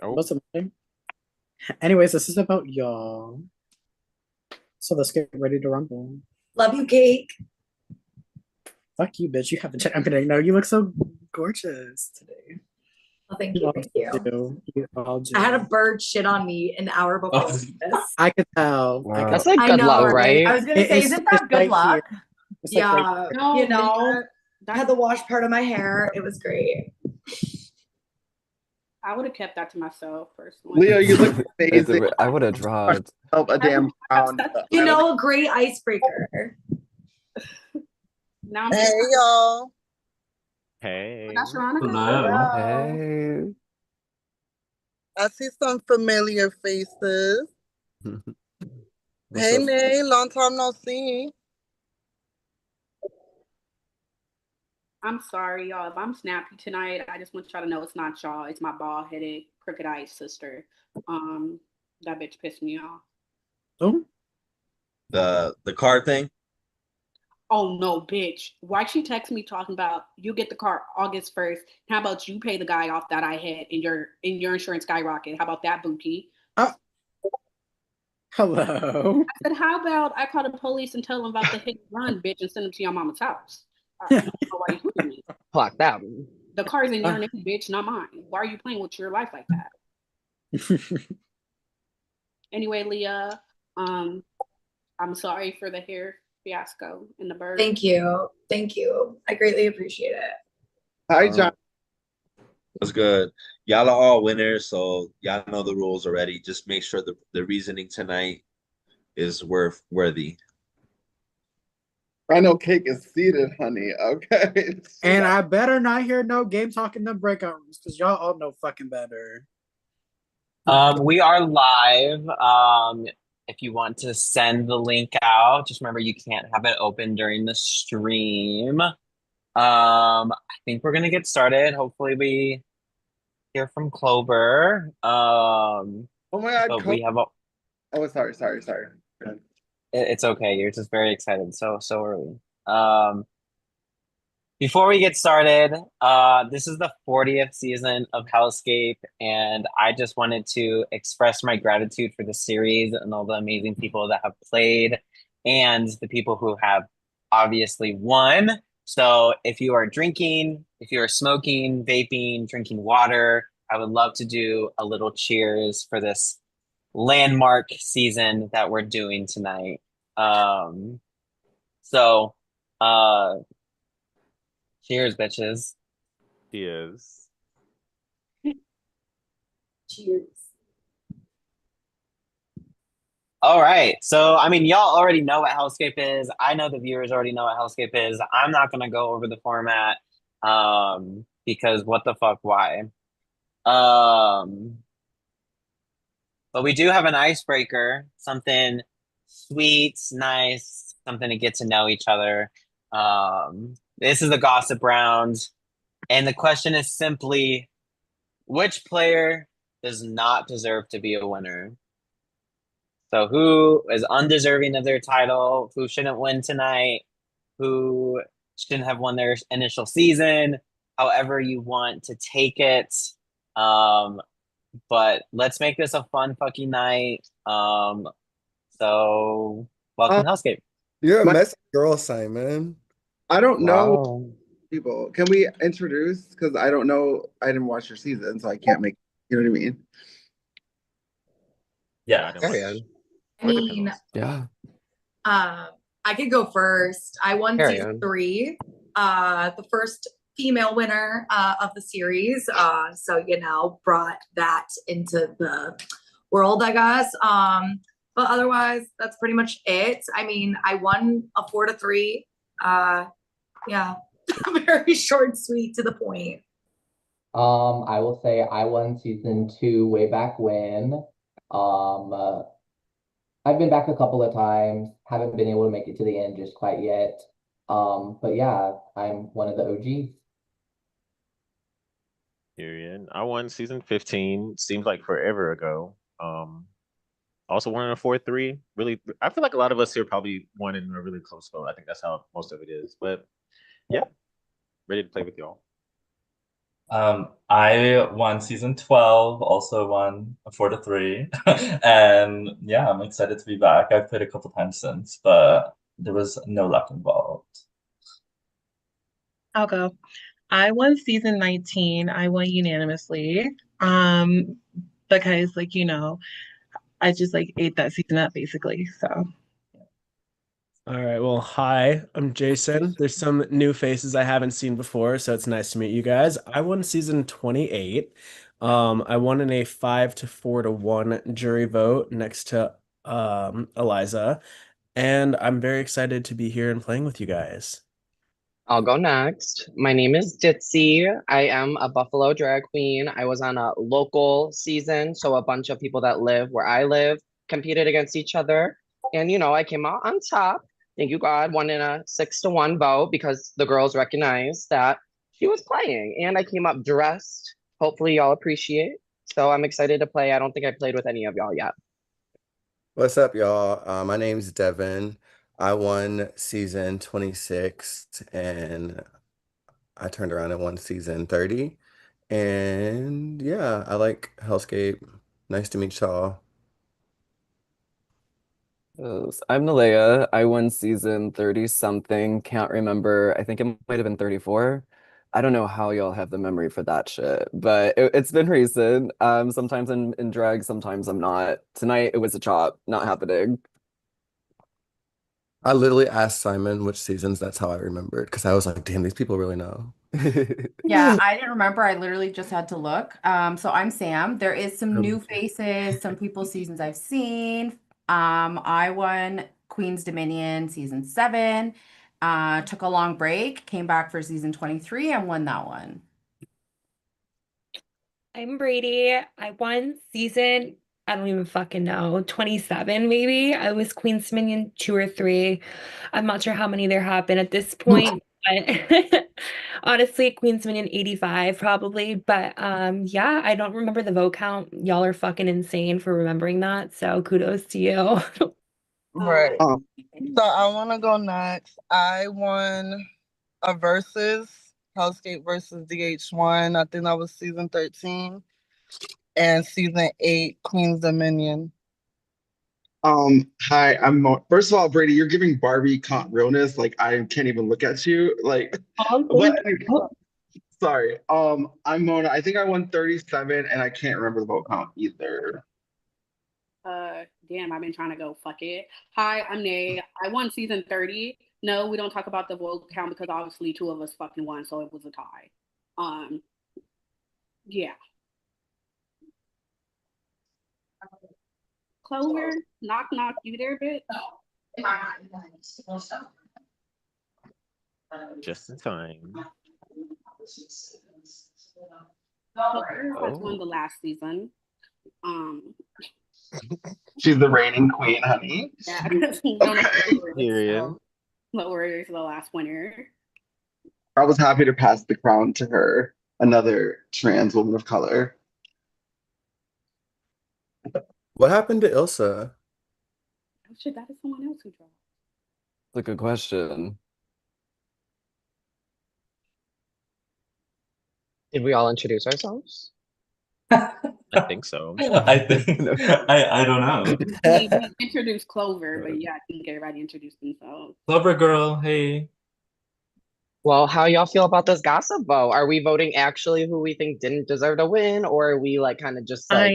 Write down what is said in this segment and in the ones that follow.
Oh, What's the name? Anyways, this is about y'all. So let's get ready to rumble. Love you, Cake. Fuck you, bitch. You haven't. I'm kidding. No, you look so gorgeous today. Oh, thank You you, all thank you. do. You all I had a do. bird shit on me an hour before Oh, this. I could tell. I could. that's wow. like I good know, luck, right? I right? was gonna say, isn't It's that good right here. luck? It's like right Yeah, here. you No, know, I that had the wash part of my hair. It was great. I would have kept that to myself personally. Leo, you look amazing. I would have dropped. Myself a I would damn have crown. said You I would. know, a great icebreaker. now I'm Hey saying y'all. that's Hey. Veronica. Hello. Hey. I see some familiar faces. What's Hey up? Nay, long time no see. I'm sorry, y'all. If I'm snappy tonight, I just want y'all to know it's not y'all. It's my bald headed, crooked eyed sister. Um, that bitch pissed me off. Oh, The card thing. Oh no, bitch. Why'd she text me talking about you get the car August 1st? How about you pay the guy off that I had in your insurance skyrocket? How about that, Bookie? oh, hello. I said, how about I call the police and tell them about the hit and run, bitch, and send them to your mama's house? I don't know why you hooting me. Clock that. The car's in your Uh, name, bitch, not mine. Why are you playing with your life like that? Anyway, Leah, I'm sorry for the hair fiasco in the bird. Thank you. Thank you. I greatly appreciate it. Hi, John. Was good. Y'all are all winners, so y'all know the rules already. Just make sure the reasoning tonight is worthy. I know Cake is seated, honey. Okay. and I better not hear no game talk in the breakout rooms because y'all all know fucking better. We are live. If you want to send the link out, just remember you can't have it open during the stream. I think we're gonna get started. Hopefully we hear from Clover. Oh my God, But we have a Oh, sorry. it's okay. You're just very excited. So early. Um, Before we get started, this is the 40th season of HellScape, and I just wanted to express my gratitude for the series and all the amazing people that have played and the people who have obviously won. So if you are drinking, if you are smoking, vaping, drinking water, I would love to do a little cheers for this landmark season that we're doing tonight. Um, so, uh, Cheers, bitches. She is. Cheers. All right. So, I mean, y'all already know what Hellscape is. I know the viewers already know what Hellscape is. I'm not going to go over the format because what the fuck, why? Um, but we do have an icebreaker, something sweet, nice, something to get to know each other. This is the gossip round. And the question is simply, which player does not deserve to be a winner? So who is undeserving of their title? Who shouldn't win tonight? Who shouldn't have won their initial season? However you want to take it. Um, but let's make this a fun fucking night. So welcome Um, to Hellscape. You're a my, messy girl, Simon. I don't know Wow. people. Can we introduce? Because I don't know. I didn't watch your season, so I can't make. You know what I mean? Yeah, I didn't Carry watch. on. I mean, Yeah. um, I could go first. I won Carry season on. 3, the first female winner of the series. So brought that into the world, I guess. But otherwise, that's pretty much it. I mean, I won a 4-3. Yeah, very short, and sweet, to the point. I will say I won season 2 way back when. I've been back a couple of times, haven't been able to make it to the end just quite yet. But yeah, I'm one of the OGs. Period. I won season 15. Seems like forever ago. Also won in a 4-3. Really, I feel like a lot of us here probably won in a really close vote. I think that's how most of it is. But yeah, ready to play with y'all. I won season 12, also won 4-3. And yeah, I'm excited to be back. I've played a couple times since, but there was no luck involved. I'll go. I won season 19. I won unanimously. Because like, I just like ate that season up basically. So All right. Well, hi, I'm Jason. There's some new faces I haven't seen before, so it's nice to meet you guys. I won season 28. I won in a 5-4-1 jury vote next to Eliza, and I'm very excited to be here and playing with you guys. I'll go next. My name is Ditzy. I am a Buffalo drag queen. I was on a local season, so a bunch of people that live where I live competed against each other. And I came out on top. Thank you, God. Won in a 6-1 vote because the girls recognized that she was playing. And I came up dressed. Hopefully, y'all appreciate. So I'm excited to play. I don't think I played with any of y'all yet. What's up, y'all? My name's Devin. I won season 26 and I turned around and won season 30. And yeah, I like HellScape. Nice to meet y'all. Yes, I'm Nalea. I won season 30 something. Can't remember. I think it might have been 34. I don't know how y'all have the memory for that shit, but it's been recent. Sometimes I'm in drag, sometimes I'm not. Tonight it was a chop, not happening. I literally asked Simon which seasons, that's how I remembered, because I was like, damn, these people really know. Yeah, I didn't remember. I literally just had to look. So I'm Sam. There is some new faces, some people's seasons I've seen. I won Queen's Dominion season 7. Took a long break, came back for season 23 and won that one. I'm Brady. I won season, I don't even fucking know, 27 maybe. I was Queen's Dominion 2 or 3. I'm not sure how many there have been at this point, but honestly, Queen's Dominion 85 probably. But yeah, I don't remember the vote count. Y'all are fucking insane for remembering that. So kudos to you. Right. So I want to go next. I won a versus HellScape versus DH1. I think that was season 13. And season 8, Queen's Dominion. Hi, I'm first of all, Brady, you're giving Barbie realness. Like I can't even look at you. Like what? Sorry. I'm Mona. I think I won 37 and I can't remember the vote count either. Damn, I've been trying to go fuck it. Hi, I'm Nay. I won season 30. No, we don't talk about the vote count because obviously 2 of us fucking won, so it was a tie. Yeah. Clover, knock knock, you there, bitch? Just in time. Clover has won the last season. She's the reigning queen, honey. Yeah, because we don't know Period. Clover is the last winner. I was happy to pass the crown to her, another trans woman of color. What happened to Ilsa? Oh shit, that is someone else who dropped. That's a good question. Did we all introduce ourselves? I think so. I don't know. We introduced Clover, but yeah, I think everybody introduced themselves. Clover girl, hey. Well, how y'all feel about this gossip vote? Are we voting actually who we think didn't deserve to win, or are we like kind of just like,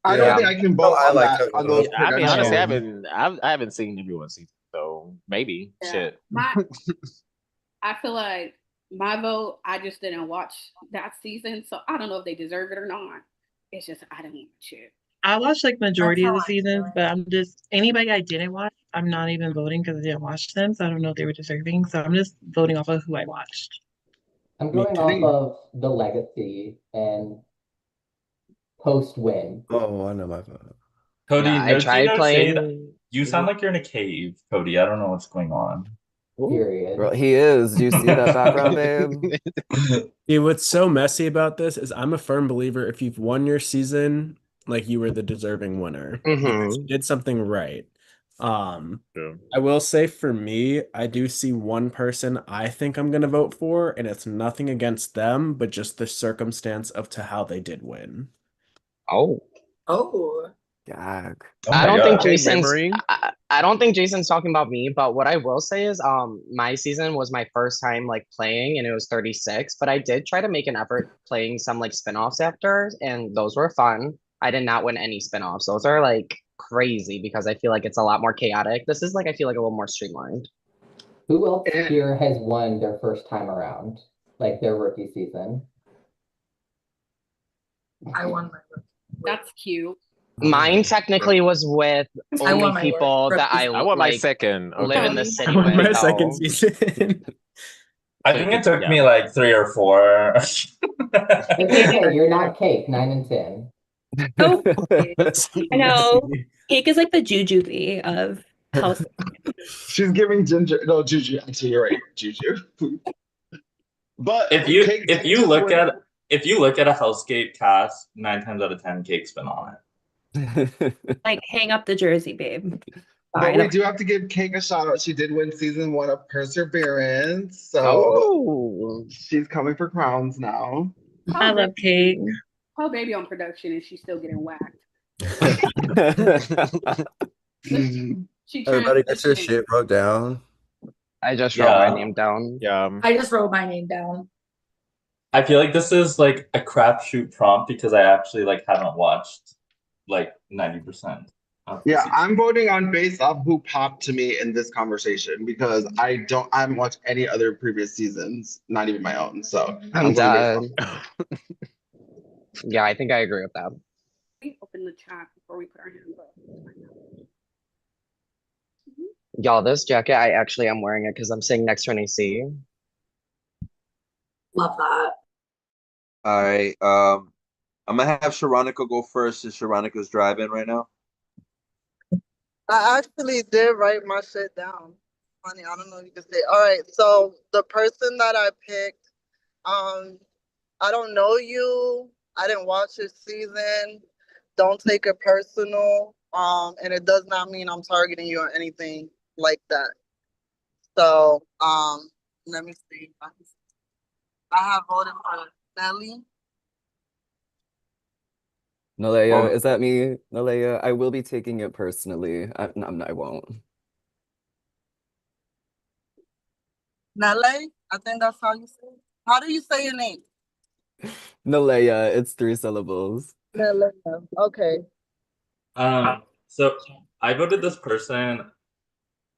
I don't think I can vote on that. On those I mean, honestly, predictions. I haven't seen everyone's season, so maybe shit. I feel like my vote, I just didn't watch that season, so I don't know if they deserve it or not. It's just I didn't watch it. I watched like majority of the seasons, but I'm just anybody I didn't watch, I'm not even voting because I didn't watch them, so I don't know if they were deserving. So I'm just voting off of who I watched. I'm going off of the legacy and post-win. Oh, I know my vote. Cody, Yeah, I tried playing. You sound like you're in a cave, Cody. I don't know what's going on. Period. Girl, he is. Do you see that background, babe? Yeah, what's so messy about this is I'm a firm believer if you've won your season, like you were the deserving winner. Mm-hmm. Because you did something right. I will say for me, I do see one person I think I'm gonna vote for, and it's nothing against them, but just the circumstance of to how they did win. Oh. Yeah. I don't think Okay, Jason's memory. I don't think Jason's talking about me, but what I will say is my season was my first time like playing and it was 36, but I did try to make an effort playing some like spin-offs after and those were fun. I did not win any spin-offs. Those are like crazy because I feel like it's a lot more chaotic. This is like I feel like a little more streamlined. Who else here has won their first time around, like their rookie season? I won my That's cute. Mine technically was with I only won my people that I won my like second. live in the Okay. city I won with. my second So season. I think it took Yeah. me like 3 or 4. It's okay, you're not Cake, 9 and 10. Oh, Let's see, I let's know. see. Cake is like the jujube of health. She's giving Ginger. No, Juju. Actually, you're right, Juju. But if you Cake if did you just look win- at if you look at a HellScape cast, 9 times out of 10, Cake's been on it. Like, hang up the jersey, babe. But Fine. we do have to give Cake a shout out. She did win season 1 of Perseverance, so oh, she's coming for crowns now. I love Cake. Her baby on production and she's still getting whacked. She Everybody get your transitioned. shit wrote down. I just wrote my Yeah. name down. Yeah. I just wrote my name down. I feel like this is like a crapshoot prompt because I actually like haven't watched like 90% of the Yeah, season. I'm voting on based off who popped to me in this conversation because I haven't watched any other previous seasons, not even my own. So I'm going based done. off. Yeah, I think I agree with that. We open the chat before we put our hands up. Y'all, this jacket, I actually am wearing it because I'm sitting next to an AC. Love that. All right. I'm gonna have Sharonica go first since Sharonica's driving right now. I actually did write my shit down. Funny, I don't know if you can say. All right, so the person that I picked, I don't know you. I didn't watch your season. Don't take it personal. And it does not mean I'm targeting you or anything like that. So, let me see. I have voted for Nelly. Nalea, Oh. is that me? Nalea, I will be taking it personally. I won't. Nelly, I think that's how you say it. How do you say your name? Nalea, it's 3 syllables. Nelly. Okay. So I voted this person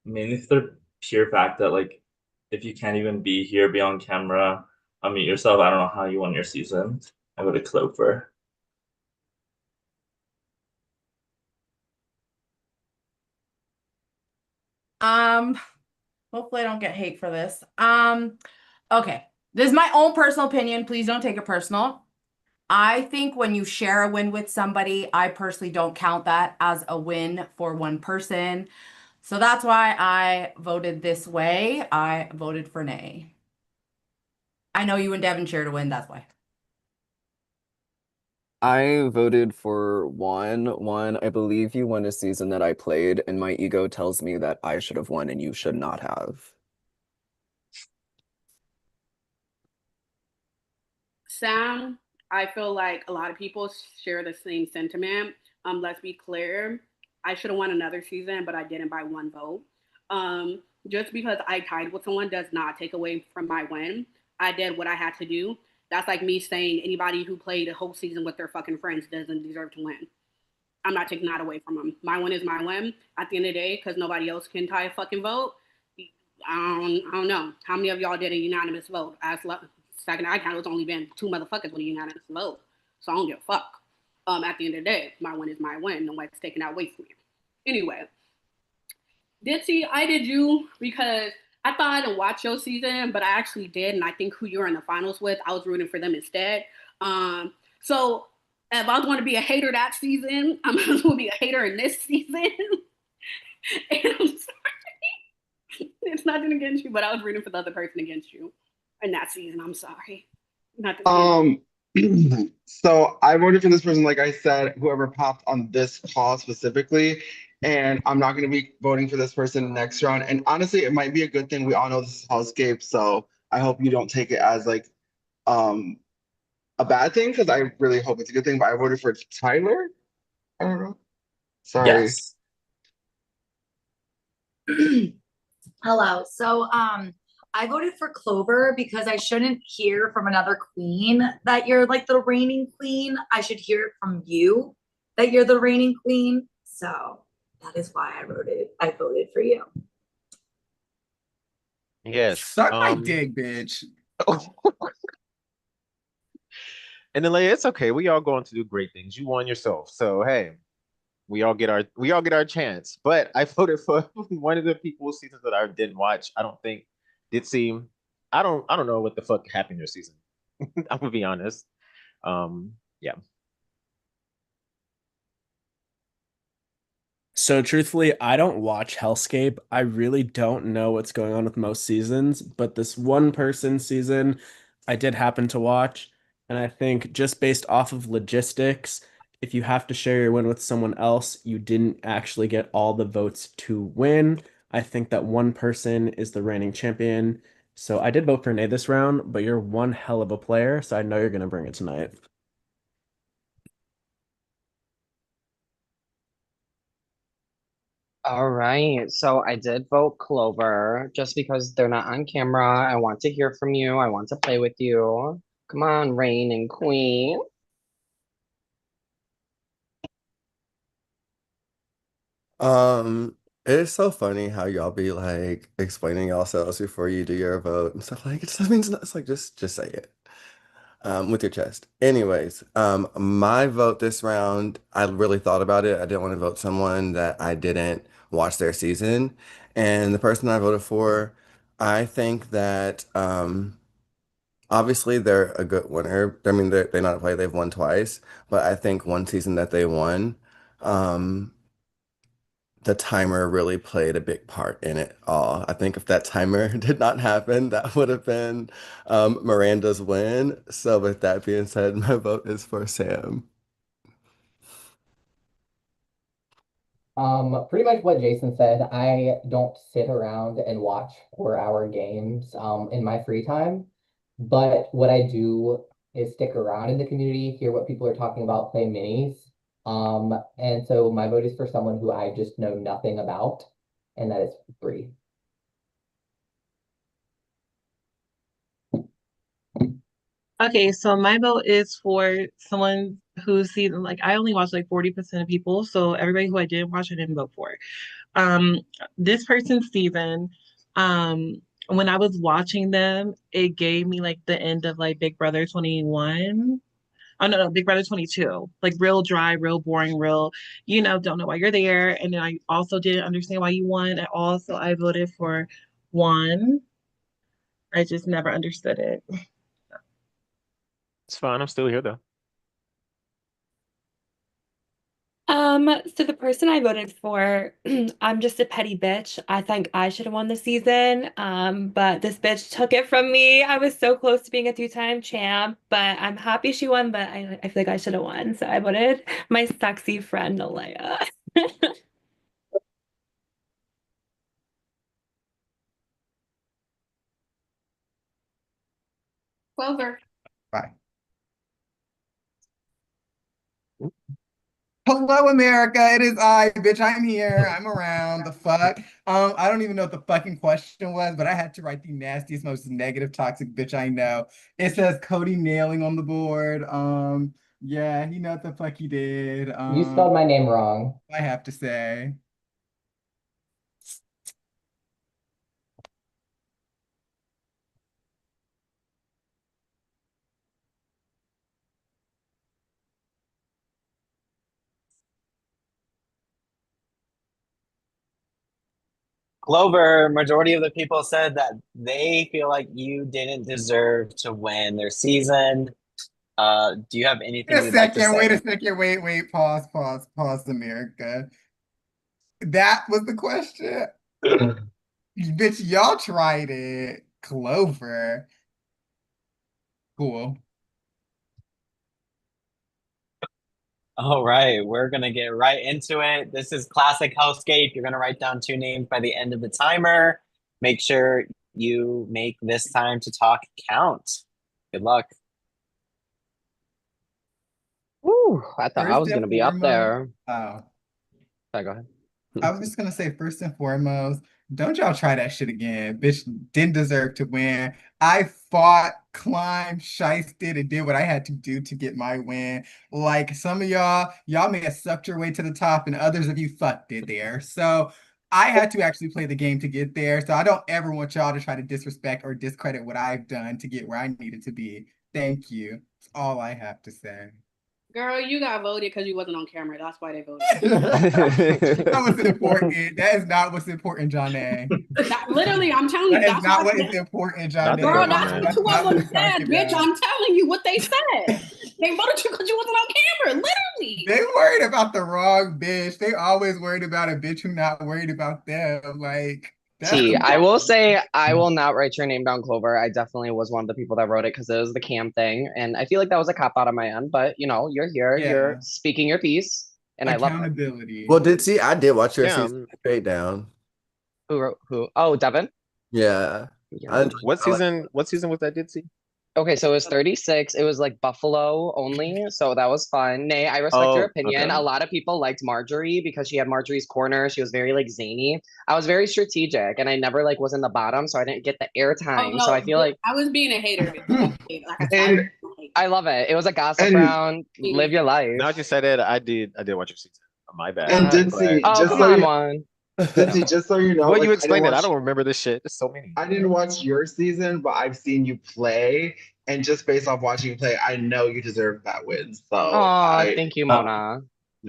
mainly for the pure fact that like if you can't even be here, be on camera, unmute yourself. I don't know how you won your season. I voted Clover. Hopefully I don't get hate for this. Okay. This is my own personal opinion. Please don't take it personal. I think when you share a win with somebody, I personally don't count that as a win for one person. So that's why I voted this way. I voted for nay. I know you and Devin shared a win, that's why. I voted for Juan. Juan, I believe you won a season that I played, and my ego tells me that I should have won and you should not have. Sam, I feel like a lot of people share the same sentiment. Let's be clear. I should have won another season, but I didn't by one vote. Just because I tied with someone does not take away from my win. I did what I had to do. That's like me saying anybody who played a whole season with their fucking friends doesn't deserve to win. I'm not taking that away from them. My win is my win. At the end of the day, because nobody else can tie a fucking vote. I don't know. How many of y'all did a unanimous vote? Second I count, it's only been 2 motherfuckers with a unanimous vote. So I don't give a fuck. At the end of the day, my win is my win. Nobody's taking that away from me. Anyway, Ditsy, I did you because I thought I didn't watch your season, but I actually did. And I think who you're in the finals with, I was rooting for them instead. So if I was going to be a hater that season, I'm going to be a hater in this season. And I'm sorry. It's nothing against you, but I was rooting for the other person against you in that season. I'm sorry. So I voted for this person, like I said, whoever popped on this call specifically. and I'm not going to be voting for this person next round. And honestly, it might be a good thing. We all know this is HellScape, so I hope you don't take it as like um a bad thing because I really hope it's a good thing. But I voted for Tyler. I don't know. Sorry. Yes. Hello. So I voted for Clover because I shouldn't hear from another queen that you're like the reigning queen. I should hear it from you that you're the reigning queen. So that is why I voted for you. Yes. Suck my dick, bitch. And then it's okay. We all going to do great things. You won yourself. So hey, we all get our chance. But I voted for one of the people's seasons that I didn't watch. I don't think did seem I don't know what the fuck happened this season. I'm gonna be honest. Yeah. So truthfully, I don't watch HellScape. I really don't know what's going on with most seasons, but this one person season I did happen to watch, and I think just based off of logistics, if you have to share your win with someone else, you didn't actually get all the votes to win. I think that one person is the reigning champion. So I did vote for Nay this round, but you're one hell of a player, so I know you're gonna bring it tonight. All right, so I did vote Clover just because they're not on camera. I want to hear from you. I want to play with you. Come on, Reign and Queen. It is so funny how y'all be like explaining yourselves before you do your vote and stuff like it just means it's like just say it. With your chest. Anyways, my vote this round, I really thought about it. I didn't want to vote someone that I didn't watch their season. And the person I voted for, I think that obviously they're a good winner. I mean, they're not a player, they've won twice, but I think one season that they won, um, the timer really played a big part in it all. I think if that timer did not happen, that would have been Miranda's win. So with that being said, my vote is for Sam. Pretty much what Jason said. I don't sit around and watch 4-hour games in my free time, but what I do is stick around in the community, hear what people are talking about, play minis. And so my vote is for someone who I just know nothing about, and that is Bree. Okay, so my vote is for someone who's seen like I only watch like 40% of people, so everybody who I didn't watch, I didn't vote for. This person's season, when I was watching them, it gave me like the end of like Big Brother 21. Oh no, Big Brother 22. Like real dry, real boring, real, don't know why you're there. And then I also didn't understand why you won at all. So I voted for one. I just never understood it. It's fine. I'm still here though. So the person I voted for, I'm just a petty bitch. I think I should have won the season. But this bitch took it from me. I was so close to being a 2-time champ, but I'm happy she won, but I feel like I should have won. So I voted my sexy friend Alea. Clover. Bye. Hello, America. It is I, bitch. I'm here. I'm around. The fuck? I don't even know what the fucking question was, but I had to write the nastiest, most negative, toxic bitch I know. It says Cody nailing on the board. Yeah, you know what the fuck he did. You spelled my name wrong. I have to say. Clover, majority of the people said that they feel like you didn't deserve to win their season. Do you have anything you'd like to say? Wait a second. Wait. Pause, America. That was the question. Bitch, y'all tried it. Clover. Cool. All right, we're gonna get right into it. This is classic HellScape. You're gonna write down 2 names by the end of the timer. Make sure you make this time to talk count. Good luck. Woo, I thought I First was and gonna be up foremost, there. oh, Sorry, go ahead. I was just gonna say, first and foremost, don't y'all try that shit again. Bitch didn't deserve to win. I fought, climbed, shysted, and did what I had to do to get my win. Like some of y'all may have sucked your way to the top, and others of you fucked it there. So I had to actually play the game to get there. So I don't ever want y'all to try to disrespect or discredit what I've done to get where I needed to be. Thank you. That's all I have to say. Girl, you got voted because you wasn't on camera. That's why they voted. That was important. That is not what's important, Johnny. Literally, I'm telling you, That is that's not what what is important, Johnny. Not the girl, that's government. what two of Not what them we're talking said, bitch. about. I'm telling you what they said. They voted you because you wasn't on camera. Literally. They worried about the wrong bitch. They always worried about a bitch who not worried about them. Like that's T, the I will problem. say I will not write your name down, Clover. I definitely was one of the people that wrote it because it was the cam thing, and I feel like that was a cop out on my end. But you know, you're here, you're Yeah. speaking your piece, and I love it. Accountability. Well, I did watch your Yeah. season straight down. Who wrote who? Oh, Devin. Yeah. Yeah. What season was that, Ditsy? Okay, so it was 36. It was like Buffalo only, so that was fun. Nay, I respect your Oh, opinion. okay. A lot of people liked Marjorie because she had Marjorie's corner. She was very like zany. I was very strategic, and I never like was in the bottom, so I didn't get the Oh airtime. no, So I feel like I was being a hater. Like I said, and I love it. It was a gossip And round. Live your life. Now that you said it, I did watch your season. My bad. and Uh, Ditsy, oh, just come so on, you one. Ditsy, just so you know, Well, like you explained it. I don't remember this shit. There's so many. I didn't watch your season, but I've seen you play, and just based off watching you play, I know you deserve that win. So Aw, thank you, Mona.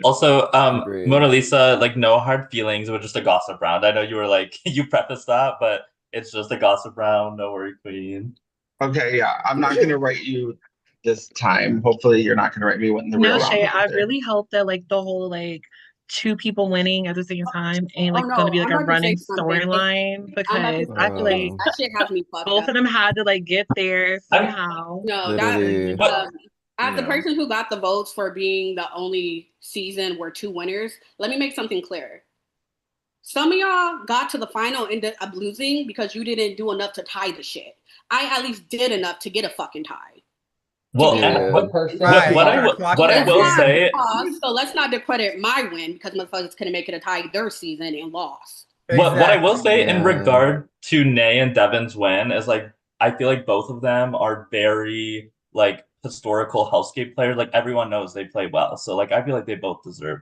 Also, Agreed. Mona Lisa, like no hard feelings. It was just a gossip round. I know you were like you prefaced that, but it's just a gossip round. No worry, queen. Okay, yeah, I'm not gonna write you this time. Hopefully, you're not gonna write me in the No, real round Shay, I either. really hope that like the whole like two people winning at the same time ain't oh like gonna no, be like I'm a about to say running something. storyline I'm about because to I feel like Oh, that shit has me fucked both up. of them had to like get there somehow. No, that literally. But as the Yeah. person who got the votes for being the only season where 2 winners, let me make something clear. Some of y'all got to the final and ended up losing because you didn't do enough to tie the shit. I at least did enough to get a fucking tie. well, Yeah. and The person what who what got I will Clock what I that will in. say So let's not discredit my win because motherfuckers couldn't make it a tie their season and lost. what I will say in Yeah. regard to Nay and Devin's win is like I feel like both of them are very like historical Hellscape players. Like everyone knows they play well, so like I feel like they both deserve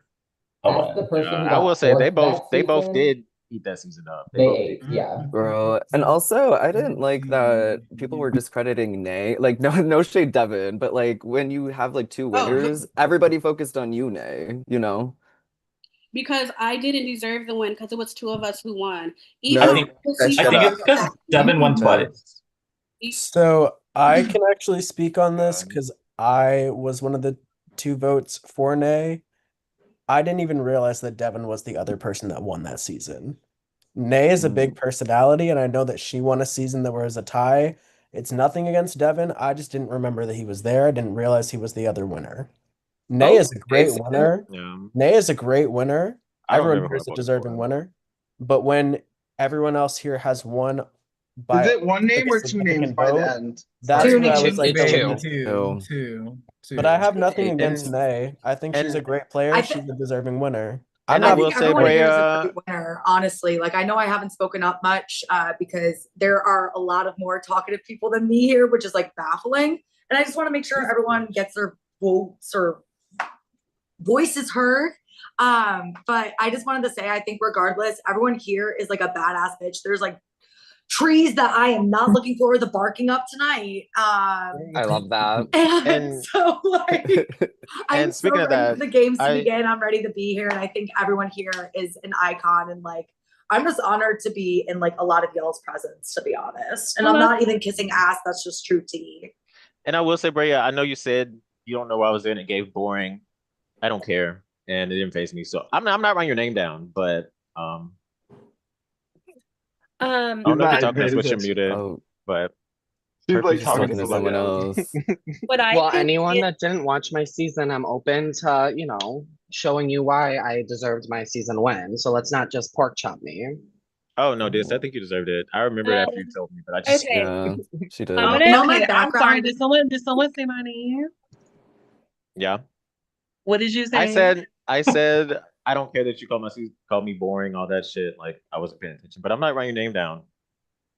a as the win. person who I will got say they fourth that both season, did eat that season up. They they both ate. did. Yeah. Bro, and also I didn't like that people were discrediting Nay. Like no shade Devin, but like when you have like 2 Oh, winners, everybody focused on you, Nay, you know? because I didn't deserve the win because it was 2 of us who won. No, I Even think the I season think shut it's up. because Devin won Okay. twice. So I can actually speak on this because I was one of the 2 votes for Nay. I didn't even realize that Devin was the other person that won that season. Nay is a big personality, and I know that she won a season that was a tie. It's nothing against Devin. I just didn't remember that he was there. I didn't realize he was the other winner. Nay is a great winner. Yeah. Nay is a great winner. I don't Everyone remember here who is a I voted deserving for. winner. But when everyone else here has won Is by it one like name a or 2 names significant by the vote, end? that's Two where I was names, like, it's oh, two. Two. but I have nothing And against Nay. I think she's a and great player. I think She's a deserving winner. I'm and I I not. will think say, everyone here is a Brea, great winner, honestly. Like I know I haven't spoken up much because there are a lot of more talkative people than me here, which is like baffling. And I just want to make sure everyone gets their votes or voices heard. But I just wanted to say, I think regardless, everyone here is like a badass bitch. There's like trees that I am not looking forward to barking up tonight. I love that. And and so like I'm and so speaking of ready that, for the games to I begin. I'm ready to be here. And I think everyone here is an icon. And like, I'm just honored to be in like a lot of y'all's presence, to be honest. And I'm not even kissing ass. That's just true tea. and I will say, Brea, I know you said you don't know why I was in it. Gave boring. I don't care, and it didn't face me. So I'm not writing your name down, but I don't know if you're talking to us, switch you're muted, Oh, but She's like She's talking talking to to somebody someone else. else. What I Well, think anyone is, that didn't watch my season, I'm open to, showing you why I deserved my season win. So let's not just pork chop me. Oh no, Dis, I think you deserved it. I remembered after you um, told me, but I just okay, Yeah, she did. I'm You gonna, know my Okay, I'm sorry. background. Did someone say my name? yeah. What did you I say? said I don't care that you called me boring, all that shit. Like I wasn't paying attention, but I'm not writing your name down.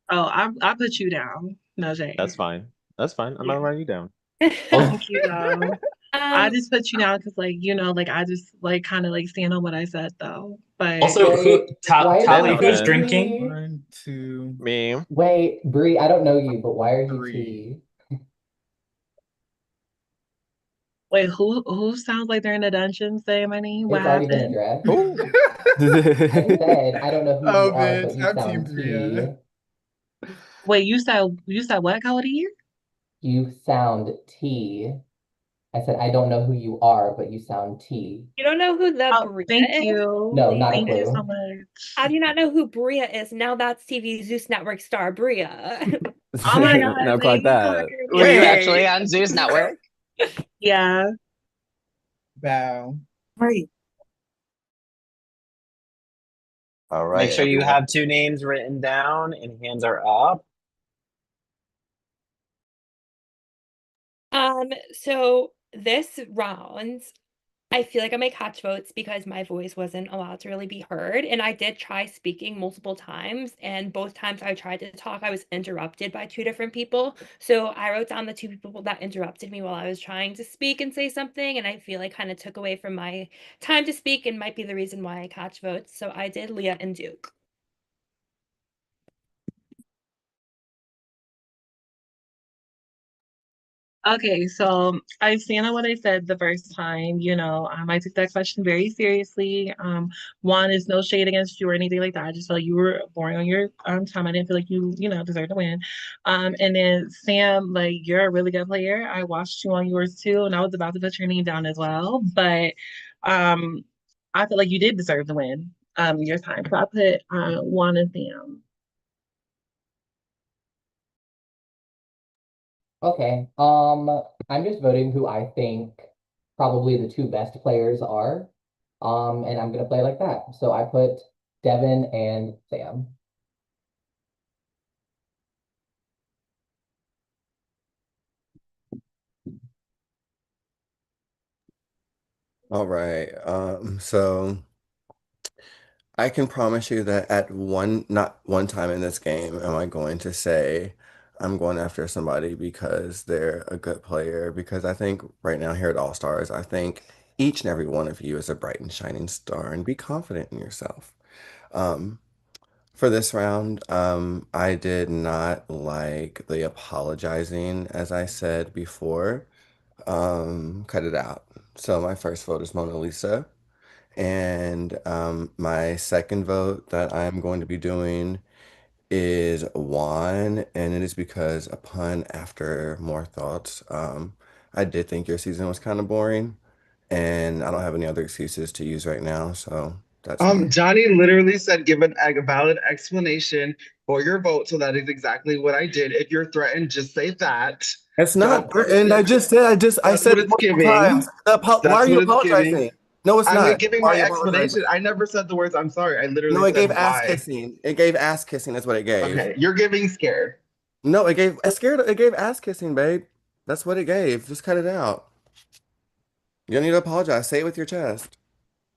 Oh, I put you down. No shade. That's fine. That's fine. I'm Yeah. not writing you down. Thank you though. I um, just put you down because I just kind of stand on what I said though. But Also, Wait, why is Tally, it who's just nothing. drinking? T? 1, 2, Me. Wait, Bree, I don't know you, but why are you 3. T? wait, who sounds like they're in a dungeon saying my name? What It's already been happened? addressed. Ooh. I said, I don't know who you Oh, are, bitch. but you I'm Team sound T. Bria. Wait, you said what, Cody? You sound T. I said, I don't know who you are, but you sound T. you don't know who the Oh, Bria thank is? you. No, not a Thank you so clue. much. How do you not know who Bria is? Now that's TV Zeus Network star Bria. Oh my God, Now clock thank you so that. much. Were you actually Wait. on Zeus Network? Yeah. Bow. Right. All Make right, sure you everyone. have 2 names written down and hands are up. So this round, I feel like I might catch votes because my voice wasn't allowed to really be heard. And I did try speaking multiple times, and both times I tried to talk, I was interrupted by 2 different people. So I wrote down the 2 people that interrupted me while I was trying to speak and say something, and I feel like kind of took away from my time to speak and might be the reason why I catch votes. So I did Leah and Duke. Okay, so I stand on what I said the first time. I took that question very seriously. One is no shade against you or anything like that. I just felt like you were boring on your time. I didn't feel like you deserved to win. And then Sam, like you're a really good player. I watched you on yours too, and I was about to put your name down as well. But I feel like you did deserve the win. Your time. So I put Juan and Sam. Okay. I'm just voting who I think probably the 2 best players are. And I'm gonna play like that. So I put Devin and Sam. All right. So I can promise you that not one time in this game am I going to say I'm going after somebody because they're a good player. Because I think right now here at All Stars, I think each and every one of you is a bright and shining star, and be confident in yourself. Um, for this round, I did not like the apologizing, as I said before. Cut it out. So my first vote is Mona Lisa. And my second vote that I'm going to be doing is Juan, and it is because upon after more thoughts, I did think your season was kind of boring, and I don't have any other excuses to use right now, so that's why. Johnny literally said, give a valid explanation for your vote. So that is exactly what I did. If you're threatened, just say that. It's not That's threatened. I that's said what it it's multiple giving. times. Why are That's you what it's giving. apologizing? No, it's I'm not. giving Why are my you apologizing? explanation. I never said the words I'm sorry. I literally No, it gave said ass why. kissing. It gave ass kissing. That's what it gave. Okay, you're giving scared. No, it gave scared. It gave ass kissing, babe. That's what it gave. Just cut it out. You don't need to apologize. Say it with your chest.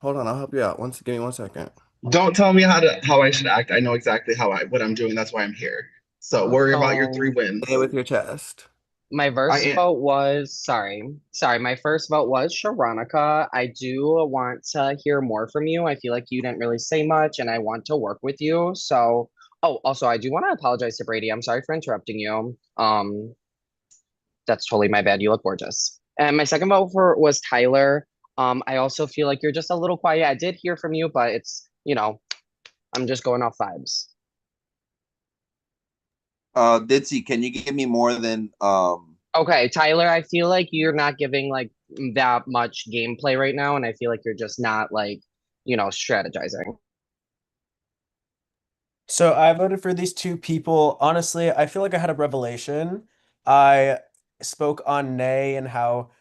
Hold on, I'll help you out. Give me 1 second. Don't tell me how I should act. I know exactly what I'm doing. That's why I'm here. So worry about your 3 Say it wins. with your chest. My I first am. vote was sorry. My first vote was Sharonica. I do want to hear more from you. I feel like you didn't really say much, and I want to work with you. So, oh, also, I do want to apologize to Brady. I'm sorry for interrupting you. That's totally my bad. You look gorgeous. And my second vote was Tyler. I also feel like you're just a little quiet. I did hear from you, but I'm just going off vibes. Ditzy, can you give me more than Okay, Tyler, I feel like you're not giving like that much gameplay right now, and I feel like you're just not like, strategizing. So I voted for these 2 people. Honestly, I feel like I had a revelation I spoke on Nay and how,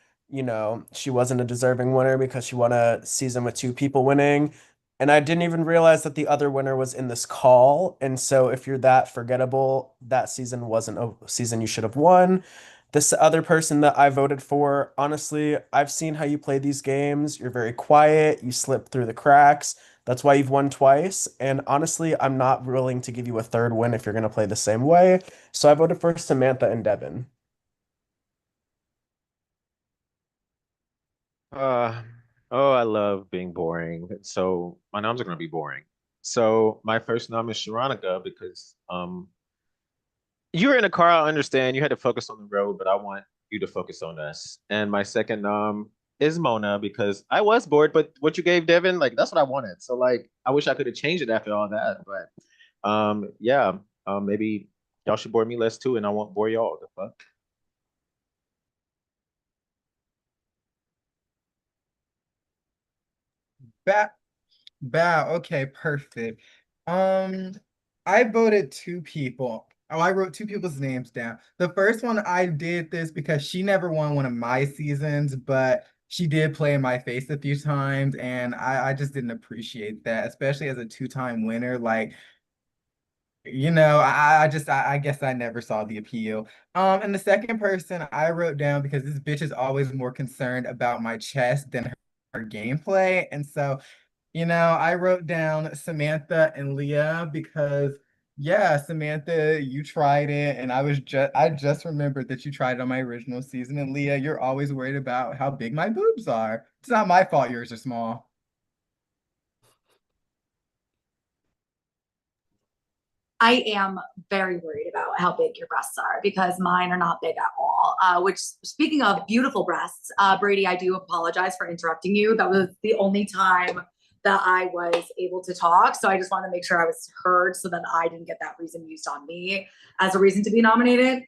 she wasn't a deserving winner because she won a season with two people winning. And I didn't even realize that the other winner was in this call. And so if you're that forgettable, that season wasn't a season you should have won. This other person that I voted for, honestly, I've seen how you play these games. You're very quiet, you slip through the cracks. That's why you've won twice. And honestly, I'm not willing to give you a third win if you're going to play the same way. So I voted for Samantha and Devin. Oh, I love being boring. So my noms are gonna be boring. So my first nom is Sharonica because you were in a car, I understand. You had to focus on the road, but I want you to focus on us. And my second nom is Mona because I was bored, but what you gave Devin, like that's what I wanted. So like I wish I could have changed it after all that. But yeah, maybe y'all should bore me less too, and I won't bore y'all. The fuck? Bow. Okay, perfect. Um, I voted two people. Oh, I wrote two people's names down. The first one, I did this because she never won one of my seasons, but she did play in my face a few times, and I just didn't appreciate that, especially as a two-time winner. Like, I guess I never saw the appeal. And the second person I wrote down because this bitch is always more concerned about my chest than her gameplay, and so. I wrote down Samantha and Leah because, yeah, Samantha, you tried it, and I just remembered that you tried it on my original season. And Leah, you're always worried about how big my boobs are. It's not my fault yours are small. I am very worried about how big your breasts are because mine are not big at all. Which, speaking of beautiful breasts, Brady, I do apologize for interrupting you. That was the only time that I was able to talk. So I just wanted to make sure I was heard so that I didn't get that reason used on me as a reason to be nominated.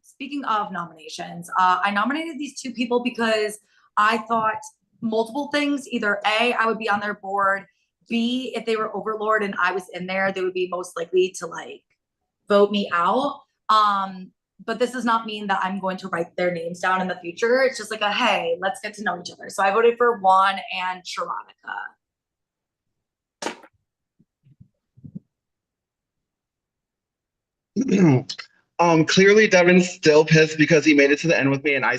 Speaking of nominations, I nominated these two people because I thought multiple things. Either A, I would be on their board. B, if they were Overlord and I was in there, they would be most likely to like vote me out. But this does not mean that I'm going to write their names down in the future. It's just like a, hey, let's get to know each other. So I voted for Juan and Sharonica. Clearly Devin's still pissed because he made it to the end with me and I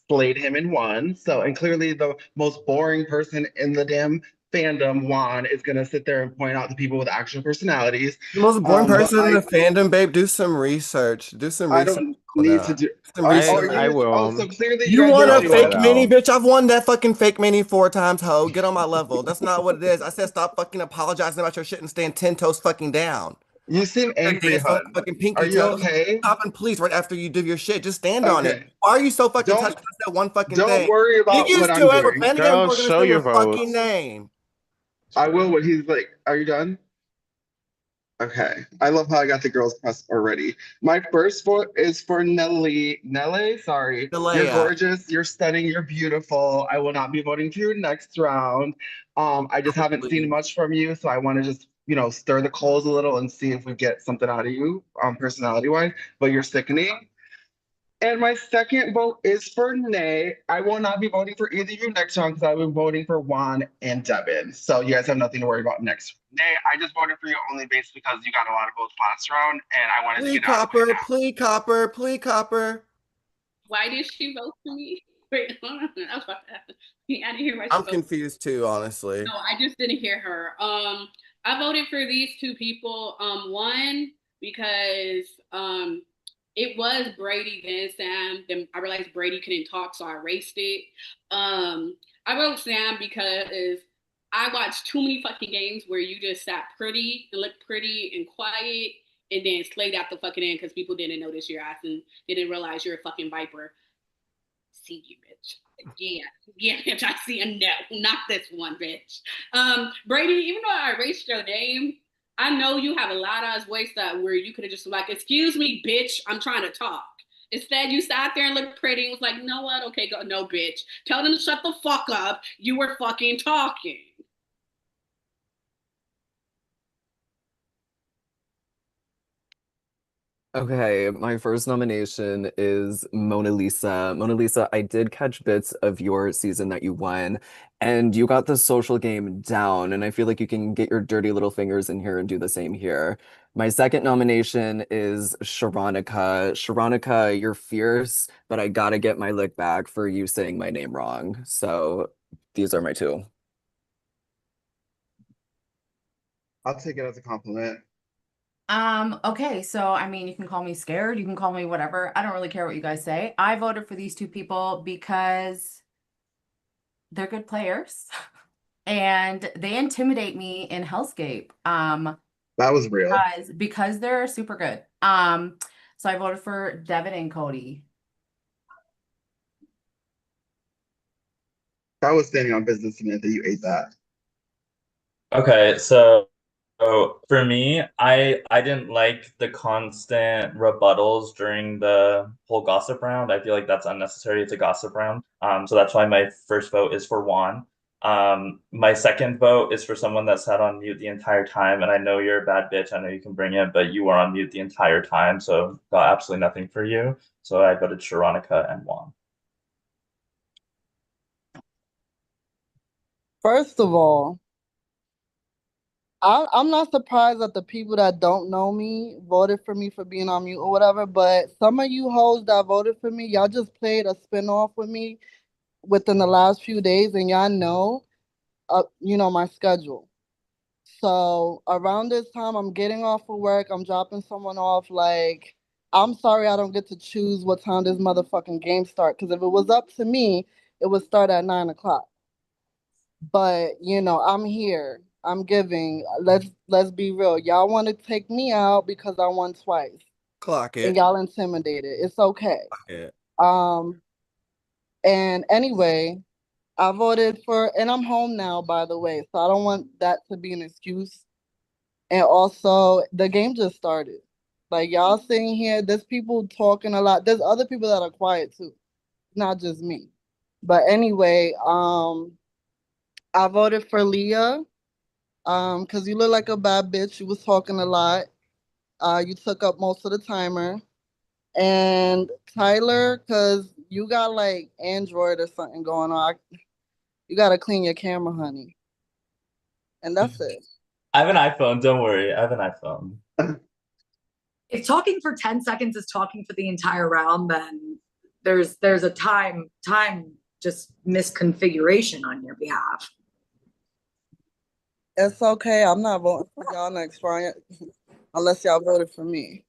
slayed him and won. So, and clearly the most boring person in the damn fandom, Juan, is gonna sit there and point out the people with actual personalities. The most boring But person in the fandom, babe. Do some research. Do some I research. don't need to do. I will. Also, clearly You guys want are a doing fake it. mini, bitch? I've won that fucking fake mini 4 times, ho. Get on my level. That's not what it is. I said stop fucking apologizing about your shit and stand 10 toes fucking down. You seem angry, Dance those hun. fucking pinky Are you toes. okay? Stop and please, right after you do your shit, just stand on it. Okay. Why are you so fucking Don't- touched by that one fucking don't thing? worry about Get what used I'm to it. We're doing. playing again. Girl, We're gonna show say your your fucking votes. name. I will when he's like, are you done? Okay. I love how I got the girls press already. My first vote is for Nelly. Nelly, sorry. You're Nelea. gorgeous. You're stunning. You're beautiful. I will not be voting for you next round. I just haven't seen much from you, so I want to just, stir the coals a little and see if we get something out of you, personality-wise. But you're sickening. And my second vote is for Nay. I will not be voting for either of you next round because I will be voting for Juan and Devin. So you guys have nothing to worry about next. Nay, I just voted for you only based because you got a lot of votes last round, and I wanted to Plea get out of the way copper, now. plea copper, plea copper. Why did she vote for me? Wait, hold on. I was about to ask. I didn't hear my I'm confused too, honestly. No, I just didn't hear her. I voted for these two people. One because it was Brady then Sam. Then I realized Brady couldn't talk, so I erased it. I wrote Sam because I watched too many fucking games where you just sat pretty and looked pretty and quiet and then slayed out the fucking end because people didn't notice your ass and didn't realize you're a fucking viper. See you, bitch. Yeah, bitch, I see a no, not this one, bitch. Brady, even though I erased your name, I know you have a lot of voice that where you could have just been like, excuse me, bitch, I'm trying to talk. Instead, you sat there and looked pretty and was like, you know what? Okay, go, no, bitch. Tell them to shut the fuck up. You were fucking talking. Okay, my first nomination is Mona Lisa. Mona Lisa, I did catch bits of your season that you won, and you got the social game down, and I feel like you can get your dirty little fingers in here and do the same here. My second nomination is Sharonica. Sharonica, you're fierce, but I gotta get my lick back for you saying my name wrong. So these are my two. I'll take it as a compliment. Okay, so I mean, you can call me scared, you can call me whatever. I don't really care what you guys say. I voted for these two people because they're good players and they intimidate me in HellScape. That was real. Because they're super good. So I voted for Devin and Cody. That was standing on business, Samantha. You ate that. Okay, so for me, I didn't like the constant rebuttals during the whole gossip round. I feel like that's unnecessary. It's a gossip round. So that's why my first vote is for Juan. My second vote is for someone that sat on mute the entire time, and I know you're a bad bitch. I know you can bring it, but you were on mute the entire time, so got absolutely nothing for you. So I voted Sharonica and Juan. First of all, I'm not surprised that the people that don't know me voted for me for being on mute or whatever, but some of you hoes that voted for me, y'all just played a spinoff with me within the last few days, and y'all know, my schedule. So around this time, I'm getting off of work, I'm dropping someone off. Like, I'm sorry I don't get to choose what time this motherfucking game start, because if it was up to me, it would start at 9 o'clock. But I'm here. I'm giving. Let's be real. Y'all want to take me out because I won twice. Clock And it. y'all intimidated. It's okay. Clock it. And anyway, I voted for, and I'm home now, by the way, so I don't want that to be an excuse. And also, the game just started. Like, y'all sitting here, there's people talking a lot. There's other people that are quiet too, not just me. But anyway, I voted for Leah, because you look like a bad bitch. You was talking a lot. You took up most of the timer. And Tyler, because you got like Android or something going on. You gotta clean your camera, honey. And that's it. I have an iPhone, don't worry. I have an iPhone. If talking for 10 seconds is talking for the entire round, then there's a time just misconfiguration on your behalf. It's okay. I'm not voting for y'all next round unless y'all voted for me.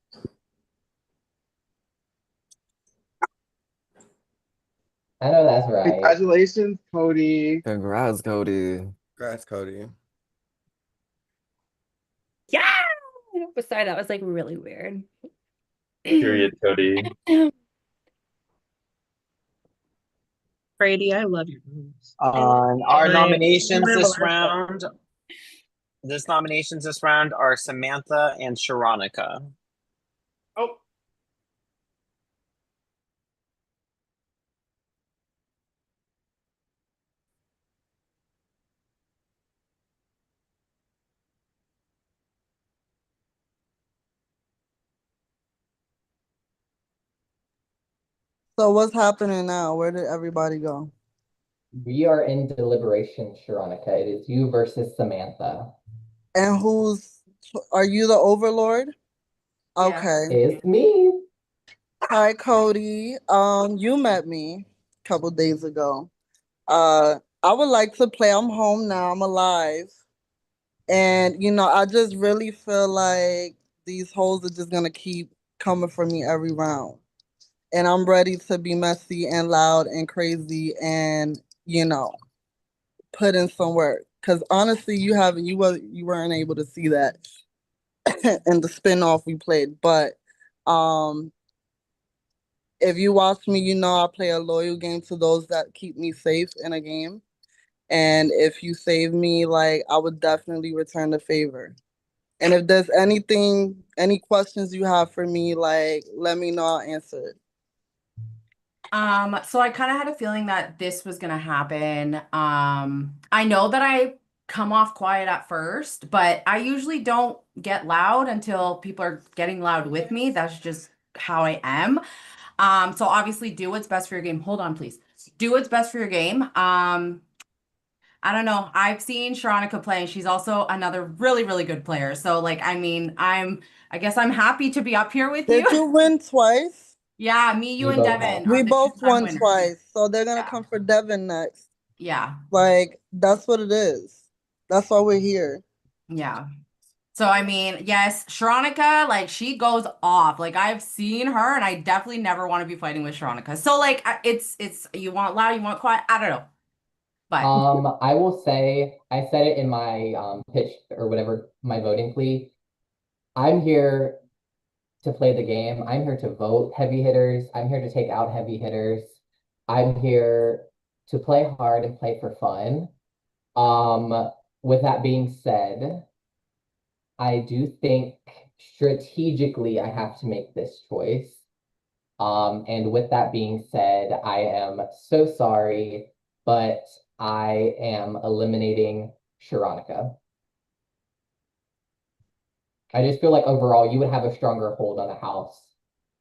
I know that's right. Congratulations, Cody. Congrats, Cody. Congrats, Cody. Yeah. Sorry, that was like really weird. Period, Cody. Brady, I love your moves. Our nominations this round. Nominations this round are Samantha and Sharonica. Oh. So what's happening now? Where did everybody go? We are in deliberation, Sharonica. It is you versus Samantha. And are you the overlord? Okay. It's me. Hi, Cody. You met me a couple days ago. I would like to play. I'm home now. I'm alive. And I just really feel like these hoes are just gonna keep coming for me every round. And I'm ready to be messy and loud and crazy and put in some work. Cause honestly, you weren't able to see that in the spinoff we played. But if you watch me, I play a loyal game to those that keep me safe in a game. And if you save me, like, I would definitely return the favor. And if there's any questions you have for me, like, let me know, I'll answer it. So I kind of had a feeling that this was gonna happen. I know that I come off quiet at first, but I usually don't get loud until people are getting loud with me. That's just how I am. So obviously do what's best for your game. Hold on, please. Do what's best for your game. I don't know. I've seen Sharonica play, and she's also another really, really good player. So like, I mean, I guess I'm happy to be up here with you. Did you win twice? Yeah, me, you, and Devin. We are the both two-time won winners. twice, so they're gonna come for Devin next. Yeah. Like, that's what it is. That's why we're here. Yeah. So I mean, yes, Sharonica, like she goes off. Like I've seen her, and I definitely never want to be fighting with Sharonica. So like, it's you want loud, you want quiet. I don't know. But I will say, I said it in my pitch or whatever, my voting plea. I'm here to play the game. I'm here to vote heavy hitters. I'm here to take out heavy hitters. I'm here to play hard and play for fun. With that being said, I do think strategically I have to make this choice. And with that being said, I am so sorry, but I am eliminating Sharonica. I just feel like overall you would have a stronger hold on the house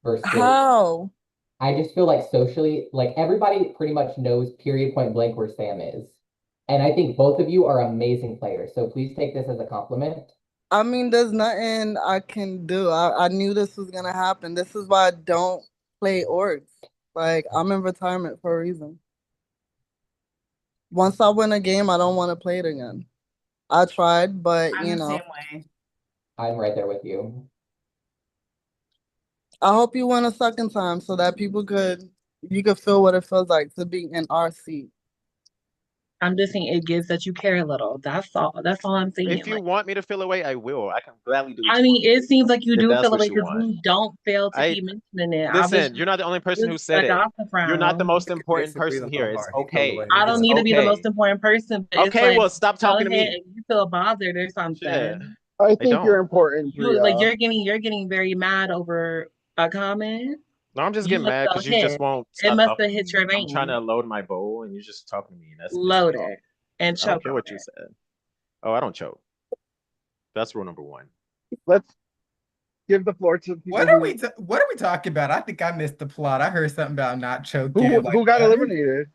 versus How? I just feel like socially, like everybody pretty much knows period point blank where Sam is. And I think both of you are amazing players. So please take this as a compliment. I mean, there's nothing I can do. I knew this was gonna happen. This is why I don't play orgs. Like, I'm in retirement for a reason. Once I win a game, I don't want to play it again. I tried, but I'm you the know. same way. I'm right there with you. I hope you win a second time so that you could feel what it feels like to be in our seat. I'm just saying it gives that you care a little. That's all. That's all I'm saying. If you want me to feel away, I will. I can gladly do it. I mean, it seems like you if do that's feel what away you because want. you don't fail to keep mentioning it. Listen, you're not the only person who said it. You're not the most important person here. It's okay. I don't need to be the most important person. But Okay, it's like, well, stop go talking to ahead me. and you feel bothered or something. Shit. I think you're important, You like Priya. you're getting very mad over a comment. No, I'm just You getting must mad have because you just hit. won't It stop must talking have to hit me. your I'm trying vein. to load my bowl and you're just talking to me. And that's Load pissing me it and off. I don't choke care on what you said. Oh, I don't choke. That's rule number one. Let's give the floor to people. What are we talking about? I think I missed the plot. I heard something about not choking. Who got eliminated?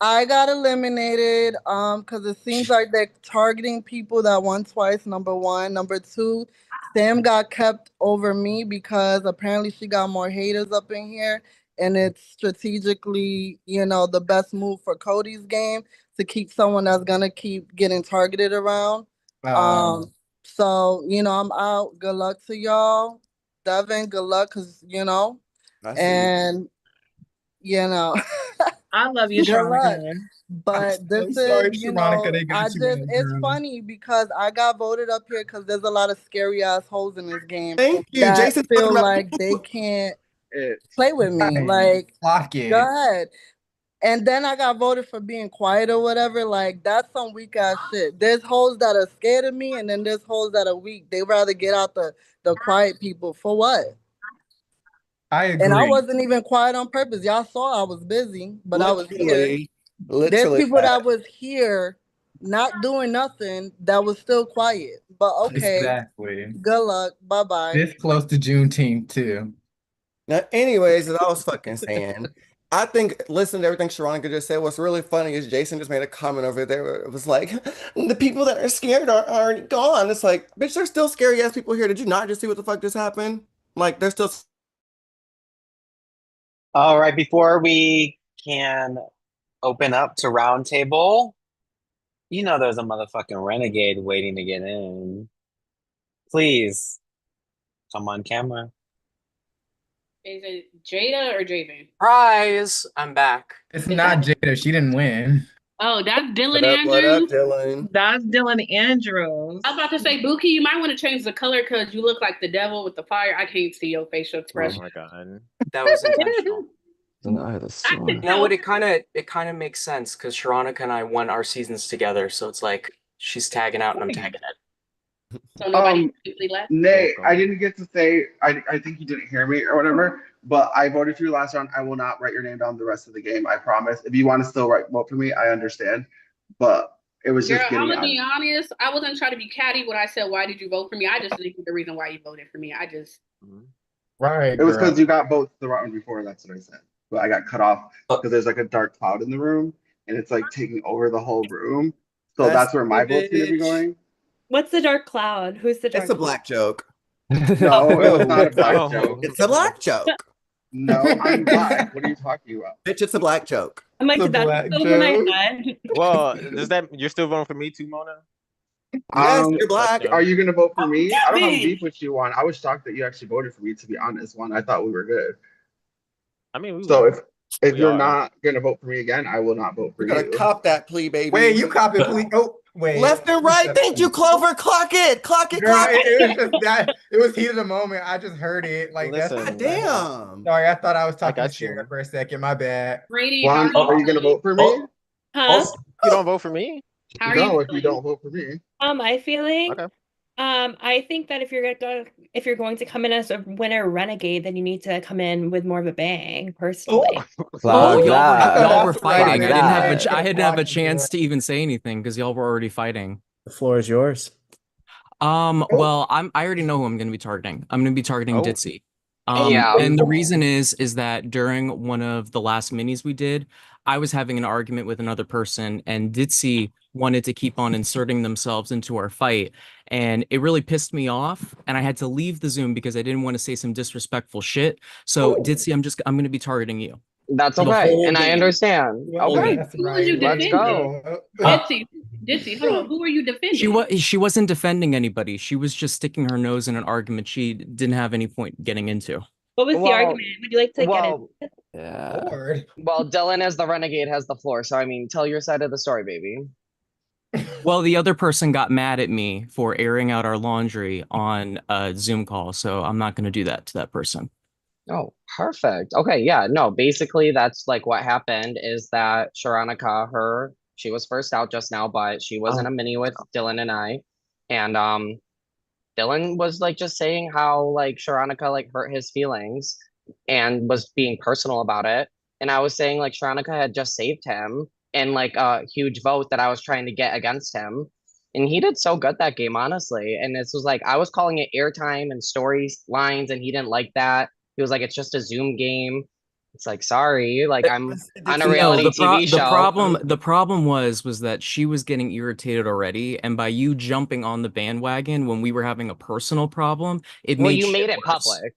I got eliminated because it seems like they're targeting people that won twice, number one. Number two, Sam got kept over me because apparently she got more haters up in here, and it's strategically, the best move for Cody's game to keep someone that's gonna keep getting targeted around. So I'm out. Good luck to y'all. Devin, good luck, and I love you, good luck. Sharonica. But this sorry, is, Sharonica, they got you in, it's girl. funny because I got voted up here because there's a lot of scary ass hoes in this game. Thank you. That Jason's feel talking about like they can't play with me. Like, Lock it. go ahead. And then I got voted for being quiet or whatever. Like, that's some weak ass shit. There's hoes that are scared of me, and then there's hoes that are weak. They rather get out the quiet people. For what? I agree. And I wasn't even quiet on purpose. Y'all saw I was busy, but I was here. There's people that was here not doing nothing that was still quiet. But okay. Exactly. Good luck. Bye-bye. This close to Juneteenth too. Now, anyways, as I was fucking saying, I think listening to everything Sharonica just said, what's really funny is Jason just made a comment over there where it was like, the people that are scared are gone. It's like, bitch, there's still scary ass people here. Did you not just see what the fuck just happened? Like, there's still. All right, before we can open up to Roundtable, there's a motherfucking renegade waiting to get in. Please come on camera. Is it Jada or Javen? Surprise! I'm back. It's not Jada. She didn't win. Oh, that's Dylan What up, Andrews. Dylan? That's Dylan Andrews. I was about to say, Buki, you might want to change the color because you look like the devil with the fire. I can't see your facial expression. Oh my god. That was intentional. You know what? It kind of makes sense because Sharonica and I won our seasons together, so it's like she's tagging out and I'm tagging it. So nobody completely left. Nate, I didn't get to say. I think you didn't hear me or whatever. But I voted for you last round. I will not write your name down the rest of the game. I promise. If you want to still vote for me, I understand. But It was Girl, just I'm getting gonna out. be honest. I wasn't trying to be catty when I said, "Why did you vote for me?" I just think the reason why you voted for me. I just Right. It was girl. because you got votes the round before. That's what I said. But I got cut off because there's like a dark cloud in the room, and it's like taking over the whole room. So that's where my vote's gonna be going. What's the dark cloud? Who's the dark It's a cloud? black joke. No, it was not a black joke. It's a black joke. No, I'm black. What are you talking about? Bitch, it's a black joke. I'm like, It's a did that black go over my joke. head? Well, does that you're still voting for me too, Mona? Yes, you're black. Are you gonna vote for me? I don't have me. beef with you, Juan. I was shocked that you actually voted for me. To be honest, Juan, I thought we were good. I mean, So if we you're are. not gonna vote for me again, I will not vote for You gotta you. cop that plea, baby. Wait, you cop it, please. Oh, wait. Left and right. Thank you, Clover. Clock it. Clock it. Girl, Clock it it. was just that. It was heat of the moment. I just heard it. Like Listen. that's Damn. Sorry, I thought I was talking got to Sarah you. for a second. My bad. Brady, Juan, how are you gonna vote for me? Huh? You don't vote for me? How are No, you if you don't vote for me. My feeling. Okay. I think that if you're going to come in as a winner renegade, then you need to come in with more of a bang, personally. Wow, Y'all were that. fighting. That. I didn't have a chance to even say anything because y'all were already fighting. The floor is yours. Well, I already know who I'm going to be targeting. I'm going to be targeting Ditzy. Yeah. And the reason is that during one of the last minis we did, I was having an argument with another person, and Ditzy wanted to keep on inserting themselves into our fight, and it really pissed me off. And I had to leave the Zoom because I didn't want to say some disrespectful shit. So Ditzy, I'm going to be targeting you. That's For the okay, whole and I game. understand. Okay, That's Who are right. you let's defending? go. Ditsy, hold on. Who are you defending? She wasn't defending anybody. She was just sticking her nose in an argument she didn't have any point getting into. What was the argument? Would you like to get well, it? Yeah. Lord. Well, Dylan as the renegade has the floor, so I mean, tell your side of the story, baby. Well, the other person got mad at me for airing out our laundry on a Zoom call, so I'm not going to do that to that person. Oh, perfect. Okay, yeah, no, basically that's like what happened is that Sharonica, she was first out just now, but she was in a mini with Dylan and I. And Dylan was like just saying how like Sharonica like hurt his feelings and was being personal about it. And I was saying like Sharonica had just saved him in like a huge vote that I was trying to get against him. And he did so good that game, honestly. And this was like I was calling it airtime and stories lines, and he didn't like that. He was like, it's just a Zoom game. It's like, sorry, like I'm on a reality TV show. The problem was that she was getting irritated already, and by you jumping on the bandwagon when we were having a personal problem, it Well, made you made shit it worse. public.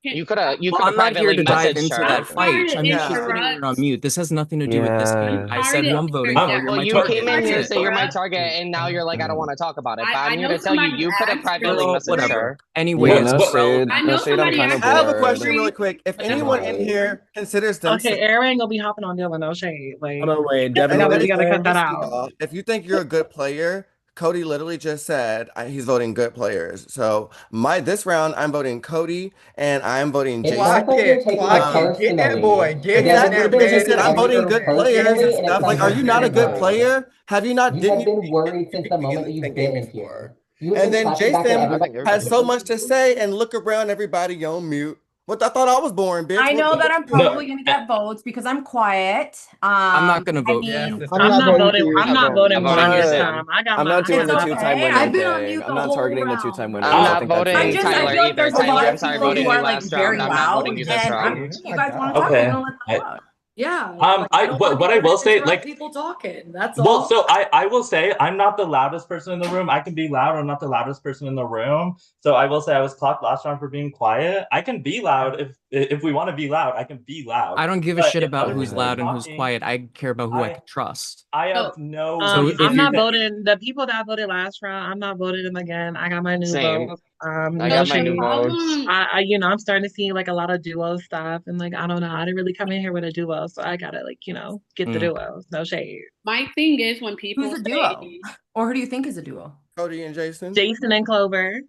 You could have I'm not here to dive into her. that fight. I'm just interrupt. sitting here on mute. This has nothing to do with this game. I said who I'm voting for. You're Well, my you target. came in That's here to it. say you're my target, and now you're like, I don't want to talk about it. But I'm here to tell you, you could have privately messaged Whatever. her. Anyway, Yeah, it's no shade. I No know shade. I'm somebody kind of I have a bored. question really quick. If anyone in here considers Okay, themselves, Aaron gonna be hopping on Dylan. No shade. Like, Hold on, wait. Devin, we gotta cut that out. if you think you're a good player, Cody literally just said he's voting good players. So this round, I'm voting Cody and I'm voting Jason. Clock it, clock it. Get that boy. Get Exactly, that because you baby. said I'm voting good players and stuff. Like, are you not a good player? Have you not? You have been worried since the moment you've been in here. You've And been then clapping back at Jason everybody. has so much to say and look around everybody on mute. What I thought I was boring, bitch. I know that I'm probably gonna get votes because I'm quiet. I'm not gonna vote. I mean, I'm not voting. I'm not voting I'm winner this not- time. I got I'm my. not doing the It's two-time okay. winning I've been on thing. mute I'm the not whole targeting the round. two-time winners. I'm I not think that's voting I just I Tyler feel like either. there's a lot Tyler, of I'm sorry, people voting who you are like last very round. I'm not loud, voting you this and round. if you guys want to talk, Okay. I'm gonna let them talk. Yeah. I don't what want I people will to say, interrupt like, people talking. That's well, all. so I will say I'm not the loudest person in the room. I can be loud. I'm not the loudest person in the room. So I will say I was clocked last round for being quiet. I can be loud if we want to be loud. I can be loud. I don't give a But shit if about other who's people are loud and who's talking, quiet. I care about who I can trust. I have no. So if I'm you- not voting. The people that voted last round, I'm not voting them again. I got my new Same. vote. I No got my new shade. votes. I'm starting to see like a lot of duo stuff, and like I don't know, I didn't really come in here with a duo, so I gotta like get the duos. No shade. My thing is when people Who's a say, duo? Or who do you think is a duo? Cody and Jason. Jason and Clover.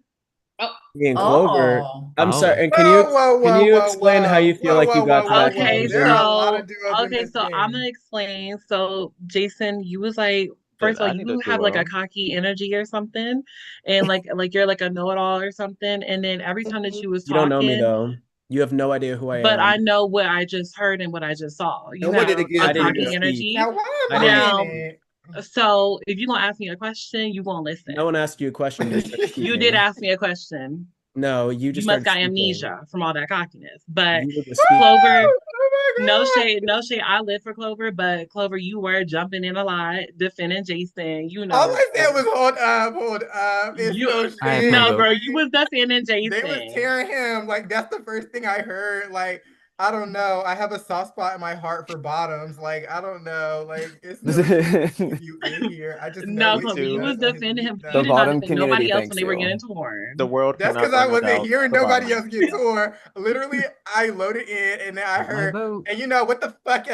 Getting Clover. Oh. I'm sorry. And Whoa, can you whoa, explain how you feel whoa, like you whoa, got to whoa, that whoa. Okay, conclusion? There are a lot of duos in okay, this so I'm game. gonna explain. So Jason, you was like, first of I all, need you a have like a duo. cocky energy or something, and like you're like a know-it-all or something. And then every time that you was You don't know me talking, though. You have no idea who I but am. I know what I just heard and what I just saw. You And what have did it give a I didn't cocky even energy. speak. Now, why I am didn't I in Now, it? So if you're gonna ask me a question, you won't listen. No one asked you a question. You started You did speaking. ask me a question. No, you You just must started got speaking. amnesia from all that cockiness. But You were the speaker. Clover, Oh my no God. shade, no shade. I live for Clover, but Clover, you were jumping in a lot, defending Jason. You know, All I said was hold up. It's you so I have my no, vote. bro. You was defending They was Jason. tearing him. Like, that's the first thing I heard. Like, I don't know. I have a soft spot in my heart for bottoms. Like, I don't know. Like, it's no shade if you in here. I just know No, his Clover, you was nuts on his defending him. meat You The did not bottom defend community nobody else when thanks they were you. getting torn. The world That's cannot because I run wasn't without hearing the nobody bottom. else get torn. Literally, I loaded in and then I Not my heard, vote. and you know what the fuck?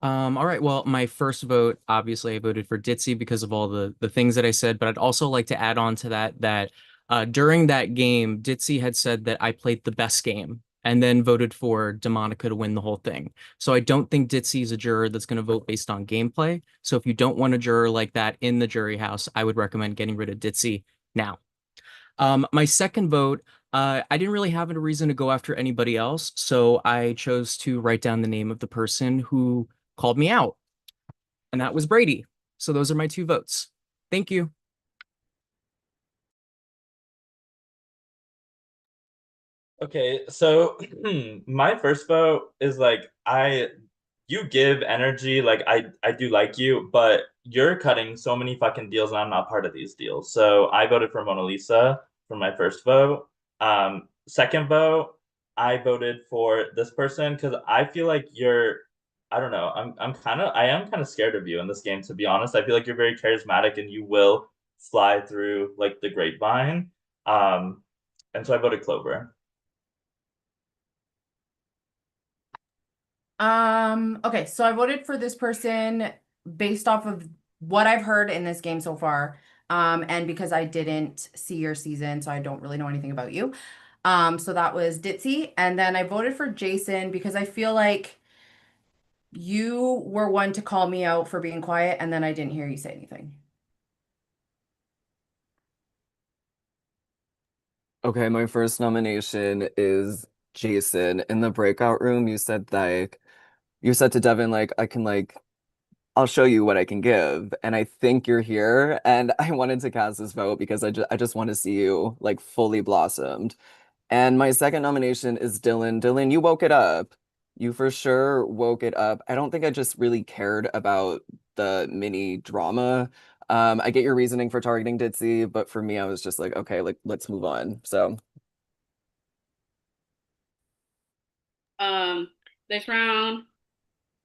All right. Well, my first vote, obviously, I voted for Ditzy because of all the things that I said, but I'd also like to add on to that during that game, Ditzy had said that I played the best game and then voted for Demonica to win the whole thing. So I don't think Ditzy is a juror that's going to vote based on gameplay. So if you don't want a juror like that in the jury house, I would recommend getting rid of Ditzy now. My second vote, I didn't really have a reason to go after anybody else, so I chose to write down the name of the person who called me out, and that was Brady. So those are my two votes. Thank you. Okay, so my first vote is like you give energy, like I do like you, but you're cutting so many fucking deals and I'm not part of these deals. So I voted for Mona Lisa for my first vote. Second vote, I voted for this person because I feel like I don't know, I am kind of scared of you in this game, to be honest. I feel like you're very charismatic and you will fly through like the grapevine. And so I voted Clover. Okay, so I voted for this person based off of what I've heard in this game so far. And because I didn't see your season, so I don't really know anything about you. So that was Ditzy. And then I voted for Jason because I feel like you were one to call me out for being quiet, and then I didn't hear you say anything. Okay, my first nomination is Jason. In the breakout room, you said to Devin, like, I'll show you what I can give. And I think you're here. And I wanted to cast this vote because I just want to see you like fully blossomed. And my second nomination is Dylan. Dylan, you woke it up. You for sure woke it up. I don't think I just really cared about the mini drama. I get your reasoning for targeting Ditzy, but for me, I was just like, okay, like let's move on. So This round,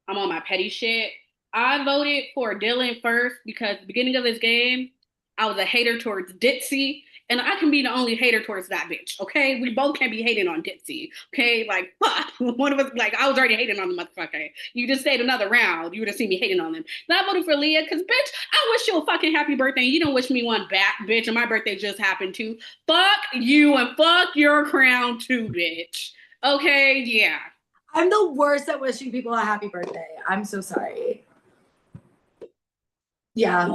I'm on my petty shit. I voted for Dylan first because at the beginning of this game, I was a hater towards Ditzy, and I can be the only hater towards that bitch. Okay, we both can't be hating on Ditzy. Okay, like fuck, one of us like I was already hating on the motherfucker. You just stayed another round, you would have seen me hating on them. Then I voted for Leah because bitch, I wish you a fucking happy birthday. You don't wish me one back, bitch, and my birthday just happened too. Fuck you and fuck your crown too, bitch. Okay, yeah. I'm the worst at wishing people a happy birthday. I'm so sorry. Yeah,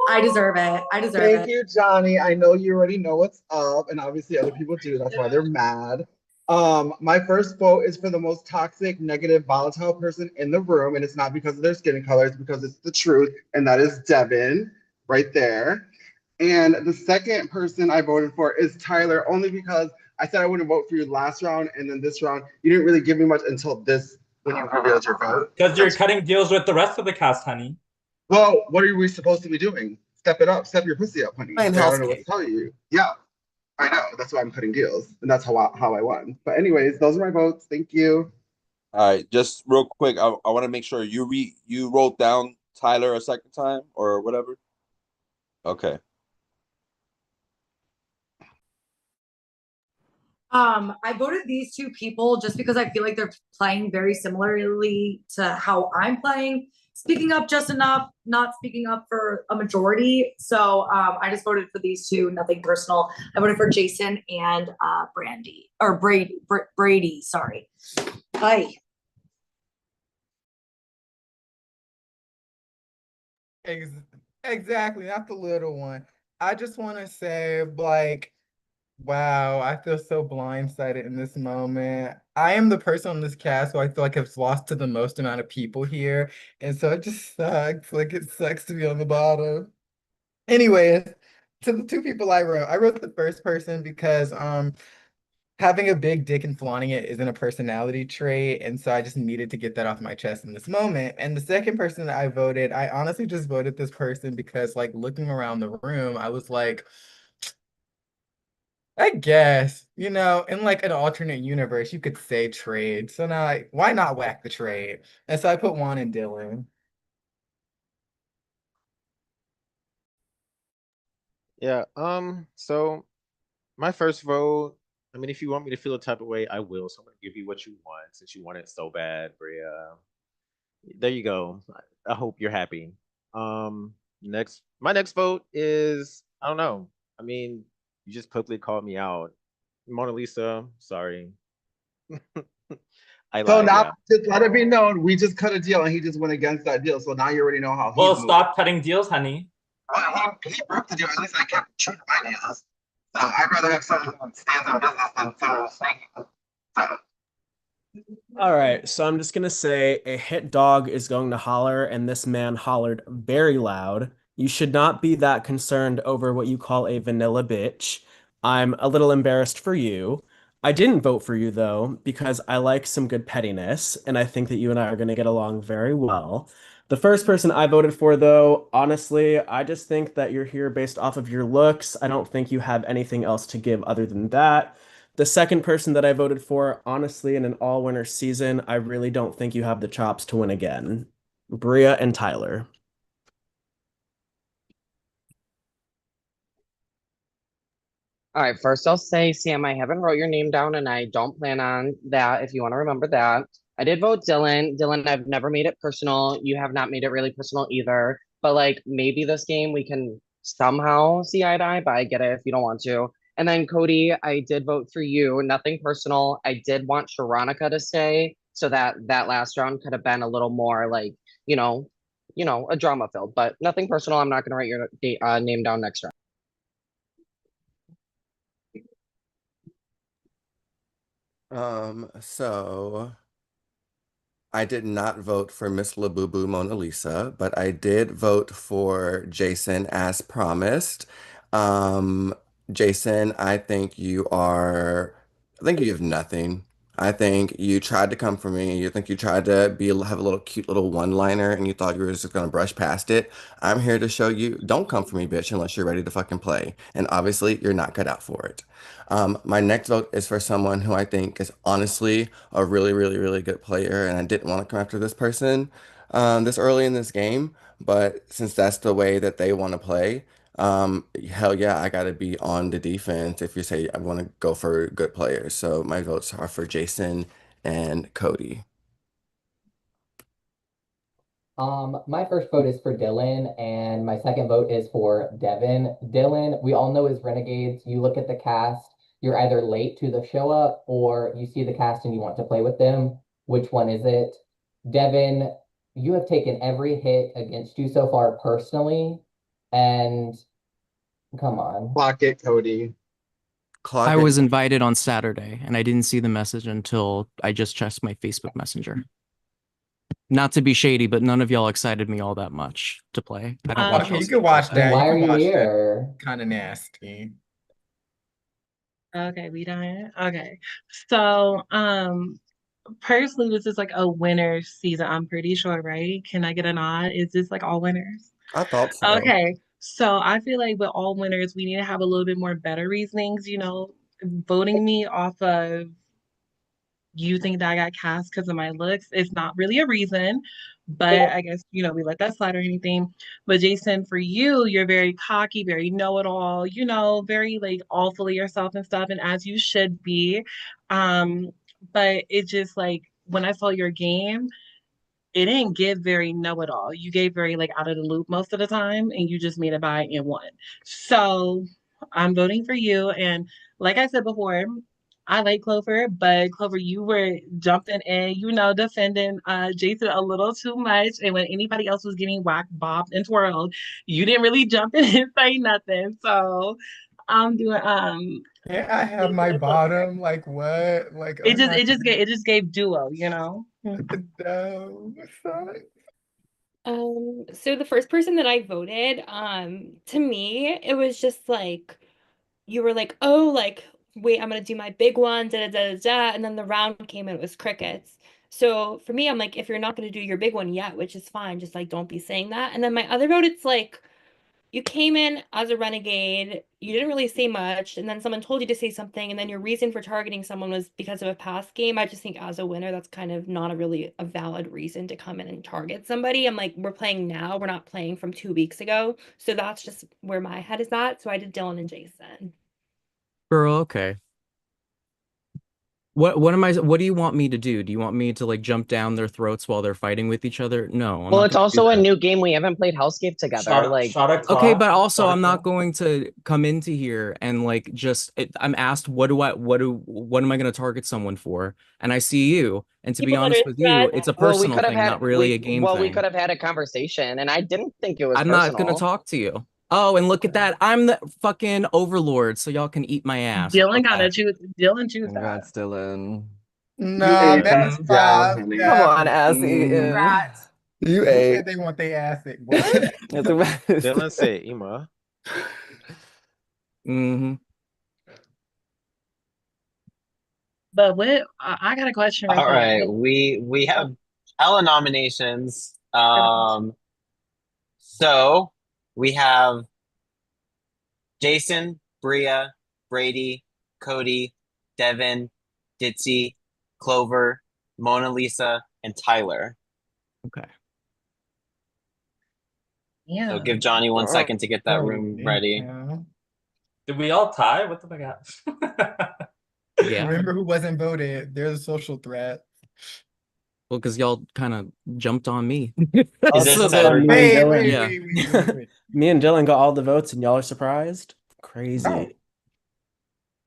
I deserve it. I deserve Thank it. you, Johnny. I know you already know what's up, and obviously other people do. That's why they're mad. My first vote is for the most toxic, negative, volatile person in the room, and it's not because of their skin color, it's because it's the truth, and that is Devin, right there. And the second person I voted for is Tyler, only because I said I wouldn't vote for you last round, and then this round, you didn't really give me much until this, when you revealed your vote. Because you're cutting deals with the rest of the cast, honey. Well, what are we supposed to be doing? Step it up, step your pussy up, honey. Playing Like, I don't know what HellScape. to tell you. Yeah, I know. That's why I'm cutting deals, and that's how I won. But anyways, those are my votes. Thank you. All right, just real quick, I want to make sure you wrote down Tyler a second time or whatever. Okay. I voted these two people just because I feel like they're playing very similarly to how I'm playing, speaking up just enough, not speaking up for a majority. So I just voted for these two, nothing personal. I voted for Jason and Brady, sorry. Hi. Exactly, not the little one. I just want to say, like, Wow, I feel so blindsided in this moment. I am the person on this cast who I feel like has lost to the most amount of people here. And so it just sucks. Like it sucks to be on the bottom. Anyways, to the two people I wrote the first person because having a big dick and flaunting it isn't a personality trait, and so I just needed to get that off my chest in this moment. And the second person that I voted, I honestly just voted this person because like looking around the room, I was like, I guess, in like an alternate universe, you could say trade. So now, why not whack the trade? And so I put Juan and Dylan. Yeah. So my first vote. I mean, if you want me to feel a type of way, I will. So I'm gonna give you what you want since you want it so bad, Bria. There you go. I hope you're happy. My next vote is I don't know. I mean, you just publicly called me out, Mona Lisa. Sorry, I So lied. now Yeah. just let it be known, we just cut a deal and he just went against that deal. So now you already know how Well, he's stop cutting deals, honey. Well, he broke the deal. At least I kept true to my deals. So I'd rather have someone who stands on business than someone who's faking. So All right, so I'm just gonna say a hit dog is going to holler, and this man hollered very loud. You should not be that concerned over what you call a vanilla bitch. I'm a little embarrassed for you. I didn't vote for you though, because I like some good pettiness, and I think that you and I are gonna get along very well. The first person I voted for, though, honestly, I just think that you're here based off of your looks. I don't think you have anything else to give other than that. The second person that I voted for, honestly, in an all-winner season, I really don't think you have the chops to win again. Bria and Tyler. All right, first I'll say, Sam, I haven't wrote your name down and I don't plan on that if you want to remember that. I did vote Dylan. Dylan, I've never made it personal. You have not made it really personal either. But like maybe this game we can somehow see eye to eye, but I get it if you don't want to. And then Cody, I did vote for you. Nothing personal. I did want Sharonica to stay so that that last round could have been a little more like, a drama filled, but nothing personal. I'm not going to write your name down next round. So I did not vote for Miss Labubu Mona Lisa, but I did vote for Jason as promised. Um, Jason, I think you have nothing. I think you tried to come for me. You think you tried to have a little cute little one-liner and you thought you were just gonna brush past it. I'm here to show you, don't come for me, bitch, unless you're ready to fucking play. And obviously, you're not cut out for it. My next vote is for someone who I think is honestly a really, really, really good player, and I didn't want to come after this person this early in this game, but since that's the way that they want to play, hell yeah, I gotta be on the defense if you say I want to go for good players. So my votes are for Jason and Cody. My first vote is for Dylan, and my second vote is for Devin. Dylan, we all know is Renegades. You look at the cast, you're either late to the show up or you see the cast and you want to play with them. Which one is it? Devin, you have taken every hit against you so far personally, and come on. Clock it, Cody. I was invited on Saturday and I didn't see the message until I just checked my Facebook Messenger. Not to be shady, but none of y'all excited me all that much to play. I don't watch Okay, you HellScape can watch like that. Why You are can you watch that. here? Kind of nasty. Okay, we done. Okay. So, personally, this is like a winner season. I'm pretty sure, right? Can I get a nod? Is this like all winners? I thought so. Okay. So I feel like with all winners, we need to have a little bit more better reasonings, voting me off of you think that I got cast because of my looks is not really a reason, but I guess, we let that slide or anything. But Jason, for you, you're very cocky, very know-it-all, very like all full of yourself and stuff, and as you should be. But it just like when I saw your game, it didn't give very know-it-all. You gave very like out of the loop most of the time, and you just made it by and won. So I'm voting for you. And like I said before, I like Clover, but Clover, you were jumping in, defending Jason a little too much. And when anybody else was getting whacked, bobbed, and twirled, you didn't really jump in and say nothing. So I'm doing Can't I have my bottom? Like what? Like It I'm just not it just gave duo, you know. no. Sorry. So the first person that I voted, to me, it was just like you were like, oh, like, wait, I'm gonna do my big one, da da da da da, and then the round came and it was crickets. So for me, I'm like, if you're not gonna do your big one yet, which is fine, just like don't be saying that. And then my other vote, it's like you came in as a renegade, you didn't really say much, and then someone told you to say something, and then your reason for targeting someone was because of a past game. I just think as a winner, that's kind of not a really a valid reason to come in and target somebody. I'm like, we're playing now, we're not playing from 2 weeks ago. So that's just where my head is at. So I did Dylan and Jason. Girl, okay. What do you want me to do? Do you want me to like jump down their throats while they're fighting with each other? No, I'm Well, not it's gonna do also a that. new game. We haven't played HellScape together. Like, Okay, but also I'm not going to come into here and like I'm asked what am I going to target someone for? And I see you. And to be People that honest are with you, threats. it's a well, we personal could have thing, not had really a game we thing. could have had a conversation, and I didn't think it was I'm not going to personal. talk to you. Oh, and look at that. I'm the fucking overlord, so y'all can eat my ass. How Dylan about gotta that? choose. Dylan choose that. Congrats, Dylan. Nah, ate that's ass down, five. honey. Come Yeah. on, ass eating. Congrats. You Who ate. said they want their ass it? What? It's the best. Dylan said Ema. Mm-hmm. But what I got a question real All quick. right, we have hella nominations. So we have Jason, Bria, Brady, Cody, Devin, Ditzy, Clover, Mona Lisa, and Tyler. Okay. Yeah. So give Johnny 1 second to get that room ready. Yeah. Did we all tie? What the fuck? Yeah. Remember who wasn't voted? They're the social threat. Well, because y'all kind of jumped on me. Also, So then, me and Wait, Dylan, wait. Me and Dylan got all the votes, and y'all are surprised. Crazy.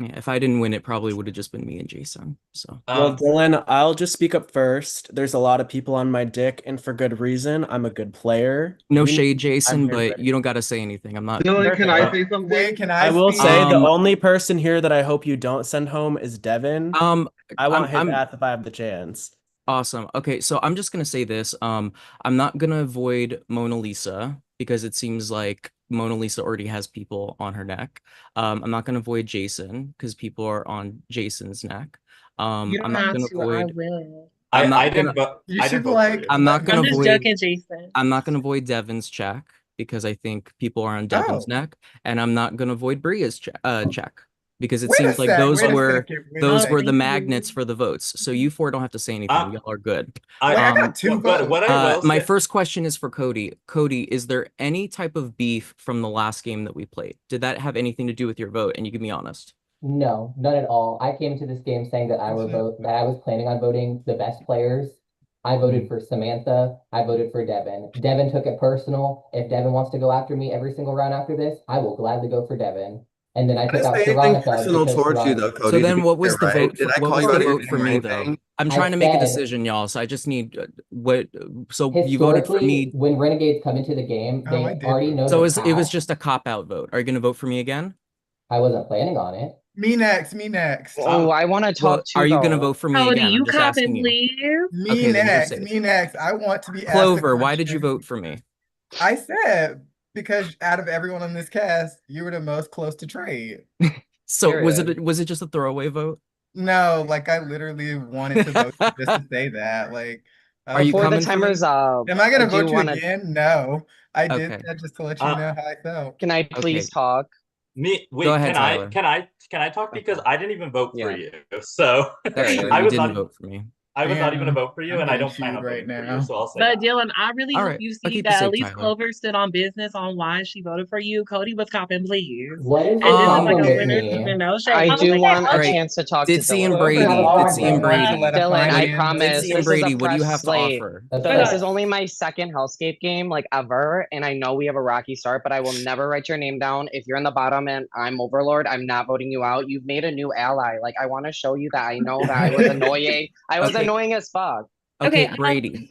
Yeah, if I didn't win, it probably would have just been me and Jason. So Well, Dylan, I'll just speak up first. There's a lot of people on my dick, and for good reason. I'm a good player. no You- shade, I'm Jason, here but ready. you don't got to say anything. I'm not. Dylan, can I say Wait, something? can I I will speak? say the only person here that I hope you don't send home is Devin. I want his I'm ass if I have the chance. awesome. Okay, so I'm just gonna say this. I'm not gonna avoid Mona Lisa because it seems like Mona Lisa already has people on her neck. I'm not gonna avoid Jason because people are on Jason's neck. You I'm don't not have gonna to. I avoid. will. I'm not I gonna. didn't vote. You I should didn't vote for like. you. I'm not gonna I'm just avoid. joking, Jason. I'm not gonna avoid Devin's check because I think people are on Devin's Oh, neck, and I'm not gonna avoid Bria's check because it wait a seems like sec. those Wait a were second. Wait a those were the second. magnets for the votes. So you four don't have to say anything. Y'all are good. Wait, I got two votes. What I will My say, first question is for Cody. Cody, is there any type of beef from the last game that we played? Did that have anything to do with your vote? And you can be honest. No, none at all. I came to this game saying that I was planning on voting the best players. I voted for Samantha. I voted for Devin. Devin took it personal. If Devin wants to go after me every single round after this, I will gladly go for Devin. And then I I took didn't out say anything Sharonica personal because towards you, though, Sharonica. Cody. So to then be what was clear, the right? vote Did I what call was you the out vote for anything or me though? anything? I'm I trying to make a said decision, y'all. So I just need what so you voted for historically, me. when Renegades come into the game, Oh, I they did. already know So the it was path. just a cop-out vote. Are you gonna vote for me again? I wasn't planning on it. Me next. Me next. Oh, I want to Well, talk too, are you gonna though. vote for me Cody, again? I'm you just copping, asking you. please. Me Okay, then you're next. safe. Me next. I want to be asked a Clover, why did you question. vote for me? I said because out of everyone on this cast, you were the most close to trade. So was Period. it just a throwaway vote? No, like I literally wanted to vote you just to say that. Like, I Are was you Before like, the coming for me? timer's up, am I gonna do you vote you want to? again? No. I did Okay. that just to let you know how I felt. Can I Okay. please talk? me. Go Wait, ahead, Tyler. can I talk because I didn't even vote for Yeah. you. So That's true. I You was didn't not. vote for me. I was not even a Damn, vote for you, I'm and I getting don't plan chewed on right voting for you. now. So I'll say But that. Dylan, I really All hope right. you I'll see keep it that at safe, least Tyler. Clover stood on business on why she voted for you. Cody was copping, please. What is And your this is problem like a with Okay. winner me? take no shade. I Oh, do want All a right. chance to talk to Ditsy and Dylan. Clover, Brady. have a Ditsy and problem. We're gonna Brady. let a Dylan, I finance. promise Ditsy and this is a Brady, what do you fresh have to slate. offer? Of This is course. only my second HellScape game, like ever, and I know we have a rocky start, but I will never write your name down. If you're in the bottom and I'm Overlord, I'm not voting you out. You've made a new ally. Like I want to show you that I know that I was annoying. I was Okay. annoying as fuck. Okay, Okay, Brady.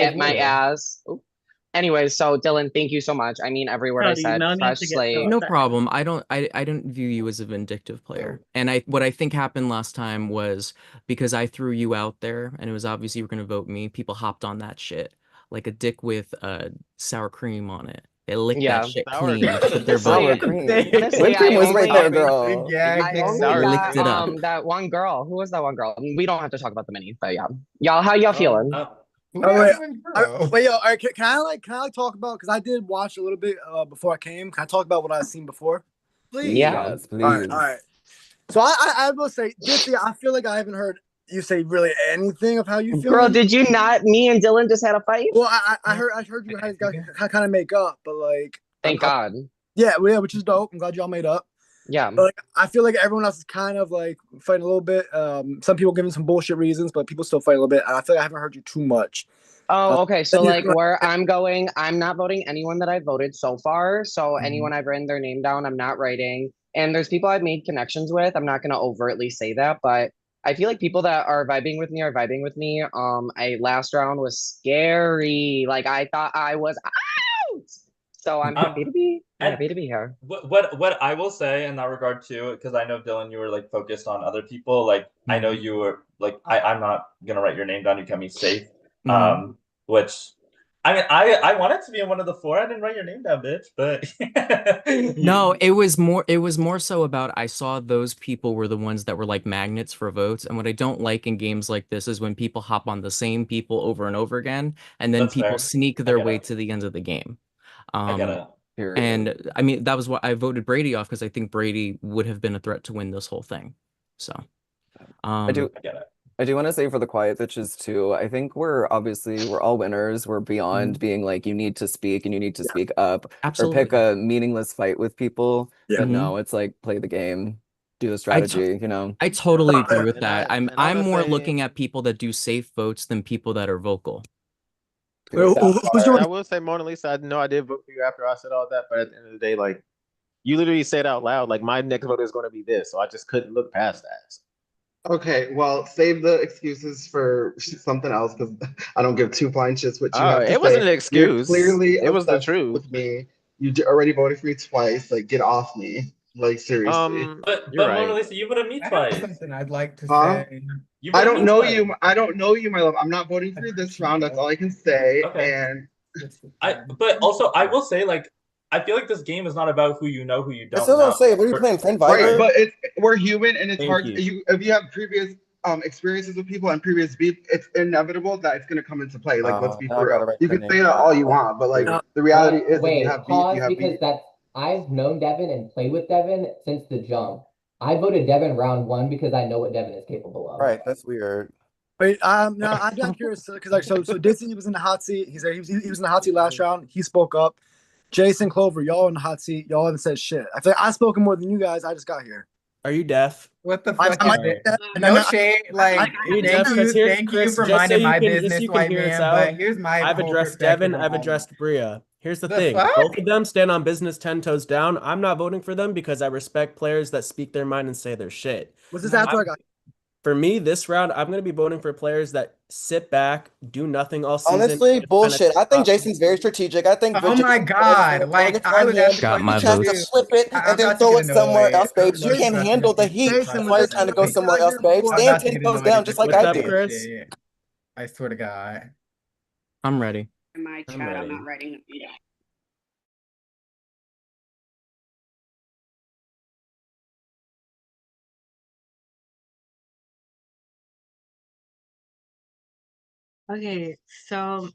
get my here. ass. Oop. Anyway, so Dylan, thank you so much. I mean every word I Cody, said. no need Fresh to get slate. No problem. I don't view you as a vindictive player. And what I think happened last time was because I threw you out there and it was obvious you were gonna vote me, people hopped on that shit. like a dick with sour cream on it. They lick Yeah. that shit Sour clean with their Sour vote. cream. Honestly, Whipped cream I was right only, there, girl. Yeah, I only sour Licked got it up. that one girl. Who was that one girl? We don't have to talk about the mini, but yeah. Y'all, how y'all feeling? Who Oh, wait, has one girl? wait, yo, all right, can I talk about, because I did watch a little bit before I came. Can I talk about what I've seen before? Please. Yeah. Yes, All right, please. all right. So I will say, Ditsy, I feel like I haven't heard you say really anything of how you feel. Girl, did you not? Me and Dylan just had a fight. Well, I heard you guys got kind of make up, but like, Thank God. yeah, well, yeah, which is dope. I'm glad y'all made up. Yeah. But like, I feel like everyone else is kind of like fighting a little bit. Some people giving some bullshit reasons, but people still fight a little bit. And I feel like I haven't heard you too much. Oh, okay. So like where I'm going, I'm not voting anyone that I voted so far. So anyone I've written their name down, I'm not writing. And there's people I've made connections with. I'm not gonna overtly say that, but I feel like people that are vibing with me are vibing with me. Last round was scary. Like I thought I was out. So I'm happy to be here. What I will say in that regard too, because I know Dylan, you were like focused on other people. Like I know you were like I'm not gonna write your name down. You kept me safe. Which I mean I wanted to be in one of the four. I didn't write your name down, bitch. But No, it was more so about I saw those people were the ones that were like magnets for votes. And what I don't like in games like this is when people hop on the same people over and over again, and then That's people fair. sneak their way to the end of the game. I get it. And I mean that was why I voted Brady off, because I think Brady would have been a threat to win this whole thing. So I do I get it. I do want to say for the quiet bitches too, I think we're all winners. We're beyond being like you need to speak and you need to speak up or pick Absolutely. a meaningless fight with people. Yeah. But no, it's like play the game, do the strategy, you know. I totally agree with And that. I I'm wanna more say- looking at people that do safe votes than people that are vocal. And I will say, Mona Lisa, I know I did vote for you after I said all that, but at the end of the day, like you literally said out loud, like my next vote is going to be this, so I just couldn't look past that. Okay, well, save the excuses for something else because I don't give two flying shits what you have to It wasn't say. an excuse. You're clearly It was the obsessed truth. with me. You already voted for me twice. Like, get off me. Like, seriously. But You're Mona right. Lisa, you voted me I have twice. something I'd like to Huh? say. You I voted don't me know twice. you. I don't know you, my love. I'm not voting for you this round. That's all I can say. Okay. And But also I will say, like, I feel like this game is not about who you know, who you don't That's what I'm know. saying. What are you playing, Friend right, Viber? but we're human, and it's Thank hard. you. If you have previous experiences with people and previous beef, it's inevitable that it's gonna come into play. Like, let's be now I for gotta real. write You your can say name that all you down. want, but like the reality is, if Wait, you have beef, pause, you have because beef. I've known Devin and played with Devin since the jump. I voted Devin round one because I know what Devin is capable of. Right, that's weird. Wait, no, I'm not curious because like so Dizzy was in the hot seat. He said he was in the hot seat last round. He spoke up. Jason, Clover, y'all in the hot seat. Y'all haven't said shit. I feel like I've spoken more than you guys. I just got here. Are you deaf? What the I fuck might is be it? deaf, and No I'm- shade. Like, Are you deaf? Because here's thank you Chris, for just so minding you my can just business, so you can white hear us man. out. But here's my I've whole addressed perspective Devin, I've on it. addressed Bria. Here's the The thing. fuck? Both of them stand on business 10 toes down. I'm not voting for them because I respect players that speak their mind and say their shit. Was this after I got? For me, this round, I'm going to be voting for players that sit back, do nothing all season. Honestly, bullshit. I think Jason's very strategic. I think Oh my God. Like, I was actually Got my he tries to votes. flip it I'm and then about to throw get it somewhere annoyed. else, I'm babes. You really can't about to handle the get heat. annoyed. That's why you're trying to go somewhere else, babes. I'm Stand about to 10 get toes annoyed down at just this like I What's up, did. Chris? shit. I swear to God. I'm ready. In my chat, I'm not writing it. Yeah. Okay, so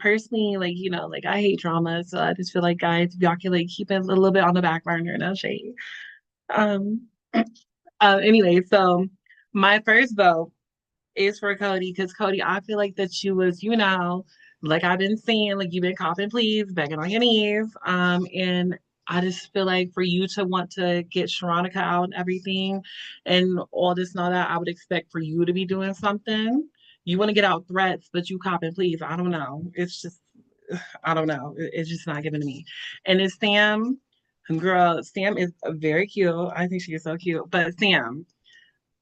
personally, like, like I hate drama, so I just feel like guys, if y'all can like keep it a little bit on the back burner, no shade. Um anyway, so my first vote is for Cody, because Cody, I feel like that you was, like I've been saying, like you've been copping please, begging on your knees. And I just feel like for you to want to get Sharonica out and everything and all this and all that, I would expect for you to be doing something. You want to get out threats, but you copping please. I don't know. It's just, I don't know. It's just not given to me. And it's Sam. Girl, Sam is very cute. I think she is so cute. But Sam,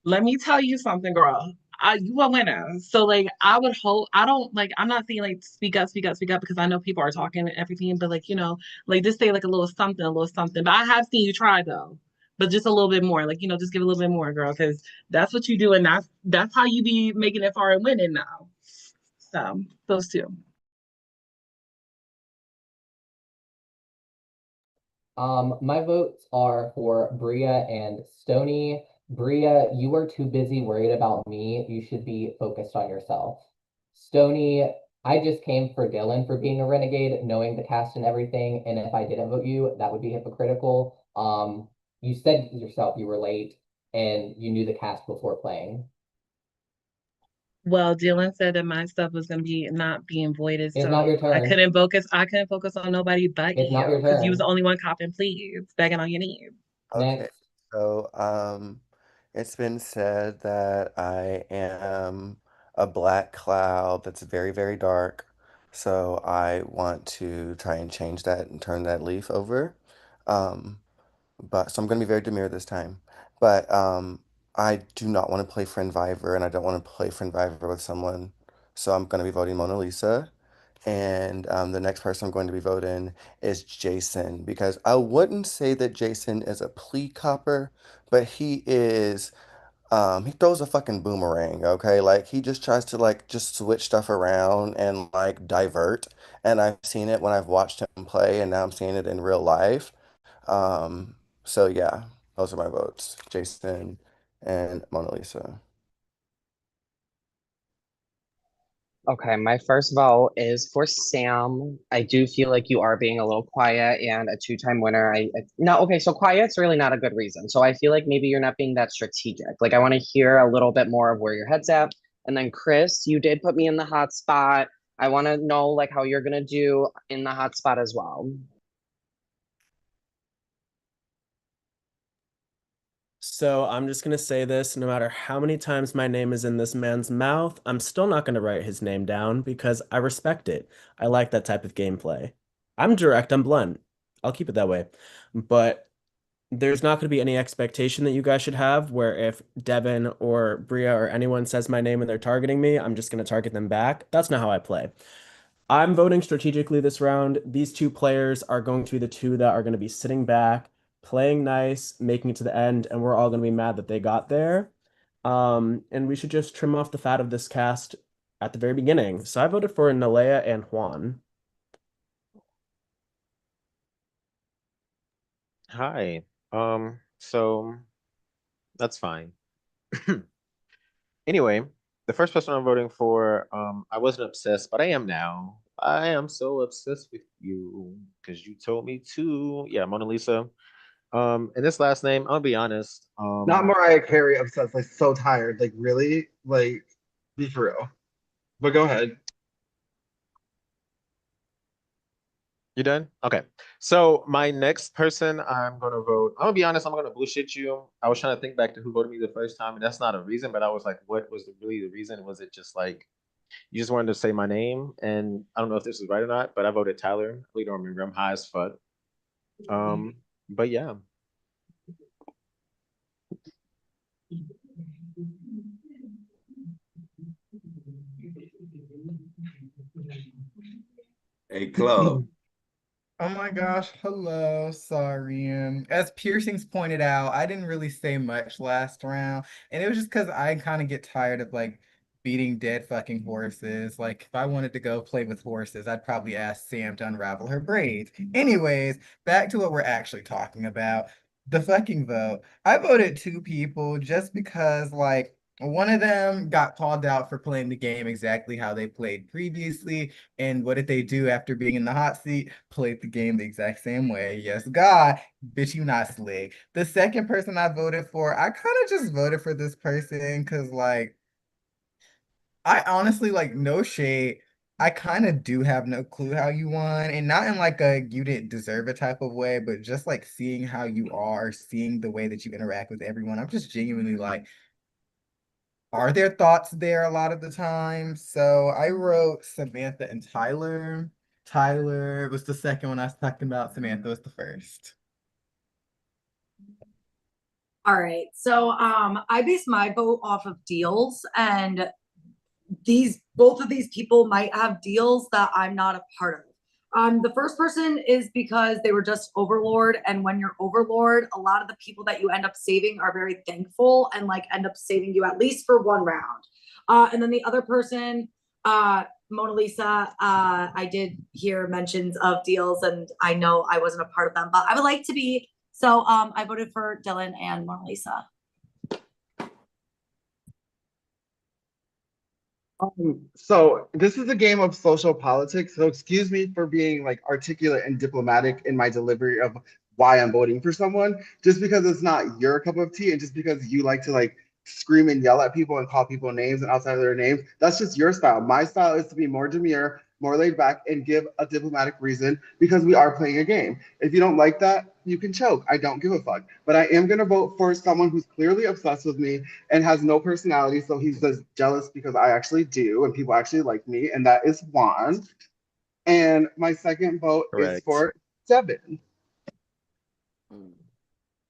let me tell you something, girl. You a winner. So like I would hope I don't like I'm not saying like speak up, speak up, speak up because I know people are talking and everything, but like, like just say like a little something, a little something. But I have seen you try though. But just a little bit more. Like, just give a little bit more, girl, because that's what you do, and that's how you be making it far and winning now. So those two. My votes are for Bria and Stony. Bria, you are too busy worried about me. You should be focused on yourself. Stony, I just came for Dylan for being a renegade, knowing the cast and everything, and if I didn't vote you, that would be hypocritical. You said yourself you were late and you knew the cast before playing. Well, Dylan said that my stuff was gonna be not being voided, It's not your so I turn. couldn't focus. I couldn't focus on nobody but It's not you your because you was the turn. only one copping, please, begging on your knees. Okay, Next. so it's been said that I am a black cloud that's very, very dark. So I want to try and change that and turn that leaf over. Um, but so I'm gonna be very demure this time. But I do not want to play Friend Viver and I don't want to play Friend Viver with someone. So I'm gonna be voting Mona Lisa. And the next person I'm going to be voting is Jason because I wouldn't say that Jason is a plea copper, but he throws a fucking boomerang, okay? Like he just tries to like just switch stuff around and like divert. And I've seen it when I've watched him play and now I'm seeing it in real life. Um, so yeah, those are my votes. Jason and Mona Lisa. Okay, my first vote is for Sam. I do feel like you are being a little quiet and a two-time winner. No, okay, so quiet's really not a good reason. So I feel like maybe you're not being that strategic. Like I want to hear a little bit more of where your head's at. And then Chris, you did put me in the hot spot. I want to know like how you're gonna do in the hot spot as well. So I'm just gonna say this, no matter how many times my name is in this man's mouth, I'm still not gonna write his name down because I respect it. I like that type of gameplay. I'm direct, I'm blunt. I'll keep it that way. But there's not gonna be any expectation that you guys should have where if Devin or Bria or anyone says my name and they're targeting me, I'm just gonna target them back. That's not how I play. I'm voting strategically this round. These two players are going to be the two that are going to be sitting back, playing nice, making it to the end, and we're all going to be mad that they got there. And we should just trim off the fat of this cast at the very beginning. So I voted for Nalea and Juan. Hi. So that's fine. Anyway, the first person I'm voting for, I wasn't obsessed, but I am now. I am so obsessed with you because you told me to. Yeah, Mona Lisa. And this last name, I'll be honest. Not Mariah Carey obsessed, like so tired. Like really? Like be for real. But go ahead. You done? Okay. So my next person I'm gonna vote. I'm gonna be honest, I'm gonna bullshit you. I was trying to think back to who voted me the first time, and that's not a reason, but I was like, what was really the reason? Was it just like you just wanted to say my name? And I don't know if this is right or not, but I voted Tyler. I really don't remember. I'm high as fuck. But yeah. Hey, Chloe. Oh my gosh, hello, sorry. As Piercings pointed out, I didn't really say much last round, and it was just because I kind of get tired of like beating dead fucking horses. Like, if I wanted to go play with horses, I'd probably ask Sam to unravel her braids. Anyways, back to what we're actually talking about. The fucking vote. I voted two people just because, like, one of them got called out for playing the game exactly how they played previously. And what did they do after being in the hot seat? Played the game the exact same way. Yes, God, bitch, you not slick. The second person I voted for, I kind of just voted for this person because, like, I honestly, like, no shade. I kind of do have no clue how you won, and not in like a you didn't deserve it type of way, but just like seeing how you are, seeing the way that you interact with everyone. I'm just genuinely like, are there thoughts there a lot of the time? So I wrote Samantha and Tyler. Tyler was the second one I was talking about. Samantha was the first. All right. So I base my vote off of deals, and both of these people might have deals that I'm not a part of. The first person is because they were just Overlord, and when you're Overlord, a lot of the people that you end up saving are very thankful and like end up saving you at least for one round. And then the other person, Mona Lisa, I did hear mentions of deals, and I know I wasn't a part of them, but I would like to be. So I voted for Dylan and Mona Lisa. So this is a game of social politics. So excuse me for being like articulate and diplomatic in my delivery of why I'm voting for someone. Just because it's not your cup of tea, and just because you like to like scream and yell at people and call people names and outside of their names, that's just your style. My style is to be more demure, more laid back, and give a diplomatic reason because we are playing a game. If you don't like that, you can choke. I don't give a fuck. But I am gonna vote for someone who's clearly obsessed with me and has no personality. So he's just jealous because I actually do and people actually like me. And that is Juan. And my second vote is for Devin.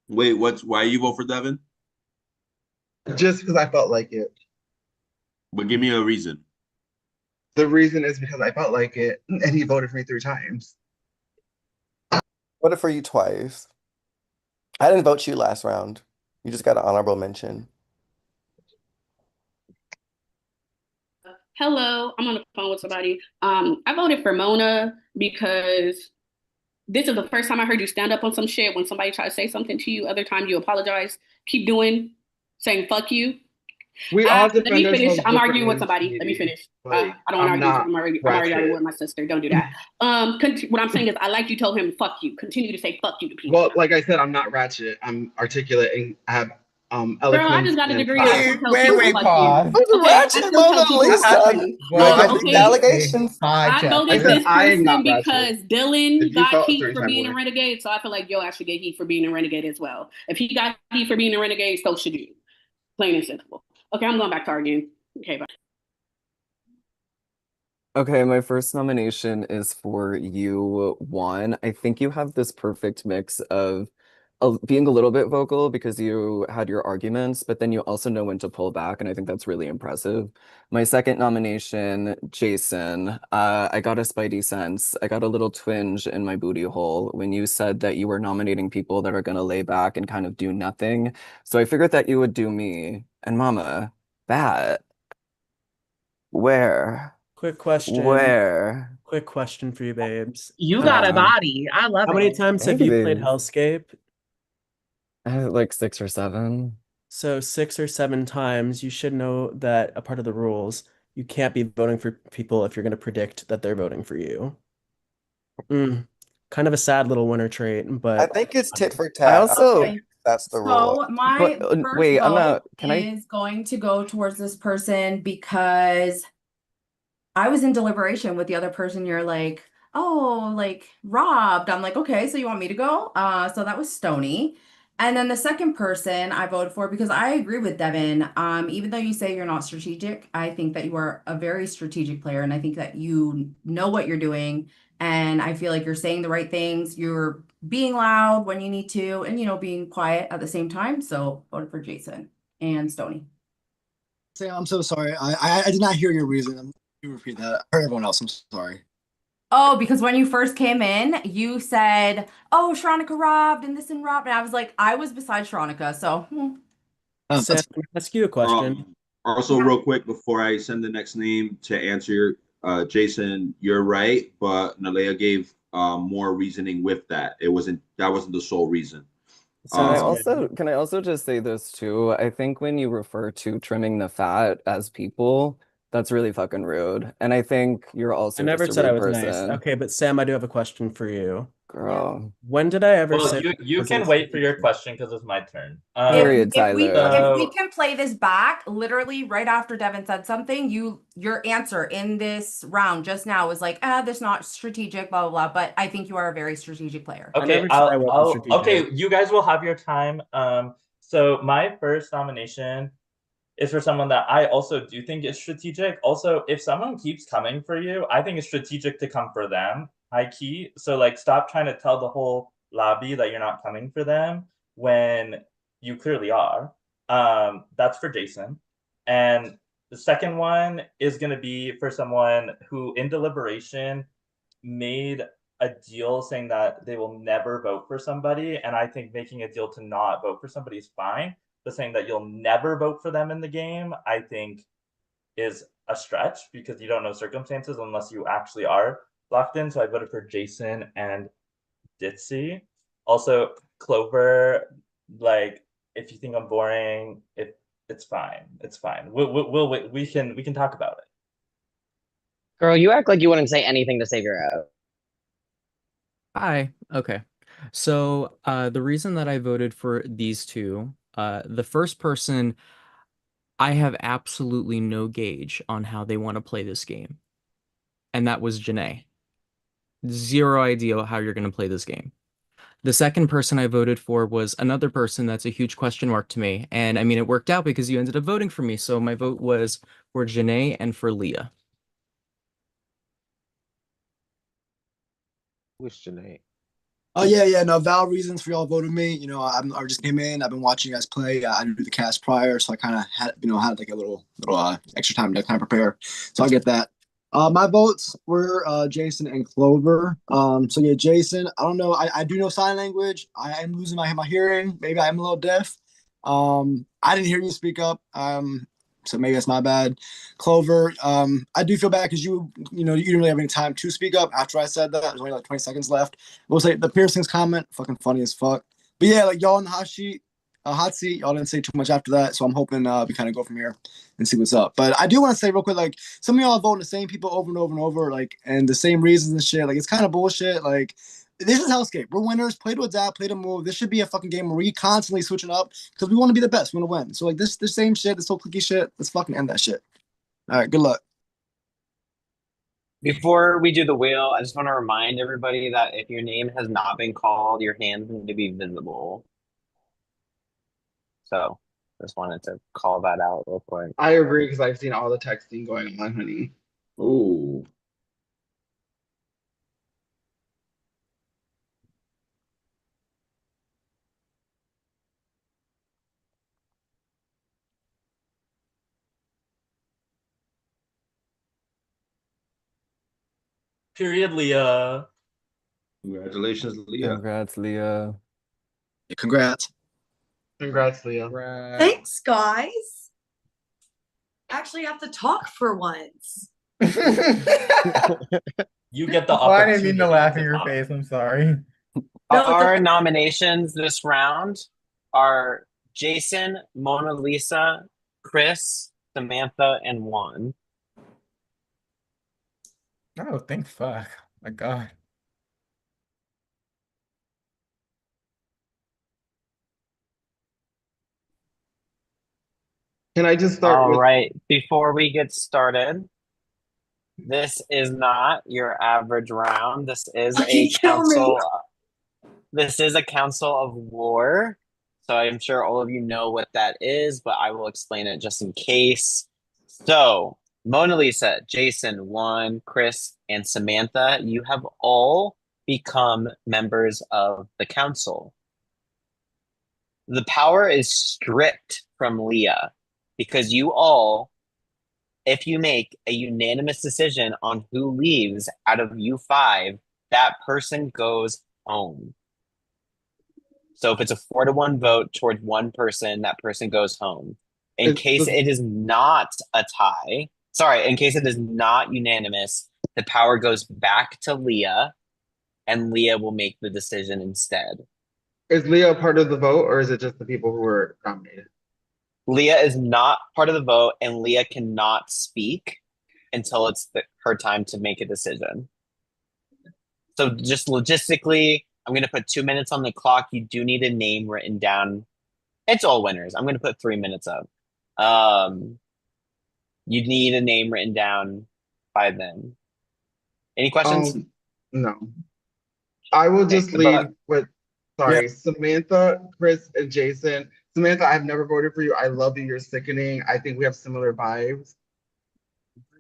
Wait, why you vote for Devin? Just because I felt like it. But give me a reason. The reason is because I felt like it, and he voted for me 3 times. Voted for you twice. I didn't vote you last round. You just got an honorable mention. Hello, I'm on the phone with somebody. I voted for Mona because this is the first time I heard you stand up on some shit when somebody tries to say something to you. Other time you apologize. Keep saying fuck you. We all Let me defend finish. ourselves I'm arguing with differently, somebody. Let me sweetie. finish. Like, I don't want to I'm argue with not you. I'm already ratchet. arguing with my sister. Don't do that. What I'm saying is I like you told him fuck you. Continue to say fuck you to people. Well, like I said, I'm not ratchet. I'm articulate and I have Girl, I eloquence just got a and degree. I pride. still tell people fuck you. Okay, I still tell people fuck you. Okay, Allegations. I voted said this I am person not ratchet. because Dylan If you got felt a heat certain for type of being a way. renegade, so I feel like you'll actually get heat for being a renegade as well. If he got heat for being a renegade, so should you. Plain and simple. Okay, I'm going back to arguing. Okay, bye. Okay, my first nomination is for you, Juan. I think you have this perfect mix of being a little bit vocal because you had your arguments, but then you also know when to pull back, and I think that's really impressive. My second nomination, Jason. I got a spidey sense. I got a little twinge in my booty hole when you said that you were nominating people that are gonna lay back and kind of do nothing. So I figured that you would do me. And Mama, that. Where? Quick question. Where? Quick question for you, babes. You got a body. I love it. How many times have Thank you you, played babes. HellScape? Like 6 or 7. So 6 or 7 times, you should know that a part of the rules, you can't be voting for people if you're going to predict that they're voting for you. Kind of a sad little winner trait, but I think it's tit for I tat. also Okay. That's the rule. So my But first wait, I'm vote not. Can I? is going to go towards this person because I was in deliberation with the other person. You're like, oh, like robbed. I'm like, okay, so you want me to go? So that was Stony. And then the second person I voted for because I agree with Devin. Even though you say you're not strategic, I think that you are a very strategic player, and I think that you know what you're doing. And I feel like you're saying the right things. You're being loud when you need to, and being quiet at the same time. So voted for Jason and Stony. Sam, I'm so sorry. I did not hear your reason. Can you repeat that? I heard everyone else. I'm sorry. Oh, because when you first came in, you said, "Oh, Sharonica robbed and this and robbed," and I was like, I was beside Sharonica, so. Sam, can I ask you a question? Also, real quick before I send the next name to answer your Jason, you're right, but Nalea gave more reasoning with that. That wasn't the sole reason. Can I also just say this too? I think when you refer to trimming the fat as people, that's really fucking rude. And I think you're also I never just a said I rude was nice. person. Okay, but Sam, I do have a question for you. Girl. When did I ever Well, say you can wait for your question because it's my turn. Period, If we Tyler. can play this back, literally right after Devin said something, your answer in this round just now was like, this not strategic, blah blah blah. But I think you are a very strategic player. Okay, okay, you guys will have your time. So my first nomination is for someone that I also do think is strategic. Also, if someone keeps coming for you, I think it's strategic to come for them, high key. So like, stop trying to tell the whole lobby that you're not coming for them when you clearly are. That's for Jason. And the second one is going to be for someone who in deliberation made a deal saying that they will never vote for somebody. And I think making a deal to not vote for somebody is fine. But saying that you'll never vote for them in the game, I think is a stretch because you don't know circumstances unless you actually are locked in. So I voted for Jason and Ditzy. Also, Clover, like, if you think I'm boring, it's fine. It's fine. We can talk about it. Girl, you act like you wouldn't say anything to save your ass. Hi. Okay. So the reason that I voted for these two, the first person, I have absolutely no gauge on how they want to play this game. And that was Janae. Zero idea how you're going to play this game. The second person I voted for was another person that's a huge question mark to me. And I mean, it worked out because you ended up voting for me. So my vote was for Janae and for Leah. Who's Janae? Oh yeah, no, valid reasons for y'all voting me. You know, I just came in. I've been watching you guys play. I didn't do the cast prior, so I kind of had like a little extra time to kind of prepare. So I get that. My votes were Jason and Clover. So yeah, Jason. I don't know. I do know sign language. I am losing my hearing. Maybe I am a little deaf. I didn't hear you speak up. So maybe that's my bad. Clover, I do feel bad because you didn't really have any time to speak up after I said that. There's only like 20 seconds left. We'll say the piercings comment, fucking funny as fuck. But yeah, like y'all in the hot seat, y'all didn't say too much after that. So I'm hoping we kind of go from here and see what's up. But I do want to say real quick, like some of y'all voting the same people over and over and over, like, and the same reasons and shit. Like it's kind of bullshit. Like this is HellScape. We're winners. Play to adapt, play to move. This should be a fucking game where we constantly switching up because we want to be the best. We want to win. So like this same shit, this whole clicky shit, let's fucking end that shit. All right, good luck. Before we do the wheel, I just want to remind everybody that if your name has not been called, your hands need to be visible. So just wanted to call that out real quick. I agree because I've seen all the texting going on, honey. Ooh. Period, Leah. Congratulations, Leah. Congrats, Leah. Congrats. Congrats, Leah. Thanks, guys. Actually have to talk for once. You get the Oh, I didn't opportunity. mean to laugh in to your talk. face. I'm sorry. Our nominations this round are Jason, Mona Lisa, Chris, Samantha, and Juan. Oh, thank fuck. My God. Can I just start All with right, before we get started, this is not your average round. This is a council. This is a council of war. So I'm sure all of you know what that is, but I will explain it just in case. So Mona Lisa, Jason, Juan, Chris, and Samantha, you have all become members of the council. The power is stripped from Leah because you all, if you make a unanimous decision on who leaves out of you five, that person goes home. So if it's a 4-1 vote towards one person, that person goes home. In case it is not a tie, in case it is not unanimous, the power goes back to Leah, and Leah will make the decision instead. Is Leah a part of the vote, or is it just the people who were nominated? Leah is not part of the vote, and Leah cannot speak until it's her time to make a decision. So just logistically, I'm going to put 2 minutes on the clock. You do need a name written down. It's all winners. I'm going to put 3 minutes up. You need a name written down by then. Any questions? No. I will just leave with, Samantha, Chris, and Jason. Samantha, I've never voted for you. I love you. You're sickening. I think we have similar vibes.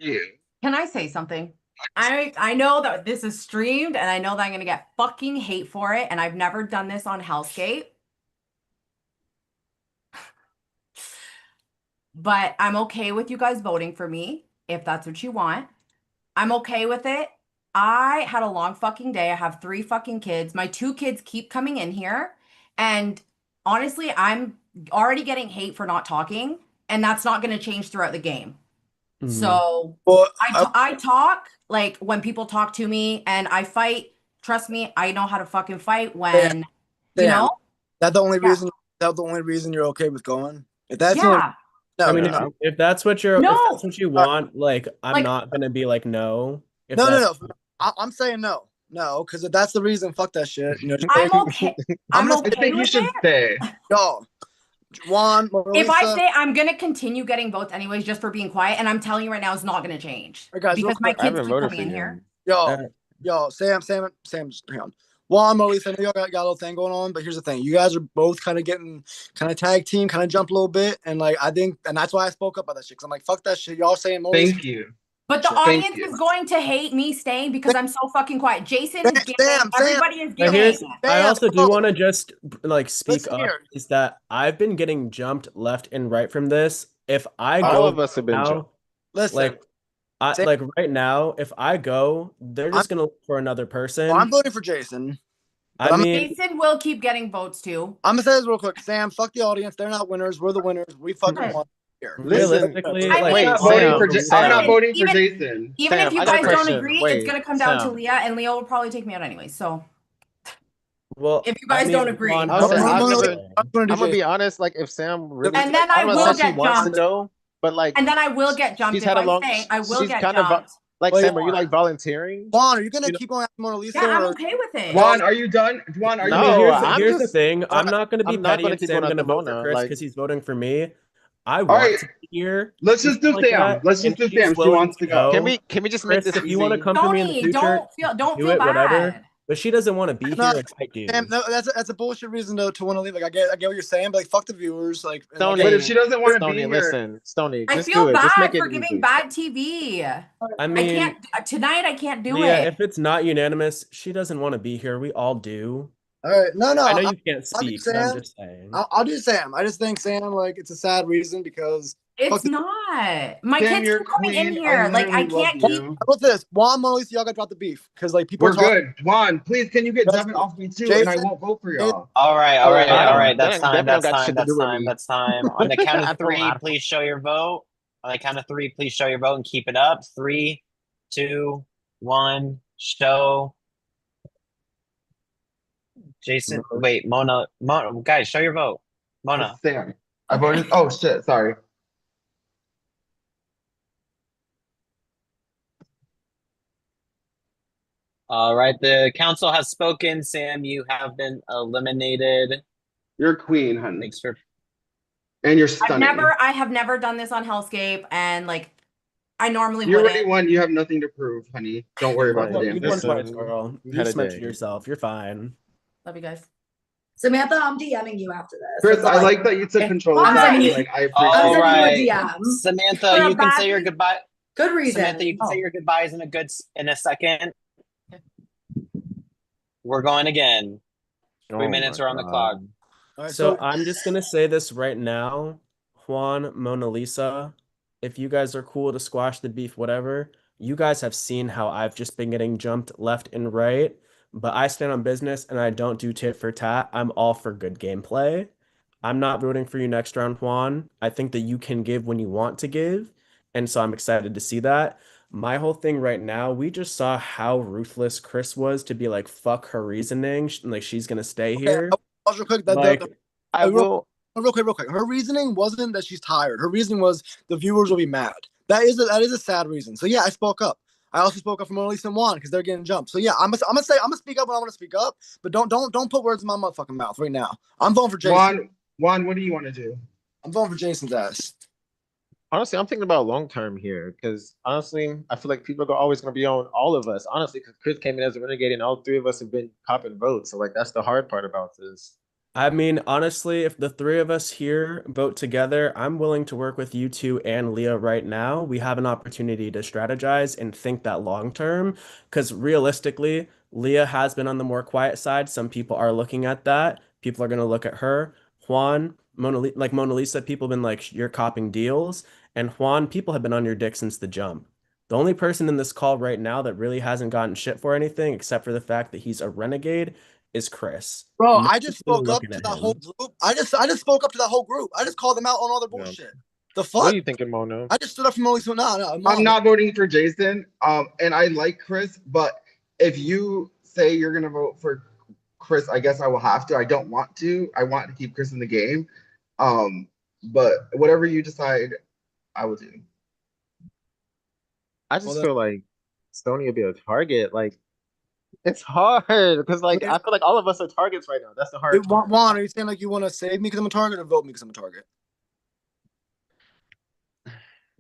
Can I say something? I know that this is streamed and I know that I'm going to get fucking hate for it, and I've never done this on HellScape. But I'm okay with you guys voting for me if that's what you want. I'm okay with it. I had a long fucking day. I have 3 fucking kids. My 2 kids keep coming in here. And honestly, I'm already getting hate for not talking. And that's not going to change throughout the game. So Well, I talk like when people talk to me, and I fight. Trust me, I know how to fucking fight when, you know. That's the only reason. That's the only reason you're okay with going. If that's the only, Yeah. no, I mean, no. if that's what you're, No. if that's what you want, like, I'm not gonna be like, no. If No. that's, I'm saying no, because if that's the reason, fuck that shit. You know, I'm okay. I'm okay with it. stay. Yo, Juan, If I Marisa. say I'm gonna continue getting votes anyways, just for being quiet, and I'm telling you right now, it's not gonna change Hey guys, real because my quick. kids keep coming in here. Yo, Sam's, hang on. Juan, Marisa, I know y'all got a little thing going on, but here's the thing: you guys are both kind of getting kind of tag team, kind of jump a little bit, and like I think, and that's why I spoke up about that shit. Cause I'm like, fuck that shit. Y'all saying Marisa. Thank you. But the Thank audience is going to hate me staying because I'm so fucking quiet. Jason is giving. Sam, Everybody is But giving. I also do want to just like speak Listen up here. is that I've been getting jumped left and right from this. If I All go of us have been now, jumped. Listen, like like right now, if I go, they're just gonna look for another person. I'm voting for Jason. I mean, Jason will keep getting votes too. I'm gonna say this real quick. Sam, fuck the audience. They're not winners. We're the winners. We fucking won here. realistically, I like, mean, I'm not voting for even, Jason. Even Sam, if you I got a guys don't question. agree, Wait, it's gonna come down to Sam. Leah, and Leah will probably take me out anyway. So well, if you guys don't agree, I'm gonna be honest. Like, if Sam really, and then I I don't know, will says she get wants to jumped. go, but like, And then I will get jumped she's if had a I long. say I will She's get kind of jumped. like, Wait, Sam, are you like volunteering? Juan, are you gonna keep on asking Mona Lisa? Yeah, I'm or- okay with it. Juan, are you done? Juan, are you No, done? I'm here's the just. thing. I'm not gonna be I'm not petty gonna and keep say I'm going gonna after vote for Mona. Chris Like, because he's voting for me. I All want right, to be here. let's just do like Sam. that, Let's just and do she's Sam. She willing wants to go. Can we just make Chris, this if you want to easy? come for me in the Tony, future, don't do feel it, whatever. bad. But she doesn't want to be No, here like I do. Sam, no, that's a bullshit reason to want to leave. Like I get what you're saying, but like fuck the viewers. Like, and, Stoney, But if she doesn't want to be Stoney, here, listen, Stoney, I just feel do it. Just make bad it for giving easy. bad TV. I mean, can't tonight. I can't do Leah, it. if it's not unanimous, she doesn't want to be here. We all do. all right, no, I know I'll you can't do speak, but I'm Sam. just saying. I'll do Sam. I just think Sam, like, it's a sad reason because It's not. My Sam, kids you're keep coming in queen. here. Like I literally love can't keep. you. how about this? Juan, Mona Lisa, y'all got to drop the beef because like people We're are talking. good. Juan, please, can you get That's Devin good. off me too? And I Jason, won't vote for y'all. All right. That's Devin time. don't That's got time. shit to That's do with time. me. That's time. On the count of I three, don't- please show your vote. On the count of three, please show your vote and keep it up. 3, 2, 1, show. Jason, wait, Mona, guys, show your vote. Mona. Sam. I voted. Oh shit, sorry. All right, the council has spoken. Sam, you have been eliminated. You're queen, honey. Thanks for. And you're stunning. I have never done this on HellScape, and like, I normally You wouldn't. already won. You have nothing to prove, honey. Don't worry about the damn You won thing. twice, girl. You had a just mentioned day. yourself. You're fine. Love you guys. Samantha, I'm DMing you after this. Chris, That's all I like that you took control of I'm that. sending you- Like, I appreciate I'm All sending right, you a DM. Samantha, For a you can bad say your reason. goodbye. Good reason. Samantha, you can say your goodbyes in a second. We're going again. 3 minutes are on the clock. Right, So I'm just gonna say this right now, Juan, Mona Lisa, if you guys are cool to squash the beef, whatever, you guys have seen how I've just been getting jumped left and right, but I stand on business and I don't do tit for tat. I'm all for good gameplay. I'm not voting for you next round, Juan. I think that you can give when you want to give, and so I'm excited to see that. My whole thing right now, we just saw how ruthless Chris was to be like, fuck her reasoning, like she's gonna stay here. Real quick, real quick. Her reasoning wasn't that she's tired. Her reasoning was the viewers will be mad. That is a sad reason. So yeah, I spoke up. I also spoke up for Mona Lisa and Juan because they're getting jumped. So yeah, I'm gonna speak up when I want to speak up, but don't put words in my motherfucking mouth right now. I'm voting for Jason. Juan, what do you want to do? I'm voting for Jason's ass. Honestly, I'm thinking about long term here because honestly, I feel like people are always going to be on all of us. Honestly, because Chris came in as a renegade and all three of us have been copping votes. So like that's the hard part about this. I mean, honestly, if the three of us here vote together, I'm willing to work with you two and Leah right now. We have an opportunity to strategize and think that long term. Because realistically, Leah has been on the more quiet side. Some people are looking at that. People are going to look at her. Juan, Mona Lisa, people have been like, you're copping deals. And Juan, people have been on your dick since the jump. The only person in this call right now that really hasn't gotten shit for anything, except for the fact that he's a renegade, is Chris. Bro, Nobody's I just spoke up looking to at that him. whole group. I just spoke up to that whole group. I just called them out on all their bullshit. The What fuck? are you thinking, Mona? I just stood up for Molly, so no, I'm not voting for Jason. And I like Chris, but if you say you're gonna vote for Chris, I guess I will have to. I don't want to. I want to keep Chris in the game. But whatever you decide, I will do. I just feel like Stoney will be a target. Like, it's hard because, like, I feel like all of us are targets right now. That's the hard part. Juan, are you saying like you want to save me because I'm a target, or vote me because I'm a target?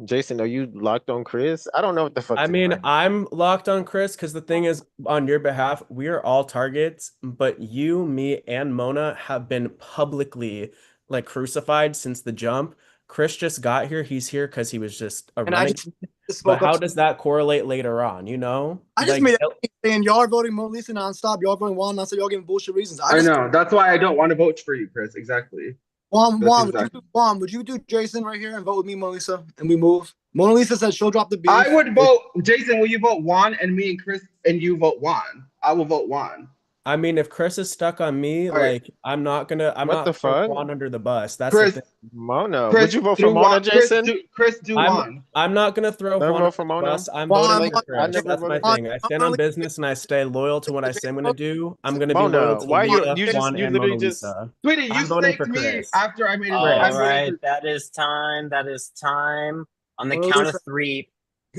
Jason, are you locked on Chris? I don't know what the fuck. I mean, I'm locked on Chris because the thing is, on your behalf, we are all targets, but you, me, and Mona have been publicly like crucified since the jump. Chris just got here. He's here because he was just a And I running. just But spoke how up. does that correlate later on? You know, I just like, made it saying y'all are voting Mona Lisa nonstop. Y'all voting Juan nonstop. Y'all giving bullshit reasons. I know. That's why I don't want to vote for you, Chris. Exactly. Juan, That's would you do Jason right here and vote with me, Mona Lisa, and we move? Mona Lisa said she'll drop the beef. I would vote Jason. Will you vote Juan and me and Chris, and you vote Juan? I will vote Juan. I mean, if Chris is stuck on me, All right. like, I'm not What the throwing fuck? Juan under the bus. That's Chris, the thing. Mona, Chris, would you vote for do Mona, Juan. Jason? Chris, do Juan. I'm not gonna throw Never Juan vote under for the Mona? bus. I'm Juan, voting for Chris. I never That's my voted- thing. I stand on business and I stay loyal to what I say I'm gonna do. I'm gonna be Mona, loyal to why you Leah, Juan, and literally Mona just Lisa. Sweetie, you I'm voting snaked for me Chris. after I made it. All right, that is time. That is time. On the Mona count Lisa- of three.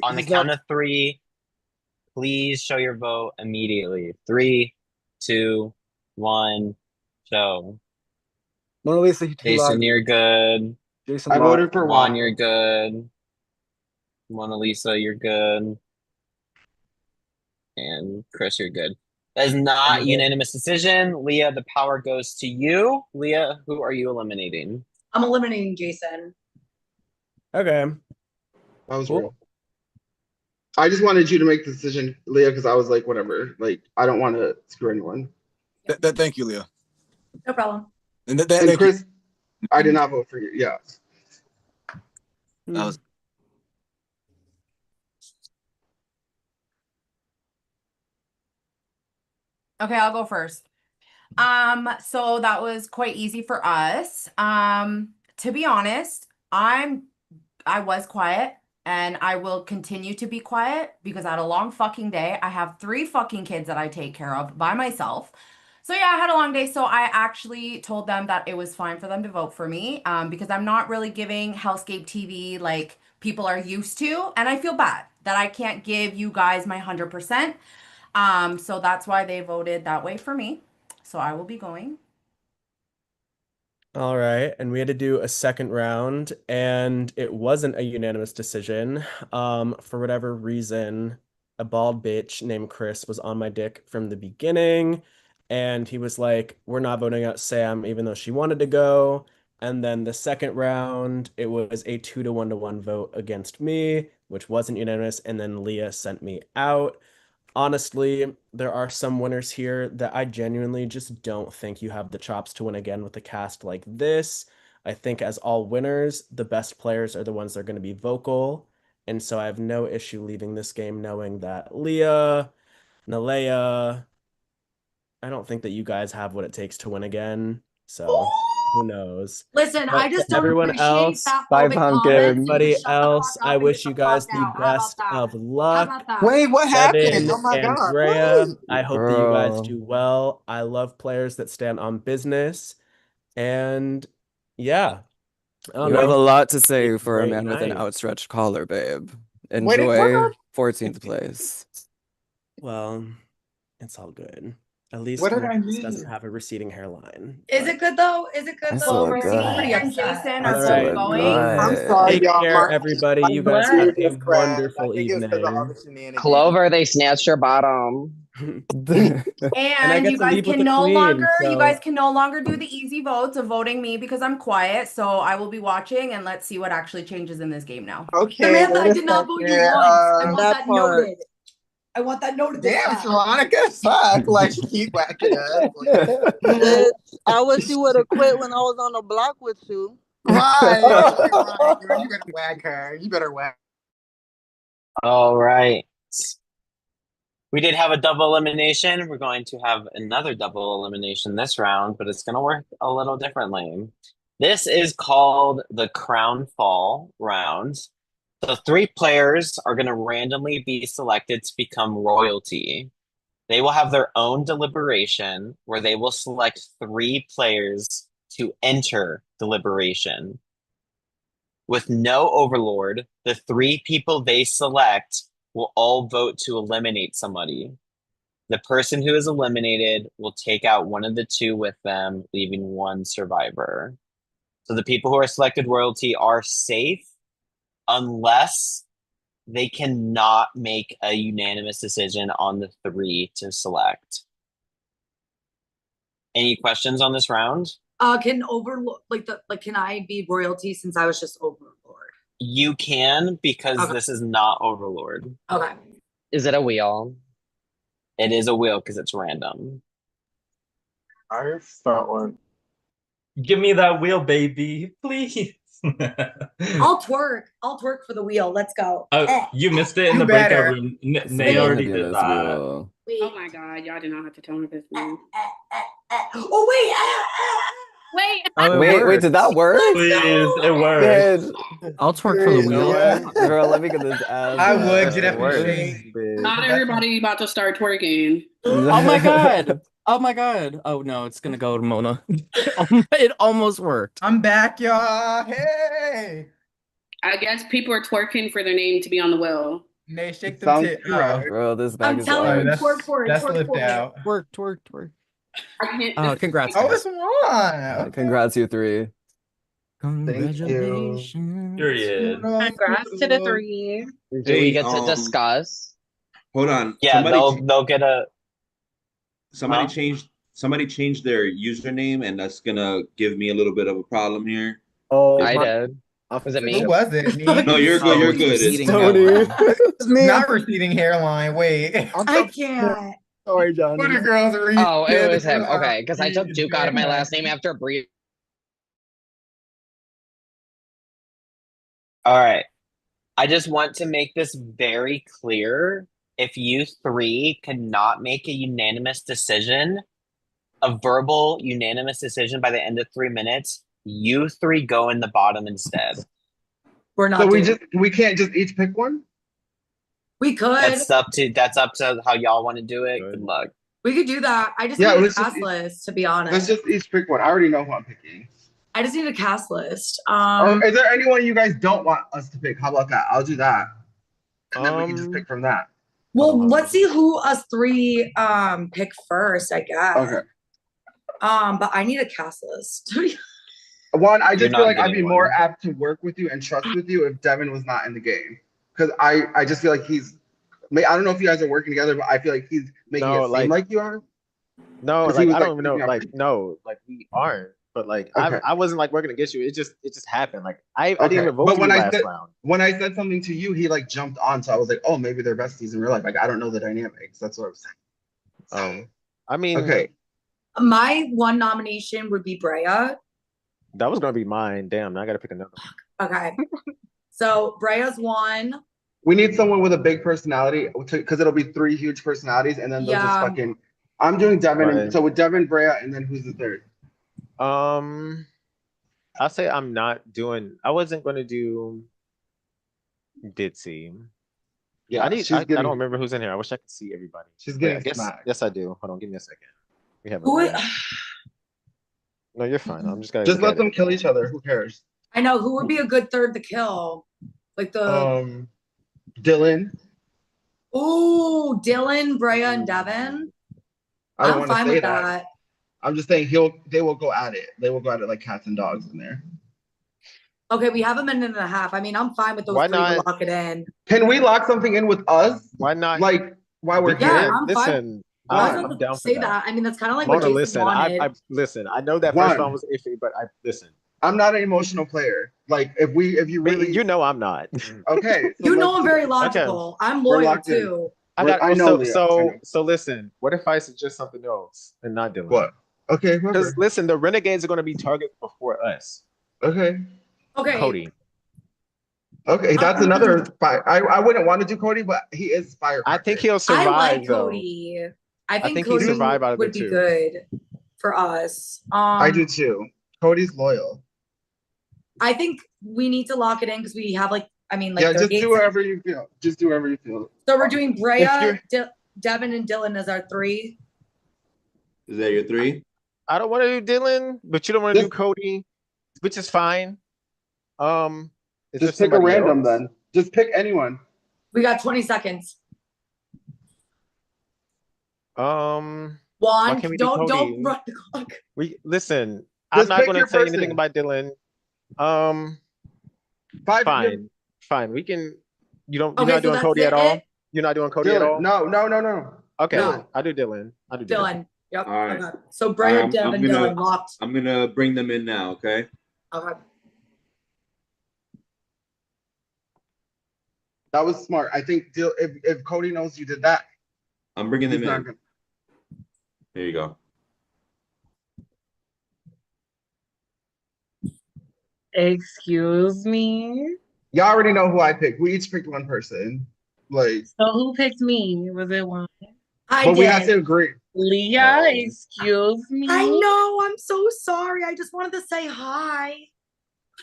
On the He's count not- of three, please show your vote immediately. 3, 2, 1, show. Mona Lisa, you too Jason, loud. you're good. Jason, I voted for Juan, Juan. you're good. Mona Lisa, you're good. And Chris, you're good. That is not a unanimous decision. Leah, the power goes to you. Leah, who are you eliminating? I'm eliminating Jason. Okay. That was real. I just wanted you to make the decision, Leah, because I was like, whatever. Like, I don't want to screw anyone. Thank you, Leah. No problem. And And Chris, I did not vote for you. Yeah. That was Okay, I'll go first. So that was quite easy for us. To be honest, I was quiet and I will continue to be quiet because I had a long fucking day. I have 3 fucking kids that I take care of by myself. So yeah, I had a long day. So I actually told them that it was fine for them to vote for me, because I'm not really giving HellScape TV like people are used to, and I feel bad that I can't give you guys my 100%. So that's why they voted that way for me. So I will be going. All right, and we had to do a second round, and it wasn't a unanimous decision. For whatever reason, a bald bitch named Chris was on my dick from the beginning, and he was like, "We're not voting out Sam, even though she wanted to go." And then the second round, it was a 2 to 1 to 1 vote against me, which wasn't unanimous, and then Leah sent me out. Honestly, there are some winners here that I genuinely just don't think you have the chops to win again with a cast like this. I think as all winners, the best players are the ones that are going to be vocal. And so I have no issue leaving this game knowing that Leah, Nalea, I don't think that you guys have what it takes to win again. So who knows? Listen, But I just to don't everyone appreciate else, that Bye, phobic pumpkin. comments. You everybody just shut the else, fuck up I and wish get you the fuck guys the out. How about best that? of How luck. about that? Wait, what happened? Devin, Oh my God. Andrea, Wait. I hope that you guys Girl. do well. I love players that stand on business. And yeah, I don't You have a know. lot to say It's a for a great man with an night. outstretched collar, babe. Wait, Enjoy 14th place. Well, it's all good. At least what did I Max doesn't miss? have a receding hairline. Is it good though? Is it good I though? still look Or are you good. pretty And upset? Jason I are still both look going. I'm good. sorry, Take y'all. care, everybody. My You guys computer have a just crashed. I wonderful think it's because of all evening. the shenanigans. Clover, they snatched your bottom. And I And get you to guys leave with can the no queen, longer so do the easy votes of voting me because I'm quiet. So I will be watching and let's see what actually changes in this game now. Okay, Samantha, wait I a did not vote you second. once. I want That that part. noted. I want that noted this Damn, time. Veronica, fuck. Like, she keep whacking us. Bitch, I wish you would have quit when I was on the block with you. Right. Right, girl, you better whack her. You better whack. All right. We did have a double elimination. We're going to have another double elimination this round, but it's going to work a little differently. This is called the Crownfall round. So 3 players are going to randomly be selected to become royalty. They will have their own deliberation where they will select 3 players to enter deliberation. With no overlord, the 3 people they select will all vote to eliminate somebody. The person who is eliminated will take out one of the 2 with them, leaving 1 survivor. So the people who are selected royalty are safe unless they cannot make a unanimous decision on the 3 to select. Any questions on this round? Can overlord can I be royalty since I was just overlord? You can, because this is not overlord. Okay. Is it a wheel? It is a wheel because it's random. I start one. Give me that wheel, baby, please. I'll twerk for the wheel. Let's go. Oh, you missed it in the breakout room. Nay already did that. Oh my god, y'all did not have to tell me this name. Oh wait. Wait. Oh, wait, did that work? Please, it worked. I'll twerk for the wheel. Girl, let me get this ass. I would get up and shake. Not everybody about to start twerking. Oh my god. Oh my god. Oh no, it's gonna go to Mona. It almost worked. I'm back, y'all. Hey. I guess people are twerking for their name to be on the wheel. Nay, shake them tits. Bro, this bag I'm is telling you, large. twerk for it. That's Twerk lift for it. out. Twerk. I can't. Oh, congrats. Oh, guys. it's one. Congrats, you 3. Congratulations. Period. Congrats to the 3. Do we get to discuss? Hold on. Yeah, they'll get a. Somebody changed their username, and that's gonna give me a little bit of a problem here. Oh, I did. Was it me? Who was it? Me? No, you're good. You're good. It's Not receding hairline. Wait. I can't. Sorry, Johnny. What the girls are Oh, it was him. Okay, because I took Duke out of my last name after Bree. All right. I just want to make this very clear. If you 3 cannot make a unanimous decision, a verbal unanimous decision by the end of 3 minutes, you 3 go in the bottom instead. We're not. So we can't just each pick one? We could. That's up to how y'all want to do it. Good luck. We could do that. I just Yeah, need a let's just cast list, to be honest. Let's just each pick one. I already know who I'm picking. I just need a cast list. Or is there anyone you guys don't want us to pick? How about that? I'll do that. And then we can just pick from that. Well, let's see who us 3 pick first, I guess. Okay. But I need a cast list. One, I just You're feel not like I'd be getting more one. apt to work with you and trust with you if Devin was not in the game. Because I just feel like I don't know if you guys are working together, but I feel like he's making it seem like you are. No, 'Cause like he was, I don't even know. picking up Like people. no, like we aren't. But like Okay. I wasn't like working against you. It just happened. Like I Okay. didn't even vote But for when you I last said round. when I said something to you, he like jumped on. So I was like, oh, maybe they're besties in real life. Like I don't know the dynamics. That's what I was saying. I mean, Okay. My one nomination would be Brea. that was gonna be mine. Damn, now I gotta pick another one. Okay. So Brea's one. We need someone with a big personality because it'll be 3 huge personalities, and then they'll just Yeah. fucking. I'm doing Devin, Right. and so with Devin, Brea, and then who's the third? I'll say I'm not doing. I wasn't gonna do Ditzy. Yeah, I she's don't remember who's in here. I wish I could see everybody. She's Wait, getting I guess smacked. yes, I do. Hold on, give me a second. We have. Who? No, you're fine. I'm just gonna Just let get them it. kill each other. Who cares? I know who would be a good third to kill. Like the Dylan. Ooh, Dylan, Brea, and Devin. I don't I'm want to fine say with that. that. I'm just saying they will go at it. They will go at it like cats and dogs in there. Okay, we have a minute and a half. I mean, I'm fine with those Why 3 to not? lock it in. Can we lock something in with us? Why not? Like while we're Yeah, here? I'm fine. Listen, I was I'm about down to for say that. that. I mean, that's kind of like what Mona, Jason listen. wanted. I listen. I know that One. first round was iffy, but I listen. I'm not an emotional player. Like if you really, You know I'm not. okay. So You know let's I'm do very it. logical. I'm We're loyal locked in. too. I got. I know, So Leah, I know. listen. What if I suggest something else and not Dylan? What? Okay, Because whoever. listen, the Renegades are going to be targeted before us. Okay. Okay. Cody. Okay, that's another spy. I wouldn't want to do Cody, but he is firecracker. I think he'll I survive like though. Cody. I think think he'd Cody survive out of would the be 2. good for us. I do too. Cody's loyal. I think we need to lock it in because we have like, I mean, like Yeah, just 38 do whatever you feel. Just do whatever you feel. So we're doing If Brea, you're- Devin, and Dylan as our 3. Is that your 3? I don't want to do Dylan, but you don't want to do Cody, which is fine. Is just there pick a somebody random else? then. Just pick anyone. We got 20 seconds. Why Juan, can't we do don't Cody? run the clock. We listen. Just I'm not pick going to your say anything person. about Dylan. Fine. We can. You're Okay, not so doing Cody at all. You're not doing Cody at all. No. Okay, No. I do Dylan. Dylan. Yep. All right. Okay. So Brea, Devin, Dylan locked. I'm gonna bring them in now. Okay. Okay. That was smart. I think if Cody knows you did that, I'm bringing them he's not in. gonna. There you go. Excuse me. Y'all already know who I picked. We each picked one person. Like, So who picked me? Was it one? I did. we have to agree. Leah, excuse me. I know. I'm so sorry. I just wanted to say hi.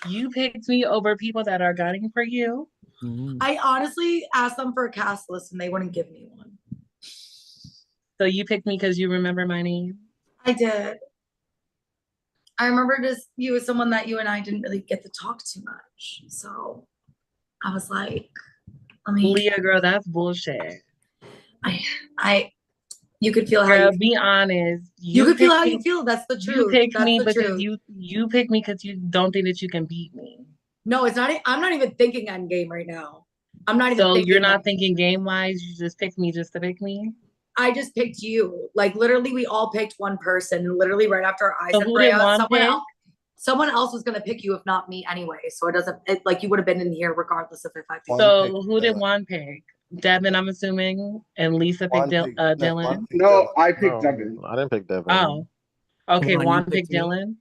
You picked me over people that are gunning for you. I honestly asked them for a cast list and they wouldn't give me one. So you picked me because you remember my name? I did. I remember just you as someone that you and I didn't really get to talk too much. So I was like, Leah, girl, that's bullshit. You could feel girl, how you be honest. You could feel how you feel. That's the truth. You picked That's me the because truth. you picked me because you don't think that you can beat me. No, it's not. I'm not even thinking on game right now. I'm not even. So thinking you're not thinking game wise. You just picked me just to pick me. I just picked you. Like literally, we all picked one person. And literally, right after I So said who Brea, did Juan pick? someone else was gonna pick you if not me anyway. So it doesn't. Like you would have been in here regardless of if I picked. So who did Juan pick? Devin, I'm assuming, and Lisa picked Dylan. No, I picked Devin. I didn't pick Devin. Oh, okay. Juan, you Juan picked picked me? Dylan.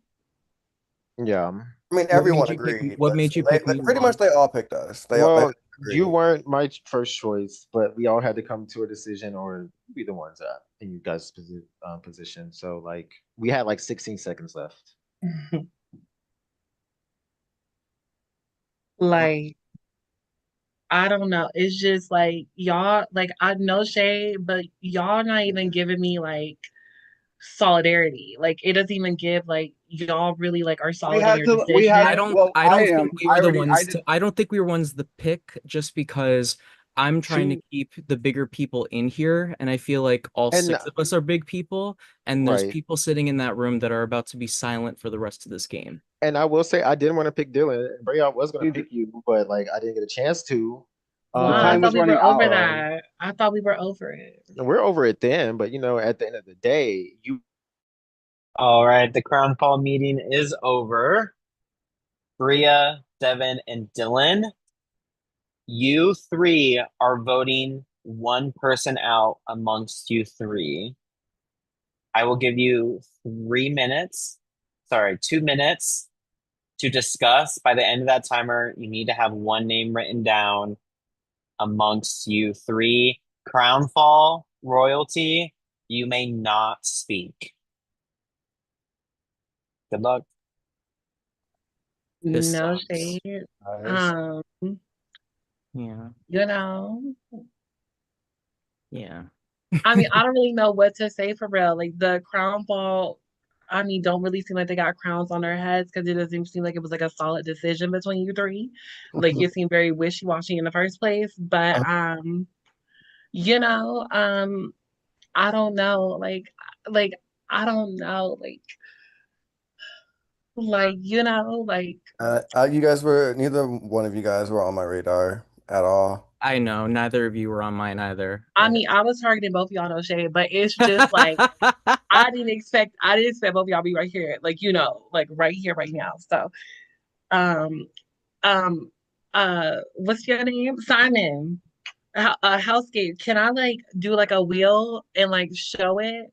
Yeah. I mean, everyone agreed. What made you pick me? Pretty much they all picked us. They Well, all you weren't my first choice, but we all had to come to a decision or be the ones in you guys' position. So like we had like 16 seconds left. Like, I don't know. It's just like y'all, like I know shade, but y'all not even giving me like solidarity. Like it doesn't even give like y'all really like are solid in your decision. I don't think we were the ones I don't think we were ones to pick just because I'm trying to keep the bigger people in here, and I feel like all 6 of us are big people, and there's Right. people sitting in that room that are about to be silent for the rest of this game. And I will say I didn't want to pick Dylan. Brea was going to pick you, but like I didn't get a chance to. I thought we were over that. I thought we were over it. We're over it then, but you know, at the end of the day, you. All right, the Crownfall meeting is over. Brea, Devin, and Dylan, you 3 are voting one person out amongst you 3. I will give you 2 minutes to discuss. By the end of that timer, you need to have one name written down amongst you 3. Crownfall royalty, you may not speak. Good luck. This No sucks. shade. Yeah. You know. Yeah. I mean, I don't really know what to say for real. Like the Crownfall, I mean, don't really seem like they got crowns on their heads because it doesn't seem like it was like a solid decision between you 3. Like it seemed very wishy-washy in the first place. But you know, I don't know. Like I don't know. Like you know, like you guys were neither one of you guys were on my radar at all. I know neither of you were on mine either. I mean, I was targeting both of y'all, no shade, but it's just like I didn't expect both of y'all to be right here, like you know, like right here, right now. So, what's your name? Simon. HellScape. Can I like do like a wheel and like show it?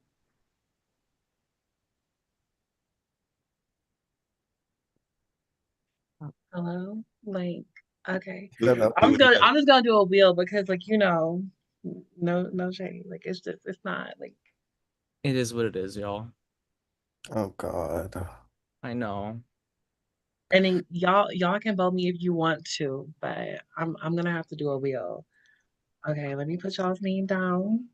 Hello? Like, okay. I'm just gonna do a wheel because like, you know, no shade. Like it's not like It is what it is, y'all. Oh God. I know. And then y'all can vote me if you want to, but I'm gonna have to do a wheel. Okay, let me put y'all's name down.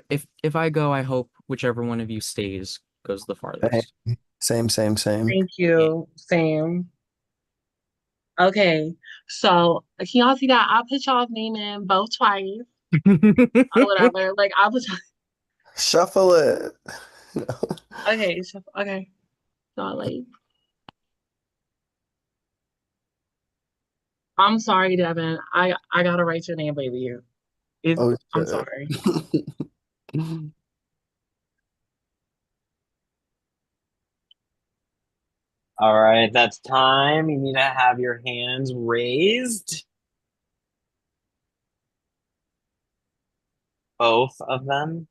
If I go, I hope whichever one of you stays goes the farthest. Same. Thank you. Same. Okay, so can y'all see that? I put y'all's name in both twice. Or whatever. Like I was Shuffle it. okay, so, okay. So like I'm sorry, Devin. I gotta write your name, baby. Oh I'm shit. sorry. All right, that's time. You need to have your hands raised. Both of them.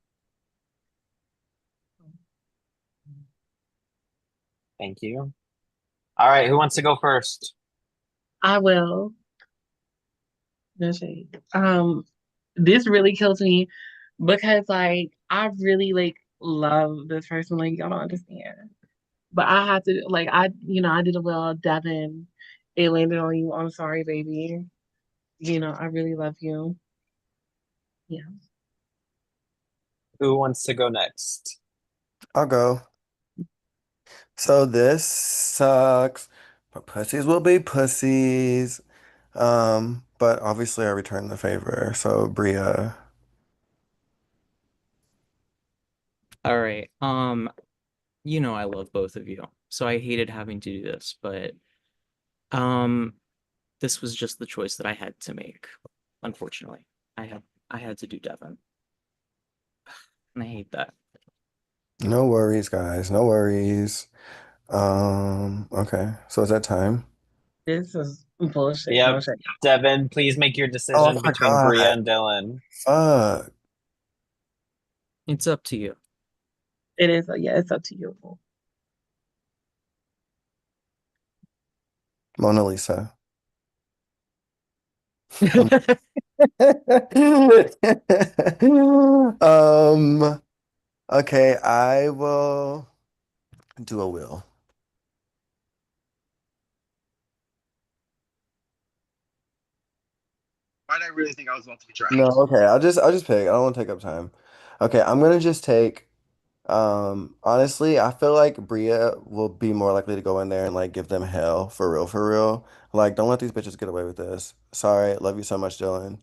Thank you. All right, who wants to go first? I will. No shade. This really kills me because like I really like love this person. Like y'all don't understand. But I had to like I did a well, Devin. It landed on you. I'm sorry, baby. I really love you. Yeah. Who wants to go next? I'll go. So this sucks, but pussies will be pussies. But obviously I return the favor. So Bria. All right. I love both of you, so I hated having to do this, but um, this was just the choice that I had to make. Unfortunately, I had to do Devin, and I hate that. No worries, guys. No worries. Okay. So is that time? This is bullshit. No Yep. shit. Devin, please make your Oh, decision I between Bria forgot. and Dylan. Fuck. It's up to you. It is. Yeah, it's up to you. Mona Lisa. Okay, I will do a will. Why did I really think I was about to be dragged? No, okay, I'll just pick. I don't want to take up time. Okay, I'm gonna just take honestly, I feel like Bria will be more likely to go in there and like give them hell for real, for real. Like, don't let these bitches get away with this. Sorry, love you so much, Dylan.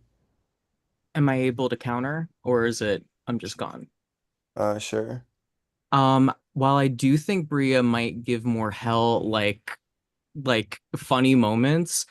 Am I able to counter, or is it I'm just gone? Sure. While I do think Bria might give more hell, like funny moments,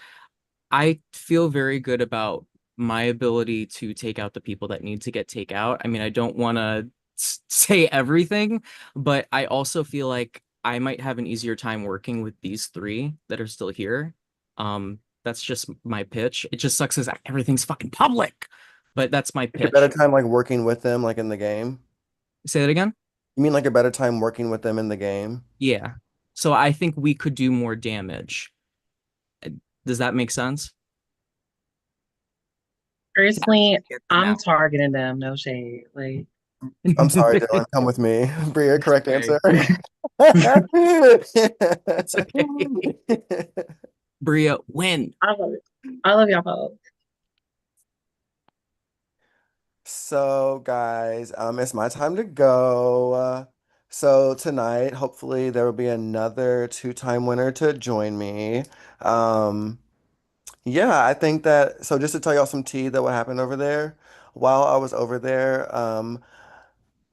I feel very good about my ability to take out the people that need to get take out. I mean, I don't want to say everything, but I also feel like I might have an easier time working with these three that are still here. That's just my pitch. It just sucks as everything's fucking public, but that's my Like a better pitch. time like working with them like in the game? Say that again? You mean like a better time working with them in the game? Yeah. So I think we could do more damage. Does that make sense? Personally, I'm targeting them. No shade. Like, I'm sorry, Dylan. Come with me. Bria, correct answer. It's okay. Bria, win. I love it. I love y'all both. So, guys, it's my time to go. So tonight, hopefully, there will be another two-time winner to join me. Yeah, I think that. So, just to tell y'all some tea that what happened over there. While I was over there,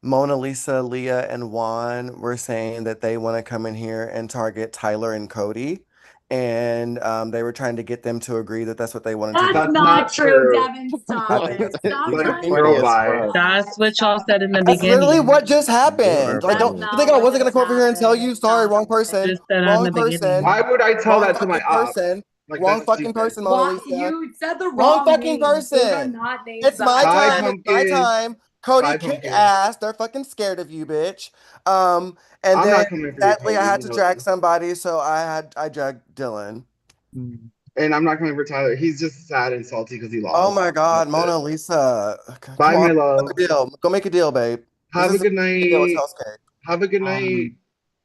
Mona Lisa, Leah, and Juan were saying that they want to come in here and target Tyler and Cody. And they were trying to get them to agree that that's what they wanted to do. That's not true, Devin. Stop it. Stop You're trying being girl to bye. That's what y'all said in the That's literally beginning. what just happened. Like, That's don't you think not I what wasn't gonna just come over here and tell you? happened. Sorry, Stop wrong it. person, Just said that in wrong the beginning. person, Why would I tell wrong that to my fucking ops? person, Like, wrong that's fucking stupid. person, Mona What? Lisa. You said the Wrong wrong fucking names. Those are person. not names It's that my I Bye, time. said. It's my pumpkin. time. Cody, Bye, kick pumpkin. ass. They're fucking scared of you, bitch. And I'm then not coming for you, sadly, I Cody. had You to know drag that. somebody, so I dragged Dylan. And I'm not coming for Tyler. He's just sad and salty because he Oh lost. my God, That's Mona it. Lisa. Bye, Come on, my make love. a deal. Go make a deal, babe. This Have a is a good deal with night. HellScape. Have a good night.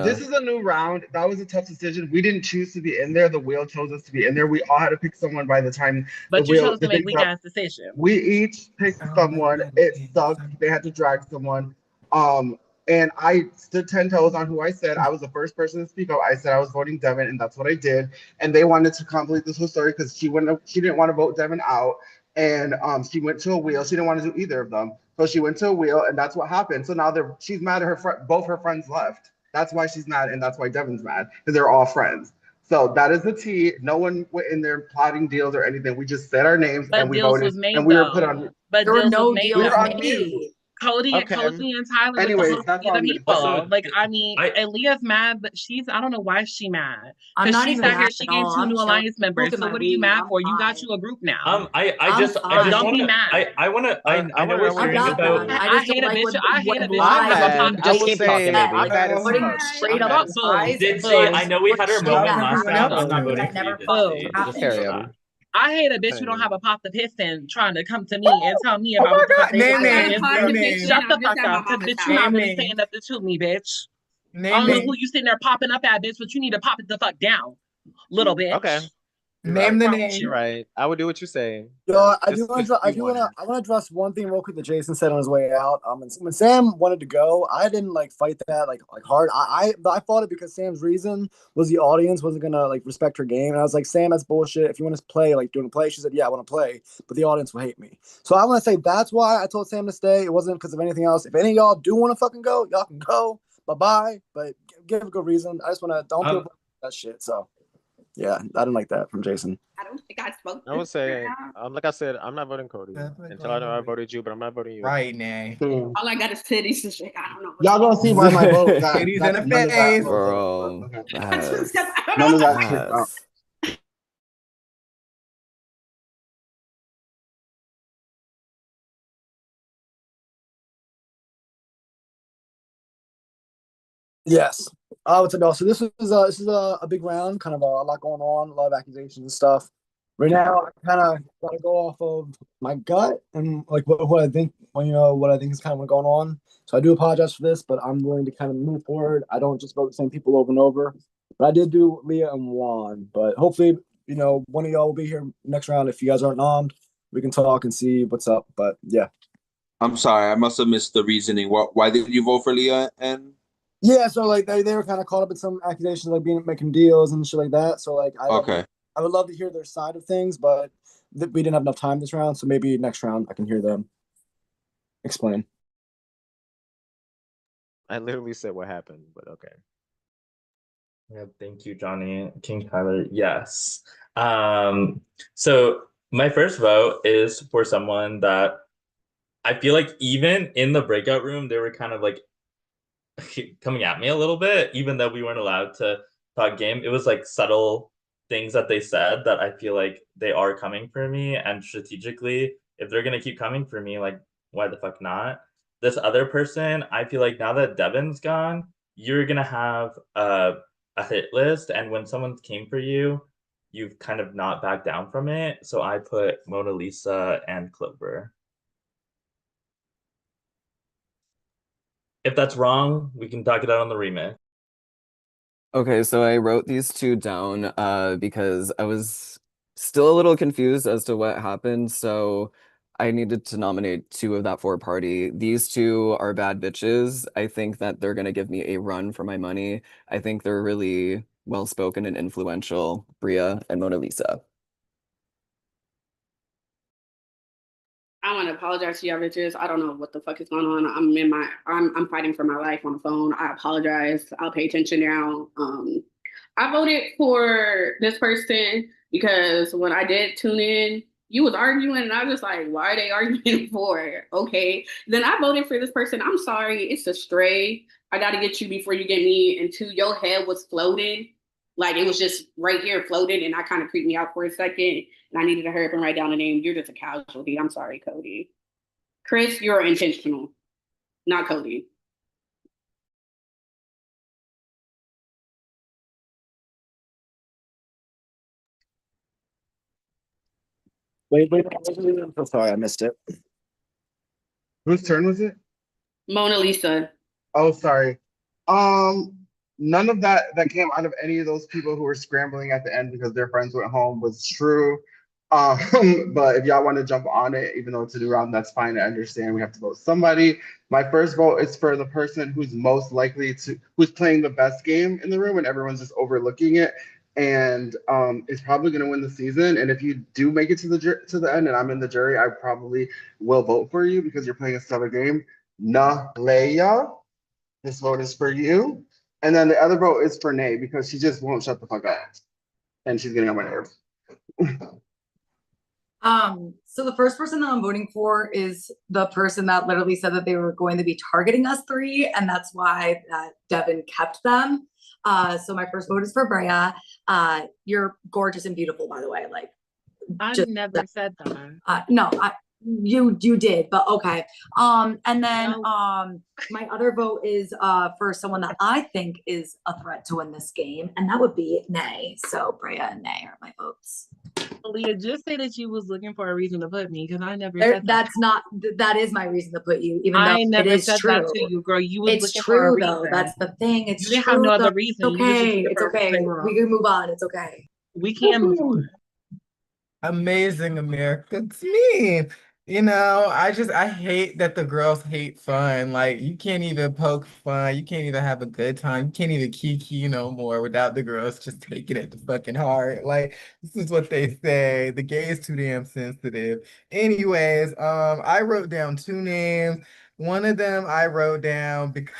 gonna. This is a new round. That was a tough decision. We didn't choose to be in there. The wheel chose us to be in there. We all had to pick someone by the time But the you wheel. chose to make weak ass decisions. We each picked someone. It sucked. They had to drag someone. And I stood 10 toes on who I said. I was the first person to speak up. I said I was voting Devin, and that's what I did. And they wanted to complete this whole story because she didn't want to vote Devin out. And she went to a wheel. She didn't want to do either of them. So she went to a wheel, and that's what happened. So now she's mad at both her friends left. That's why she's mad, and that's why Devin's mad, because they're all friends. So that is the tea. No one went in there plotting deals or anything. We just said our names but and we deals voted. was made, And we were though. put on. But There were deals no was made. deals Though. made. Cody and Tyler was Anyways, supposed to that's be all the I'm gonna people. say. Like, I mean, Aaliyah's mad, but I don't know why she's mad. I'm Because not she even sat here, mad she at gave all. 2 I'm new chilling, alliance members. smoking So my what are you weed. mad I'm for? You got fine. you a group now. I'm don't be fine. mad. I wanna. I know wanna- we're I wanna hearing I'm not about. mad. I I just hate don't a like bitch. when I hate a bitch. lies I don't have a are pop. being Just keep talking, baby. like putting straight up lies. Ditsy, I know we had our shit moment that last happened round. to I'm not me voting that for you, never Ditsy. fucking Just happened. know that. I hate a bitch who don't have a pop the piston trying to come to me and tell me about what the fuck they Name want to names, do. name names. Shut the I'm just fuck at my up, because mama's bitch, you're not house. really Name saying names. nothing to me, bitch. I don't know who you sitting there popping up at, bitch, but you need to pop it the fuck down, little bitch. Okay. Name the name. You're right. I would do what you're saying. Yo, I Just want be to wondering. address one thing real quick that Jason said on his way out. When Sam wanted to go, I didn't like fight that like hard. I fought it because Sam's reason was the audience wasn't gonna like respect her game, and I was like, Sam, that's bullshit. If you want to play, like, do you want to play? She said, yeah, I want to play, but the audience will hate me. So I want to say that's why I told Sam to stay. It wasn't because of anything else. If any of y'all do want to fucking go, y'all can go. Bye bye. But give a good reason. I just want to don't do that shit. So. Yeah, I didn't like that from Jason. I don't think I spoke. I would say, like I said, I'm not voting Cody until I know I voted you, but I'm not voting you. Right, Nay. All I got is titties and shit. I don't know. Y'all gonna see why my vote got Titties in the none of that face. vote. Girl, Okay. yes. None of that kicked out. Yes. Yes. I would say no. So this is a big round, kind of a lot going on, a lot of accusations and stuff. Right now, I kind of got to go off of my gut and like what I think, what I think is kind of going on. So I do apologize for this, but I'm willing to kind of move forward. I don't just vote the same people over and over. But I did do Leah and Juan. But hopefully, one of y'all will be here next round. If you guys aren't nommed, we can talk and see what's up. But yeah. I'm sorry, I must have missed the reasoning. Why did you vote for Leah and? Yeah, so like they were kind of caught up in some accusations, like making deals and shit like that. So like I would love to hear their side of things, but we didn't have enough time this round, so maybe next round I can hear them explain. I literally said what happened, but okay. Yeah, thank you, Johnny. King Tyler, yes. So my first vote is for someone that I feel like even in the breakout room, they were kind of like coming at me a little bit, even though we weren't allowed to talk game. It was like subtle things that they said that I feel like they are coming for me, and strategically, if they're gonna keep coming for me, like, why the fuck not? This other person, I feel like now that Devin's gone, you're gonna have a hit list, and when someone came for you, you've kind of not backed down from it. So I put Mona Lisa and Clover. If that's wrong, we can talk it out on the remix. Okay, so I wrote these two down because I was still a little confused as to what happened, so I needed to nominate two of that four party. These two are bad bitches. I think that they're gonna give me a run for my money. I think they're really well-spoken and influential, Bria and Mona Lisa. I want to apologize to y'all bitches. I don't know what the fuck is going on. I'm fighting for my life on the phone. I apologize. I'll pay attention now. I voted for this person because when I did tune in, you was arguing and I was just like, why are they arguing for? Okay. Then I voted for this person. I'm sorry. It's a stray. I got to get you before you get me. And two, your head was floating. Like it was just right here floating, and that kind of creeped me out for a second. And I needed to hurry up and write down the name. You're just a casualty. I'm sorry, Cody. Chris, you're intentional, not Cody. Wait, I'm so sorry, I missed it. Whose turn was it? Mona Lisa. Oh, sorry. None of that came out of any of those people who were scrambling at the end because their friends went home was true. But if y'all want to jump on it, even though it's a new round, that's fine. I understand we have to vote somebody. My first vote is for the person who's most likely who's playing the best game in the room and everyone's just overlooking it, and is probably going to win the season. And if you do make it to the end and I'm in the jury, I probably will vote for you because you're playing a stellar game. Naleya, this vote is for you. And then the other vote is for Nay because she just won't shut the fuck up. And she's getting on my nerves. So the first person that I'm voting for is the person that literally said that they were going to be targeting us three, and that's why Devin kept them. So my first vote is for Brea. You're gorgeous and beautiful, by the way. Like, I never said that. No, you did, but okay. And then my other vote is for someone that I think is a threat to win this game, and that would be Nay. So Brea and Nay are my votes. Leah, just say that you was looking for a reason to put me because I never said that. That's not, that is my reason to put you, even though I never it is said true. that to you, girl. You was It's looking for a true reason. though. That's the thing. It's You didn't have true, no other though. reason. It's You was just okay. looking It's for a reason, okay. girl. We can move on. It's okay. We can move on. Amazing America. It's me. You know, I hate that the girls hate fun. Like you can't even poke fun. You can't even have a good time. You can't even kiki no more without the girls just taking it to fucking heart. Like this is what they say. The gay is too damn sensitive. Anyways, I wrote down two names. One of them I wrote down because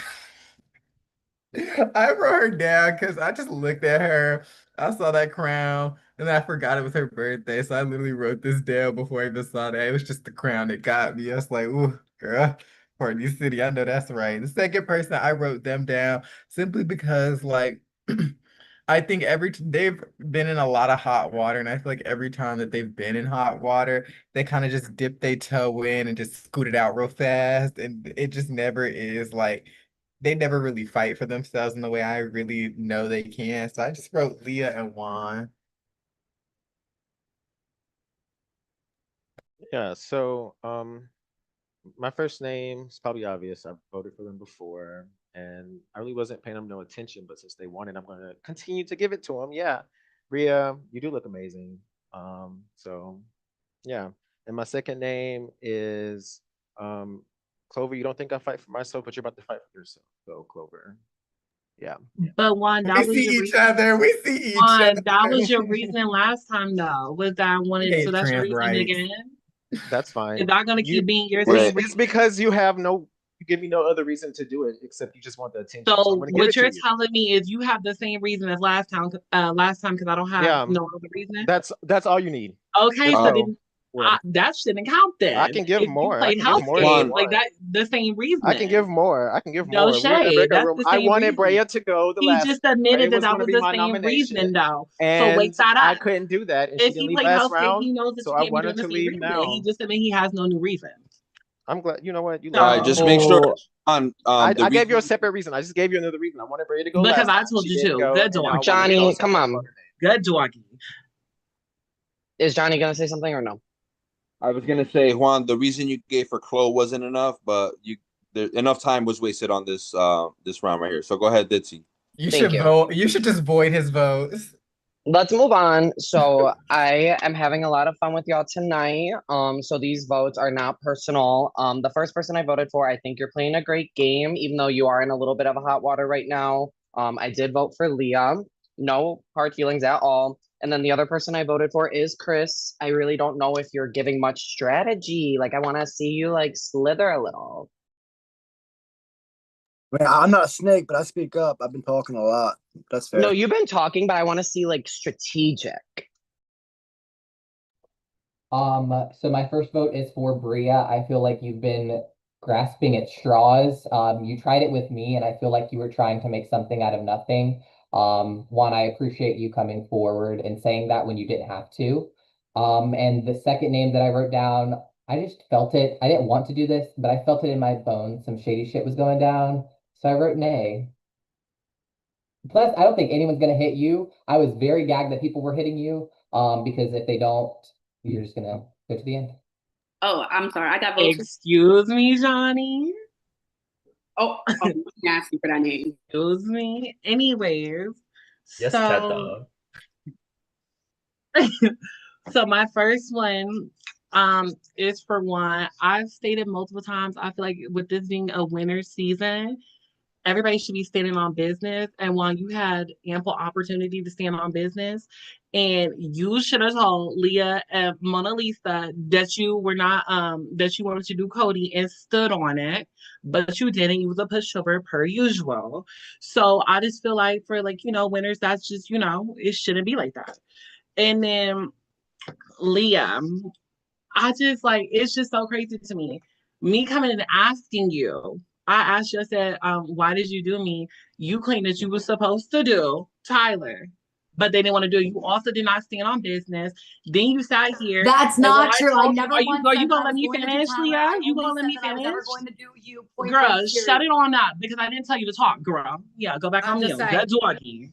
I wrote her down because I just looked at her. I saw that crown and I forgot it was her birthday. So I literally wrote this down before I even saw that. It was just the crown that got me. I was like, ooh, girl, Party City. I know that's right. The second person, I wrote them down simply because, like, I think they've been in a lot of hot water, and I feel like every time that they've been in hot water, they kind of just dip their toe in and just scoot it out real fast, and it just never is like they never really fight for themselves in the way I really know they can. So I just wrote Leah and Juan. Yeah, so my first name is probably obvious. I've voted for them before, and I really wasn't paying them no attention, but since they won it, I'm gonna continue to give it to them. Yeah, Rhea, you do look amazing. So yeah. And my second name is Clover. You don't think I fight for myself, but you're about to fight for yourself. So Clover. Yeah. But Juan, that We was see your each reason. other. We see each Juan, other. that was your reason last time though. Was that I wanted Hate so that's your trans reason rights. again? That's fine. Is that gonna keep being your It's, same it's because you have no, you give me no other reason to do it except you just want the attention. So I'm So gonna give what it to you're you. telling me is you have the same reason as last time because I don't have Yeah. no other reason. That's all you need. Okay, Just so go. then Yeah. that shouldn't count then. I can give If more. you I played can give more than HellScape, you like want. that, the same reason. I can give more. I can give No more. We were in the shade. breakout That's room. the I same wanted reason. Brea to go the He last just time. Brea admitted that was that going to was be the my same reason nomination, though. So and wake that I up. couldn't do that, and she If didn't he leave played last HellScape, he round. knows that So you I can't be doing wanted the to same leave reason. now. He just admitted he has no new reason. I'm glad. You know what? You All right, just make sure. I The gave you a reason- separate reason. I just gave you another reason. I wanted Brea to go Because last I time. told She you didn't to. go, Good and now I dog. wanted to go Johnny, so come I on. wrote her name. Good doggy. Is Johnny gonna say something or no? I was gonna say, Juan, the reason you gave for Chloe wasn't enough, but enough time was wasted on this this round right here. So go ahead, Ditzy. You Thank should you. vote. You should just void his votes. Let's move on. So I am having a lot of fun with y'all tonight. So these votes are not personal. The first person I voted for, I think you're playing a great game, even though you are in a little bit of a hot water right now. I did vote for Leah. No hard feelings at all. And then the other person I voted for is Chris. I really don't know if you're giving much strategy. Like I want to see you like slither a little. Man, I'm not a snake, but I speak up. I've been talking a lot. That's fair. No, you've been talking, but I want to see like strategic. So my first vote is for Bria. I feel like you've been grasping at straws. You tried it with me, and I feel like you were trying to make something out of nothing. One, I appreciate you coming forward and saying that when you didn't have to. And the second name that I wrote down, I just felt it. I didn't want to do this, but I felt it in my bones. Some shady shit was going down. So I wrote Nay. Plus, I don't think anyone's gonna hit you. I was very gagged that people were hitting you. Because if they don't, you're just gonna go to the end. Oh, I'm sorry. I got votes. Excuse me, Johnny. Oh, nasty for that name. Excuse me. Anyways. Yes, cat dog. So my first one is for one. I've stated multiple times, I feel like with this being a winter season, everybody should be standing on business. And while you had ample opportunity to stand on business, and you should have told Leah and Mona Lisa that you were not that you wanted to do Cody and stood on it, but you didn't. You was a pushover per usual. So I just feel like for like, winners, that's just, it shouldn't be like that. And then Leah, I just like it's just so crazy to me. Me coming and asking you, I asked you, I said, why did you do me? You claimed that you were supposed to do Tyler, but they didn't want to do it. You also did not stand on business. Then you sat here. That's not true. I never are you once said gonna that I let was me going to do finish, Tyler. Leah? I You only gonna let said me that I was finish? never going to do you. Point Girl, blank, shut period. it on up because I didn't tell you to talk, girl. Yeah, go back I'm on just mute. saying. Good talking.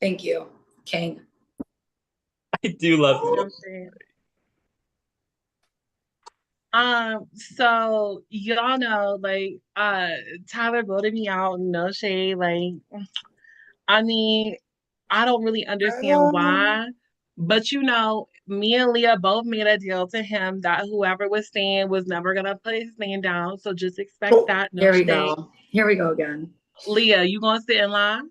Thank you, King. I do love you. So y'all know, like, Tyler voted me out, no shade. Like, I mean, I don't really understand why, But you know, me and Leah both made a deal to him that whoever was staying was never gonna put his name down. So just expect that. No Here we shade. go. Here we go again. Leah, you gonna sit in line?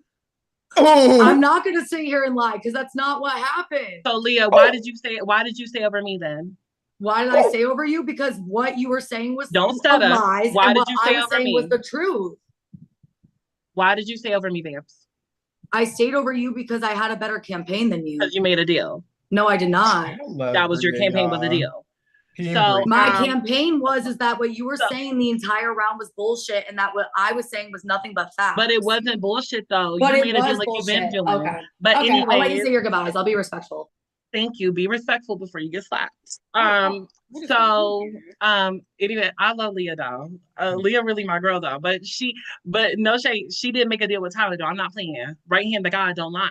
I'm not gonna sit here and lie because that's not what happened. So Leah, why did you say over me then? Why did I say over you? Because what you were saying was Don't stutter. lies, Why and did what you I say was over saying me? was the truth. Why did you say over me, Vamps? I stayed over you because I had a better campaign than you. Because you made a deal. No, I did not. That was your campaign with a deal. So my campaign is that what you were saying the entire round was bullshit, and that what I was saying was nothing but facts. But it wasn't bullshit though. But You it made a deal was like you've been bullshit. doing. Okay. But Okay, anyway, I'll let you say your goodbyes. I'll be respectful. Thank you. Be respectful before you get slapped. Anyway, I love Leah though. Leah really my girl though. But no shade, she did make a deal with Tyler though. I'm not playing. Right hand to God, don't lie.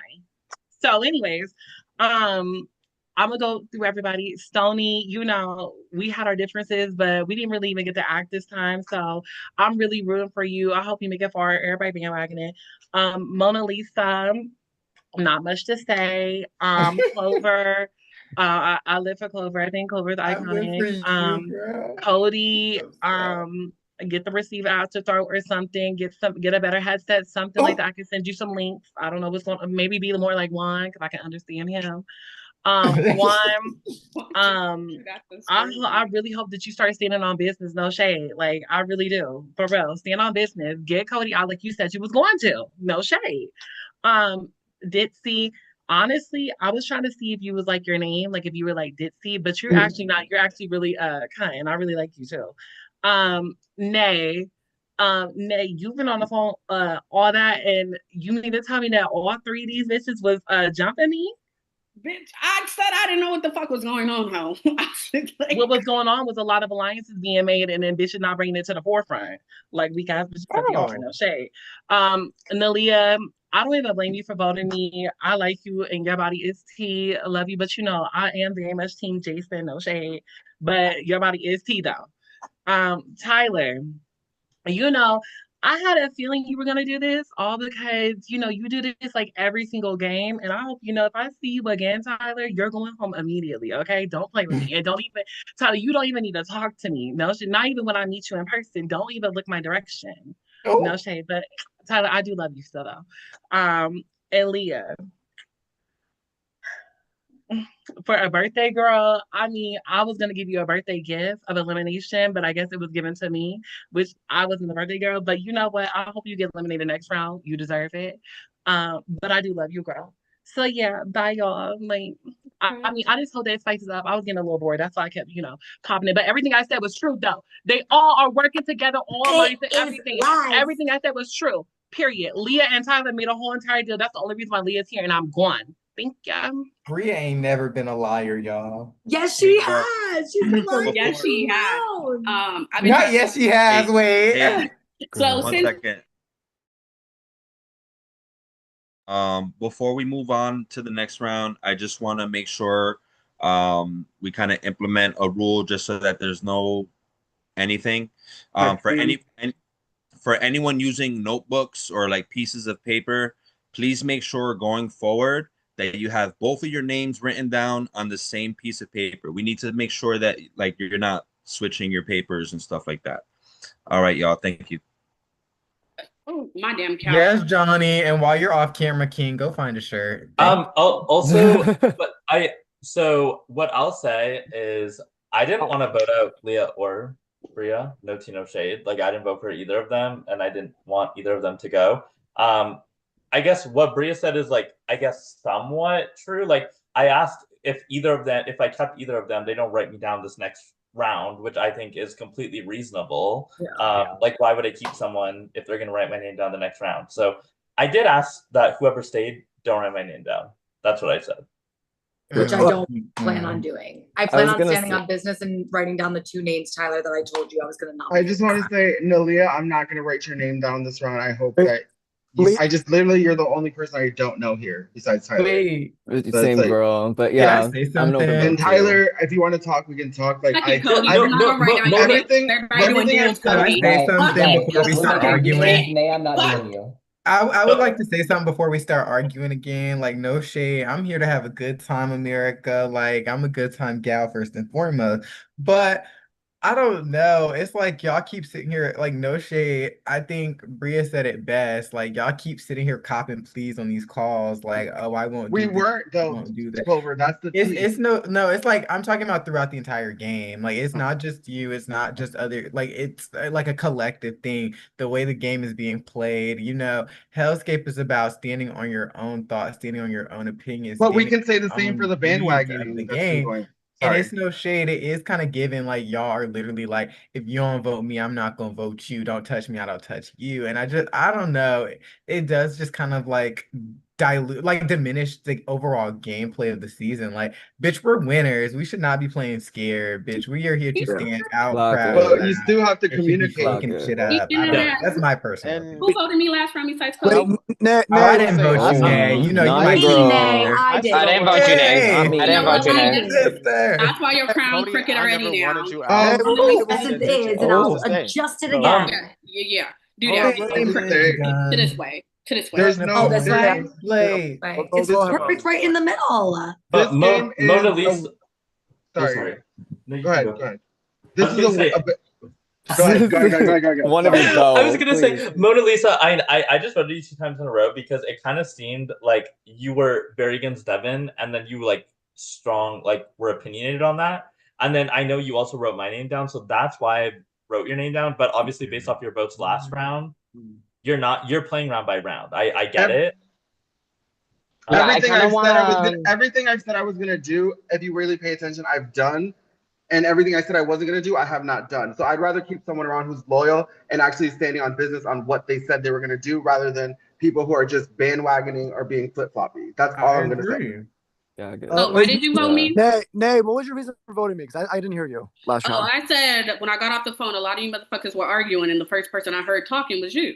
So, anyways, I'm gonna go through everybody. Stony, you know, we had our differences, but we didn't really even get to act this time. So I'm really rooting for you. I hope you make it far. Everybody bandwagoning. Mona Lisa, not much to say. Clover. I live for Clover. I think Clover's iconic. Cody, get the receiver out to throw or something. Get a better headset, something like that. I can send you some links. I don't know what's going on. Maybe be more like Juan because I can understand him. Juan, I really hope that you start standing on business. No shade. Like I really do. For real. Stand on business. Get Cody out like you said you was going to. No shade. Ditsy, honestly, I was trying to see if you was like your name, like if you were like Ditsy, but you're actually not. You're actually really kind. I really like you too. Nay, you've been on the phone all that, and you need to tell me that all three of these bitches was jumping me. Bitch, I said I didn't know what the fuck was going on, ho. What was going on was a lot of alliances being made and then bitches not bringing it to the forefront. Like we guys bitches at the yard, no shade. Nalia, I don't even blame you for voting me. I like you and your body is tea. I love you, but you know, I am very much team Jason, no shade. But your body is tea though. Tyler, you know, I had a feeling you were gonna do this all because you know you do this like every single game, and I hope you know if I see you again, Tyler, you're going home immediately. Okay, don't play with me, and don't even Tyler. You don't even need to talk to me. No, not even when I meet you in person. Don't even look my direction. No shade, but Tyler, I do love you still though. And Leah, for a birthday girl, I mean, I was gonna give you a birthday gift of elimination, but I guess it was given to me, which I wasn't the birthday girl. But you know what? I hope you get eliminated next round. You deserve it. But I do love you, girl. So yeah, bye y'all. Like, I mean, I just hope that spices up. I was getting a little bored. That's why I kept, you know, popping it. But everything I said was true, though. They all are working together, all lines and everything. Everything I said was true. Period. Leah and Tyler made a whole entire deal. That's the only reason why Leah's here, and I'm gone. Thank you. Bria ain't never been a liar, y'all. Yes, she has. She's a liar. Yes, she has. Not yes, she has. Wait. Hey, So one since second. Before we move on to the next round, I just want to make sure we kind of implement a rule just so that there's no anything for anyone using notebooks or like pieces of paper. Please make sure going forward that you have both of your names written down on the same piece of paper. We need to make sure that like you're not switching your papers and stuff like that. All right, y'all. Thank you. Oh, my damn couch. Yes, Johnny. And while you're off camera, King, go find a shirt. Also, so what I'll say is I didn't want to vote out Leah or Bria. No tea, no shade. Like I didn't vote for either of them, and I didn't want either of them to go. I guess what Bria said is like, I guess somewhat true. Like I asked if I kept either of them, they don't write me down this next round, which I think is completely reasonable. Like why would I keep someone if they're going to write my name down the next round? So I did ask that whoever stayed, don't write my name down. That's what I said. Which I don't plan on doing. I plan on standing on business and writing down the two names, Tyler, that I told you I was going to nominate. I just want to say, Nalia, I'm not going to write your name down this round. I hope that you're the only person I don't know here besides Tyler. Same girl, but yeah, I'm an open book And Tyler, if you want to talk, we can talk. Like everything is Say something before we start arguing. Nay, I'm not doing you. I would like to say something before we start arguing again. Like, no shade. I'm here to have a good time, America. Like, I'm a good time gal first and foremost. But I don't know. It's like y'all keep sitting here, like, no shade. I think Bria said it best. Like, y'all keep sitting here copping pleas on these calls. Like, oh, I won't We do this, weren't I though, won't do that. Clover. That's the tea. It's no, it's like I'm talking about throughout the entire game. Like, it's not just you, it's not just other, like, it's like a collective thing. The way the game is being played, Hellscape is about standing on your own thoughts, standing on your own opinions, But we standing can say the on your same for own the reads of the bandwagoning that's been game. going. And Sorry. it's no shade. It is kind of given like y'all are literally like, if you don't vote me, I'm not gonna vote you. Don't touch me, I don't touch you. And I don't know. It does just kind of like dilute, like diminish the overall gameplay of the season. Like, bitch, we're winners. We should not be playing scared, bitch. We are here to stand out Clock proud. it. But you still have to There should be communicate. fucking shit it. up. I don't know. That's my personal opinion. Who voted me last round besides Wait, Cody? Nay, Oh, I Nay, didn't vote you, Nay. You know, you Not might girl. I didn't vote you, Nay. Not me. I didn't vote you, Nay. That's why your crown Cody, crooked I already never now. wanted you Nay, out. Yes, it Attention. is, and I'll Just stay. adjust it So- again. Yeah. Do Hold that. on, let me To this way. To this way. There's Oh, no this way? Play. Right. Go It's ahead, perfect right in the middle. This game is Mona Lisa. sorry. No, you Go can ahead. go. Go ahead. I This was is gonna say- Go ahead. Go ahead. One of Sorry. you go. I was gonna please. say Mona Lisa. I just voted you 2 times in a row because it kind of seemed like you were very against Devin, and then you were opinionated on that, and then I know you also wrote my name down, so that's why I wrote your name down. But obviously, based off your votes last round, you're playing round by round. I get it. Everything I've said I was gonna do. If you really pay attention, I've done. And everything I said I wasn't going to do, I have not done. So I'd rather keep someone around who's loyal and actually standing on business on what they said they were going to do rather than people who are just bandwagoning or being flip-floppy. That's all I'm going to say. Yeah, good. So why did you vote me? Nay, what was your reason for voting me? Because I didn't hear you last round. I said when I got off the phone, a lot of you motherfuckers were arguing, and the first person I heard talking was you.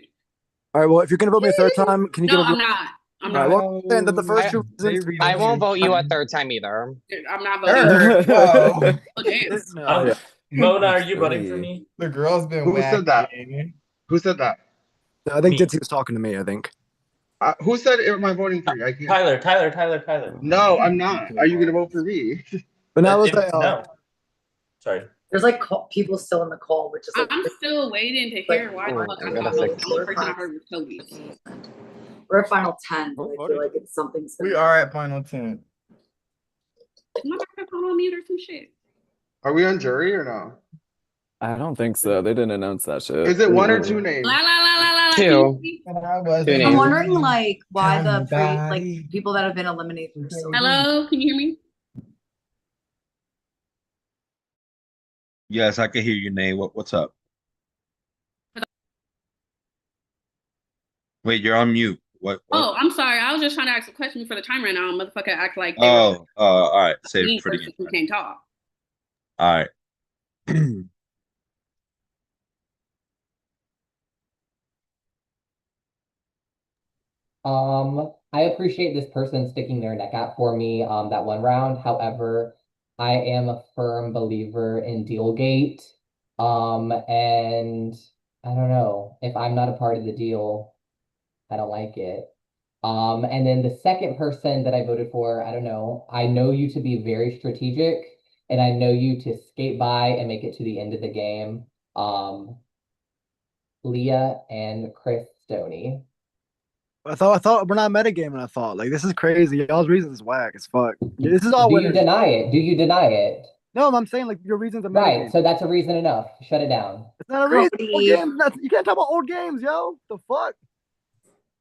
All right, well, if you're going to vote me a third time, can you No, give I'm not. I'm All not. right, well, I'm saying that the first two reasons. I won't vote you a third time either. I'm not voting. Whoa. Oh, damn. Yeah. Mona, are you voting for me? The girl's been Who said that? whacking. Who said that? I think Me. Ditsy was talking to me, I think. Who said am I voting for you? I can't. Tyler. No, I'm not. Are you going to vote for me? But now let's say, no. Sorry. There's like people still in the call, which is like I'm still waiting to hear why the fuck I got voted. The only person I heard was Toby. we're at final 10. But I feel like it's something. We are at final 10. Am I back on mute or some shit? Are we on jury or no? I don't think so. They didn't announce that shit. Is it one or two names? Two. I'm wondering like why the people that have been eliminated are still. Hello, can you hear me? Yes, I can hear your name. What's up? Wait, you're on mute. What? Oh, I'm sorry. I was just trying to ask a question for the time right now. Motherfucker act like they Oh, all right. Save me it for the versus game. who can't talk. All right. I appreciate this person sticking their neck out for me that one round. However, I am a firm believer in Dealgate. And I don't know. If I'm not a part of the deal, I don't like it. And then the second person that I voted for, I don't know. I know you to be very strategic, and I know you to skate by and make it to the end of the game. Leah and Chris Stoney. I thought we're not metagaming. I thought like this is crazy. Y'all's reasons is whack as fuck. This is all. Do you winners. deny it? Do you deny it? No, I'm saying like your reasons are Right. metagaming. So that's a reason enough. Shut it down. It's not a reason. Old games. You can't talk about old games, yo. The fuck.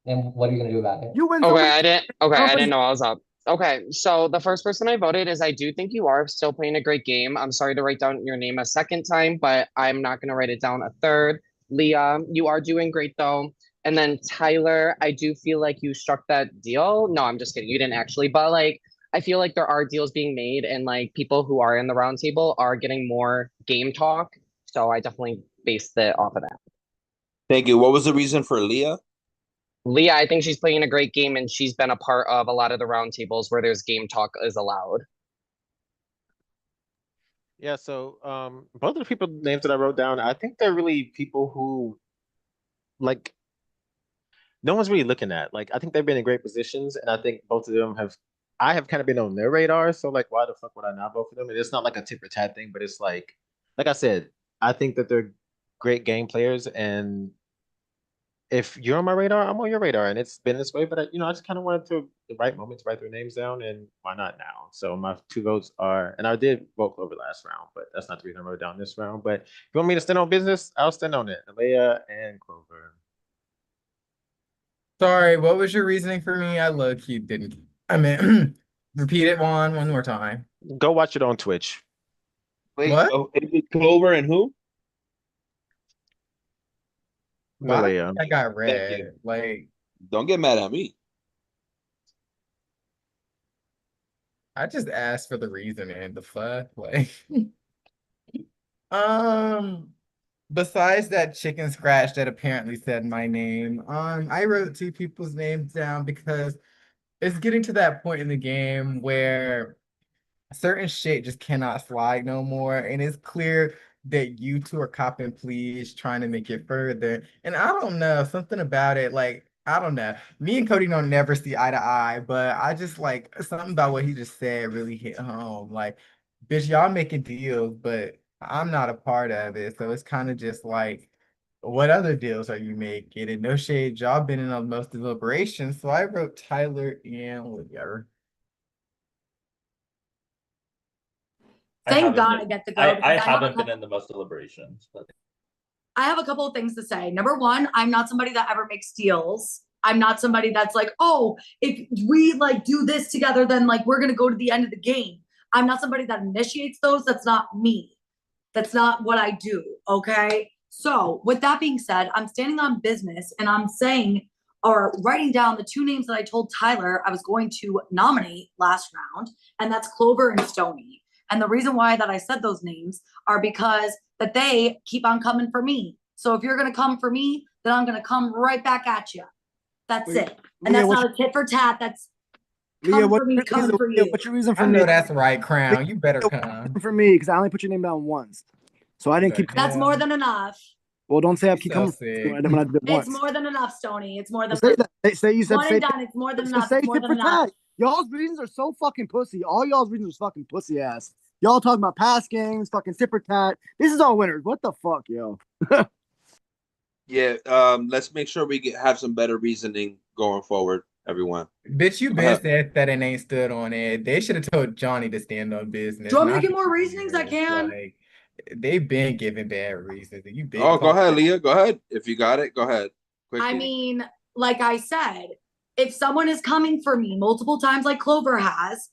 And what are you gonna do about it? You win. Okay, somebody- I didn't know I was up. Okay, so the first person I voted is I do think you are still playing a great game. I'm sorry to write down your name a second time, but I'm not gonna write it down a third. Leah, you are doing great though. And then Tyler, I do feel like you struck that deal. No, I'm just kidding. You didn't actually, but like I feel like there are deals being made and like people who are in the round table are getting more game talk. So I definitely based it off of that. Thank you. What was the reason for Leah? Leah, I think she's playing a great game and she's been a part of a lot of the round tables where there's game talk is allowed. Yeah, so both of the people names that I wrote down, I think they're really people who like no one's really looking at. Like, I think they've been in great positions, and I think both of them have. I have kind of been on their radar, so like, why the fuck would I not vote for them? And it's not like a tit for tat thing, but it's like I said, I think that they're great game players, and if you're on my radar, I'm on your radar, and it's been this way. But I just kind of wanted to the right moment to write their names down, and why not now? So my two votes are, and I did vote Clover last round, but that's not the reason I wrote down this round. But if you want me to stand on business, I'll stand on it. Leia and Clover. Sorry, what was your reasoning for me? I low-key didn't. I mean, repeat it one more time. Go watch it on Twitch. Wait, What? oh, is it Clover and who? Why Leia. I got Thank red? you. Like, Don't get mad at me. I just asked for the reasoning. The fuck, like, um. Besides that chicken scratch that apparently said my name, I wrote two people's names down because it's getting to that point in the game where certain shit just cannot slide no more, and it's clear that you two are copping pleas, trying to make it further. And I don't know, something about it, like, I don't know. Me and Cody don't never see eye to eye, but I just like something about what he just said really hit home. Like, bitch, y'all making deals, but I'm not a part of it. So it's kind of just like, what other deals are you making? And no shade, y'all been in on most deliberations. So I wrote Tyler and whatever. Thank God I get to go. I because I have a haven't been couple- in the most deliberations, but I have a couple of things to say. Number one, I'm not somebody that ever makes deals. I'm not somebody that's like, oh, if we like do this together, then like we're gonna go to the end of the game. I'm not somebody that initiates those. That's not me. That's not what I do. Okay. So with that being said, I'm standing on business and I'm saying or writing down the two names that I told Tyler I was going to nominate last round, and that's Clover and Stony. And the reason why that I said those names are because that they keep on coming for me. So if you're gonna come for me, then I'm gonna come right back at you. That's it. And that's not a tit for tat. That's Leah, coming for me, coming for you. what's your reason for I me? know that's right, Crown. You better come. For me, because I only put your name down once, so I didn't keep. That's more than enough. Well, don't say I You keep so coming. sick. When I did it once. It's more than enough, Stony. It's more than Say enough. that. Say you said One say and done. It's more than enough. Say It's more tit than for enough. tat. Y'all's reasons are so fucking pussy. All y'all's reasons are fucking pussy ass. Y'all talking about past games, fucking tit for tat. This is all winners. What the fuck, yo? Yeah, let's make sure we have some better reasoning going forward, everyone. Bitch, you been said that and ain't stood on it. They should have told Johnny to stand on business. Do you want me to not get more reasonings? I can. Like, they've been giving bad reasons. And you been Oh, go ahead, Leah. Go ahead. If you got it, go ahead. Quickly. I mean, like I said, if someone is coming for me multiple times like Clover has,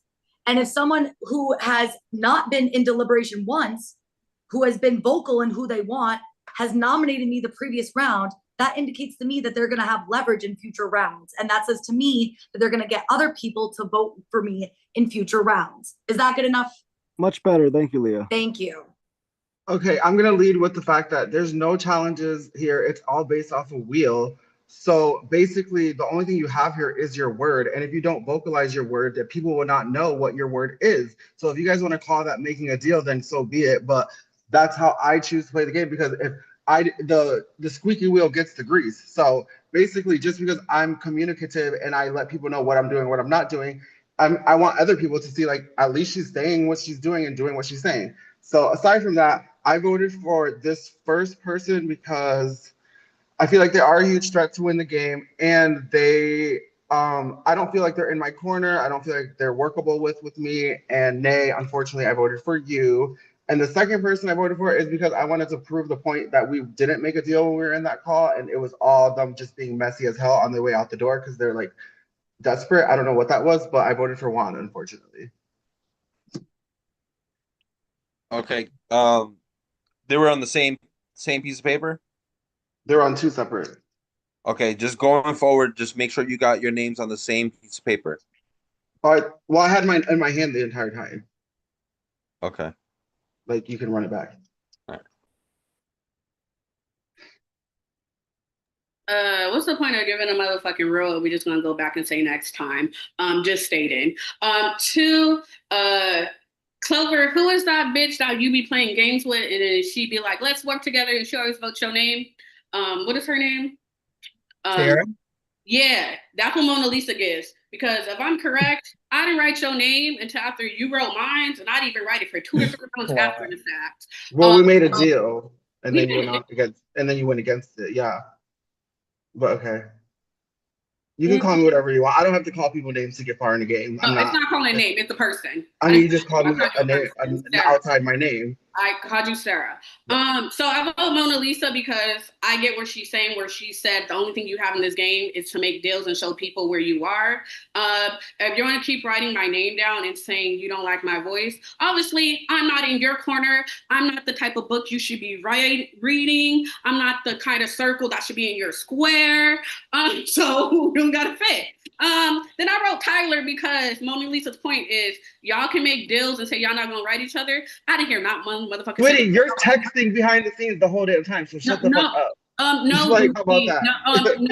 and if someone who has not been in deliberation once, who has been vocal in who they want, has nominated me the previous round, that indicates to me that they're going to have leverage in future rounds. And that says to me that they're going to get other people to vote for me in future rounds. Is that good enough? Much better. Thank you, Leah. Thank you. Okay, I'm gonna lead with the fact that there's no challenges here. It's all based off a wheel. So basically, the only thing you have here is your word. And if you don't vocalize your word, that people will not know what your word is. So if you guys want to call that making a deal, then so be it. But that's how I choose to play the game, because if the squeaky wheel gets the grease. So basically, just because I'm communicative and I let people know what I'm doing, what I'm not doing, I want other people to see, like, at least she's saying what she's doing and doing what she's saying. So aside from that, I voted for this first person because I feel like they are a huge threat to win the game, and they I don't feel like they're in my corner. I don't feel like they're workable with me. And nay, unfortunately, I voted for you. And the second person I voted for is because I wanted to prove the point that we didn't make a deal when we were in that call, and it was all them just being messy as hell on their way out the door because they're like desperate. I don't know what that was, but I voted for Juan, unfortunately. Okay. They were on the same piece of paper? They're on two separate. Okay, just going forward, just make sure you got your names on the same piece of paper. Well, I had mine in my hand the entire time. Okay. Like, you can run it back. What's the point of giving a motherfucking rule? We just gonna go back and say next time. Just stating. Two, Clover, who is that bitch that you be playing games with, and then she be like, let's work together, and she always votes your name. What is her name? Sarah? Yeah, that's what Mona Lisa gives. Because if I'm correct, I didn't write your name until after you wrote mine, and I didn't even write it for 2 to 3 months after the fact. Well, we made a deal, and we then you made went a off against, and then you went against it. Yeah, but okay. You can call me whatever you want. I don't have to call people names to get far in the game. I'm No, it's not. not calling a name. It's a person. I mean, you just called I me called you a name Sarah. outside my name. I called you Sarah. So I vote Mona Lisa because I get what she's saying, where she said the only thing you have in this game is to make deals and show people where you are. If you're going to keep writing my name down and saying you don't like my voice, obviously I'm not in your corner. I'm not the type of book you should be reading. I'm not the kind of circle that should be in your square. So we don't got to fit. Then I wrote Tyler because Mona Lisa's point is y'all can make deals and say y'all not gonna write each other. I didn't hear not one motherfucker. Sweetie, you're texting behind the scenes the whole damn time, so shut the fuck up. No, like, how about that? Exactly.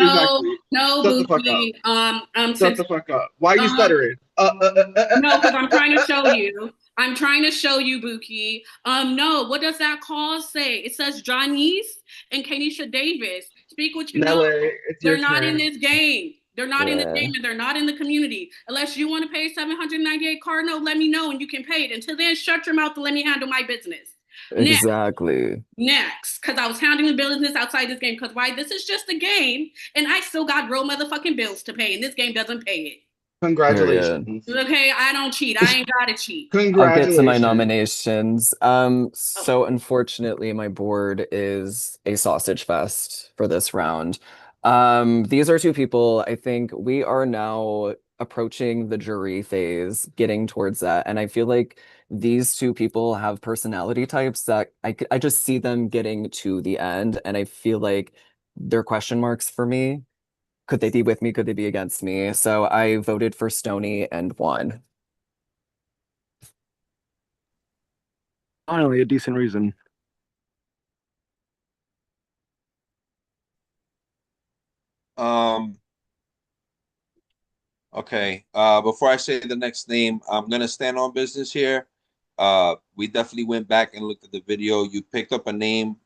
No, Shut the fuck up. Shut the fuck up. Why are you stuttering? No, because I'm trying to show you. I'm trying to show you, Buki. No, what does that clause say? It says Janice and Kanisha Davis. Speak what you know. They're not in this game. They're not in this game, and they're not in the community. Unless you want to pay $798 card note, let me know and you can pay it. Until then, shut your mouth and let me handle my business. Exactly. Next, because I was handling business outside this game. Because why? This is just a game, and I still got real motherfucking bills to pay, and this game doesn't pay it. Congratulations. Okay, I don't cheat. I ain't gotta cheat. I'll get to my nominations. So unfortunately, my board is a sausage fest for this round. These are two people. I think we are now approaching the jury phase, getting towards that, and I feel like these two people have personality types that I just see them getting to the end, and I feel like they're question marks for me. Could they be with me? Could they be against me? So I voted for Stony and won. Finally, a decent reason. Okay. Before I say the next name, I'm gonna stand on business here. We definitely went back and looked at the video. You picked up a name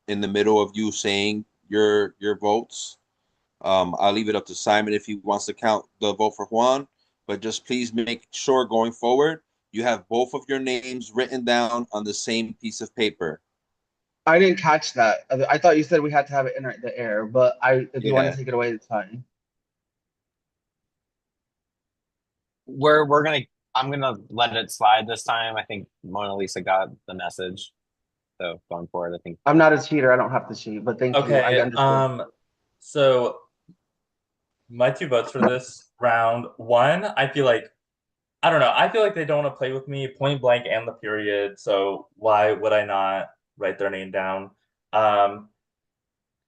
in the middle of you saying your votes. I'll leave it up to Simon if he wants to count the vote for Juan, but just please make sure going forward you have both of your names written down on the same piece of paper. I didn't catch that. I thought you said we had to have it in the air, but if you want to take it away, it's fine. I'm gonna let it slide this time. I think Mona Lisa got the message. So going forward, I think I'm not a cheater. I don't have to cheat, but thank you. I understand. So my two votes for this round. One, I feel like I don't know. I feel like they don't want to play with me, point blank and the period. So why would I not write their name down? And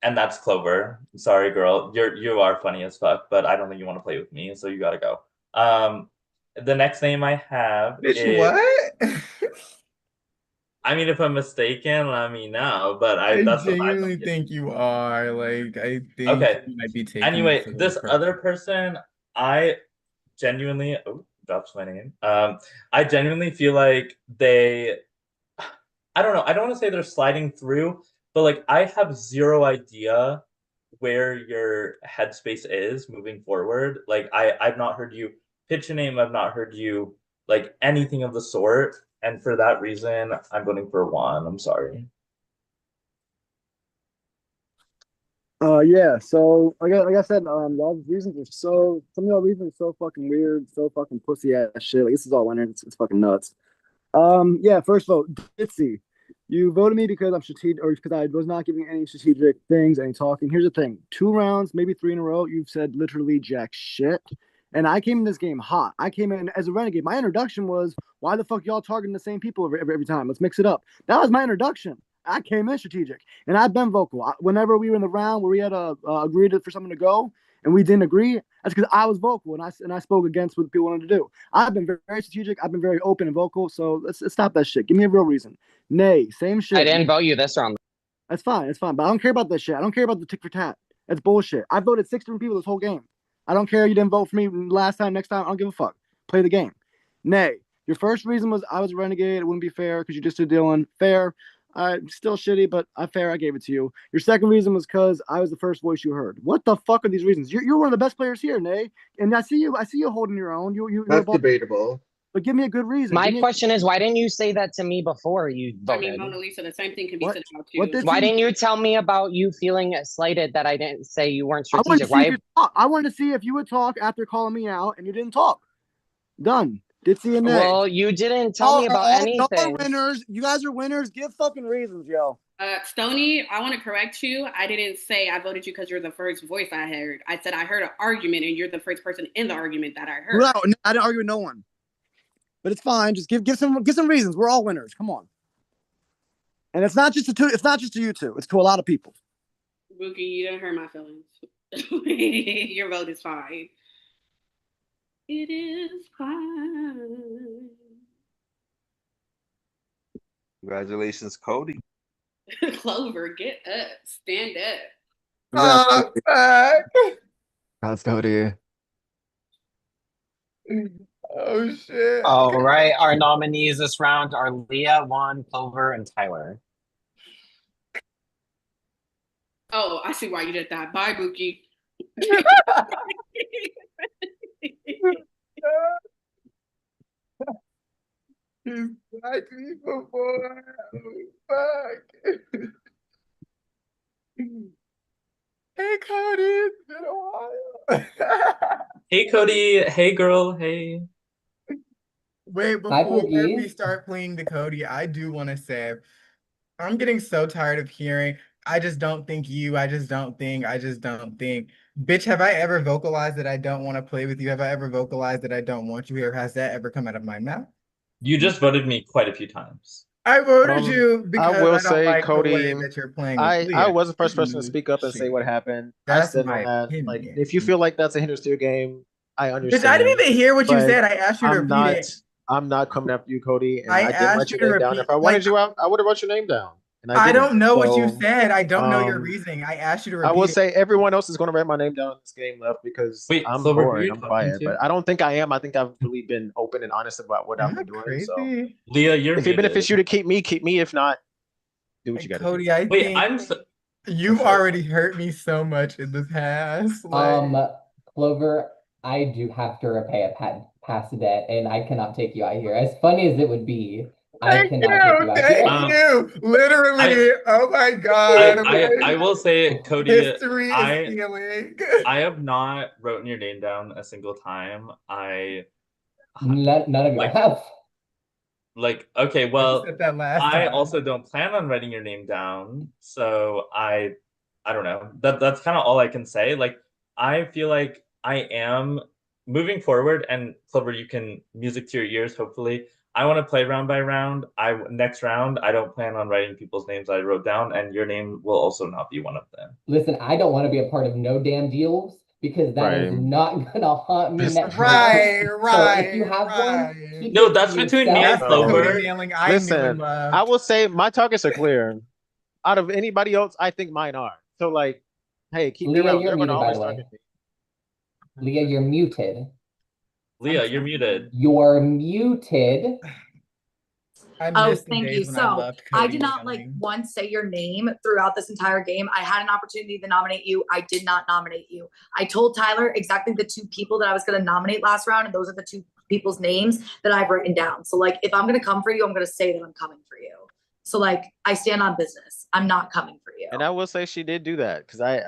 that's Clover. Sorry, girl. You are funny as fuck, but I don't think you want to play with me, so you gotta go. The next name I have is what? I mean, if I'm mistaken, let me know. But I that's genuinely think you are. Like, I think okay. you might be taking. Anyway, this other person, I genuinely drops my name. I genuinely feel like I don't know. I don't want to say they're sliding through, but like I have zero idea where your headspace is moving forward. Like I've not heard you pitch a name. I've not heard you like anything of the sort. And for that reason, I'm voting for Juan. I'm sorry. Yeah, so like I said, y'all reasons are some of y'all reasons are so fucking weird, so fucking pussy ass shit. Like this is all winner. It's fucking nuts. Yeah, first vote, Ditzy. You voted me because I'm strategic, or because I was not giving any strategic things, any talking. Here's the thing: 2 rounds, maybe 3 in a row, you've said literally jack shit. And I came in this game hot. I came in as a renegade. My introduction was, why the fuck y'all targeting the same people every time? Let's mix it up. That was my introduction. I came in strategic, and I've been vocal. Whenever we were in the round where we had agreed for someone to go, and we didn't agree, that's because I was vocal and I spoke against what people wanted to do. I've been very strategic. I've been very open and vocal. So let's stop that shit. Give me a real reason. Nay, same shit. I didn't vote you this round. That's fine. It's fine. But I don't care about that shit. I don't care about the tick for tat. That's bullshit. I voted 6 different people this whole game. I don't care. You didn't vote for me last time, next time. I don't give a fuck. Play the game. Nay, your first reason was I was a renegade. It wouldn't be fair because you just did Dylan. Fair. Still shitty, but fair. I gave it to you. Your second reason was because I was the first voice you heard. What the fuck are these reasons? You're one of the best players here, Nay. And I see you holding your own. That's debatable. But give me a good reason. My question is, why didn't you say that to me before you I mean, voted? Mona Lisa, the same thing can be said about you. What did Why didn't you tell me about you feeling slighted that I didn't say you weren't I wanted to strategic? see if Why? you talk. I wanted to see if you would talk after calling me out, and you didn't talk. Done. Ditsy and Nay. Well, you didn't tell me about Y'all are anything. winners. You guys are winners. Give fucking reasons, yo. Stony, I want to correct you. I didn't say I voted you because you're the first voice I heard. I said I heard an argument and you're the first person in the argument that I heard. No, I didn't argue with no one. But it's fine. Just give some reasons. We're all winners. Come on. And it's not just to you two. It's to a lot of people. Bookie, you didn't hurt my feelings. Your vote is fine. It is fine. Congratulations, Cody. Clover, get up. Stand up. Congrats, Cody. Oh shit. All right, our nominees this round are Leah, Juan, Clover, and Tyler. Oh, I see why you did that. Bye, Bookie. He's like me before. Fuck. Hey Cody, it's been a while. Hey Cody, hey girl, hey. Wait, before we start playing the Cody, I do want to say I'm getting so tired of hearing I just don't think you, I just don't think. Bitch, have I ever vocalized that I don't want to play with you? Have I ever vocalized that I don't want you here? Has that ever come out of my mouth? You just voted me quite a few times. I voted you because I will don't say, like Cody, the way that you're playing with I Leah. was the first person to speak up and say what happened. That's I said my on that. opinion. Like, if you feel like that's a hindrance to your game, I understand. Bitch, I didn't even hear what you but said. I asked you to repeat it. I'm not coming after you, Cody. And I I didn't asked write you your to name down. repeat- If I wanted you out, I would have wrote your name down. And I didn't. don't know what you So, said. I don't know your reasoning. I asked you to repeat I will it. say everyone else is going to write my name down in this game left because I'm Clover, who are bored. you I'm talking quiet. to? But I don't think I am. I think I've really been open and honest about what I've been doing. Crazy. So, Leah, you're if it benefits muted. you to keep me, keep me. If not, do what you got to do. Cody, I Wait, think you've already hurt me so much in the past. Clover, I do have to repay a past debt, and I cannot take you out here. As funny as it would be, I cannot take you out here. Thank you. Literally. Oh my God. I will say, Cody, History is healing. I have not written your name down a single time. None of you have. Like, okay, well, said that last I time. also don't plan on writing your name down, so I don't know. That's kind of all I can say. Like, I feel like I am moving forward, and Clover, you can music to your ears, hopefully. I want to play round by round. Next round, I don't plan on writing people's names I wrote down, and your name will also not be one of them. Listen, I don't want to be a part of no damn deals because that is not gonna haunt me next Right. So if you have one, keep No, it that's to between me and yourself. Clover. Listen, I will say my targets are clear. Out of anybody else, I think mine are. So, like, hey, keep me Leah, around. you're They're going to muted, by always the way. target me. Leah, you're muted. Leah, you're muted. You're muted. Oh, thank you. So I did not like once say your name throughout this entire game. I had an opportunity to nominate you. I did not nominate you. I told Tyler exactly the two people that I was going to nominate last round, and those are the two people's names that I've written down. So like, if I'm going to come for you, I'm going to say that I'm coming for you. So like, I stand on business. I'm not coming for you. And I will say she did do that because I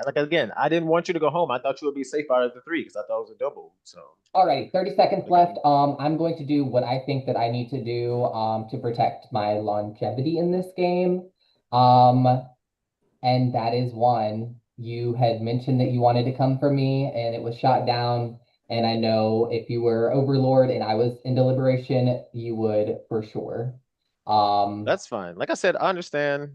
didn't want you to go home. I thought you would be safe out of the three because I thought it was a double. So. All right, 30 seconds left. I'm going to do what I think that I need to do to protect my longevity in this game. And that is one. You had mentioned that you wanted to come for me and it was shot down. And I know if you were Overlord and I was in deliberation, you would for sure. That's fine. Like I said, I understand.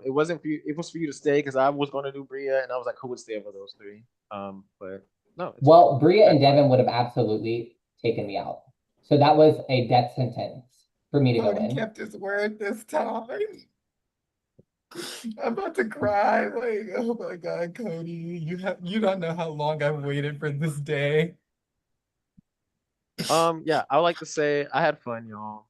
It wasn't for you. It was for you to stay because I was going to do Bria, and I was like, who would stay over those three? But no. Well, Bria and Devin would have absolutely taken me out. So that was a death sentence for me to go in. He kept his word this time. I'm about to cry. Like, oh my God, Cody, you don't know how long I've waited for this day. Yeah, I would like to say I had fun, y'all.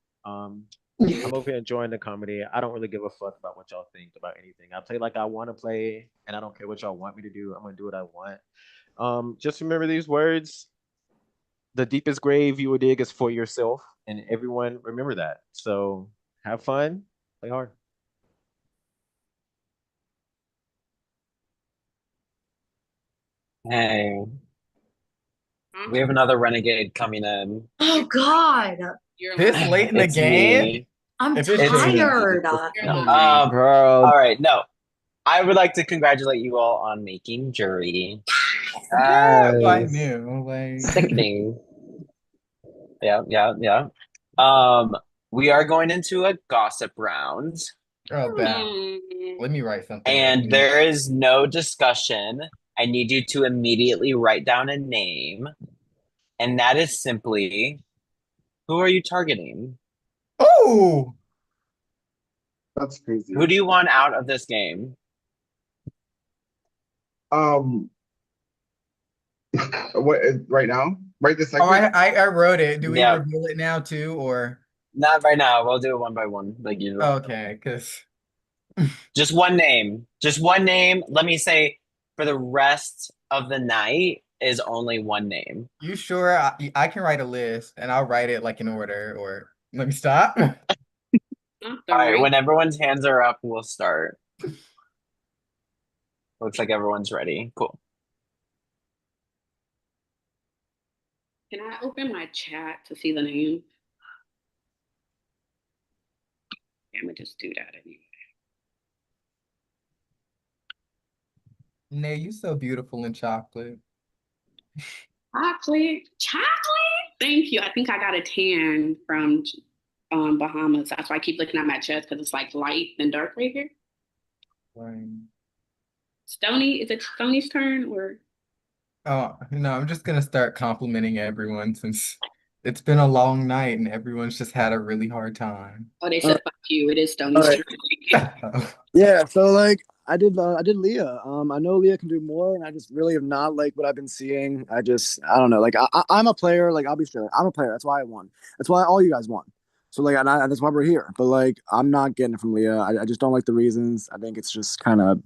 I'm over here enjoying the comedy. I don't really give a fuck about what y'all think about anything. I play like I want to play, and I don't care what y'all want me to do. I'm gonna do what I want. Just remember these words: the deepest grave you will dig is for yourself, and everyone remember that. So have fun, play hard. Hey, we have another renegade coming in. Oh God. This late in the It's game? me. I'm It's me. tired. All right, no. I would like to congratulate you all on making jury. Yeah, well, I Yes. knew. Like Sickening. Yeah. We are going into a gossip round, Oh, bad. Let me write something. and there is no discussion. I need you to immediately write down a name, and that is simply, who are you targeting? Oh, That's crazy. Who do you want out of this game? What right now? Right this Oh, second? I wrote it. Do we Yeah. reveal it now too, or Not right now. We'll do it one by one, like usual. okay? Because Just one name. Just one name. Let me say, for the rest of the night is only one name. you sure I can write a list and I'll write it like in order. Or let me stop. All right, when everyone's hands are up, we'll start. Looks like everyone's ready. Cool. Can I open my chat to see the name? I'm gonna just do that anyway. Nay, you so beautiful in chocolate. Chocolate. Thank you. I think I got a tan from Bahamas. That's why I keep looking at my chest because it's like light and dark right here. Right. Stony, is it Stony's turn or? Oh no, I'm just gonna start complimenting everyone since it's been a long night and everyone's just had a really hard time. Oh, they said fuck you. It is Stony's All right. turn. Yeah, so like I did Leah. I know Leah can do more, and I just really have not liked what I've been seeing. I don't know. Like I'm a player. Like I'll be straight. I'm a player. That's why I won. That's why all you guys won. So like that's why we're here. But like I'm not getting it from Leah. I just don't like the reasons. I think it's just kind of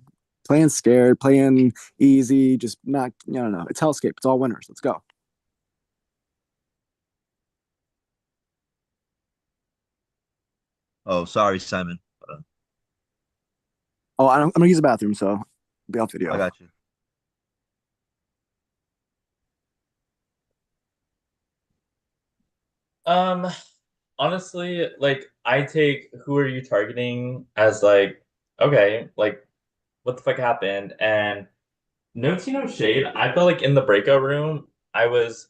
playing scared, playing easy, just not. I don't know. It's HellScape. It's all winners. Let's go. Oh, sorry, Simon. Oh, I'm gonna use the bathroom, so be off video. I got you. Honestly, like I take who are you targeting as like, okay, like what the fuck happened? And no tea, no shade. I felt like in the breakout room, I was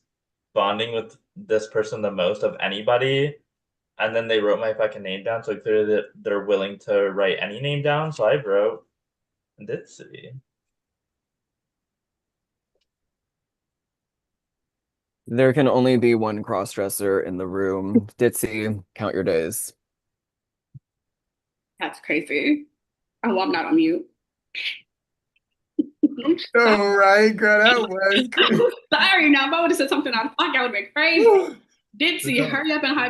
bonding with this person the most of anybody. And then they wrote my fucking name down, so clearly that they're willing to write any name down. So I wrote Ditzy. There can only be one crossdresser in the room. Ditzy, count your days. That's crazy. Oh, I'm not on mute. Oh, right, girl, that was crazy. Sorry, now if I would have said something out of pocket, I would have been crazy. Dipsy, hurry up and hide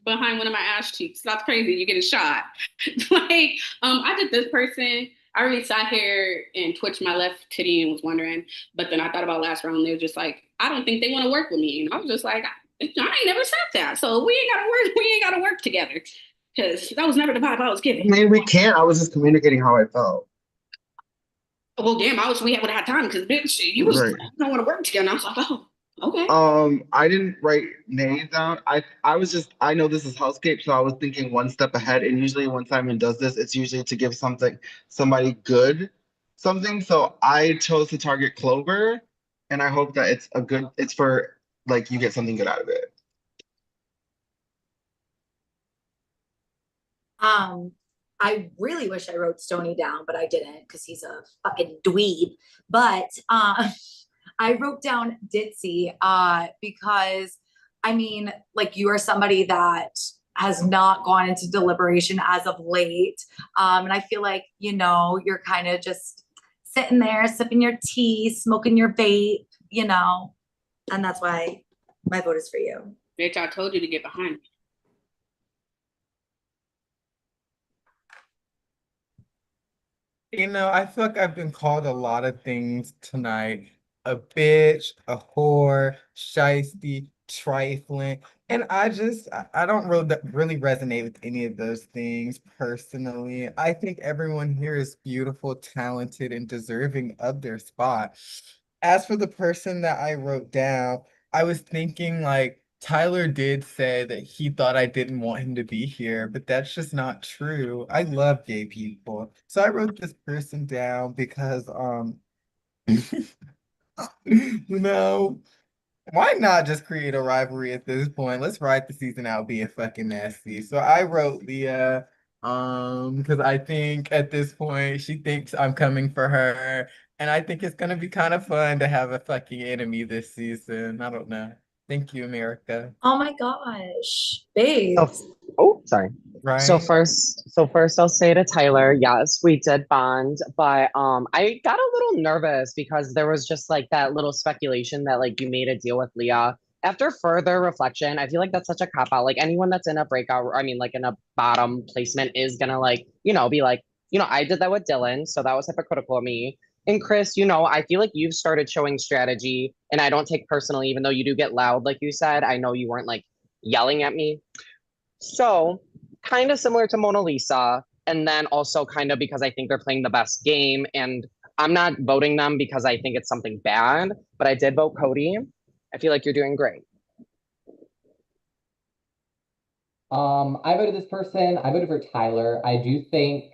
behind one of my ass cheeks. That's crazy. You're getting shot. Like, I did this person. I already sat here and twitched my left titty and was wondering, but then I thought about last round. They were just like, I don't think they want to work with me, and I was just like, I ain't never said that. So we ain't gotta work. We ain't gotta work together because that was never the vibe I was I giving. mean, we can't. I was just communicating how I felt. Well, damn, we would have had time because bitch, you was Right. don't want to work together. And I was like, oh, okay. I didn't write names down. I was just, I know this is HellScape, so I was thinking one step ahead. And usually when Simon does this, it's usually to give somebody good something. So I chose to target Clover, and I hope that it's for like you get something good out of it. I really wish I wrote Stony down, but I didn't because he's a fucking dweeb. But I wrote down Ditzy because I mean, like you are somebody that has not gone into deliberation as of late. And I feel like, you're kind of just sitting there, sipping your tea, smoking your vape, and that's why my vote is for you. Bitch, I told you to get behind me. I feel like I've been called a lot of things tonight. A bitch, a whore, shiesty, trifling. And I don't really resonate with any of those things personally. I think everyone here is beautiful, talented, and deserving of their spot. As for the person that I wrote down, I was thinking like Tyler did say that he thought I didn't want him to be here, but that's just not true. I love gay people. So I wrote this person down because you know, why not just create a rivalry at this point? Let's ride the season out being fucking nasty. So I wrote Leah, because I think at this point she thinks I'm coming for her, and I think it's gonna be kind of fun to have a fucking enemy this season. I don't know. Thank you, America. Oh my gosh, So, babes. oh, sorry. So Right? first I'll say to Tyler, yes, we did bond, but I got a little nervous because there was just like that little speculation that like you made a deal with Leah. After further reflection, I feel like that's such a cop out. Like anyone that's in a breakout, I mean, like in a bottom placement is gonna like, be like, I did that with Dylan, so that was hypocritical of me. And Chris, I feel like you've started showing strategy, and I don't take personally, even though you do get loud, like you said. I know you weren't like yelling at me. So, kind of similar to Mona Lisa, and then also kind of because I think they're playing the best game, and I'm not voting them because I think it's something bad, but I did vote Cody. I feel like you're doing great. I voted this person. I voted for Tyler. I do think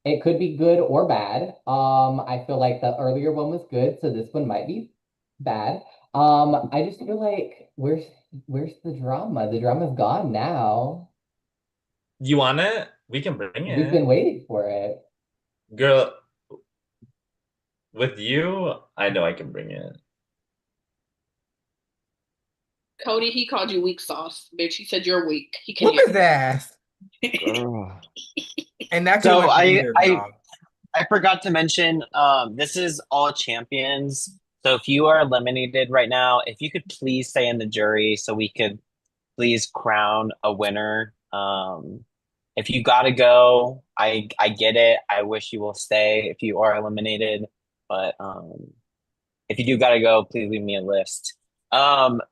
it could be good or bad. I feel like the earlier one was good, so this one might be bad. I just feel like where's the drama? The drama's gone now. You want it? We can bring We've been it. waiting for it. Girl, with you, I know I can bring it. Cody, he called you weak sauce, bitch. He said you're weak. He can handle Whoop it. his ass. Girl. And that could have So went for I either of I y'all. I forgot to mention, this is all champions. So if you are eliminated right now, if you could please stay in the jury so we could please crown a winner. If you gotta go, I get it. I wish you will stay if you are eliminated. But if you do gotta go, please leave me a list.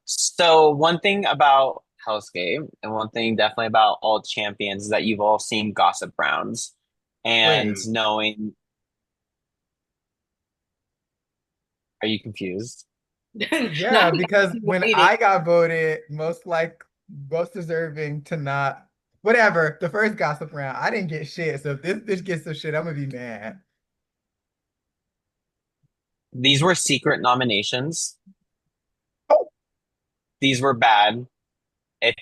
So one thing about HellScape and one thing definitely about all champions is that you've all seen gossip rounds and Wait. knowing. Are you confused? Yeah, because when I got voted most deserving to not whatever, the first gossip round, I didn't get shit. So if this bitch gets some shit, I'm gonna be mad. These were secret nominations. These were bad. If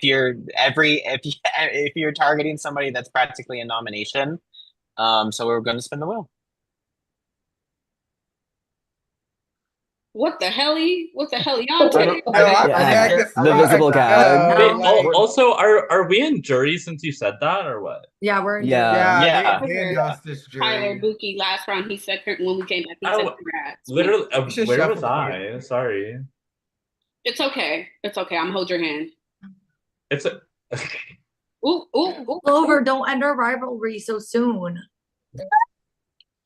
you're targeting somebody that's practically a nomination, so we're going to spin the wheel. What the hell? What the hell y'all No, doing? I'm acting The visible gag. Wait, like, also, are we in jury since you said that, or what? Yeah, we're in Yeah. yeah, Yeah. they announced this Tyler jury. Buki last round. He said when we came back, he said congrats. Literally, You should where was shuffle I? Sorry. It's okay. It's okay. I'm gonna hold your hand. It's a Ooh, ooh, ooh. Clover, don't end our rivalry so soon.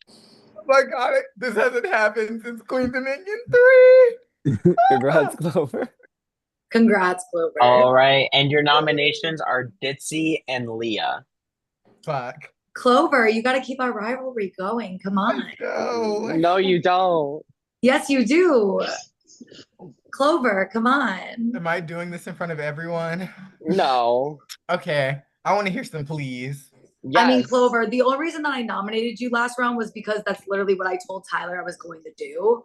Oh my God, this hasn't happened since Queen Dominion 3. Congrats, Clover. Congrats, Clover. All right. And your nominations are Ditzy and Leah. Fuck. Clover, you got to keep our rivalry going. Come on. No, you don't. Yes, you do. Clover, come on. Am I doing this in front of everyone? No. Okay, I want to hear some please. I mean, Clover, the only reason that I nominated you last round was because that's literally what I told Tyler I was going to do.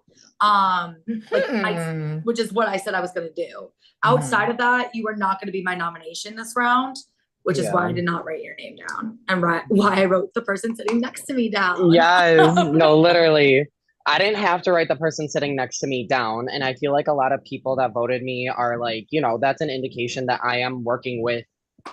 Which is what I said I was going to do. Outside of that, you are not going to be my nomination this round, which is why I did not write your name down and why I wrote the person sitting next to me down. Yes, no, literally. I didn't have to write the person sitting next to me down. And I feel like a lot of people that voted me are like, that's an indication that I am working with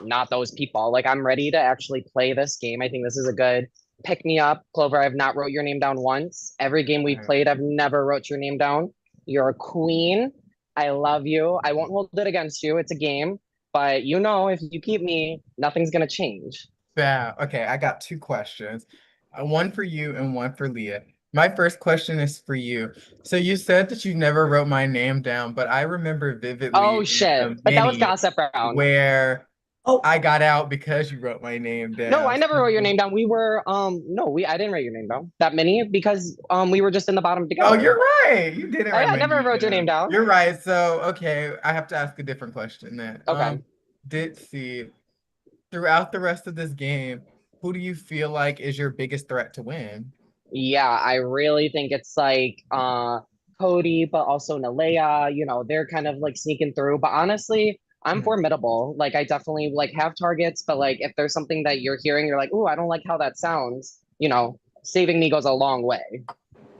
not those people. Like I'm ready to actually play this game. I think this is a good pick me up. Clover, I've not wrote your name down once. Every game we played, I've never wrote your name down. You're a queen. I love you. I won't hold it against you. It's a game. But if you keep me, nothing's gonna change. Yeah, okay, I got two questions. One for you and one for Leah. My first question is for you. So you said that you never wrote my name down, but I remember vividly Oh in shit! the But that was mini gossip round. where I got out because you wrote my name down. No, I never wrote your name down. We were no, I didn't write your name down. That many because we were just in the bottom together. Oh, you're right. You didn't write I my never name wrote your name down. You're right. So okay, I have to ask a different question then. Okay. Ditsy, throughout the rest of this game, who do you feel like is your biggest threat to win? Yeah, I really think it's like Cody, but also Nalea, you know, they're kind of like sneaking through. But honestly, I'm formidable. Like I definitely like have targets, but like if there's something that you're hearing, you're like, "Ooh, I don't like how that sounds," you know, saving me goes a long way.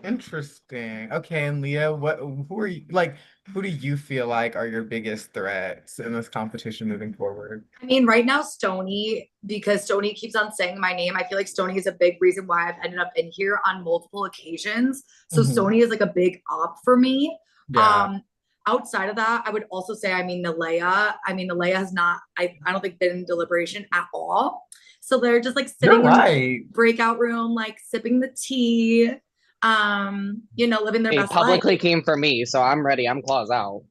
Interesting. Okay, and Leah, who are you like? Who do you feel like are your biggest threats in this competition moving forward? I mean, right now, Stony, because Stony keeps on saying my name, I feel like Stony is a big reason why I've ended up in here on multiple occasions. So Stony is like a big op for me. Yeah. Outside of that, I would also say, Nalea. Nalea has not, I don't think been in deliberation at all. So they're just like sitting in the breakout room, like sipping the tea, you know, living their They best publicly life. came for me, so I'm ready. I'm claws out.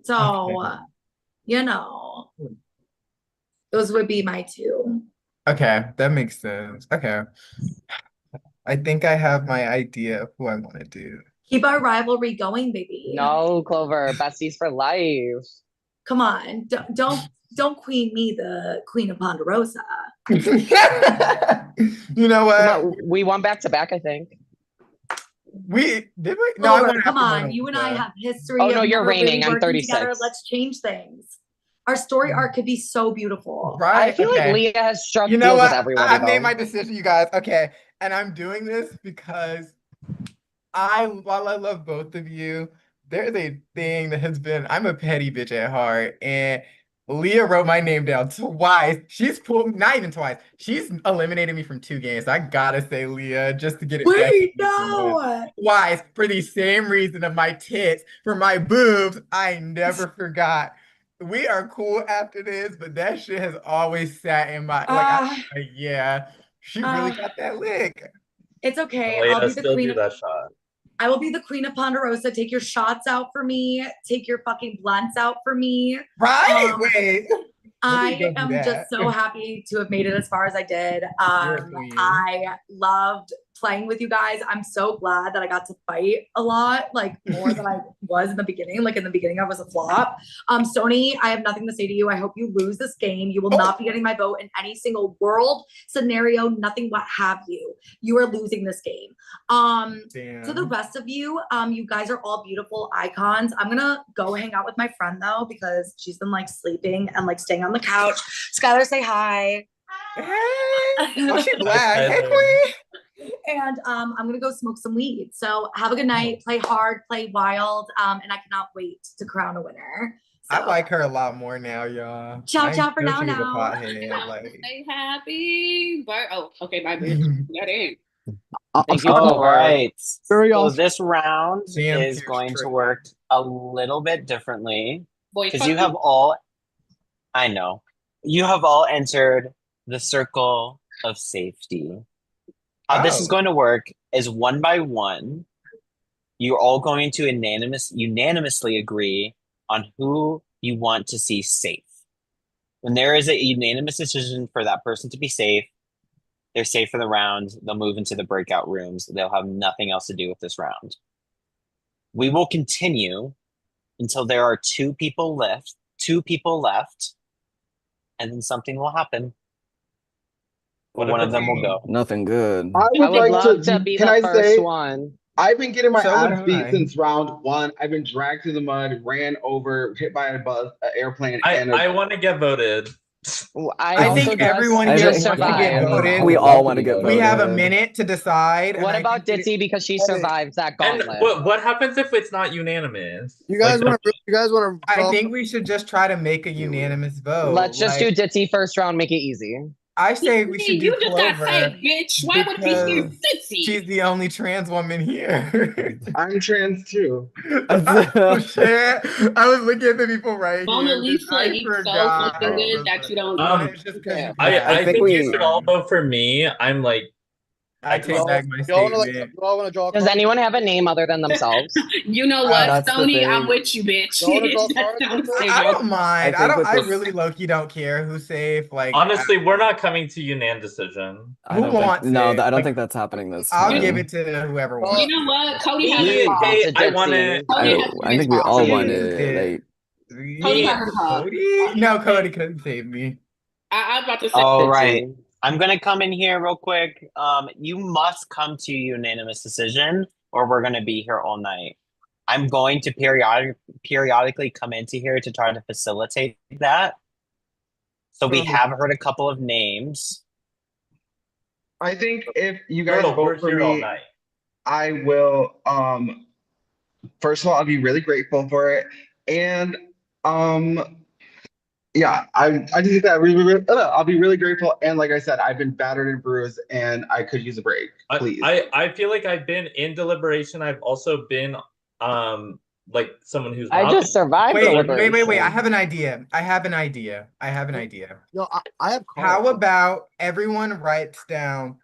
So, you know, those would be my two. Okay, that makes sense. Okay. I think I have my idea of who I want to do. Keep our rivalry going, baby. No, Clover, besties for life. Come on, don't queen me, the queen of Ponderosa. You know what? We won back to back, I think. Did we? No, I won. Come on, you and I have history. Oh no, of you're never reigning. really I'm working 36. together. Let's change things. Our story arc could be so beautiful. Right? I feel like Leah has struck You know deals what? with everybody. I've made my decision, you guys. Okay, and I'm doing this because while I love both of you, there's a thing that has been, I'm a petty bitch at heart, and Leah wrote my name down twice. She's pulled, not even twice. She's eliminated me from 2 games. I gotta say, Leah, just to get it back. Wait, no! Twice for the same reason of my tits, for my boobs. I never forgot. We are cool after this, but that shit has always sat in my yeah. She really got that lick. It's okay. Elena, I'll be the still queen do of that shot. I will be the queen of Ponderosa. Take your shots out for me. Take your fucking blunts out for me. Right? Wait. I am just so happy to have made it as far as I did. I loved playing with you guys. I'm so glad that I got to fight a lot, like more than I was in the beginning. Like in the beginning, I was a flop. Stony, I have nothing to say to you. I hope you lose this game. You will not be getting my vote in any single world scenario, nothing what have you. You are losing this game. To the rest of you, you guys are all beautiful icons. I'm gonna go hang out with my friend though, because she's been like sleeping and like staying on the couch. Skylar, say hi. Hey, oh, she black. Hey, queen. And I'm gonna go smoke some weed. So have a good night. Play hard, play wild, and I cannot wait to crown a winner. I like her a lot more now, y'all. Ciao, ciao for now. Stay happy. Oh, okay, bye, bitch. That ain't. Thank you. All right. Very So awesome. this round Damn, is going to work a little bit differently Boy, because you have all. I know you have all entered the circle of safety. How this is going to work is one by one, you're all going to unanimously agree on who you want to see safe. When there is a unanimous decision for that person to be safe, they're safe for the round. They'll move into the breakout rooms. They'll have nothing else to do with this round. We will continue until there are two people left, and then something will happen. One of them will go. Nothing good. I would like to be can the I first say, one. I've been getting my So would ass beat I. since round 1. I've been dragged through the mud, ran over, hit by a bus, an airplane, and I want to get voted. I think everyone here wants to get voted. We all want to get voted. We have a minute to decide. What about Ditsy because she survived that And gauntlet? what happens if it's not unanimous? You guys want to? I think we should just try to make a unanimous vote. Let's just do Ditsy first round, make it easy. I say we should do You just got Clover. saved, bitch. Why would we do Ditsy? She's the only trans woman here. I'm trans too. Oh, shit. I was looking at the people right Mona here. Lisa I eats so forgot. fucking good that you don't. I think we- you should all vote for me. I'm like I take back my Y'all wanna statement. y'all wanna draw a Does card? anyone have a name other than themselves? You know what, That's the Stoney? I'm thing. with you, bitch. Y'all wanna draw That cards with sounds this? so I good. don't mind. I think with I this- really low-key don't care who's safe. Like Honestly, we're not coming to Unan decision. I who don't think wants no, it? I don't Like, think that's happening this I'll time. give it to whoever wants You know it. what? Cody has Me, a Kate, I Ditsy. want it. Cody has I think we all Cody want Use it. Like Cody Me, has a call. Cody? No, Cody couldn't save me. I was about to say. All right. Ditsy. I'm gonna come in here real quick. You must come to unanimous decision, or we're gonna be here all night. I'm going to periodically come into here to try to facilitate that. So we have heard a couple of names. I think if you guys Bro, we're vote for here all me, night. I will first of all, I'll be really grateful for it. And yeah, I just think that I'll be really grateful. And like I said, I've been battered and bruised and I could use a break, please. I feel like I've been in deliberation. I've also been like someone who's I not just survived Wait, deliberation. wait. I have an idea. I have an idea. No, I have cards. How about everyone writes down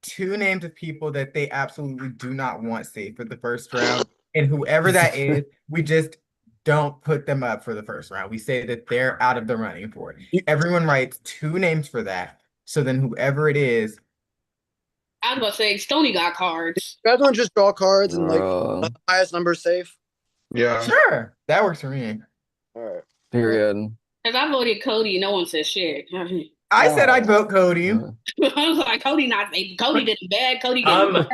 2 names of people that they absolutely do not want safe for the first round, and whoever that is, we just don't put them up for the first round. We say that they're out of the running for it. Everyone writes 2 names for that. So then whoever it is, I was about to say Stoney got cards. You guys want to just draw cards and like Bro. the highest number is safe? Yeah. sure, that works for me. All right. period. Because I voted Cody, no one said shit. I said I'd vote Cody. I was like, Cody not safe. Cody did bad. Cody did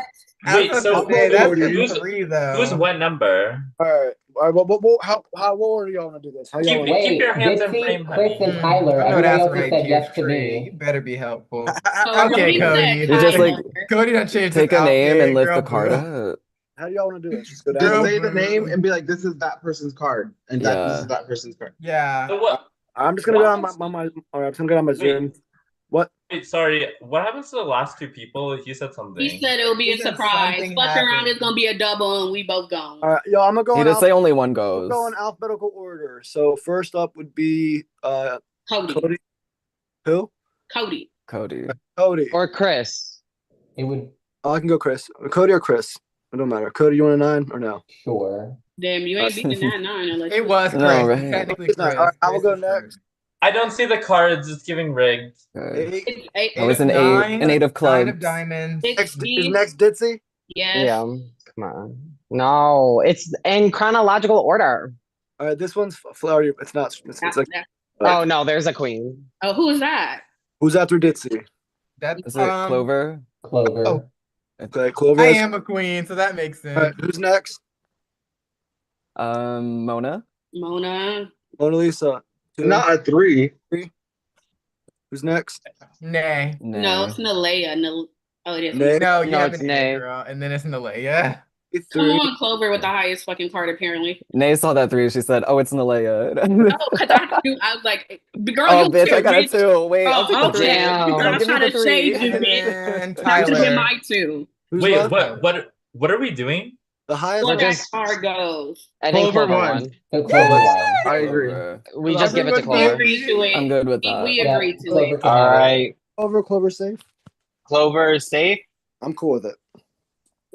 Wait, so that's who's 3 though. who's what number? All right. Well, how what order y'all want to do this? How y'all want to Keep your hands in Ditsy, frame, Chris, honey. and Tyler. I know Everybody that's else has right, said Pierce yes to Trey. You me. better be helpful. So Okay, Cody Cody. You just like Cody done changed take his a name outfit, and lift girl, the card boo. up. How do y'all want to do this? Just go down. Just Girl, say the boo. name and be like, this is that person's card. And that this Yeah. is that person's card. Yeah. So what? I'm just gonna go on What my all right, I'm just gonna go on my Zoom. What? Wait, sorry. What happens to the last 2 people? He said something. He said it'll be He a said surprise. something Fuck around happened. is gonna be a double and we both gone. All right, yo, I'm gonna go. He in did say only one I'm goes. gonna go in alphabetical order. So first up would be Cody. Who? Cody. Cody. Or Chris. It would. I can go Chris. Cody or Chris. It don't matter. Cody, you want a 9 or no? Sure. Damn, you ain't beating that 9 unless It was Chris. No, right. Technically It's not. Chris. All right, I will Chris go is next. I don't see the cards. It's giving rigged. Okay. it's eight. That was an 8 9, an 8 of 9 clubs. of diamonds. Is next Ditsy? Yes. Yeah, come on. No, it's in chronological order. All right, this one's Flowery. It's not. It's like. Oh no, there's a queen. Oh, who is that? Who's after Ditsy? That's Is it Clover? Clover. Oh. Okay, Clover. I am a queen, so that makes sense. All right, who's next? Mona. Mona Lisa. 2. Not a 3. Who's next? Nay. No, it's Nalea. Oh, it is. Nay. No, you No, have it's an Nay. A, girl, and then it's Nalea. It's Come 3. on, Clover with the highest fucking card apparently. Nay saw that 3. She said, "Oh, it's Nalea." No, because I was like, girl, Oh, you bitch, too, I got it bitch. too. Wait, I'll Oh, take the okay. 3. Damn. Girl, I'm Give me trying the to shade 3. you, bitch. And That should have been Tyler. my 2. Who's Wait, left? what are we doing? The highest. Where that just- card goes. I think Clover Clover won. won. So Clover won. I agree. Clover. We just give it to Everyone We Clover. agreed to it. I'm good with that. We Yeah, agreed to Clover it. can All have it. right. Clover safe. Clover is safe. I'm cool with it.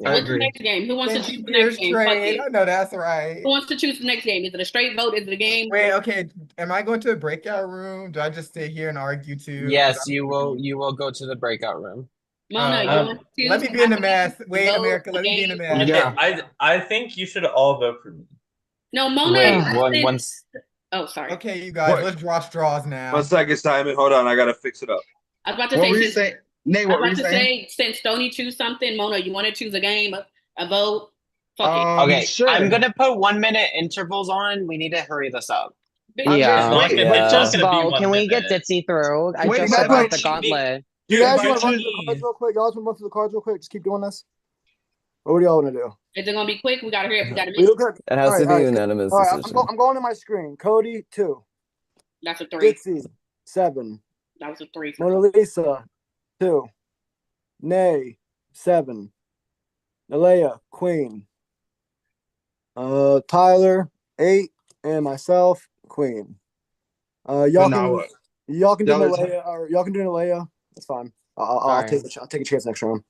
I What's the agree. next game? Who wants to choose the Here's next game? Fuck Trey. it. I know that's right. Who wants to choose the next game? Is it a straight vote? Is it a game? Wait, okay. Am I going to a breakout room? Do I just sit here and argue too? Yes, you will. You will go to the breakout room. Mona, you want to choose? Let me be in the After mess. you Wait, vote, America, let me be in the mess. Yeah. I think you should all vote for me. No, Mona. Wait, once. Oh, sorry. Okay, you guys, let's draw straws now. 1 second, Simon. Hold on, I gotta fix it up. I was about to What say. were you since- saying? Nate, I what was were you about to saying? say, since Stoney choose something, Mona, you want to choose a game, a vote? Fuck Okay, Sure. I'm gonna put 1-minute intervals on. We need to hurry this up. it. Yeah. Wait, Yeah. Just gonna be vote. 1 Can we get minute. Ditsy through? I Wait, just but survived the wait, gauntlet. You guys Dude, want to run my through the cheese. cards real quick? Y'all want to run through the cards real quick? Just keep doing this. What do y'all want to do? Is it gonna be quick? We gotta hurry up. We gotta We make. look at- It has all to right, be all right. unanimous All right, decision. I'm going to my screen. Cody 2. That's a 3. Ditsy 7. That was a 3. Mona Lisa 2. Nay 7. Nalea Queen. Tyler 8, and myself Queen. Y'all now can what? y'all can do Y'all are- Nalea, or y'all can do Nalea. That's fine. I'll Alright. take a chance next round.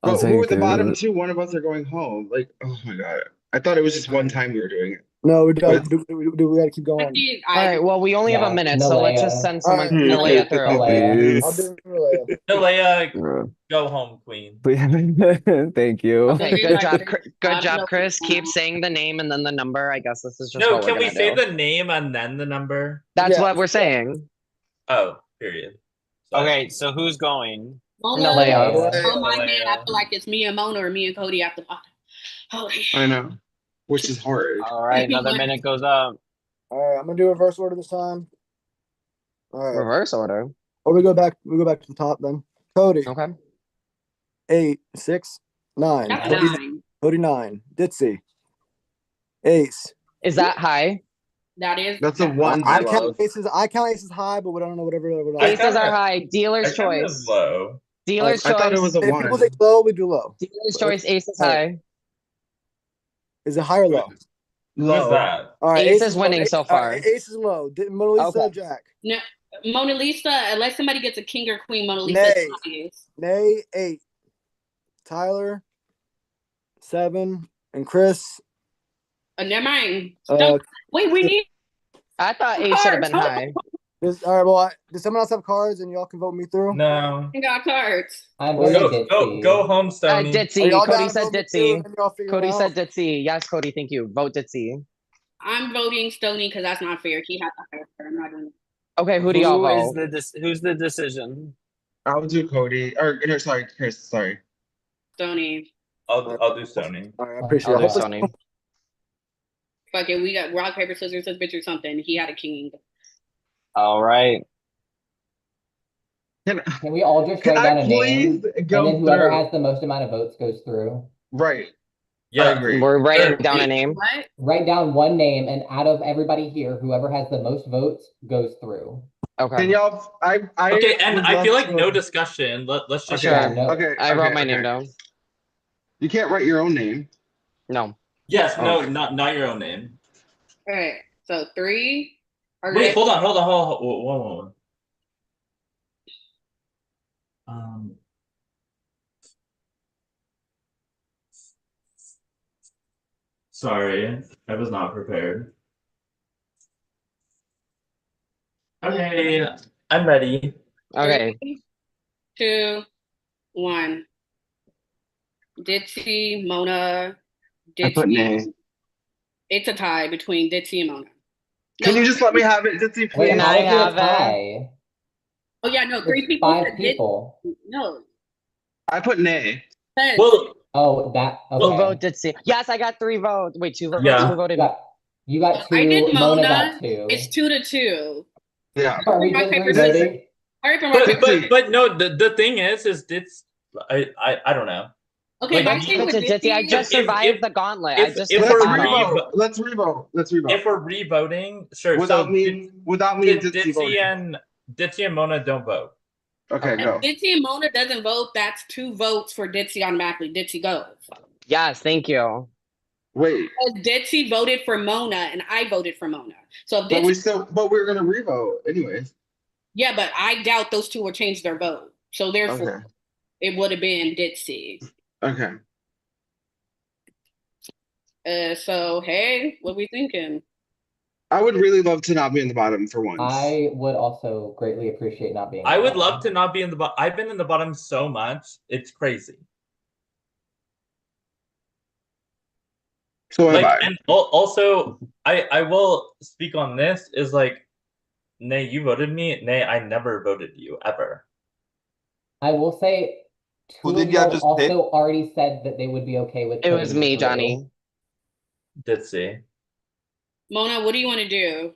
I'll But who are take the bottom it. two? One of us are going home. Like, oh my God. I thought it was just one time we were doing it. No, we But gotta keep going. All right, well, we only have a minute, so let's just send someone Nalea through. I'll Please. do Nalea. Nalea, go home, queen. Thank you. Okay, good job. Good job, Chris. Keep saying the name and then the number. I guess this is just No, what we're can we gonna say do. the name and then the number? That's what we're saying. Oh, period. Okay, so who's going? Mona, Nalea. oh my man, I feel like it's me and Mona or me and Cody at the bottom. Oh, I know, which is hard. All right, another minute goes up. All right, I'm gonna do reverse order this time. All right. Reverse order. Or we go back to the top then. Cody. Okay. 8, 6, 9. That's Cody, 9. Cody 9. Ditsy. Ace. Is that high? That is. That's a one. I count aces. I count aces high, but we don't know whatever. Aces are high. Dealer's choice. Low. Dealer's choice. I thought it was a If one. people say low, we do low. Dealer's choice. Ace is high. Is it high or low? Low. Who's that? All right, Ace is winning low. so far. All right, ace is low. Mona Lisa, Jack. No, Mona Lisa, unless somebody gets a king or queen, Mona Lisa Nay. is. Nay, 8. Tyler, 7, and Chris. Never mind. Uh, Wait, we need. I thought Ace should have been high. All right, well, does someone else have cards and y'all can vote me through? No. I got cards. I'm Go home, Stoney. Ditzy. Are y'all Cody down to said vote me through, Ditzy. and then y'all figure Cody it said out? Ditzy. Yes, Cody. Thank you. Vote Ditzy. I'm voting Stony because that's not fair. He has to hire her. I'm not doing it. Okay, who do y'all vote? Who's the decision? I'll do Cody. Or no, sorry, Chris. Sorry. Stony. I'll do Stoney. All right, I appreciate I'll do it. Stoney. Fuck it. We got rock, paper, scissors, bitch or something. He had a king. All right. Can we all just Can write down I a name? please And go then whoever through? has the most amount of votes goes through. Right. Yeah, I agree. We're writing down a name. What? Write down one name, and out of everybody here, whoever has the most votes goes through. Okay. Can y'all? I Okay, and would I love feel like to- no discussion. Let's just. Okay. Sure. no. Okay. I wrote okay, my okay. name down. You can't write your own name. No. Yes. No. Okay. Not your own name. All right. So 3. Wait. Hold on. One. Sorry, I was not prepared. Okay, I'm ready. Okay. 3, 2, 1. Ditsy, Mona, I put Ditsy. nay. It's a tie between Ditsy and Mona. Can you just let me have it, Ditsy, please? Wait, Can how I is it a have it? tie? Oh yeah, no, 3 There's people. 5 said people. No. I put nay. Said- Well, Oh, that okay. Who vote Ditzy? Yes, I got 3 votes. Wait, 2 votes. Yeah. Who voted? You got 2. I did Mona Mona. got 2. It's 2-2. Yeah. Are we Rock, just paper, revoting? Hurry up and rock, paper, scissors. but no. The thing is I don't know. Okay, Like, my Let's thing give with it to Ditzy. I Ditsy. just survived the gauntlet. I just if hit the we're bottom. Let's revote. Let's revote. If we're re-voting, sure. Without so me and Ditsy voting. Ditzy and Mona don't vote. Okay, go. If Ditsy and Mona doesn't vote, that's 2 votes for Ditsy automatically. Ditsy goes. Yes, thank you. Wait. Because Ditsy voted for Mona and I voted for Mona. So if Ditsy, But we're gonna revote anyways. yeah, but I doubt those 2 will change their vote. So therefore, Okay. it would have been Ditsy. Okay. So hey, what we thinking? I would really love to not be in the bottom for once. I would also greatly appreciate not being. I would love to not be in the bottom. I've been in the bottom so much, it's crazy. So like, have I. and also, I will speak on this. Is like, Nay, you voted me. Nay, I never voted you ever. I will say, 2 Who did of y'all y'all just also pick? already said that they would be okay with. It was putting me, through. Johnny. Did see. Mona, what do you want to do?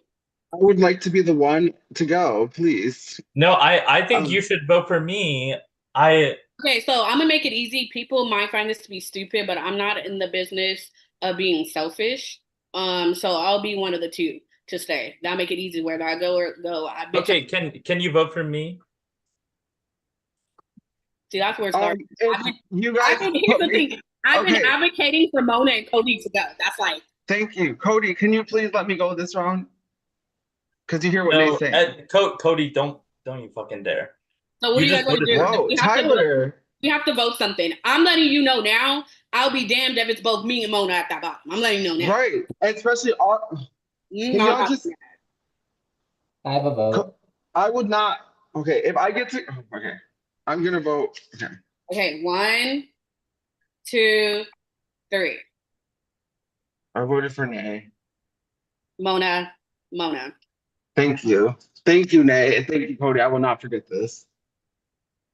I would like to be the one to go, please. No, I think you should vote for me. Okay, so I'm gonna make it easy. People might find this to be stupid, but I'm not in the business of being selfish. So I'll be one of the 2 to stay. That'll make it easy. Whether I go or go, Okay, can you vote for me? See, that's where it's hard. You guys, Here's the thing. I've been Okay. advocating for Mona and Cody to go. That's like. Thank you. Cody, can you please let me go this round? Because you hear what No, they say. Cody, don't you fucking dare. So what You are you guys just going to voted do? for Whoa, We have to vote. Tyler. We have to vote something. I'm letting you know now. I'll be damned if it's both me and Mona at that bottom. I'm letting you know now. Right. Especially can y'all just I have a vote. I would not. Okay, if I get to okay. I'm gonna vote. Okay. Okay, 1, 2, 3. I voted for Nay. Mona. Thank you. Thank you, Nay. And thank you, Cody. I will not forget this.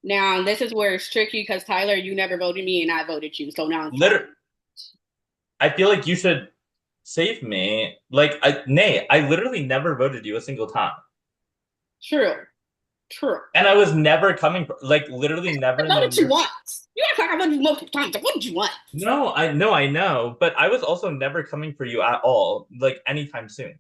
Now, this is where it's tricky because Tyler, you never voted me and I voted you. So now I feel like you should save me. Like, Nay, I literally never voted you a single time. True. And I was never coming, like, literally never. I voted you once. You act like I voted you multiple times. What did you want? No, I know, but I was also never coming for you at all, like, anytime soon.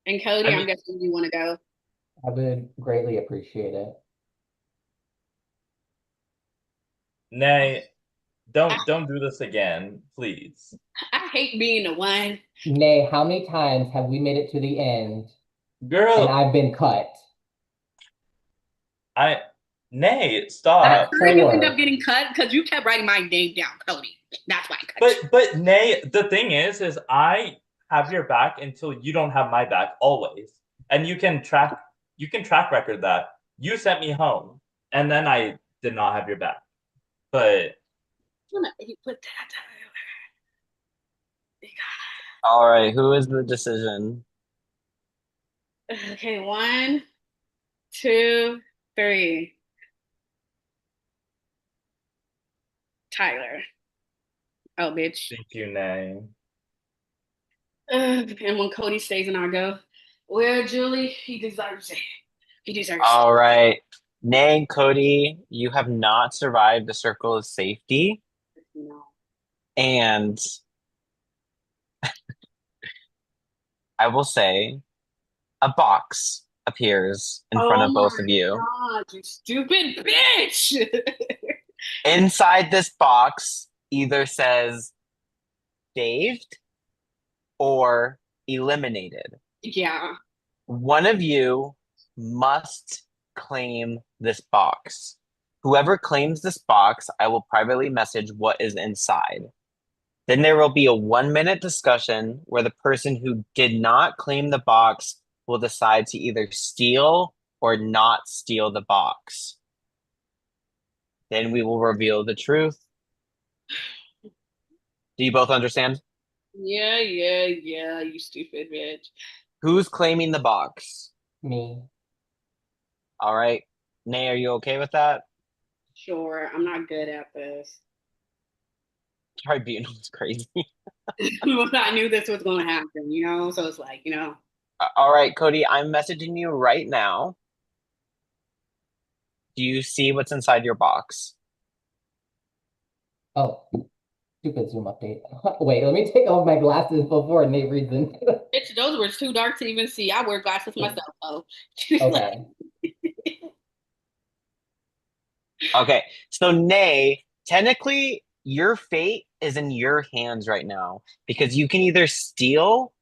And Cody, I'm guessing you want to go. I would greatly appreciate it. Nay, don't do this again, please. I hate being the one. Nay, how many times have we made it to the end? Girl. And I've been cut. Nay, stop. That's why you end up getting cut because you kept writing my name down, Cody. That's why I cut you. But Nay, the thing is I have your back until you don't have my back always. And you can track record that. You sent me home and then I did not have your back. But All right, who is the decision? Okay, 1, 2, 3. Tyler. Oh, bitch. Thank you, Nay. And when Cody stays in our go, well, Julie, he deserves it. He deserves it. All right. Nay and Cody, you have not survived the circle of safety. No. And I will say a box appears in front of both of you. God, you stupid bitch! Inside this box either says saved or eliminated. Yeah. One of you must claim this box. Whoever claims this box, I will privately message what is inside. Then there will be a 1-minute discussion where the person who did not claim the box will decide to either steal or not steal the box. Then we will reveal the truth. Do you both understand? Yeah, you stupid bitch. Who's claiming the box? Me. All right. Nay, are you okay with that? Sure, I'm not good at this. Tribunal's crazy. I knew this was going to happen, So it's like, All right, Cody, I'm messaging you right now. Do you see what's inside your box? Oh, stupid Zoom update. Wait, let me take off my glasses before Nate reads them. Bitch, those were too dark to even see. I wear glasses myself, though. Okay. Okay, so Nay, technically, your fate is in your hands right now because you can either steal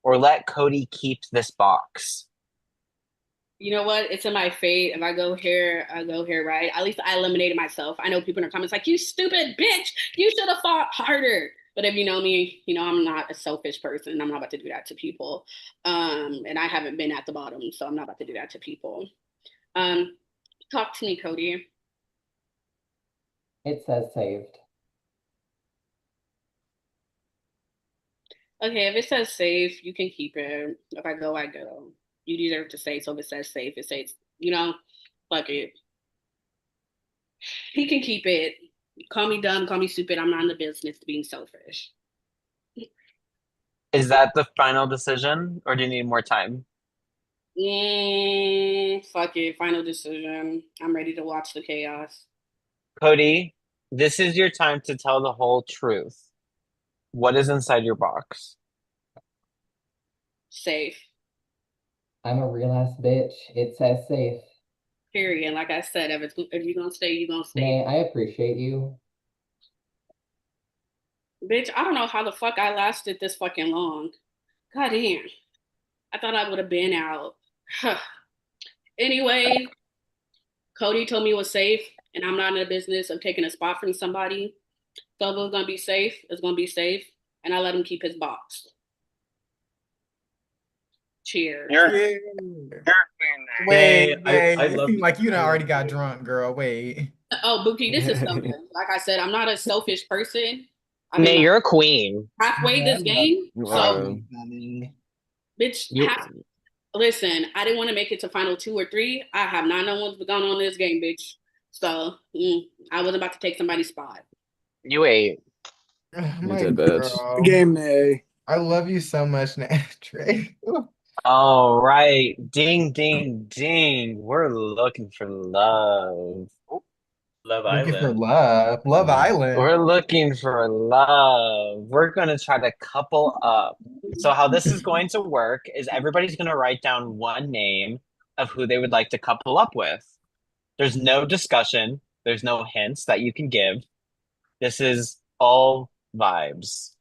or let Cody keep this box. You know what? It's in my fate. If I go here, I go here, right? At least I eliminated myself. I know people in the comments like, you stupid bitch, you should have fought harder. But if you know me, I'm not a selfish person. I'm not about to do that to people. And I haven't been at the bottom, so I'm not about to do that to people. Talk to me, Cody. It says saved. Okay, if it says safe, you can keep it. If I go, I go. You deserve to say, so if it says safe, it says, fuck it. He can keep it. Call me dumb, call me stupid. I'm not in the business of being selfish. Is that the final decision, or do you need more time? Fuck it. Final decision. I'm ready to watch the chaos. Cody, this is your time to tell the whole truth. What is inside your box? Safe. I'm a real ass bitch. It says safe. Period. Like I said, if you're gonna stay, you're gonna stay. Nay, I appreciate you. Bitch, I don't know how the fuck I lasted this fucking long. God damn. I thought I would have been out. Anyway, Cody told me it was safe, and I'm not in the business of taking a spot from somebody. So if it's gonna be safe, it's gonna be safe, and I let him keep his box. Cheers. Wait, I it love seemed like you done already got drunk, girl. Wait. Oh, Buki, this is selfish. Like I said, I'm not a selfish person. I've Nay, been you're a queen. halfway this game, so bitch. Listen, I didn't want to make it to final 2 or 3. I have not known what's going on in this game, bitch. So I wasn't about to take somebody's spot. You ate. My did, bitch. girl. Game day. I love you so much, Trey. All right. Ding, ding, ding. We're looking for love. Love Looking for Island. Love Island. We're looking for love. We're going to try to couple up. So how this is going to work is everybody's going to write down one name of who they would like to couple up with. There's no discussion. There's no hints that you can give. This is all vibes.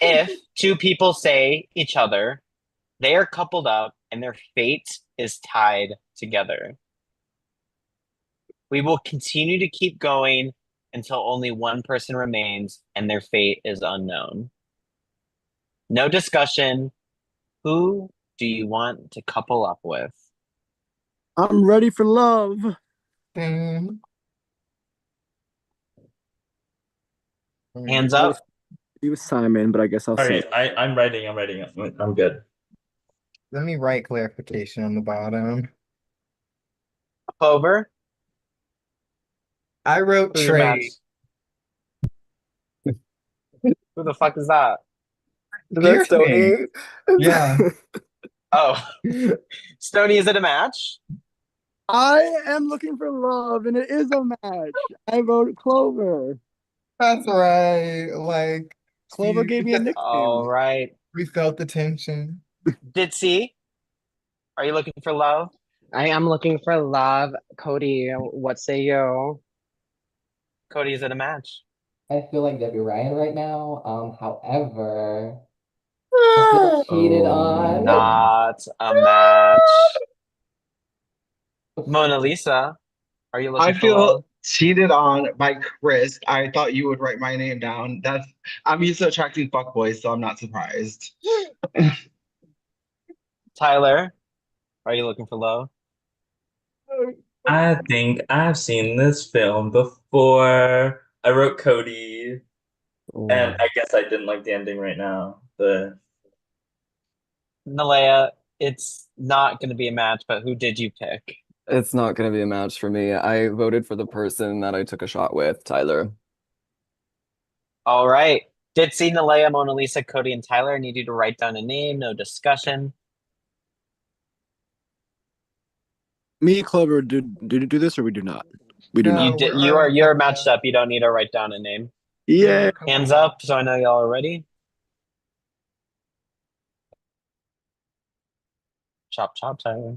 If two people say each other, they are coupled up and their fate is tied together. We will continue to keep going until only one person remains and their fate is unknown. No discussion. Who do you want to couple up with? I'm ready for love. Hands up. He was Simon, but I guess I'll say. Alright, I'm writing. I'm good. Let me write clarification on the bottom. Clover. I wrote Who's your Trey. match? Who the fuck is that? That's Tony. Yeah. Oh. Stony, is it a match? I am looking for love, and it is a match. I vote Clover. That's right. Like Clover see, gave me a nickname. All right. We felt the tension. Ditsy, are you looking for love? I am looking for love. Cody, what say you? Cody, is it a match? I feel like Debbie Ryan right now. However, I feel cheated on. Not a match. Mona Lisa, are you looking I for feel love? cheated on by Chris. I thought you would write my name down. I'm used to attracting fuckboys, so I'm not surprised. Tyler, are you looking for love? I think I've seen this film before. I wrote Cody, and I guess I didn't like the ending right now. But Nalea, it's not going to be a match, but who did you pick? It's not going to be a match for me. I voted for the person that I took a shot with, Tyler. All right. Ditsy, Nalea, Mona Lisa, Cody, and Tyler. I need you to write down a name, no discussion. Me, Clover, do this or we do not? We do not. You're matched up. You don't need to write down a name. Yeah. Hands up, so I know y'all are ready. Chop, chop, Tyler.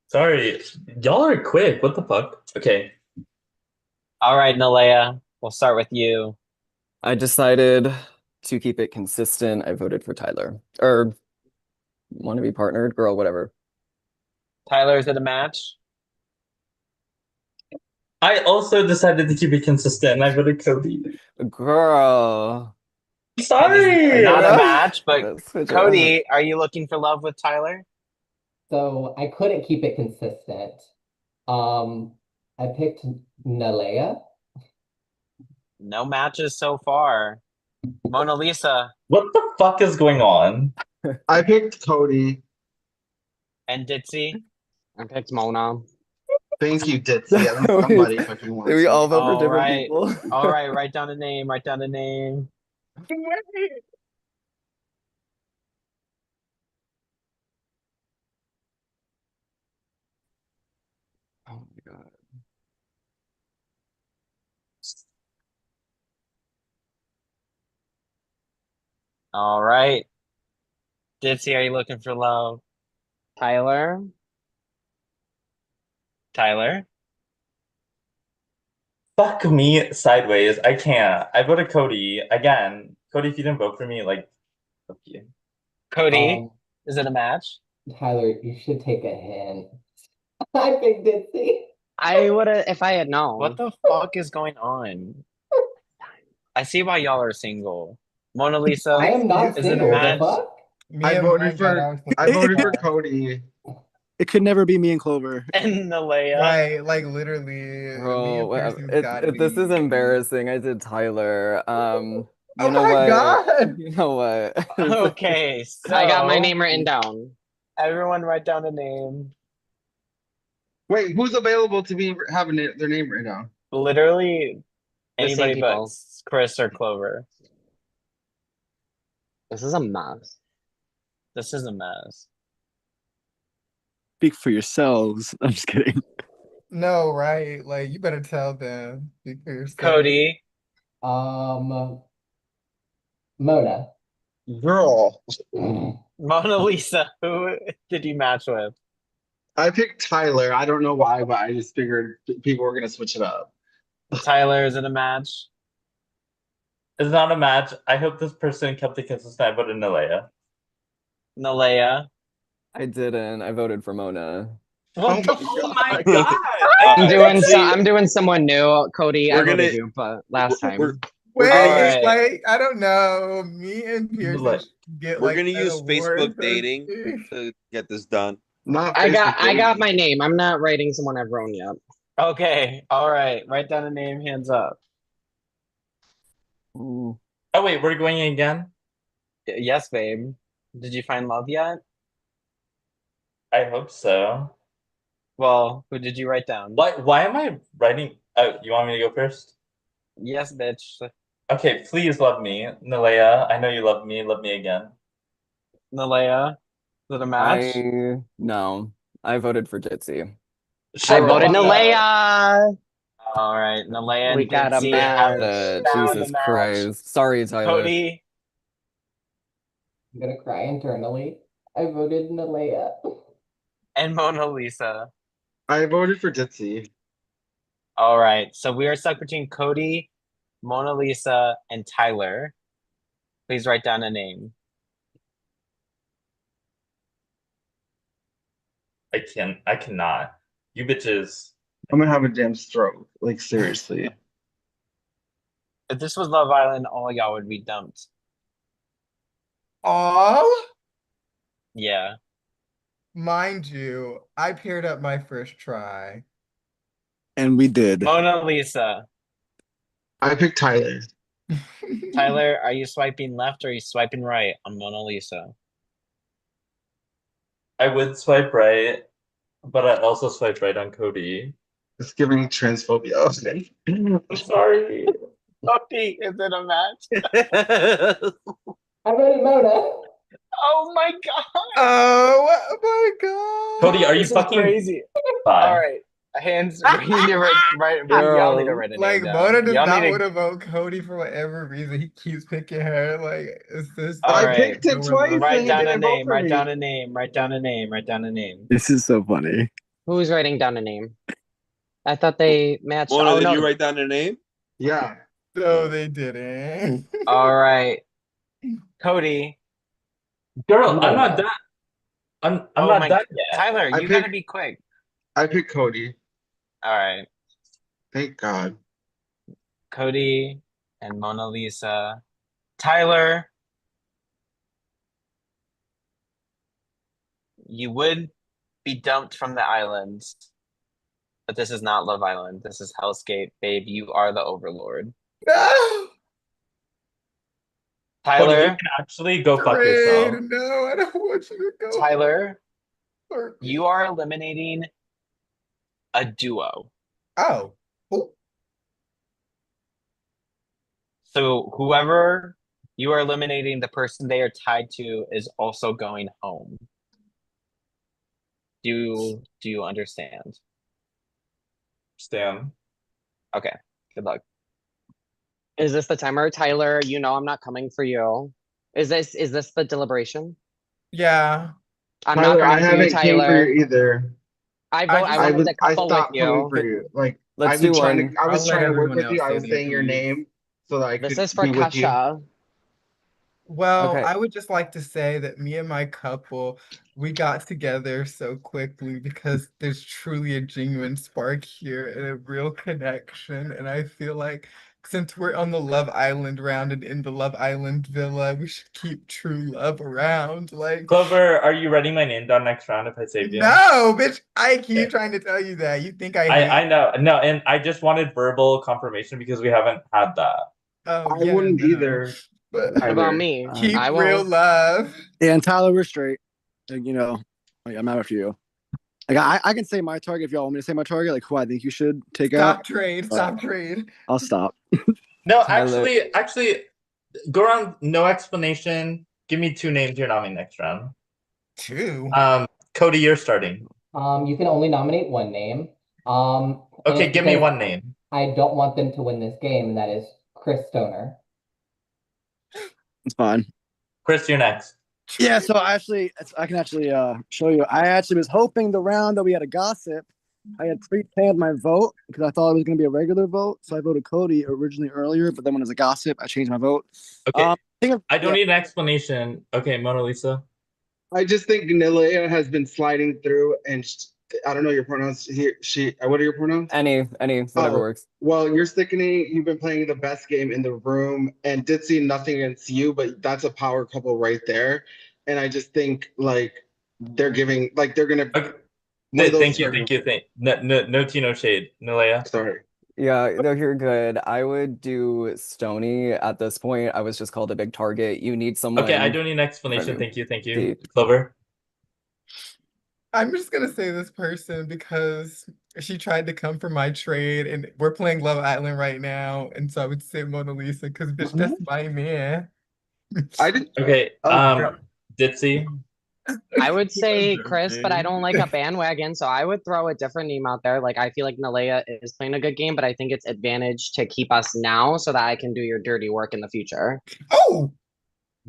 sorry, y'all are quick. What the fuck? Okay. All right, Nalea, we'll start with you. I decided to keep it consistent. I voted for Tyler. Or want to be partnered? Girl, whatever. Tyler, is it a match? I also decided to keep it consistent. I voted Cody. Girl. Sorry. Not a match, but Switch it Cody, are you looking for love with Tyler? So I couldn't keep it consistent. I picked Nalea. No matches so far. Mona Lisa. What the fuck is going on? I picked Cody. And Ditsy. I picked Mona. Thank you, Ditsy. At least somebody fucking wants. We all vote for All different right. people. All right, write down a name. Write down a name. Oh my god. All right. Ditsy, are you looking for love? Tyler. Tyler? Fuck me sideways. I can't. I voted Cody again. Cody, if you didn't vote for me, like, fuck you. Cody, is it a match? Tyler, you should take a hint. I picked Ditsy. I would have if I had known. What the fuck is going on? I see why y'all are single. Mona Lisa, I am not is it a single. The match? fuck? I voted for Cody. It could never be me and Clover. And Nalea. Right, like literally, me Bro, and Kirsten's gotta this be. is embarrassing. I did Tyler. You Oh know my what? God. You know what? Okay, so I got my name written down. Everyone write down a name. Wait, who's available to be having their name right now? Literally The same anybody but people. Chris or Clover. This is a mess. This is a mess. Speak for yourselves. I'm just kidding. No, right? Like you better tell them. Speak for yourself. Cody. Mona. Girl. Mona Lisa, who did you match with? I picked Tyler. I don't know why, but I just figured people were gonna switch it up. Tyler, is it a match? It's not a match. I hope this person kept the consistent. I voted Nalea. Nalea. I didn't. I voted for Mona. Oh my god! I'm doing someone new, Cody. I We're voted gonna- you, but last time. Wait, Alright. it's like I don't know. Me and Pearson Look, should get We're like gonna an use award Facebook for dating this. to get this done. Not I Facebook got dating. my name. I'm not writing someone I've grown yet. Okay, all right. Write down a name, hands up. Ooh. Oh wait, we're going again? Yes, babe. Did you find love yet? I hope so. Well, who did you write down? Why am I writing? Oh, you want me to go first? Yes, bitch. Okay, please love me. Nalea, I know you love me. Love me again. Nalea. Is it a match? No. I voted for Jitsi. I voted Nalea. All right, Nalea We and got a Ditsy match. have found Jesus a match. Christ. Sorry, Tyler. Cody. I'm gonna cry internally. I voted Nalea. And Mona Lisa. I voted for Ditsy. All right, so we are stuck between Cody, Mona Lisa, and Tyler. Please write down a name. I cannot. You bitches. I'm gonna have a damn stroke. Like seriously. If this was Love Island, all y'all would be dumped. Aw, Yeah. mind you, I paired up my first try. And we did. Mona Lisa. I picked Tyler. Tyler, are you swiping left or are you swiping right on Mona Lisa? I would swipe right, but I also swipe right on Cody. It's giving transphobia. Okay. I'm sorry. Cody, is it a match? I voted Mona. Oh my god! Oh my god! Cody, are you This is fucking crazy? Bye. All right, hands. You need to write. Y'all need to write a name Like down. Mona does Y'all not need want to. to vote Cody for whatever reason. He keeps picking her. Like, is this? All I right. picked him twice and Write he down a didn't vote name. for Write me. down a name. Write down a name. Write down a name. This is so funny. Who's writing down a name? I thought they matched. Mona, Oh did no. you write down a name? Yeah. No, they didn't. All right, Cody. Girl, Mona. I'm not done. I'm Oh not my done yet. Tyler, I you gotta picked- be quick. I picked Cody. All right, Thank God. Cody and Mona Lisa. Tyler, you would be dumped from the island, but this is not Love Island. This is HellScape, babe. You are the overlord. No, Cody, you Tyler, can actually go fuck Great. yourself. No, I don't want you to go. Tyler, Sorry. you are eliminating a duo. Oh. Oh. So whoever you are eliminating, the person they are tied to is also going home. Do you understand? Stan. Okay. Good luck. Is this the timer, Tyler? You know I'm not coming for you. Is this the deliberation? Yeah. I'm Tyler, not I coming for you, haven't came for Tyler. you either. I wanted to I couple with stopped coming you. for you. Like Let's I've do been trying one. to. I was I'll let trying to work everyone with you. else I was say saying your please. name so that I This could is for be with you. Kesha. Well, Okay. I would just like to say that me and my couple we got together so quickly because there's truly a genuine spark here and a real connection. And I feel like since we're on the Love Island round and in the Love Island villa, we should keep true love around. Like, Clover, are you writing my name down next round if I save you? no, bitch, I keep trying to tell you that. You think I hate I know. No, and I just wanted verbal confirmation because we haven't had that. Oh, I yeah, wouldn't no. either. But What about me? keep I real won't. love. Yeah, and Tyler, we're straight. Like, you know, like, I'm out for you. Like I can say my target if y'all want me to say my target, like who I think you should take out. Stop trade. I'll stop. No, Tyler. actually, go around. No explanation. Give me 2 names you're nominating next round. 2. Cody, you're starting. You can only nominate 1 name. Okay, give me 1 name. I don't want them to win this game, and that is Chris Stoner. It's fine. Chris, you're next. Yeah, so I can actually show you. I actually was hoping the round that we had a gossip, I had pre-planned my vote because I thought it was going to be a regular vote. So I voted Cody originally earlier, but then when it was a gossip, I changed my vote. Okay, I don't need an explanation. Okay, Mona Lisa. I just think Nilea has been sliding through, and I don't know your pronouns. She. What are your pronouns? Any, whatever works. Well, you're sickening. You've been playing the best game in the room, and did see nothing against you, but that's a power couple right there. And I just think like they're giving, like they're gonna. Okay. Thank you. No tea, no shade. Nilea. Sorry. Yeah, no, you're good. I would do Stony at this point. I was just called a big target. You need someone. Okay, I don't need an explanation. from- Thank you. Clover. I'm just gonna say this person because she tried to come for my trade, and we're playing Love Island right now, and so I would say Mona Lisa because bitch, that's my man. I did. Okay. Ditzy. I would say Chris, but I don't like a bandwagon, so I would throw a different name out there. Like I feel like Nalea is playing a good game, but I think it's advantage to keep us now so that I can do your dirty work in the future. Oh,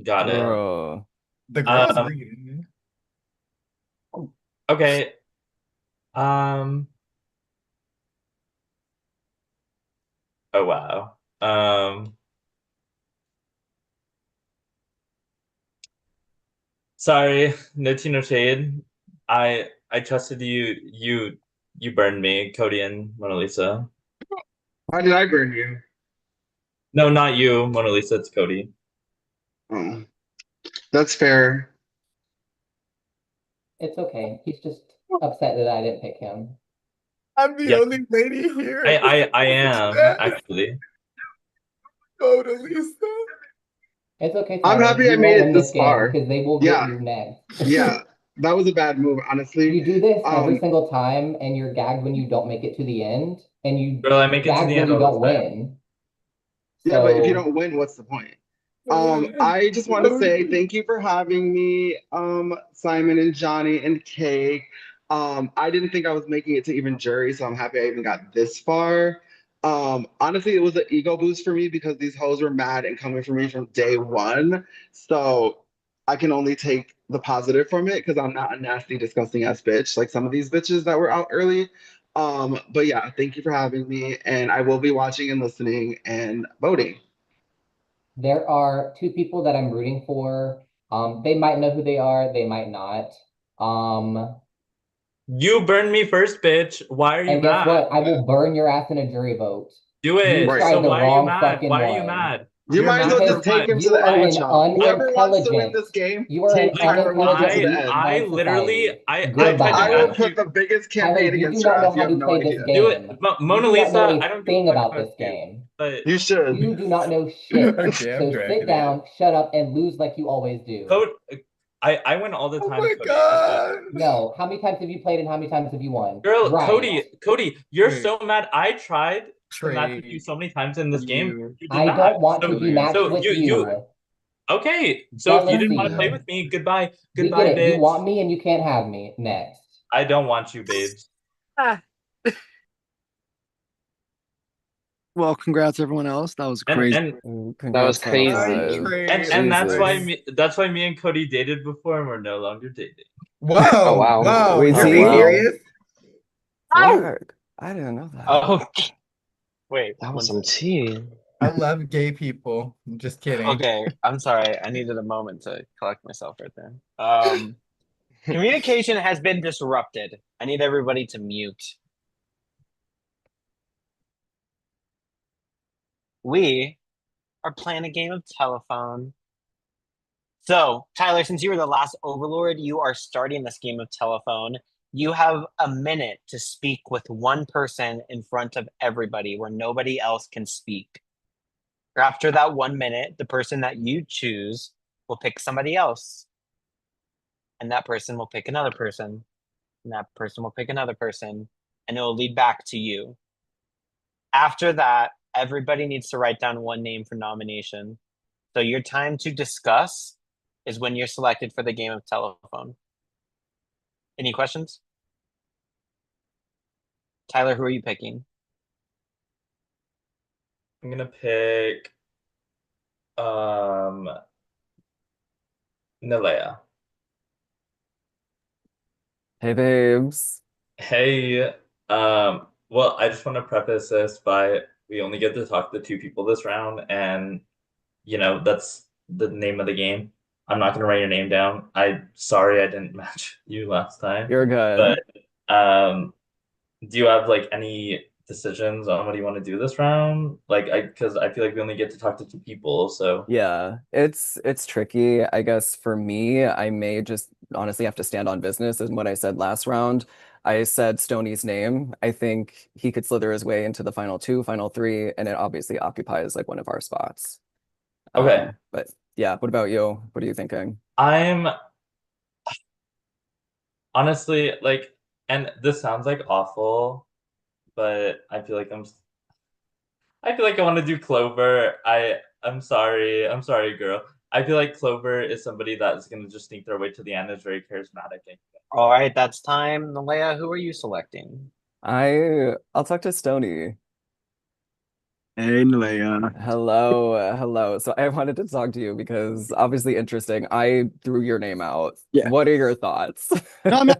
got it. Bro. The girls reading. Okay. Oh wow. Sorry, no tea, no shade. I trusted you. You burned me, Cody and Mona Lisa. Why did I burn you? No, not you, Mona Lisa. It's Cody. Oh, that's fair. It's okay. He's just upset that I didn't pick him. I'm the only lady here. I am actually. Mona Lisa. It's okay. I'm Tyler. happy You I won't made win it this game far. because they will Yeah. get you next. Yeah, that was a bad move, honestly. You do this every single time, and you're gagged when you don't make it to the end, and you Girl, I make it to gagged the when end you all the don't time. win. Yeah, but if you So- don't win, what's the point? I just want to say thank you for having me, Simon and Johnny and Cake. I didn't think I was making it to even jury, so I'm happy I even got this far. Honestly, it was an ego boost for me because these hoes were mad and coming for me from day one. So I can only take the positive from it because I'm not a nasty, disgusting ass bitch like some of these bitches that were out early. But yeah, thank you for having me, and I will be watching and listening and voting. There are 2 people that I'm rooting for. They might know who they are, they might not. You burned me first, bitch. Why are you And guess mad? what? I will burn your ass in a jury vote. Do it. You tried So the why are you wrong mad? fucking Why are you one. mad? You might as well Because just take him to you the are end, an y'all. Whoever wants to win unintelligent. this game, You are an take Tyler Wilson to the unintelligent end. I of literally, society. I tried Goodbye. to I will match put you. the biggest Tyler, campaign you do against not your know ass. You how have to no play this idea. Do game. it. Mona You do not know Lisa, a I don't give thing a fuck about about this you. game. But You should. You do not know shit. Okay, I'm So dragging sit down, shut up, and lose like you always do. Code, I win all the time. Oh my Cody. god. No, how many times have you played and how many times have you won? Girl, Right. Cody, you're Wait. so mad. I tried to match with Trade you so many times in this game. You did I not. don't want So- to be matched so with you- you. Okay, so if you didn't want to Jealousy. play with me, goodbye. We Goodbye, get it. bitch. You want me and you can't have me. Next. I don't want you, babes. Well, congrats everyone else. That was And crazy. and That was crazy. and that's why me and Cody dated before and we're no longer dating. Whoa. Oh, wow. Whoa. Wait, You're so being wow. serious? Fuck. I didn't know that. Oh, wait. That was some tea. I love gay people. I'm just kidding. Okay, I'm sorry. I needed a moment to collect myself right there. Communication has been disrupted. I need everybody to mute. We are playing a game of telephone. So, Tyler, since you were the last overlord, you are starting this game of telephone. You have a minute to speak with one person in front of everybody where nobody else can speak. After that 1 minute, the person that you choose will pick somebody else. And that person will pick another person. And that person will pick another person. And it will lead back to you. After that, everybody needs to write down one name for nomination. So your time to discuss is when you're selected for the game of telephone. Any questions? Tyler, who are you picking? I'm gonna pick Nalea. Hey, babes. Hey, well, I just want to preface this by we only get to talk to 2 people this round, and that's the name of the game. I'm not gonna write your name down. Sorry I didn't match you last time. You're good. But do you have like any decisions on what you want to do this round? Because I feel like we only get to talk to 2 people, so Yeah, it's tricky. I guess for me, I may just honestly have to stand on business in what I said last round. I said Stoney's name. I think he could slither his way into the final 2, final 3, and it obviously occupies like one of our spots. Okay. But yeah, what about you? What are you thinking? I'm honestly like, and this sounds like awful, but I feel like I want to do Clover. I'm sorry, girl. I feel like Clover is somebody that's gonna just sneak their way to the end. Is very charismatic. All right, that's time. Nalea, who are you selecting? I'll talk to Stoney. Hey, Nalea. Hello. So I wanted to talk to you because obviously interesting. I threw your name out. Yeah. What are your thoughts? No, I mean,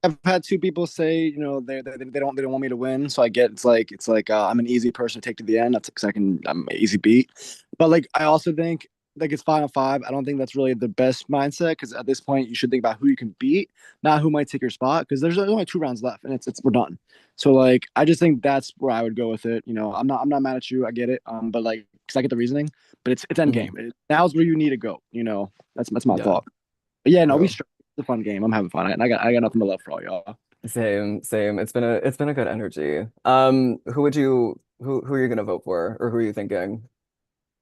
I've had 2 people say, they don't want me to win. So I get it's like I'm an easy person to take to the end. That's because I'm an easy beat. But like I also think like it's final 5. I don't think that's really the best mindset because at this point you should think about who you can beat, not who might take your spot. Because there's only 2 rounds left and it's we're done. So like I just think that's where I would go with it. I'm not mad at you. I get it. But like because I get the reasoning, but it's end game. Now's where you need to go. That's my thought. But yeah, no, it's a fun game. I'm having fun. And I got nothing but love for all y'all. Same. It's been a good energy. Who are you gonna vote for, or who are you thinking?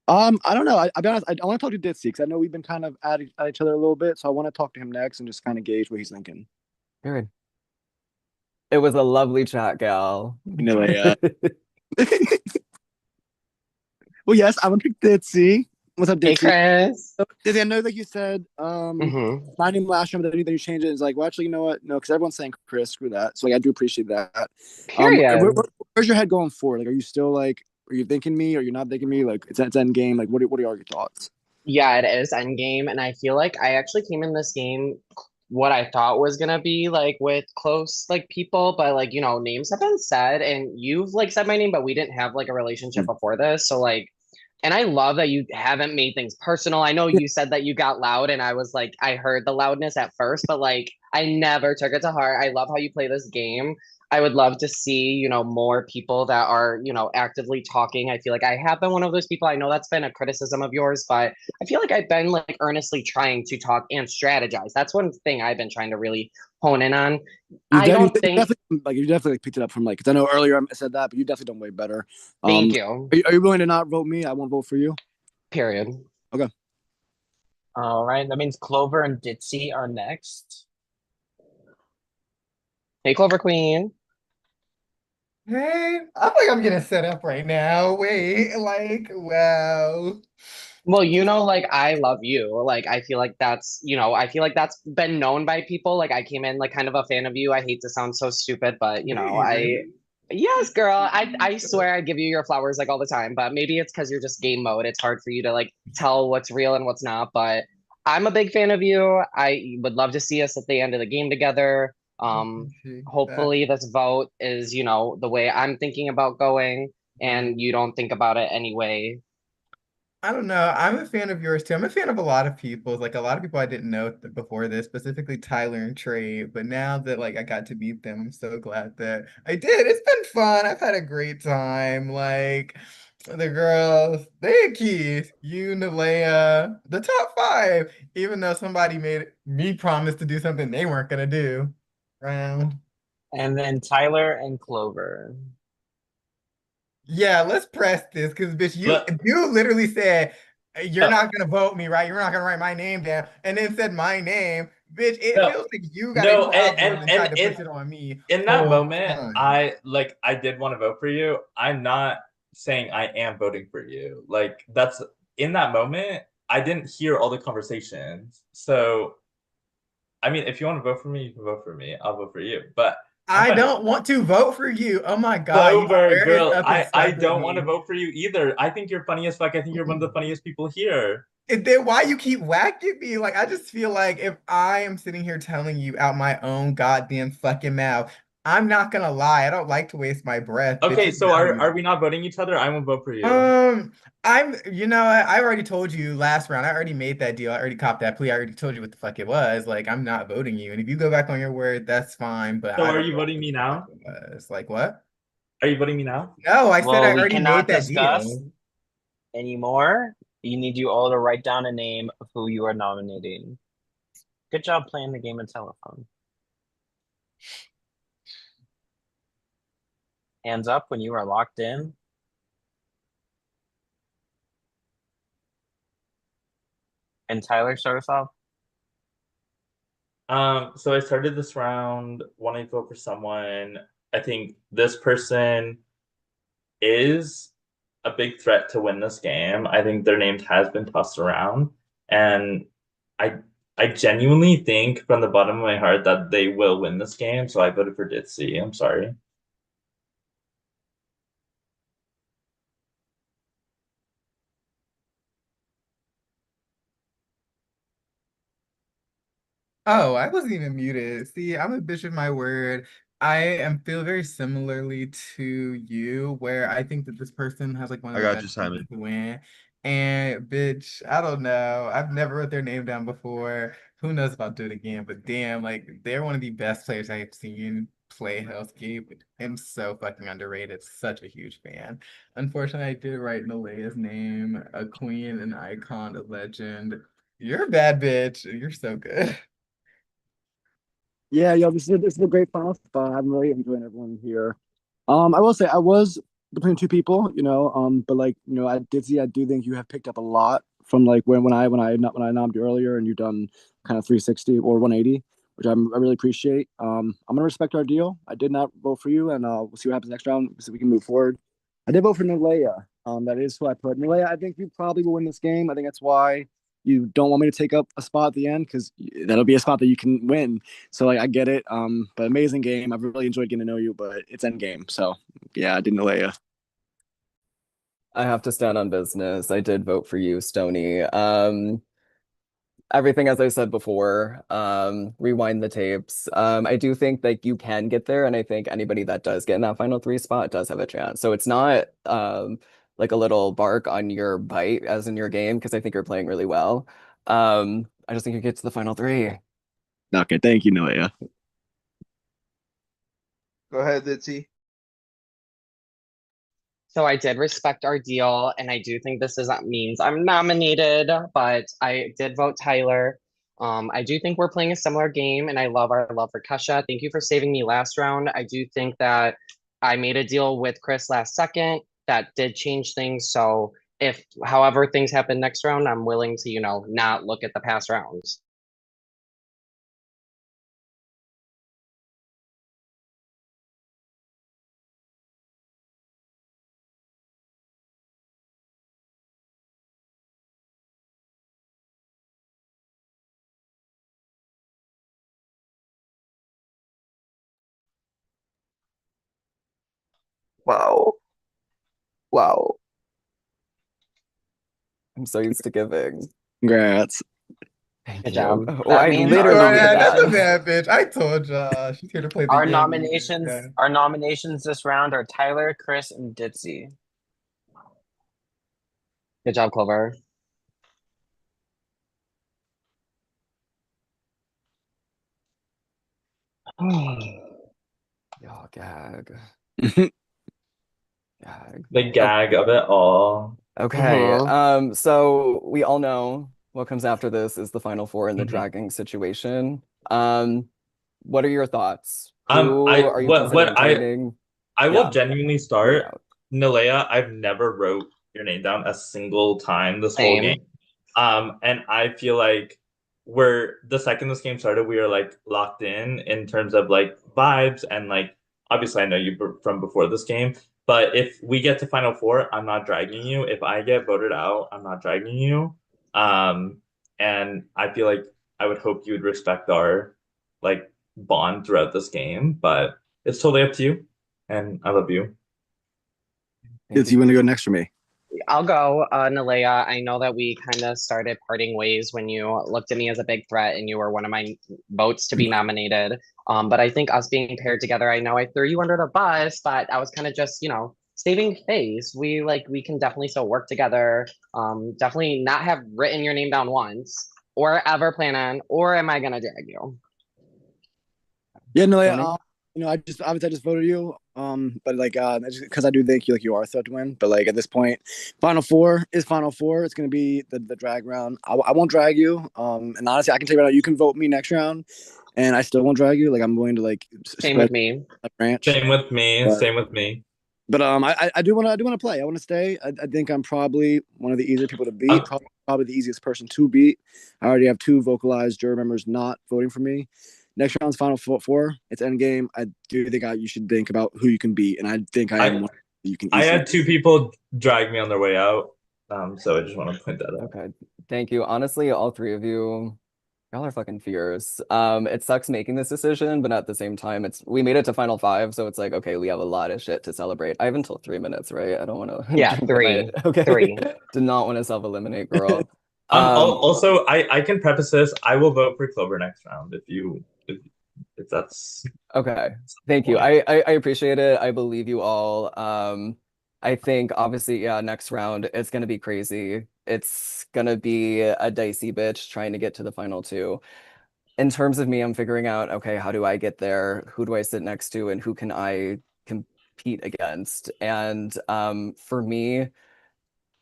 I don't know. I'll be honest. I want to talk to Ditsy because I know we've been kind of at each other a little bit. So I want to talk to him next and just kind of gauge what he's thinking. Good. It was a lovely chat, gal. Yeah. Well, yes, I'm gonna pick Ditsy. What's up, Ditsy? Hey, Chris. Ditsy, I know that you said my name last time, but then you changed it. It's like, well, actually, you know what? No, because everyone's saying Chris. Screw that. So like, I do appreciate that. Period. Where's your head going forward? Like, are you still like? Are you thinking me? Or you're not thinking me? Like, it's end game. Like, what are your thoughts? Yeah, it is end game, and I feel like I actually came in this game what I thought was gonna be like with close like people, but like names have been said, and you've like said my name, but we didn't have like a relationship before this, so like. And I love that you haven't made things personal. I know you said that you got loud, and I was like, I heard the loudness at first, but like, I never took it to heart. I love how you play this game. I would love to see, more people that are, actively talking. I feel like I have been one of those people. I know that's been a criticism of yours, but I feel like I've been like earnestly trying to talk and strategize. That's one thing I've been trying to really hone in on. I don't think you definitely picked it up from like, because I know earlier I said that, but you definitely done way better. Thank you. Are you willing to not vote me? I won't vote for you. Period. Okay. All right, that means Clover and Ditsy are next. Hey, Clover Queen. Hey, I feel like I'm getting set up right now. Wait, like, wow. Well, like I love you. Like I feel like that's, I feel like that's been known by people. Like I came in like kind of a fan of you. I hate to sound so stupid, but yes, girl. I swear I give you your flowers like all the time, but maybe it's because you're just game mode. It's hard for you to like tell what's real and what's not. But I'm a big fan of you. I would love to see us at the end of the game together. Hopefully this vote is, the way I'm thinking about going, and you don't think about it anyway. I don't know. I'm a fan of yours too. I'm a fan of a lot of people's. Like a lot of people I didn't know before this, specifically Tyler and Trey. But now that like I got to meet them, I'm so glad that I did. It's been fun. I've had a great time. Like the girls, they Keith, you, Nalea, the top five. Even though somebody made me promise to do something they weren't gonna do. Round. And then Tyler and Clover. Yeah, let's press this because bitch, But you literally said you're uh, not gonna vote me, right? You're not gonna write my name down, and then said my name, bitch. It no, feels like you got a no, problem and tried to push it on me in that whole moment, time. I did want to vote for you. I'm not saying I am voting for you. Like that's in that moment, I didn't hear all the conversations. So I mean, if you want to vote for me, you can vote for me. I'll vote for you. But I'm I fine. don't want to vote for you. Oh my God, you Clover, very girl, up and I stuck with don't want to me. vote for you either. I think you're funny as fuck. I think you're one of the funniest people here. And then why you keep whacking me? Like I just feel like if I am sitting here telling you out my own goddamn fucking mouth, I'm not gonna lie. I don't like to waste my breath. Okay, Bitches so know are me. we not voting each other? I won't vote for you. You know, I already told you last round. I already made that deal. I already copped that plea. I already told you what the fuck it was. Like, I'm not voting you. And if you go back on your word, that's fine. But So I are don't you know voting me what the fuck now? it was. Like, what? Are you voting me now? No, I said I Well, we already made cannot that discuss deal. anymore. You need you all to write down a name of who you are nominating. Good job playing the game of telephone. Hands up when you are locked in. And Tyler, start us off. So I started this round wanting to vote for someone. I think this person is a big threat to win this game. I think their name has been tossed around, and I I genuinely think from the bottom of my heart that they will win this game. So I voted for Ditzy. I'm sorry. Oh, I wasn't even muted. See, I'm a bitch of my word. I am feel very similarly to you, where I think that this person has like one I of the got you, best chances Simon. to win. And bitch, I don't know. I've never wrote their name down before. Who knows if I'll do it again? But damn, like they're one of the best players I have seen play HellScape. I'm so fucking underrated. Such a huge fan. Unfortunately, I did write Nalea's name, a queen, an icon, a legend. You're a bad bitch. You're so good. Yeah, yo, this is a great final spot. I'm really enjoying everyone here. I will say I was between two people, but like, I did see I do think you have picked up a lot from like when I nommed you earlier and you've done kind of 360 or 180, which I really appreciate. I'm gonna respect our deal. I did not vote for you, and we'll see what happens next round so we can move forward. I did vote for Nalea. That is who I put. Nalea, I think you probably will win this game. I think that's why you don't want me to take up a spot at the end because that'll be a spot that you can win. So like I get it. But amazing game. I've really enjoyed getting to know you, but it's end game. So yeah, I didn't delay you. I have to stand on business. I did vote for you, Stony. Everything as I said before, rewind the tapes. I do think like you can get there, and I think anybody that does get in that final three spot does have a chance. So it's not like a little bark on your bite as in your game, because I think you're playing really well. I just think you get to the final three. Okay, thank you, Noah. Go ahead, Ditzy. So I did respect our deal, and I do think this is means I'm nominated, but I did vote Tyler. I do think we're playing a similar game, and I love our love for Kesha. Thank you for saving me last round. I do think that I made a deal with Chris last second that did change things. So if however things happen next round, I'm willing to, not look at the past rounds. Wow. Wow. I'm so used to giving. Congrats. Thank Good you. job. Oh, That I means our literally did That's a that. nominations. bad bitch. I told ya. She's here to play the Our game. nominations, Yeah. our nominations this round are Tyler, Chris, and Ditzy. Good job, Clover. Y'all gag. Gag. The gag of it all. Okay. So we all know what comes after this is the final four in the dragging situation. What are your thoughts? Who are you considering joining? I will Yeah. genuinely start. Nalea, I've never wrote your name down a single time this whole game. And I feel like the second this game started, we were like locked in terms of like vibes and like obviously I know you from before this game, but if we get to Final Four, I'm not dragging you. If I get voted out, I'm not dragging you. And I feel like I would hope you would respect our like bond throughout this game, but it's totally up to you. And I love you. Is you want to go next for me? I'll go, Nalea. I know that we kind of started parting ways when you looked at me as a big threat and you were one of my votes to be nominated. But I think us being paired together, I know I threw you under the bus, but I was kind of just, saving face. We can definitely still work together. Definitely not have written your name down once or ever plan on, or am I gonna drag you? Yeah, no, I just voted you. But like, because I do think you are a threat to win. But like at this point, Final Four is Final Four. It's gonna be the drag round. I won't drag you. And honestly, I can tell you right now, you can vote me next round, and I still won't drag you. Like I'm going to like same with me. Branch. Same with me. Same with me. But I do want to play. I want to stay. I think I'm probably one of the easier people to beat. Probably the easiest person to beat. I already have 2 vocalized jury members not voting for me. Next round's Final Four. It's endgame. I do think you should think about who you can beat, and I think I am one you can. I had 2 people drag me on their way out, so I just want to point that out. Okay, thank you. Honestly, all 3 of you, y'all are fucking fierce. It sucks making this decision, but at the same time, we made it to Final 5, so it's like, okay, we have a lot of shit to celebrate. I have until 3 minutes, right? I don't want to. Yeah, 3. Okay. 3. Did not want to self-eliminate, girl. Also, I can preface this. I will vote for Clover next round if that's okay. Thank you. I appreciate it. I believe you all. I think obviously, yeah, next round it's gonna be crazy. It's gonna be a dicey bitch trying to get to the final 2. In terms of me, I'm figuring out, okay, how do I get there? Who do I sit next to, and who can I compete against? And for me,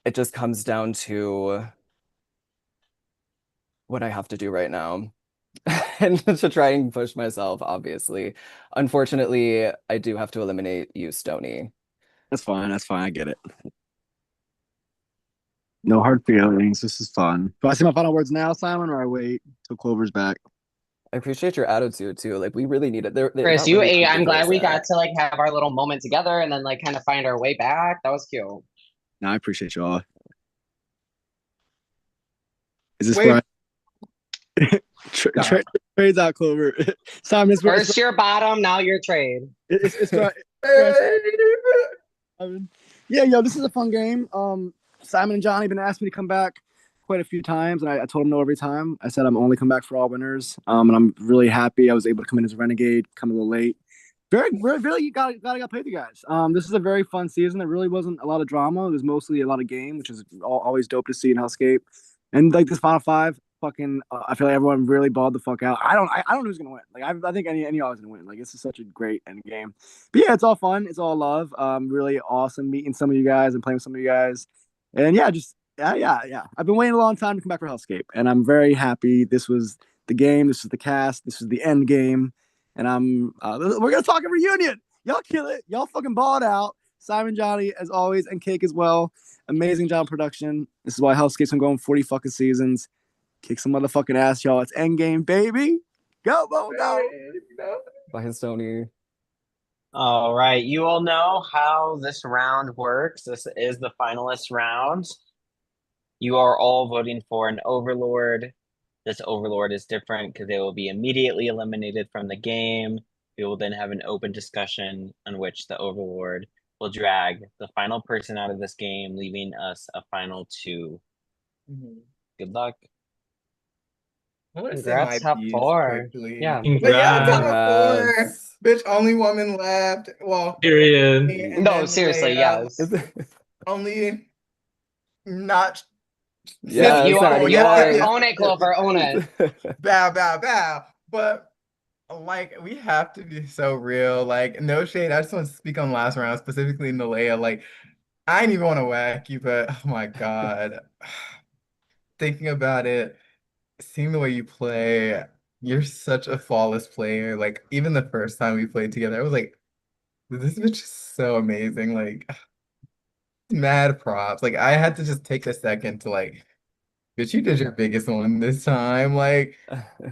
it just comes down to what I have to do right now. And to try and push myself, obviously. Unfortunately, I do have to eliminate you, Stony. That's fine. I get it. No hard feelings. This is fun. Do I say my final words now, Simon, or I wait till Clover's back? I appreciate your attitude too. Like we really need it. Chris, I'm glad we got to like have our little moment together and then like kind of find our way back. That was cute. No, I appreciate y'all. Is this right? Trades out, Clover. Simon, first your bottom, now your trade. It's right. Yeah, yo, this is a fun game. Simon and Johnny have been asking me to come back quite a few times, and I told them no every time. I said I'm only come back for all winners. And I'm really happy I was able to come in as a Renegade, come a little late. Really got paid with you guys. This is a very fun season. There really wasn't a lot of drama. There's mostly a lot of game, which is always dope to see in HellScape. And like this Final 5, I feel like everyone really balled the fuck out. I don't know who's gonna win. Like I think any of y'all is gonna win. Like this is such a great end game. But yeah, it's all fun. It's all love. Really awesome meeting some of you guys and playing with some of you guys. And yeah, yeah. I've been waiting a long time to come back for HellScape, and I'm very happy. This was the game. This was the cast. This was the end game. And we're gonna talk a reunion. Y'all kill it. Y'all fucking ball it out. Simon, Johnny, as always, and Cake as well. Amazing job production. This is why HellScape's been going 40 fucking seasons. Kick some motherfucking ass, y'all. It's endgame, baby. Go, go. Bye, Stony. All right. You all know how this round works. This is the finalist round. You are all voting for an overlord. This overlord is different because they will be immediately eliminated from the game. We will then have an open discussion on which the overlord will drag the final person out of this game, leaving us a final 2. Good luck. I want to Congrats, say top 4. Yeah. Congrats. Top 4. Bitch, only woman left. Well, period. No, seriously, yes. Only not. Yeah, You sorry, own it, Clover, own it. Bow. But like, we have to be so real. Like, no shade. I just want to speak on last round, specifically Nalea. Like, I didn't even want to whack you, but oh my God. Thinking about it, seeing the way you play, you're such a flawless player. Like, even the first time we played together, I was like, this bitch is so amazing. Like, mad props. Like, I had to just take a second to like, bitch, you did your biggest one this time. Like,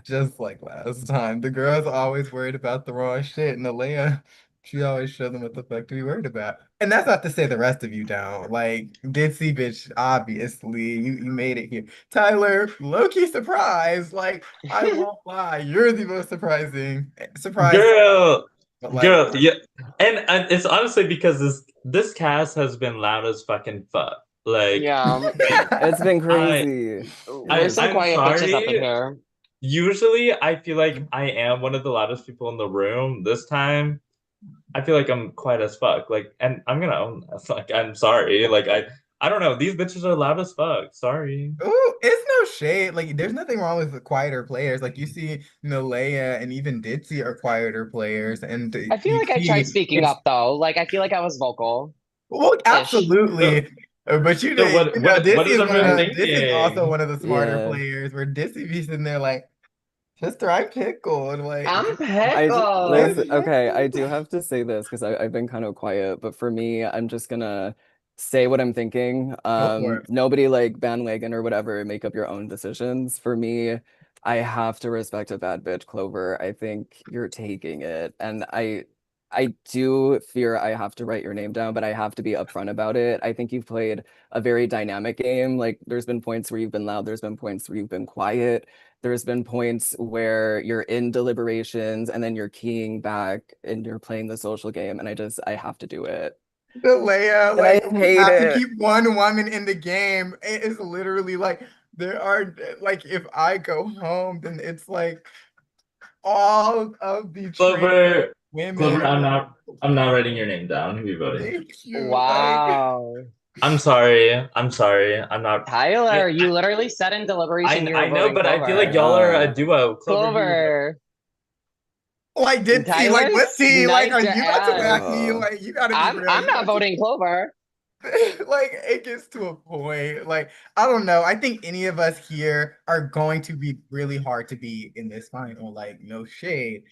just like last time. The girl's always worried about the wrong shit, and Alea, she always shows them what the fuck to be worried about. And that's not to say the rest of you don't. Like, Ditsy bitch, obviously, you made it here. Tyler, low-key surprised. Like, I won't lie, you're the most surprise. Girl, But like, girl, yeah, and it's honestly because this cast has been loud as fucking fuck. Like, Yeah. It's been I, crazy. There's some I'm quiet bitches up in sorry. here. Usually, I feel like I am one of the loudest people in the room. This time, I feel like I'm quiet as fuck. Like, and I'm gonna own that. Like, I'm sorry. Like, I don't know. These bitches are loud as fuck. Sorry. ooh, it's no shade. Like, there's nothing wrong with the quieter players. Like, you see Nalea and even Ditsy are quieter players, and I feel you like I tried see speaking it's up though. Like I feel like I was vocal. well, Ish. absolutely. But you So did, you know, what is everyone Dissy is also thinking? one of the smarter Yeah. players. Where Dissy be sitting there like, sister, I'm pickled. Like, I'm Listen, pickled. okay, I do have to say this because I've been kind of quiet, but for me, I'm just gonna say what I'm thinking. go for it. Nobody like bandwagon or whatever, make up your own decisions. For me, I have to respect a bad bitch, Clover. I think you're taking it, and I do fear I have to write your name down, but I have to be upfront about it. I think you've played a very dynamic game. Like, there's been points where you've been loud, there's been points where you've been quiet. There's been points where you're in deliberations and then you're keying back and you're playing the social game, and I have to do it. Nalea, And I like, you hate have to it. keep one woman in the game. It is literally like there are like if I go home, then it's like all of the Clover, women. I'm not writing your name down. Who you voting? Thank you. Wow. I'm sorry. I'm not. Tyler, you literally said in deliberation you were I know, voting but I feel like Clover. y'all are a duo. Clover. Like, did he like Tyler let's see, like, are sniped you about to ass. whack me? Like, you gotta be real. I'm You not about to- voting Clover. like, it gets to a point. Like, I don't know. I think any of us here are going to be really hard to beat in this final. Like, no shade.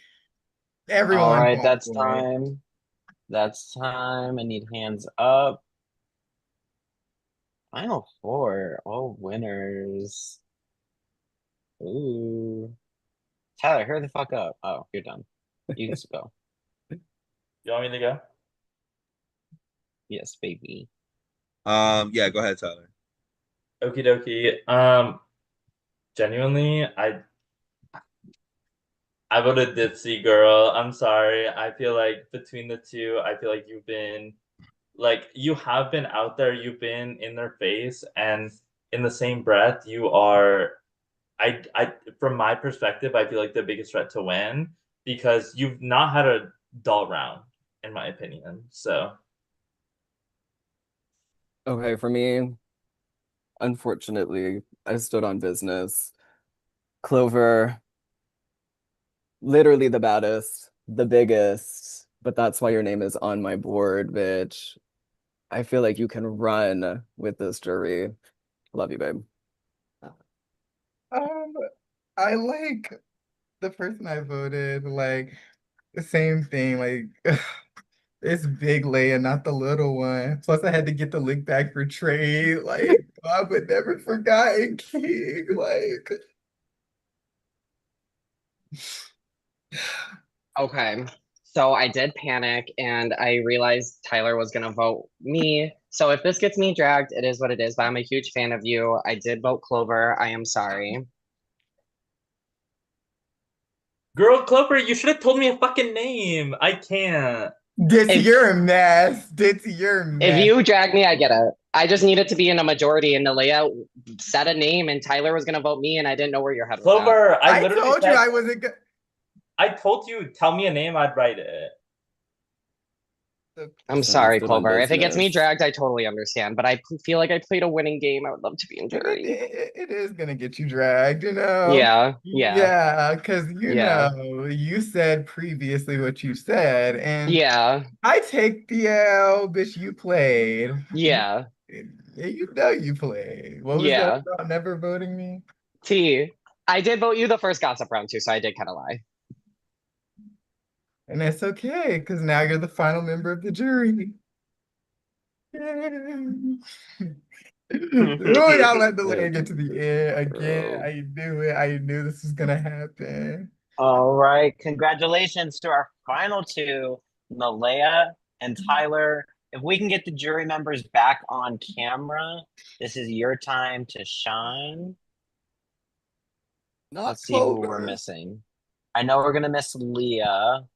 All Everyone right, fought that's for it. time. That's time. I need hands up. Final four, all winners. Ooh. Tyler, hurry the fuck up. Oh, you're done. You just go. You want me to go? Yes, baby. Yeah, go ahead, Tyler. Okie dokie. Genuinely, I voted Dipsy girl. I'm sorry. I feel like between the two, I feel like you've been like you have been out there, you've been in their face, and in the same breath, you are I from my perspective, I feel like the biggest threat to win because you've not had a dull round, in my opinion. So Okay, for me, unfortunately, I stood on business. Clover, literally the baddest, the biggest, but that's why your name is on my board, bitch. I feel like you can run with this jury. Love you, babe. I like the person I voted, like the same thing, like it's big Leia, not the little one. Plus, I had to get the link back for trade. Like, God would never forgotten King. Like, Okay. So I did panic and I realized Tyler was gonna vote me. So if this gets me dragged, it is what it is. But I'm a huge fan of you. I did vote Clover. I am sorry. girl, Clover, you should have told me a fucking name. I can't. Ditsy, you're a mess. Ditsy, you're a mess. If you drag me, I get it. I just needed to be in a majority, and Nalea said a name, and Tyler was gonna vote me, and I didn't know where your head was at. Clover, I literally told you I wasn't. I told you, tell me a name, I'd write it. I'm sorry, Clover. If it gets me dragged, I totally understand. But I feel like I played a winning game. I would love to be in jury. It is gonna get you dragged, you know? Yeah. Yeah, because Yeah. you said previously what you said, and Yeah. I take the L, bitch, you played. Yeah. You know you played. What was that Yeah. about never voting me? T. I did vote you the first gossip round too, so I did kind of lie. And that's okay, because now you're the final member of the jury. Oh, y'all let the leg get to the end again. I knew it. I knew this was gonna happen. All right. Congratulations to our final two, Nalea and Tyler. If we can get the jury members back on camera, this is your time to shine. Let's see who we're missing. I know we're gonna miss Leah.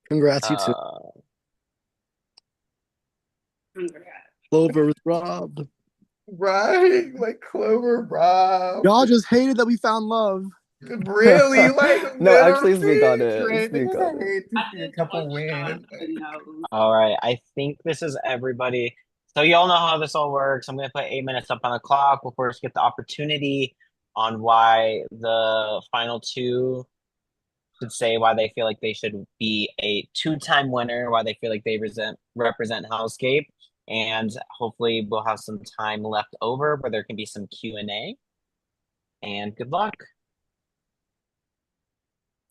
Congrats, you too. Clover was robbed. Right? Like Clover robbed. Y'all just hated that we found love. Really? Like, no, actually, speak on it. Trent, Speak because on I it. hate to see a couple win. All right. I think this is everybody. So y'all know how this all works. I'm gonna put 8 minutes up on the clock. We'll first get the opportunity on why the final two should say why they feel like they should be a two-time winner, why they feel like they represent HellScape, and hopefully we'll have some time left over where there can be some Q&A. And good luck.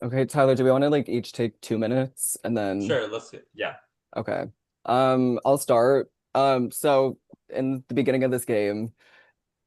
Okay, Tyler, do we want to like each take 2 minutes and then? Sure, yeah. Okay. I'll start. So in the beginning of this game,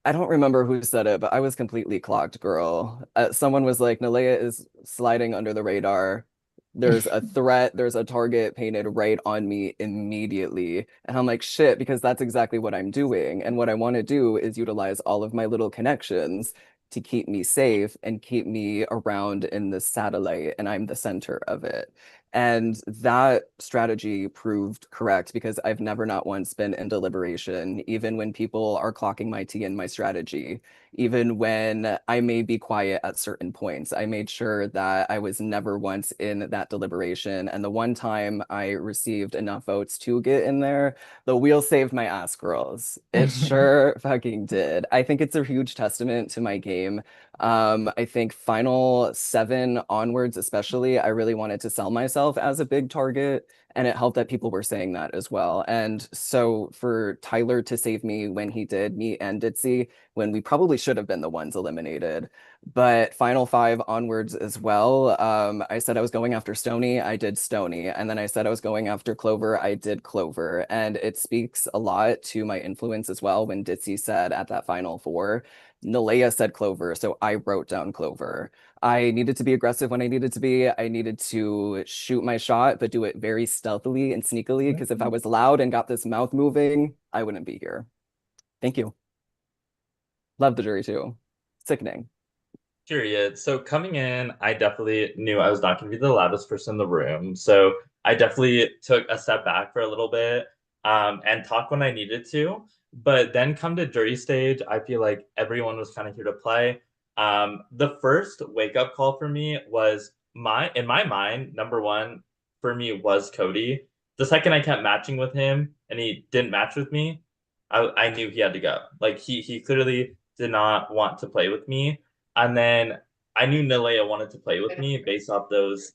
I don't remember who said it, but I was completely clocked, girl. Someone was like, Nalea is sliding under the radar. There's a threat, there's a target painted right on me immediately. And I'm like, shit, because that's exactly what I'm doing. And what I want to do is utilize all of my little connections to keep me safe and keep me around in the satellite, and I'm the center of it. And that strategy proved correct because I've never not once been in deliberation, even when people are clocking my tea and my strategy, even when I may be quiet at certain points. I made sure that I was never once in that deliberation. And the one time I received enough votes to get in there, the wheel saved my ass, girls. It sure fucking did. I think it's a huge testament to my game. I think final 7 onwards, especially, I really wanted to sell myself as a big target, and it helped that people were saying that as well. And so for Tyler to save me when he did, me and Ditzy, when we probably should have been the ones eliminated, but final 5 onwards as well, I said I was going after Stony, I did Stony, and then I said I was going after Clover, I did Clover, and it speaks a lot to my influence as well when Ditzy said at that final 4, Nalea said Clover, so I wrote down Clover. I needed to be aggressive when I needed to be. I needed to shoot my shot, but do it very stealthily and sneakily, because if I was loud and got this mouth moving, I wouldn't be here. Thank you. Love the jury too. Sickening. Period. So coming in, I definitely knew I was not going to be the loudest person in the room. So I definitely took a step back for a little bit and talked when I needed to. But then come to jury stage, I feel like everyone was kind of here to play. The first wake-up call for me was in my mind, number one for me was Cody. The second I kept matching with him and he didn't match with me, I knew he had to go. Like he clearly did not want to play with me. And then I knew Nalea wanted to play with me based off those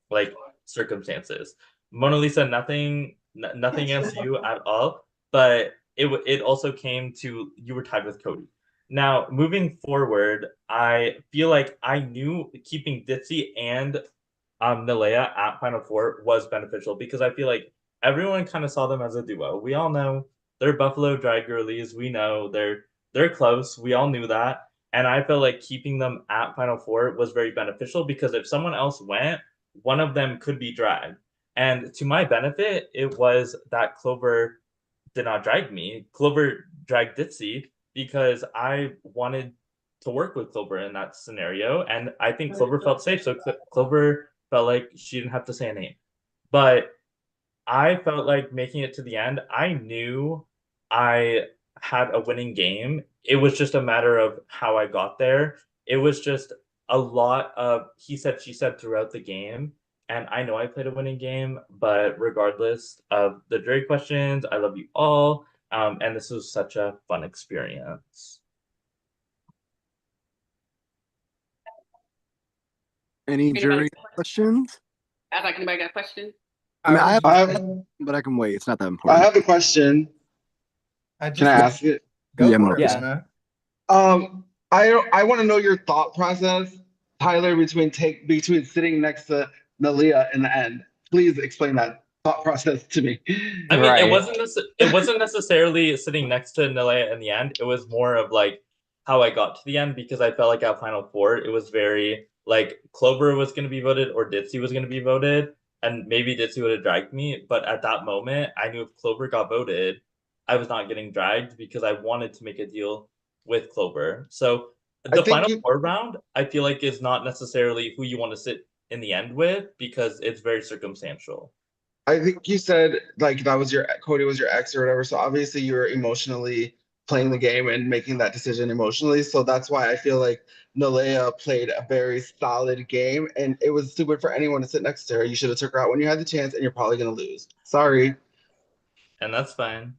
like circumstances. Mona Lisa, nothing against you at all, but it also came to you were tied with Cody. Now, moving forward, I feel like I knew keeping Ditzy and Nalea at Final Four was beneficial because I feel like everyone kind of saw them as a duo. We all know they're Buffalo drag girlies. We know they're close. We all knew that. And I felt like keeping them at Final Four was very beneficial because if someone else went, one of them could be dragged. And to my benefit, it was that Clover did not drag me. Clover dragged Ditzy because I wanted to work with Clover in that scenario. And I think Clover felt safe. So Clover felt like she didn't have to say a name. But I felt like making it to the end, I knew I had a winning game. It was just a matter of how I got there. It was just a lot of he said, she said throughout the game. and I know I played a winning game, but regardless of the jury questions, I love you all, and this was such a fun experience. Any jury questions? Act like anybody got a question? I mean, I have, I but I can wait. It's not that important. have a question. Can I ask it? Go Yeah, for it, Anna. I want to know your thought process, Tyler, between sitting next to Nalia in the end. Please explain that thought process to me. I mean, it wasn't necessarily sitting next to Nalea in the end. It was more of like how I got to the end, because I felt like at Final Four, it was very like Clover was going to be voted or Ditzy was going to be voted, and maybe Ditzy would have dragged me. But at that moment, I knew if Clover got voted, I was not getting dragged because I wanted to make a deal with Clover. So the Final Four round, I feel like, is not necessarily who you want to sit in the end with, because it's very circumstantial. I think you said like that was Cody was your ex or whatever. So obviously you were emotionally playing the game and making that decision emotionally. So that's why I feel like Nalea played a very solid game, and it was stupid for anyone to sit next to her. You should have took her out when you had the chance, and you're probably gonna lose. Sorry. And that's fine.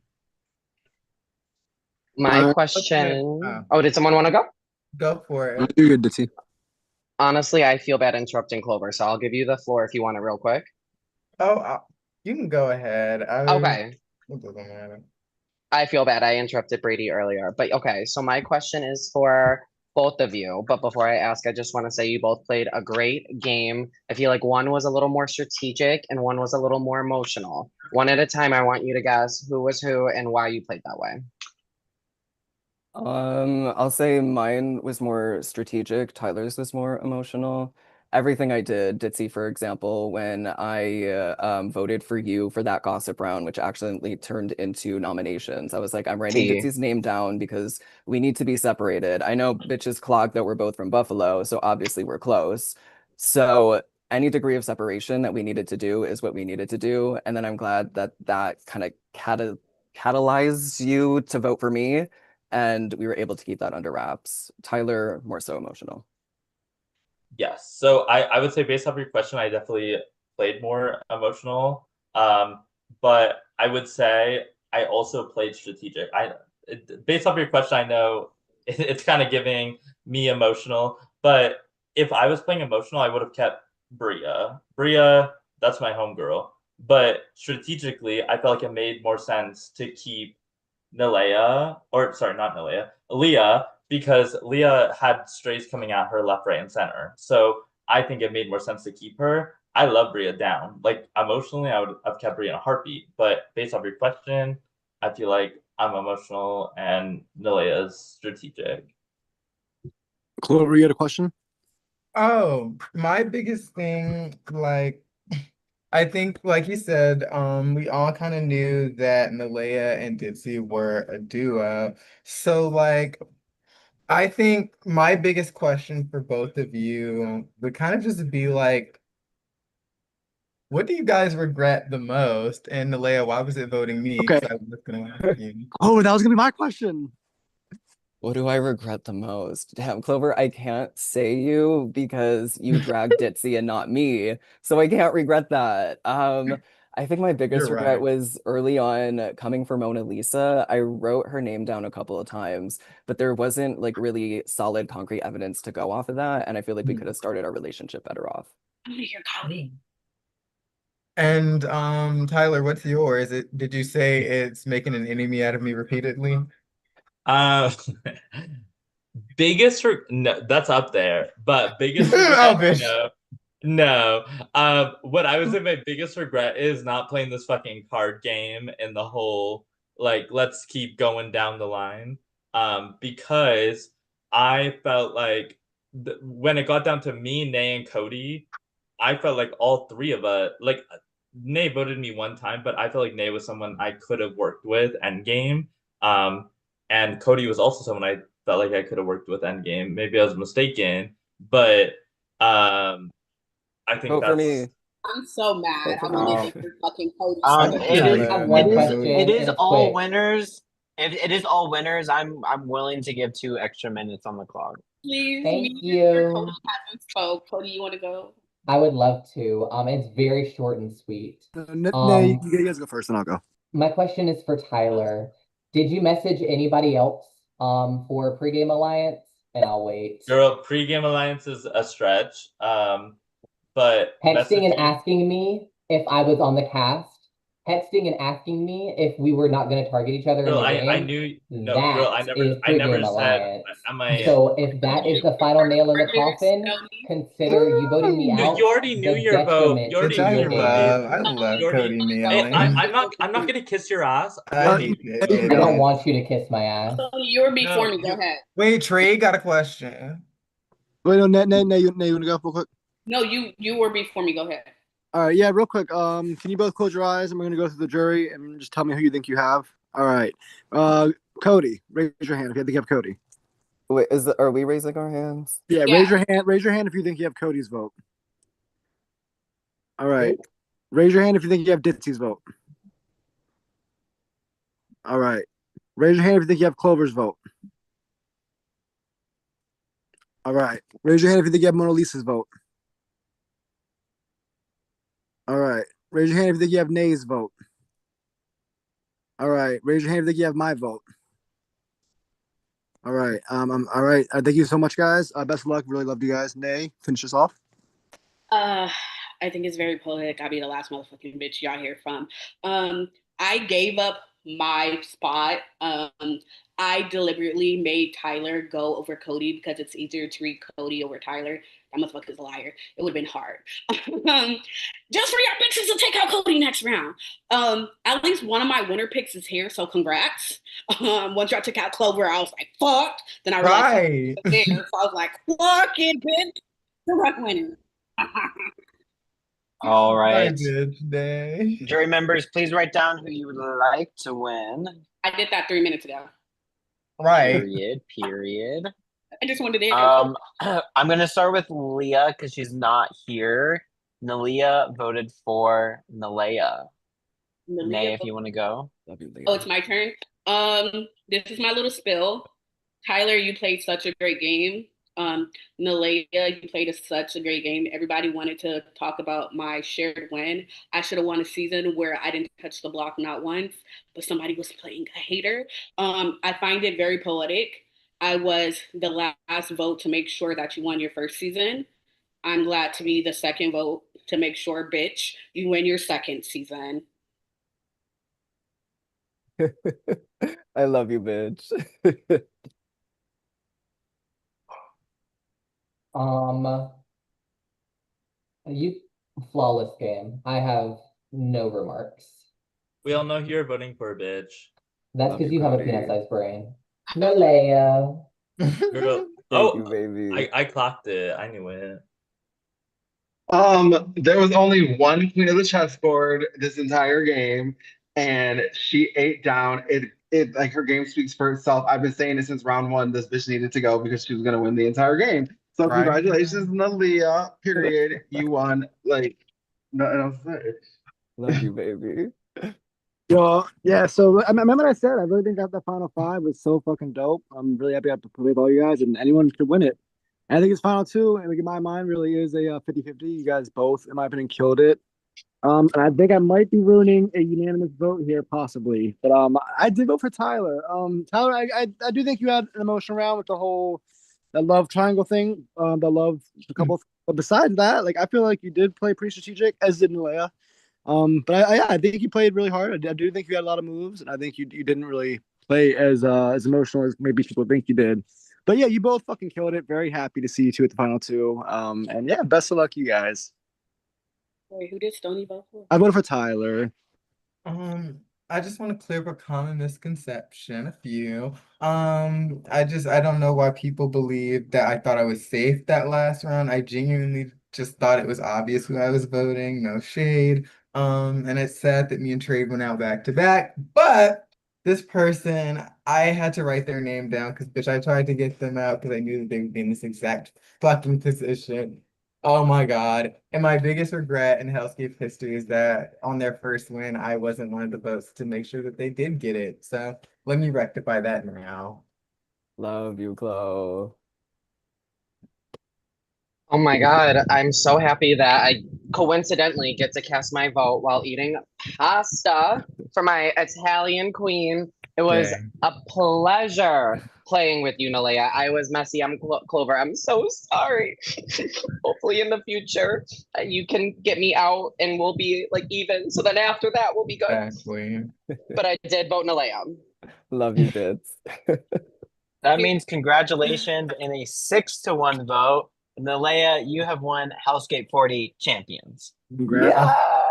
My question. Oh, did someone want to go? Go for it. You're good, Ditzy. Honestly, I feel bad interrupting Clover, so I'll give you the floor if you want it real quick. Oh, you can go ahead. Okay. It doesn't matter. I feel bad. I interrupted Brady earlier. But okay, so my question is for both of you. But before I ask, I just want to say you both played a great game. I feel like one was a little more strategic and one was a little more emotional. One at a time, I want you to guess who was who and why you played that way. I'll say mine was more strategic. Tyler's was more emotional. Everything I did, Ditzy, for example, when I voted for you for that gossip round, which accidentally turned into nominations. I was like, I'm writing Ditzy's name down because we need to be separated. I know bitches clogged that we're both from Buffalo, so obviously we're close. So any degree of separation that we needed to do is what we needed to do. And then I'm glad that that kind of catalyzed you to vote for me. And we were able to keep that under wraps. Tyler, more so emotional. Yes. So I would say, based off your question, I definitely played more emotional. But I would say I also played strategic. Based off your question, I know it's kind of giving me emotional. But if I was playing emotional, I would have kept Bria. Bria, that's my homegirl. But strategically, I felt like it made more sense to keep Nalea, or sorry, not Nalea, Leah, because Leah had strays coming at her left, right, and center. So I think it made more sense to keep her. I love Bria down. Like, emotionally, I would have kept Bria in a heartbeat. But based off your question, I feel like I'm emotional and Nalea's strategic. Clover, you had a question? Oh, my biggest thing, like, I think, like you said, we all kind of knew that Nalea and Ditzy were a duo. So, like, I think my biggest question for both of you would kind of just be like, what do you guys regret the most? And Nalea, why was it voting me? Okay. Because I was gonna ask you. Oh, that was gonna be my question. What do I regret the most? Damn, Clover, I can't say you because you dragged Ditzy and not me, so I can't regret that. I think my biggest You're regret right. was early on coming for Mona Lisa. I wrote her name down a couple of times, but there wasn't like really solid concrete evidence to go off of that, and I feel like we could have started our relationship better off. You're coding. And Tyler, what's yours? Did you say it's making an enemy out of me repeatedly? No, that's up there. But biggest Oh, regret, bitch. no. What I would say my biggest regret is not playing this fucking card game and the whole like let's keep going down the line. Because I felt like when it got down to me, Nay, and Cody, I felt like all three of us, like Nay voted me one time, but I felt like Nay was someone I could have worked with endgame. And Cody was also someone I felt like I could have worked with endgame. Maybe I was mistaken, but I think Vote for me. I'm so mad. Vote I'm for gonna me. think you're fucking Cody. It is all winners. It is all winners. I'm willing to give 2 extra minutes on the clock. Please, Thank me and you. Cody hasn't spoke. Cody, you want to go? I would love to. It's very short and sweet. Nay, you guys go first, and I'll go. My question is for Tyler. Did you message anybody else for pregame alliance? And I'll wait. Girl, pregame alliance is a stretch. But Texting and messaging. asking me if I was on the cast. Texting and asking me if we were not going to target each other Girl, in the game. I knew no, That girl, is I never pregame said alliance. am I So if that is the final nail in the coffin, consider you voting me Dude, out. you already knew the your vote. detriment You already to Bitch, I knew your your vote, game. dude. I love You already, Cody hey, nailing. I'm not gonna kiss your ass. I hate I don't it. want you to kiss my ass. You were before No, me. Go ahead. Wait, Trey got a question. Wait, no, Nay, you want to go real quick? No, you were before me. Go ahead. All right, yeah, real quick. Can you both close your eyes and we're gonna go through the jury and just tell me who you think you have? All right. Cody, raise your hand if you think you have Cody. Wait, are we raising our hands? Yeah, raise your hand. Raise your hand if you think you have Cody's vote. All right. Raise your hand if you think you have Ditsy's vote. All right. Raise your hand if you think you have Clover's vote. All right. Raise your hand if you think you have Mona Lisa's vote. All right. Raise your hand if you think you have Nay's vote. All right. Raise your hand if you think you have my vote. All right. All right. Thank you so much, guys. Best of luck. Really loved you guys. Nay, finish this off. I think it's very poetic. I'll be the last motherfucking bitch y'all hear from. I gave up my spot. I deliberately made Tyler go over Cody because it's easier to read Cody over Tyler. That motherfucker's a liar. It would have been hard. Just for y'all bitches to take out Cody next round. At least one of my winner picks is here, so congrats. Once y'all took out Clover, I was like, fuck. Then I realized there, so I was like, fuck it, bitch. The right winner. All right. Day. Jury members, please write down who you would like to win. I did that 3 minutes ago. Right. Period. I just wanted to. I'm gonna start with Leah because she's not here. Nalia voted for Nalea. Nay, if you want to go. Oh, it's my turn. This is my little spill. Tyler, you played such a great game. Nalea, you played such a great game. Everybody wanted to talk about my shared win. I should have won a season where I didn't touch the block not once, but somebody was playing a hater. I find it very poetic. I was the last vote to make sure that you won your first season. I'm glad to be the second vote to make sure, bitch, you win your second season. I love you, bitch. You flawless game. I have no remarks. We all know who you're voting for, bitch. That's because you have a peanut-sized brain. Nalea. Girl. Thank you, baby. I clocked it. I knew it. There was only one queen of the chessboard this entire game, and she ate down. It like her game speaks for itself. I've been saying it since round one. This bitch needed to go because she was gonna win the entire game. So Right. congratulations, Nalia. Period. You won. Like nothing else to say. Love you, baby. Yo, yeah. So I remember I said I really think that the final five was so fucking dope. I'm really happy I have to play with all you guys, and anyone could win it. And I think it's final two, and like in my mind, really is a 50-50. You guys both, in my opinion, killed it. And I think I might be ruining a unanimous vote here, possibly. But I did vote for Tyler. Tyler, I do think you had an emotional round with the whole that love triangle thing, the love the couple. But besides that, like I feel like you did play pretty strategic, as did Nalea. But I think you played really hard. I do think you had a lot of moves, and I think you didn't really play as emotional as maybe people think you did. But yeah, you both fucking killed it. Very happy to see you two at the final two. And yeah, best of luck, you guys. Wait, who did Stony vote for? I voted for Tyler. I just want to clear up a common misconception, a few. I don't know why people believe that I thought I was safe that last round. I genuinely just thought it was obvious who I was voting, no shade. And it's sad that me and Trade went out back to back, but this person, I had to write their name down because bitch, I tried to get them out because I knew that they would be in this exact fucking position. Oh my God. And my biggest regret in HellScape history is that on their first win, I wasn't one of the votes to make sure that they did get it. So let me rectify that now. Love you, Chloe. Oh my God, I'm so happy that I coincidentally get to cast my vote while eating pasta for my Italian queen. It was Dang. a pleasure playing with you, Nalea. I was messy. I'm Clover. I'm so sorry. Hopefully in the future you can get me out and we'll be like even. So then after that we'll be good. Exactly. But I did vote Nalea. Love you, Dits. That means congratulations in a 6-1 vote. Nalea, you have won HellScape 40 champions. Congrats.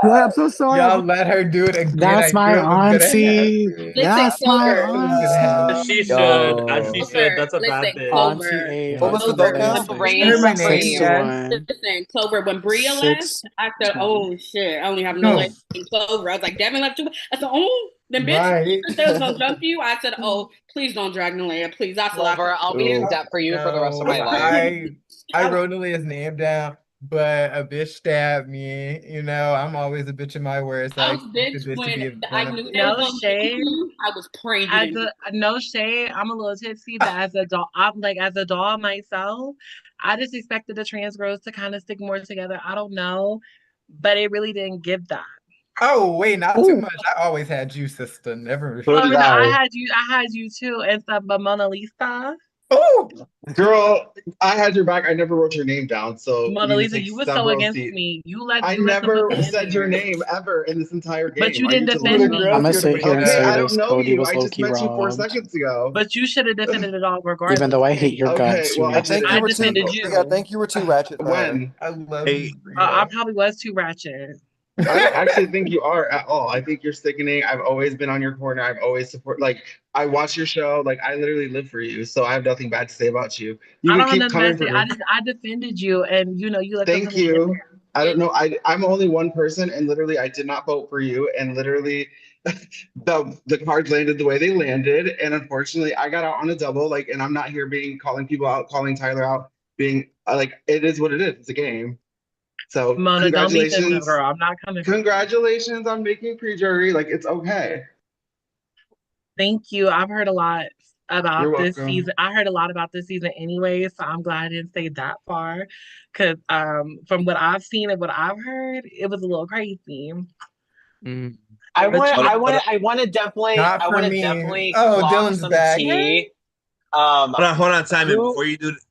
Yeah, I'm so sorry. Y'all let her do it again. That's I my knew it was gonna auntie. happen. That's my As auntie. she should. As she should. That's a bad thing. Clover. What was the vote count? Reign Heard my supreme. name, yes. Listen, Clover, when Bria left, I said, oh shit, I only have no leg in Clover. I was like, Devin left too. I said, oh, the bitch Right. that was gonna jump you. I said, oh, please don't drag Nalea, please. That's a lot. Clover, I'll be in debt for you for the rest of my life. I wrote Nalea's name down, but a bitch stabbed me. You know, I'm always a bitch in my words. So I House bitch, expected this to be a I knew they was No gonna shade. I was praying you As didn't. no shade, I'm a little tipsy, but as a doll, I'm like as a doll myself, I just expected the trans girls to kind of stick more together. I don't know, but it really didn't give that. Oh wait, not too much. I always had you, sister. Never. So did I I. had you too and stuff, but Mona Lisa. Oh, girl, I had your back. I never wrote your name down, so Mona you need to Lisa, take you were so several against seats. me. I You let them put never me in said your there. name ever in this entire game. But you Are didn't you defend me. delusional? I'm gonna sit here and Okay, say I don't this. know Cody you. was I low just key met you 4 wrong. seconds ago. But you should have defended it all regardless. Even though I hate your Okay, guts, well, you I I think you I were too. defended Yeah, I you. think you were too ratchet for her. when? I love Hey, you, I Bria. probably was too ratchet. I don't actually think you are at all. I think you're sickening. I've always been on your corner. I've always support. Like I watch your show. Like I literally live for you. So I have nothing bad to say about you. You I can don't have keep nothing bad coming to for say. me. I defended you, and you know you let them Thank put me in you. there. I don't know. I'm only one person, and literally, I did not vote for you. And literally, the cards landed the way they landed, and unfortunately, I got out on a double. Like, and I'm not here being calling people out, calling Tyler out, being like, it is what it is. It's a game. So Mona, don't beat them, congratulations, girl. I'm not coming for you. congratulations on making pre-jury. Like, it's okay. Thank you. I've heard a lot You're about this welcome. season. I heard a lot about this season anyway, so I'm glad I didn't stay that far. Cause from what I've seen and what I've heard, it was a little crazy. I But want to not for me. Oh, clock Dylan's some back. tea. Hold on, Simon. Who-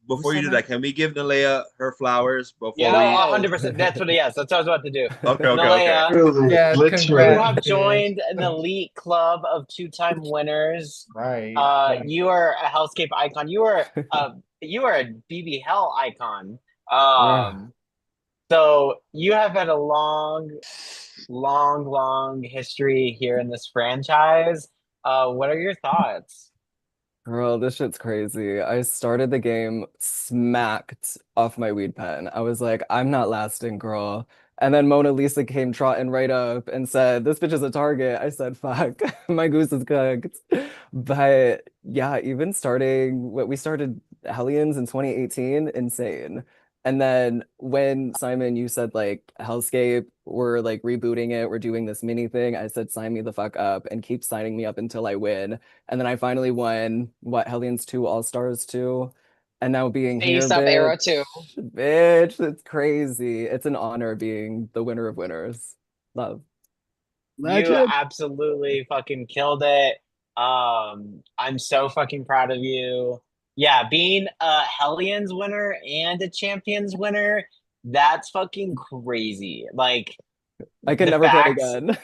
Before you do that, can we give Nalea her flowers before Yeah, we? 100%. That's what. Yes, that's what I was about to do. Okay. Nalea, Yes, you congrats, have bitch. joined an elite club of 2-time winners. Right. You are a Hellscape icon. You are a BB Hell icon. So you have had a long history here in this franchise. What are your thoughts? Girl, this shit's crazy. I started the game smacked off my weed pen. I was like, I'm not lasting, girl. And then Mona Lisa came trotting right up and said, this bitch is a target. I said, fuck, my goose is cooked. But yeah, even starting what we started Hellions in 2018, insane. And then when Simon, you said like Hellscape, we're like rebooting it, we're doing this mini thing, I said, sign me the fuck up and keep signing me up until I win. And then I finally won, what, Hellions 2 All-Stars 2? And now being here, Face Up Era bitch, 2. bitch, it's crazy. It's an honor being the winner of winners. Love. You absolutely fucking killed it. I'm so fucking proud of you. Yeah, being a Hellions winner and a Champions winner, that's fucking crazy. Like, I can the never play facts. again.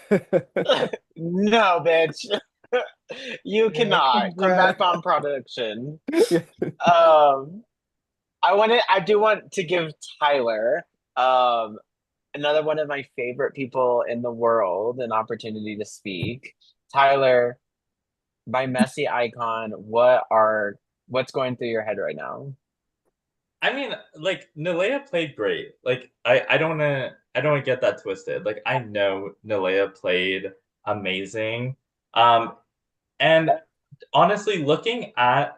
No, bitch. You cannot come back congrats. on production. I do want to give Tyler, another one of my favorite people in the world, an opportunity to speak. Tyler, my messy icon, what's going through your head right now? I mean, like Nalea played great. Like I don't wanna get that twisted. Like I know Nalea played amazing. And honestly, looking at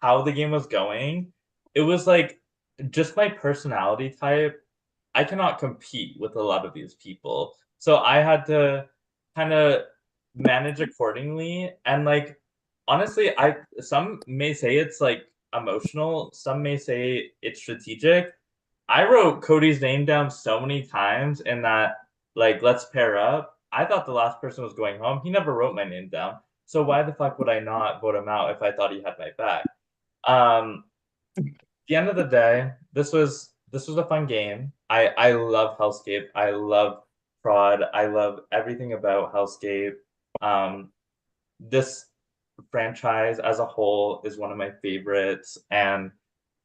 how the game was going, it was like just my personality type. I cannot compete with a lot of these people. So I had to kind of manage accordingly. And like honestly, some may say it's like emotional, some may say it's strategic. I wrote Cody's name down so many times in that, like, let's pair up. I thought the last person was going home. He never wrote my name down. So why the fuck would I not vote him out if I thought he had my back? At the end of the day, this was a fun game. I love HellScape. I love fraud. I love everything about HellScape. This franchise as a whole is one of my favorites, and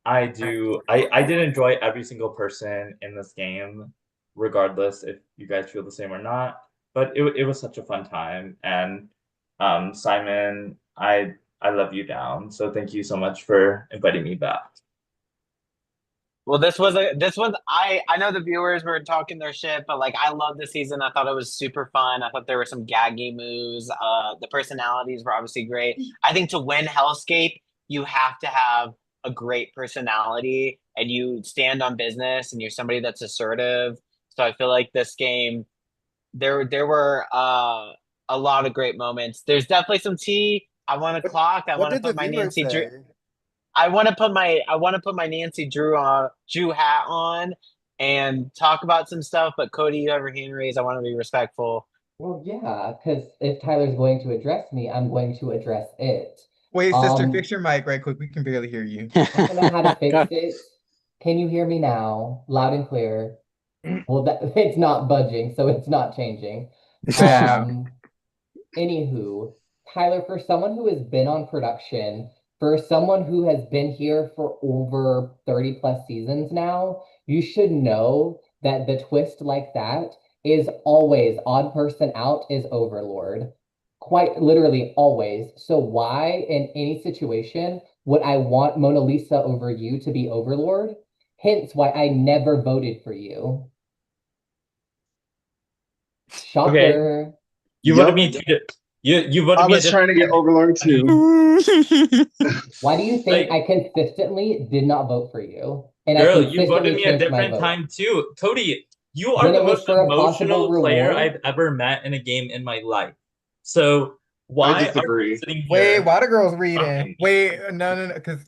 I did enjoy every single person in this game, regardless if you guys feel the same or not. But it was such a fun time, and Simon, I love you down. So thank you so much for inviting me back. Well, this was I know the viewers were talking their shit, but like I love the season. I thought it was super fun. I thought there were some gaggy moves. The personalities were obviously great. I think to win Hellscape, you have to have a great personality and you stand on business and you're somebody that's assertive. So I feel like this game, there were a lot of great moments. There's definitely some tea. I want to clock. I want to put my Nancy Drew. I want to put my Nancy Drew hat on and talk about some stuff. But Cody, you have your hand raised. I want to be respectful. Well, yeah, because if Tyler's going to address me, I'm going to address it. Wait, sister, fix your mic right quick. We can barely hear you. I don't know how to fix it. Can you hear me now? Loud and clear. Well, it's not budging, so it's not changing. Anywho, Tyler, for someone who has been on production, for someone who has been here for over 30 plus seasons now, you should know that the twist like that is always odd person out is Overlord. Quite literally always. So why in any situation would I want Mona Lisa over you to be Overlord? Hence why I never voted for you. Shocker. Okay. You voted me too. You voted me. I was trying to get Overlord too. Why do you think I consistently did not vote for you? And girl, you voted me a different time too. Cody, you are the most emotional player I've ever met in a game in my life. So why are you sitting here? Wait, why the girls reading? Wait, no, because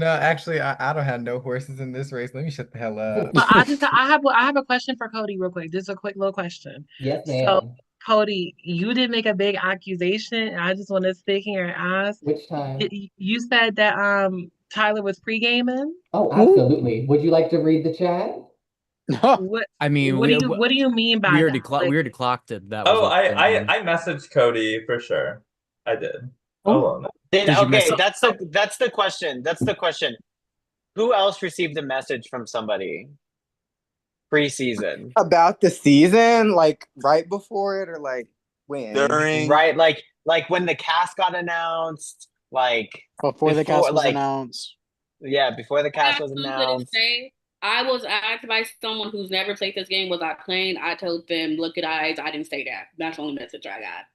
actually, I don't have no horses in this race. Let me shut the hell up. But I have a question for Cody real quick. Just a quick little question. Yes, ma'am. So, Cody, you did make a big accusation, and I just want to stick here and ask. Which time? You said that Tyler was pre-gaming. Oh, absolutely. Would you like to read the chat? What I mean, what do you mean by we already that? we already clocked it. That Oh, was I messaged Cody for sure. I did. Oh, Okay, that's the question. That's the question. Who else received a message from somebody pre-season about the season, like right before it, or like when? During, right? Like when the cast got announced, like before the cast was announced. Yeah, before the cast was announced. I was asked by someone who's never played this game, was I playing? I told them, look at eyes. I didn't say that. That's the only message I got.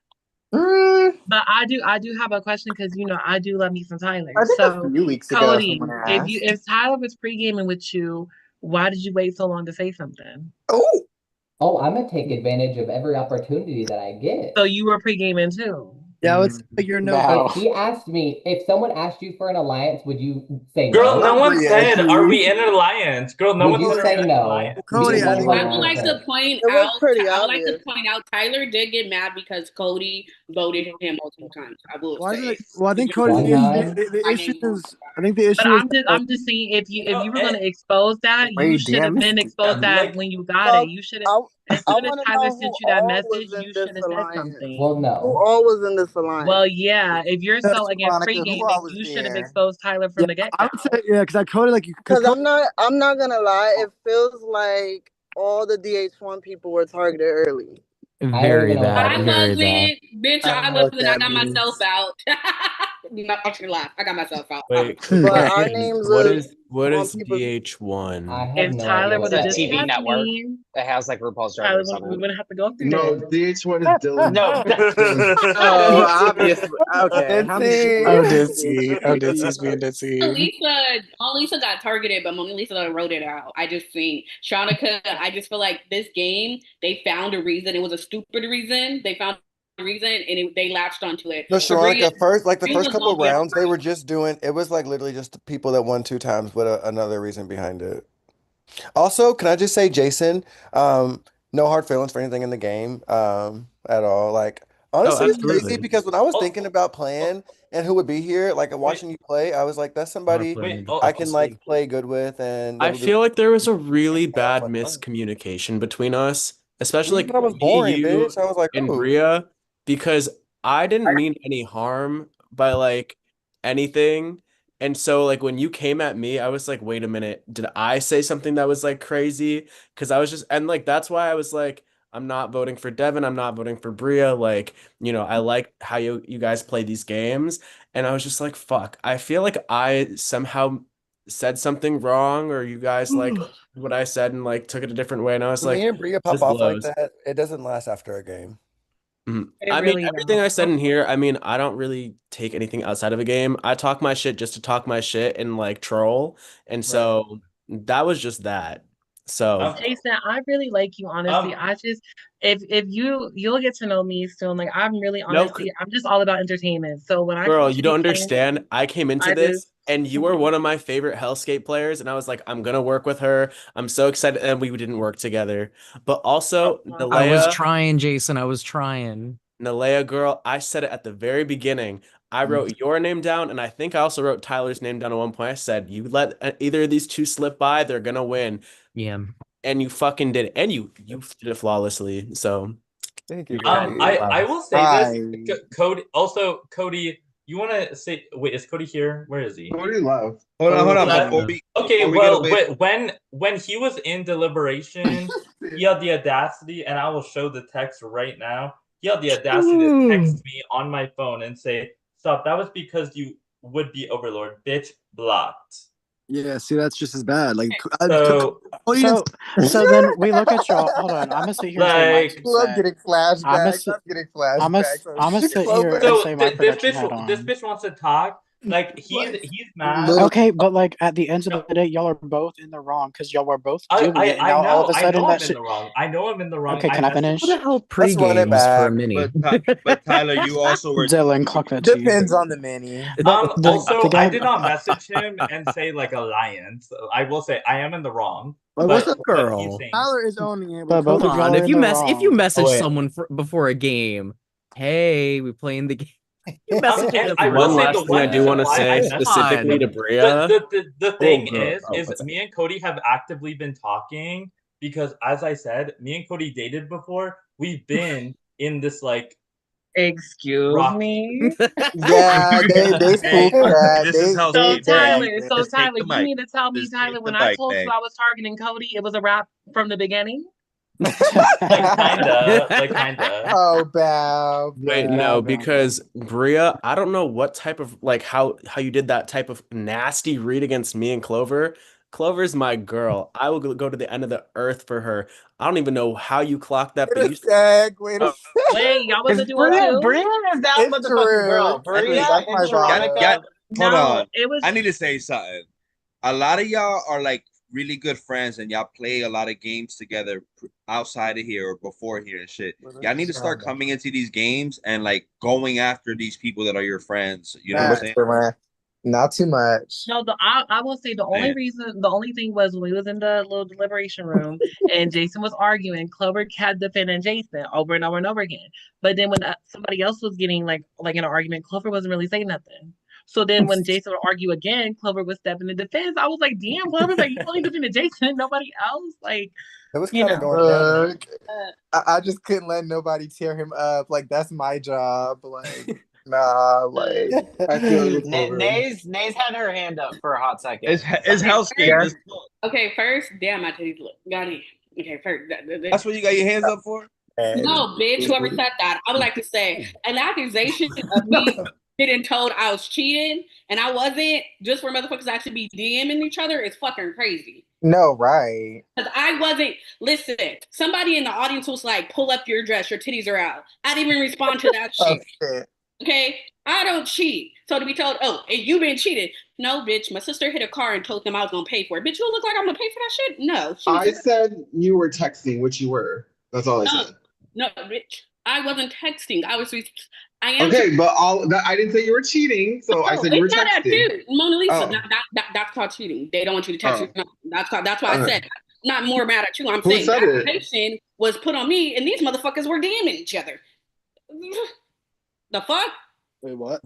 But I do have a question because I do love me some Tyler. I think so a few weeks Cody, ago, someone asked. if Tyler was pre-gaming with you, why did you wait so long to say something? Oh, I'm gonna take advantage of every opportunity that I get. So you were pre-gaming too. Yeah, let's figure If he asked me, if someone asked you for an alliance, would you say girl, no? no one said, "Are we in an alliance?" Girl, no Would one you said say we're in an no? alliance. Cody, I would like to point out. Tyler did get mad because Cody voted him multiple times. I will say. Well, I think Cody. The issue is. I think the issue. But I'm just saying, if you were going to expose that, you should have been exposed that when you got it. You should have. As soon as Tyler sent you that message, you should have said something. Well, no. Who all was in this alliance? Well, yeah. If you're so against Veronica, pre-gaming, who all was you should have there? exposed Tyler from the get-go. I would say because Cody because I'm not gonna lie, it feels like all the DH1 people were targeted early. Very bad. I Very bad. wasn't, bitch. I wasn't. I got myself out. I should laugh. I got myself out. Wait, But our names what is DH1? I have If no Tyler idea. would It's have a just TV asked network me, that has like RuPaul's Drag Tyler, Race on we it. wouldn't have to go through No, that. DH1 is Dylan. No. Oh, obviously. Okay. How many? Oh, Ditsy being Ditsy. Mona Lisa got targeted, but Mona Lisa wrote it out. I just think Shanika. I just feel like this game, they found a reason. It was a stupid reason. They found a reason, and they latched onto it. No, Sharonica, the Bree first was couple gonna be rounds, they were just doing. It was like literally just the people that won 2 times with another reason behind it. Also, can I just say, Jason, no hard feelings for anything in the game, at all. Like, Oh, honestly, it's crazy absolutely. because when I was thinking about playing and who would be here, like watching you play, I was like, that's somebody I can like play good with, and I it'll be feel like there was a really I was bad like, oh. miscommunication between us, especially But I like was me, boring, you, bitch. I was like, and oh. Bria, because I didn't mean any harm by like anything. And so like when you came at me, I was like, wait a minute, did I say something that was like crazy? Because I was just and like that's why I was like, I'm not voting for Devin, I'm not voting for Bria. Like, I like how you guys play these games. And I was just like, fuck, I feel like I somehow said something wrong, or you guys like what I said and like took it a different way. And I was When me like, and Bria pop this off like blows. that, it doesn't last after a game. I mean, really everything I said don't. in here, I mean, I don't really take anything outside of a game. I talk my shit just to talk my shit and like troll. And so that was just that. So Jason, I really like you, honestly. I just if you'll get to know me soon. Like I'm really no, honestly, I'm just all about entertainment. So when I girl, come you to don't these things, understand. I came into I this just and you were one of my favorite HellScape players, and I was like, I'm gonna work with her. I'm so excited, and we didn't work together. But also, I was Nalea, trying, Jason. I was trying. Nalea girl, I said it at the very beginning. I wrote your name down, and I think I also wrote Tyler's name down at one point. I said, you let either of these two slip by, they're gonna win. Yeah. And you fucking did it. And you did it flawlessly. So thank you, I will say this, Cody. Also, Cody, you want to say? Wait, is Cody here? Where is he? Cody left. Hold on. Okay, before we well, get away, when he was in deliberation, he had the audacity, and I will show the text right now. He had the audacity to text me on my phone and say, "Stop! That was because you would be overlord, bitch, blocked." Yeah, see, that's just as bad. Like, So- So then we look at y'all. Hold on, I'm gonna sit here and say my Like- 2 Love cents. getting flashbacks. I'm getting flashbacks. I'm gonna sit here and So say my this production hat bitch, this on. bitch wants to talk. Like he's mad. Okay, but like at the end of the day, y'all are both in the wrong because y'all were both doing it, and now all of a sudden I'm that in shit. the wrong. I know I'm in the wrong. Okay, can I finish? What the hell Let's run it pre-games for a back. mini? But Tyler, you also were Dylan, clock that to you. Depends on the mini. Also, guy- I did not message him and say like alliance. I will say I am in the wrong. Like, but what's up, what he's girl? saying- Tyler is owning it. But both Hold of y'all on. are If in you the if you wrong. message wait. someone before a game, hey, we playing the game. You message and them I will One say last the thing I one do reason want to why say I messaged specifically to Bria. the thing girl. is what's up? me and Cody have actively been talking because, as I said, me and Cody dated before. We've been in this like. excuse me. Yeah, they spooked that. This is how So Steve Tyler, Just so take Tyler, the you mic. mean to tell me, Just Tyler, take the when I mic, told you babe. I was targeting Cody, it was a wrap from the beginning? Like kinda. Oh, Bow. Wait, no, because Bria, I don't know what type of like how you did that type of nasty read against me and Clover. Clover's my girl. I will go to the end of the earth for her. I don't even know how you clocked that, but you Wait Oh, Wait, y'all was a duo Bria too? is that It's motherfucking girl. true. Bria That's and my vibe. Sharonica. Hold No, on. it was I need to say something. A lot of y'all are like really good friends and y'all play a lot of games together outside of here or before here and shit. Y'all need to start coming into these games and like going after these people that are your friends. You know what I'm saying? Not too much. no. I will say the only reason, the only thing was when we was in the little deliberation room and Jason was arguing, Clover kept defending Jason over and over and over again. But then when somebody else was getting like in an argument, Clover wasn't really saying nothing. So then when Jason would argue again, Clover was stepping in defense. I was like, damn, Clover's like, you only defended Jason and nobody else. Like, It was you kind of know. going down. Look, I just couldn't let nobody tear him up. Like, that's my job. Like, nah, like. I feel you, Clover. Nays had her hand up for a hot second. It's HellScape. Let's talk. Okay, first, damn, my titties look. Got it. Okay, first. That's what you got your hands up for? No, bitch, whoever said that. I would like to say an accusation of me getting told I was cheating and I wasn't, just for motherfuckers to actually be DMing each other is fucking crazy. No, right. Because I wasn't, listen, somebody in the audience was like, pull up your dress, your titties are out. I didn't even respond to that shit. shit. Okay? I don't cheat. So to be told, oh, and you been cheated. No, bitch, my sister hit a car and told them I was going to pay for it. Bitch, you look like I'm going to pay for that shit? No. I said you were texting, which you were. That's all I said. No, bitch. I wasn't texting. I am. Okay, but all that I didn't say you were cheating, so I Oh, said you were it's not at texting. you, Mona Lisa. Oh. That's called cheating. They don't want you to text. Oh. No, that's why I said not more mad at you. I'm Who saying said the it? accusation was put on me, and these motherfuckers were DMing each other. The fuck? Wait, what?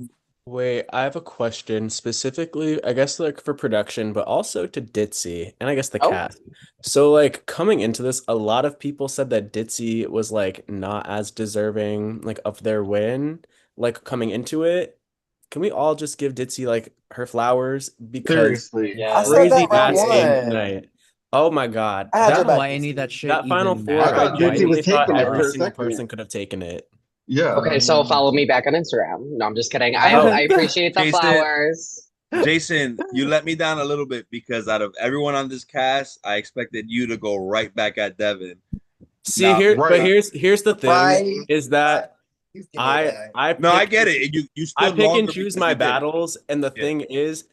Wait, I have a question specifically, I guess like for production, but also to Ditzy and I guess the cast. So like coming into this, a lot of people said that Ditzy was like not as deserving like of their win, like coming into it. Can we all just give Ditzy like her flowers because Seriously. I said crazy that round ass game one. tonight. Oh my God. I had your That back. Why any of that shit that final even four, I mattered. I thought Dixie genuinely was thought taking it every for a single second. person could have taken it. Yeah. Okay, so follow me back on Instagram. No, I'm just kidding. I Oh. appreciate the Jason. flowers. Jason, you let me down a little bit because out of everyone on this cast, I expected you to go right back at Devin. See Now, here, right. but here's the thing Right. is that I get it. You still I pick and longer choose because my you did. battles, and the thing is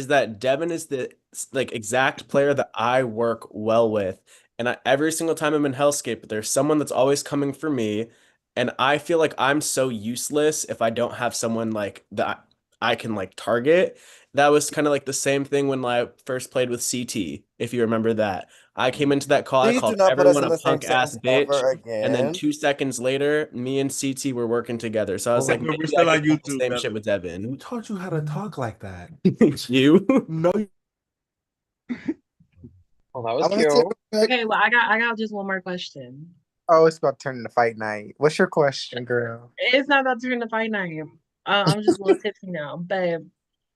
that Devin is the like exact player that I work well with, and every single time I'm in HellScape, there's someone that's always coming for me, and I feel like I'm so useless if I don't have someone like that I can like target. That was kind of like the same thing when I first played with CT, if you remember that. I came into that call, I Please do called not put us everyone in a the same punk ass sentence bitch, ever and then again. 2 seconds later, me and CT were working together. So I was like, We're maybe still I on could do the YouTube, same Devin. shit with Who Devin. taught you how to talk like that? You? No. Well, that I was want to cute. see. Okay, well, I got just one more question. Oh, it's about to turn into fight night. What's your question, girl? It's not about to turn to fight night. I'm just a little tipsy now, but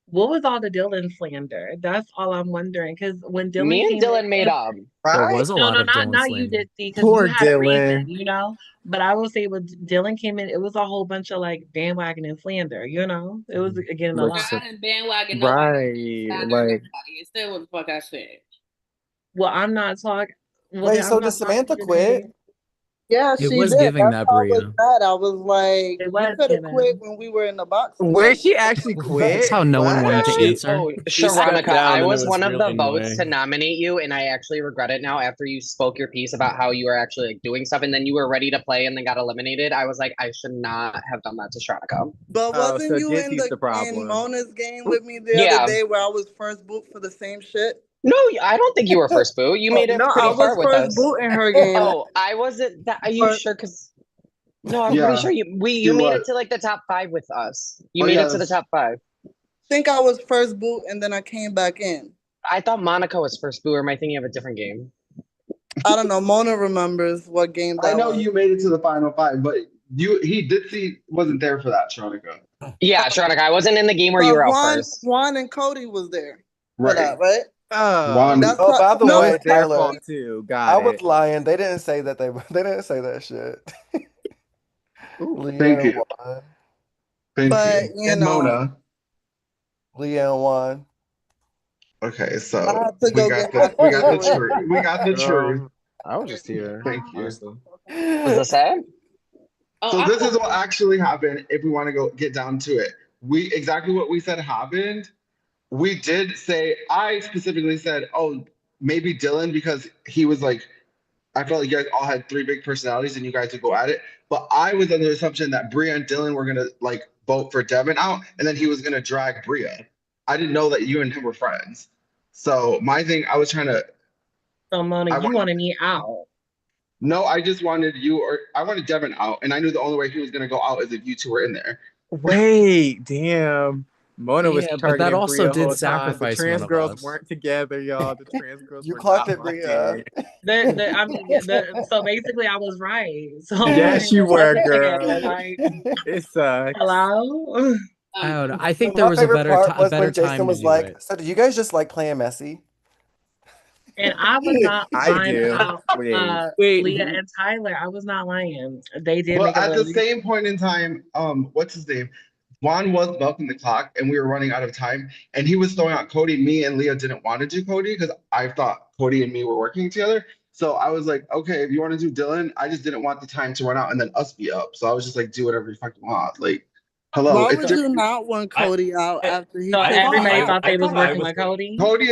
what was all the Dylan slander? That's all I'm wondering. Because when Dylan Me and came Dylan in, made up. There Right? was a no, lot no, of Dylan not you, slander. Dixie, because Poor you had a reason, Dylan. you know. But I will say when Dylan came in, it was a whole bunch of like bandwagon and slander, you know. It was getting a lot. I didn't bandwagon nobody. Right. Slander Like, nobody. It's still what the fuck I said. Well, I'm not talking. Well, Wait, then so I'm did not talking Samantha to quit? them. Yeah, It she was did. giving That's that, why I was Bria. mad. I was like, It you was could have given. quit when we were in the box where together. she actually That's quit? how no one wanted to What? answer. Oh, She stepped Sharonica, down I and it was was one of the really votes to annoying. nominate you, and I actually regret it now after you spoke your piece about how you were actually like doing stuff, and then you were ready to play and then got eliminated. I was like, I should not have done that to Sharonica. But Oh, wasn't so you in Dizzy's the in problem. Mona's game with me the Yeah. other day where I was first boot for the same shit? No, I don't think you were first boot. You made it No, pretty I far was with first us. boot in her game. Oh, I wasn't. Are you But- sure? Because no, I'm pretty sure you made it to like the top 5 with us. You made it to the top 5. I think I was first boot and then I came back in. I thought Monica was first boot, or am I thinking of a different game? I don't know. Mona remembers what game that I know was. you made it to the final 5, but he did see wasn't there for that, Sharonica. Yeah, Sharonica, I wasn't in the game where you were out first. Juan and Cody was there for Right. that, right? Juan. That's Oh, by the no, way, it's their Tyler, fault too. Got I it. was lying. They didn't say that they didn't say that shit. Thank you. Won. Thank But, you. you And know, Mona. Leanne won. Okay, I so had to we go got get the my we got the favorite. truth. We got the truth. I was just here. Thank you. Honestly. Was this it? So this is what actually happened. If we want to go get down to it, exactly what we said happened. We did say, I specifically said, oh, maybe Dylan, because he was like, I felt like you guys all had 3 big personalities and you guys would go at it. But I was under the assumption that Bria and Dylan were gonna like vote for Devin out, and then he was gonna drag Bria. I didn't know that you and him were friends. So my thing, I was trying to. So Mona, you wanted me out. No, I just wanted I wanted Devin out, and I knew the only way he was gonna go out is if you two were in there. Wait, damn. Mona was Yeah, but targeting that also Bria the did whole time. The sacrifice trans one of girls us. weren't together, y'all. The trans girls You were clocked not it, Bria. So basically, I was right. So Yes, you were, together, girl. like, It sucks. hello. I don't know. I think My there was a favorite better part was better when Jason time to was do like, it. "So, do you guys just like playing messy?" And I was not I lying do. about Wait, Leah and Tyler. I was not lying. They did Well, make a at the really same point in time, what's his name? Juan was milking the clock, and we were running out of time. And he was throwing out Cody. Me and Leah didn't want to do Cody because I thought Cody and me were working together. So I was like, okay, if you want to do Dylan, I just didn't want the time to run out and then us be up. So I was just like, do whatever you fucking want. Like, hello, Why it's would you not want Cody out after he so took everybody you out? thought they was working with Cody. Cody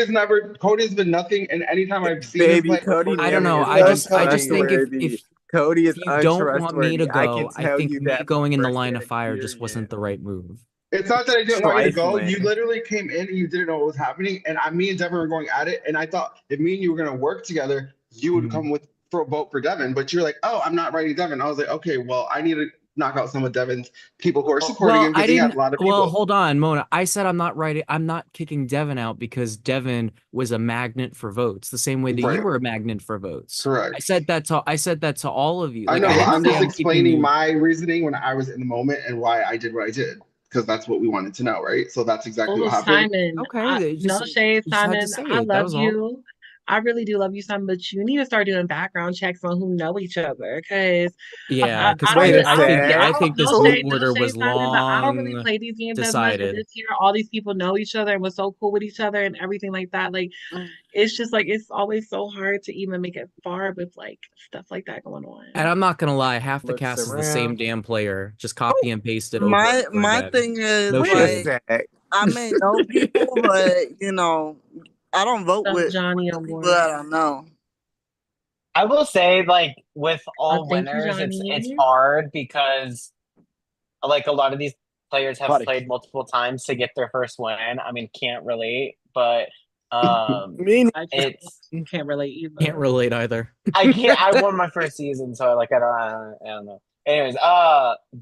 has been nothing, and anytime I've seen him Baby play Cody before, I don't know. Nelly I is just think if untrustworthy. Cody is If you don't want me to untrustworthy. I can go, I tell think you me that going in the from line of first-hand fire just wasn't experience. the right move. It's not that I didn't want you to go. Trifling. You literally came in and you didn't know what was happening. And me and Devin were going at it. And I thought if me and you were going to work together, you would come with for a vote for Devin. But you're like, oh, I'm not writing Devin. I was like, okay, well, I need to knock out some of Devin's people who are supporting him Well, I because he has didn't. a lot of Well, people. hold on, Mona. I said I'm not writing. I'm not kicking Devin out because Devin was a magnet for votes, the same way that Right. you were a magnet for votes. Correct. I said that to all of you. I Like, know, but didn't I'm say just keeping explaining you. my reasoning when I was in the moment and why I did what I did. Because that's what we wanted to know, right? So that's exactly Oh, what happened. Simon. Okay, No shade, you just had to Simon. say I it. That love was all. you. I really do love you, Simon, but you need to start doing background checks on who know each other. Cause Yeah, because I don't, I think this no vote shade, order was Simon, but I don't really long play these games as much. But decided. this year, all these people know each other and was so cool with each other and everything like that. Like, it's just like it's always so hard to even make it far with like stuff like that going on. And I'm not gonna lie, half the Looks cast is the same around. damn player. Just copy and paste it over My and over my again. thing is No shade. like I may know people, but I don't vote So with Johnny the on people board. that I know. I will say, like, with all thank you, winners, it's Johnny. hard because like a lot of these players have Buddy. played multiple times to get their first win. I mean, can't relate, but it's can't relate either. Can't relate either. I can't. I won my first season, so like I don't know. Anyways,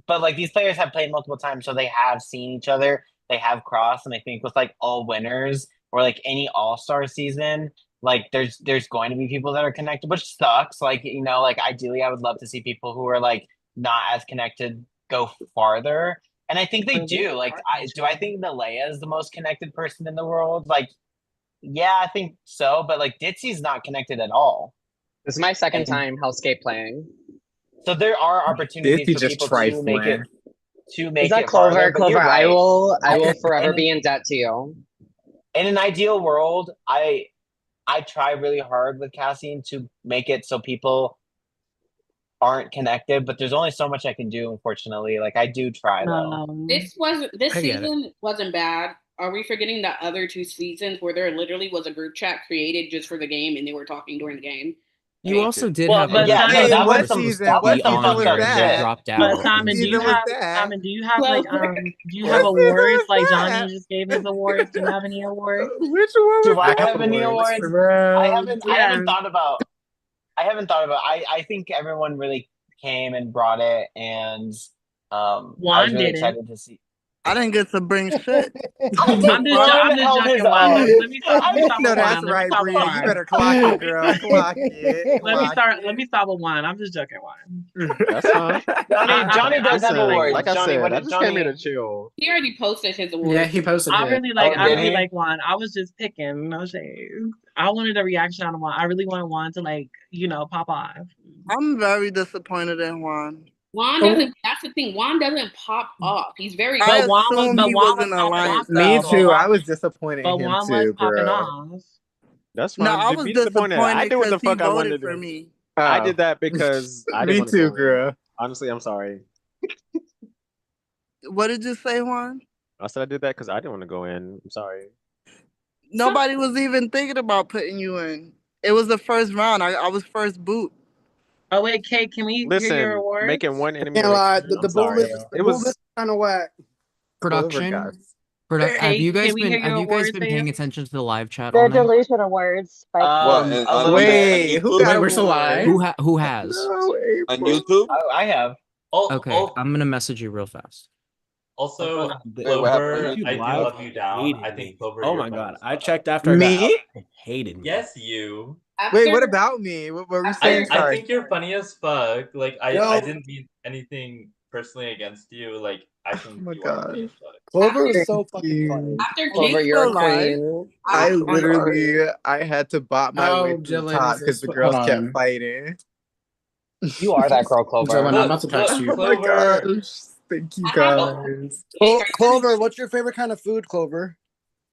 but like these players have played multiple times, so they have seen each other. They have crossed, and I think with like all winners or like any all-star season, like there's going to be people that are connected, which sucks. Like like ideally, I would love to see people who are like not as connected go farther, and I think they do. Like, I think Nalea is the most connected person in the world? Like, yeah, I think so, but like Ditsy's not connected at all. This is my second time HellScape playing. So there are opportunities Ditsy for just people to make it trifling. Is that Clover? farther, but Clover, you're right. I will forever be in debt to you. In an ideal world, I try really hard with Cassian to make it so people aren't connected, but there's only so much I can do, unfortunately. Like, I do try though. This I get it. season wasn't bad. Are we forgetting the other two seasons where there literally was a group chat created just for the game and they were talking during the game? You also did Well, have but a Simon, that what was some season? that was some What fucked season up was shit. that? dropped out. But Simon, do you have like do you have awards like Johnny just gave his awards? Do you have any awards? Which one? Do I have any awards? I haven't thought about. I think everyone really came and brought it, and I was really excited to see. I didn't get to bring shit. I'm just joking, Juan. Let me stop with No, Juan. that's right, Bree. You better clock it, girl. Clock it. Let me stop with Juan. I'm just joking, Juan. That's fine. Johnny does have awards. Like I Johnny, said, what I did just came here Johnny? to chill. He already posted his awards. Yeah, he posted I it. really like. Oh, I did really he? like Juan. I was just picking. No shade. I wanted a reaction on Juan. I really wanted Juan to pop off. I'm very disappointed in Juan. Juan doesn't. That's the thing. Juan doesn't pop off. He's very. I But Juan was. assumed But he Juan was was in popping alliance. off. Me though. too. I was disappointed But in him Juan was too, popping bro. off. That's No, fine. I To was be disappointed. I disappointed did what the because he fuck I wanted voted to for do. me. I did that because I didn't Me want to too, go in. girl. Honestly, I'm sorry. What did you say, Juan? I said I did that because I didn't want to go in. I'm sorry. Nobody was even thinking about putting you in. It was the first round. I was first boot. Oh wait, Kate, can we hear your Listen, awards? making one enemy. Can't lie. I'm The bull sorry. list, the It bull was list kind of whack. Production. Have Hey, you guys can we been hear your awards, paying babe? attention to the live chat The all night? delusion awards. By A little wait, bit. who got Wait, we're still live? Who has? No, On YouTube? I have. Okay, I'm gonna message you real fast. Also, What Clover, happened? I do Live love you down. hated I think me. Clover. Oh you're my funny god! as I fuck. checked after I got Me? out. They hated me. Yes, you. Wait, what about me? What were we saying? I Sorry. think you're funny as fuck. Like I Yo. didn't mean anything personally against you. Like I think my you are funny as gosh. fuck. Clover is so fucking funny. After Clover, Kate you're a alive, queen. I literally, I had to bop my way Oh, to the Jillian, top because the hold girls on. kept fighting. You are that girl, Clover. Jillian, I'm about to text you. Oh my Clover. gosh. Thank you I have guys. Clover, what's your favorite kind of food, Clover?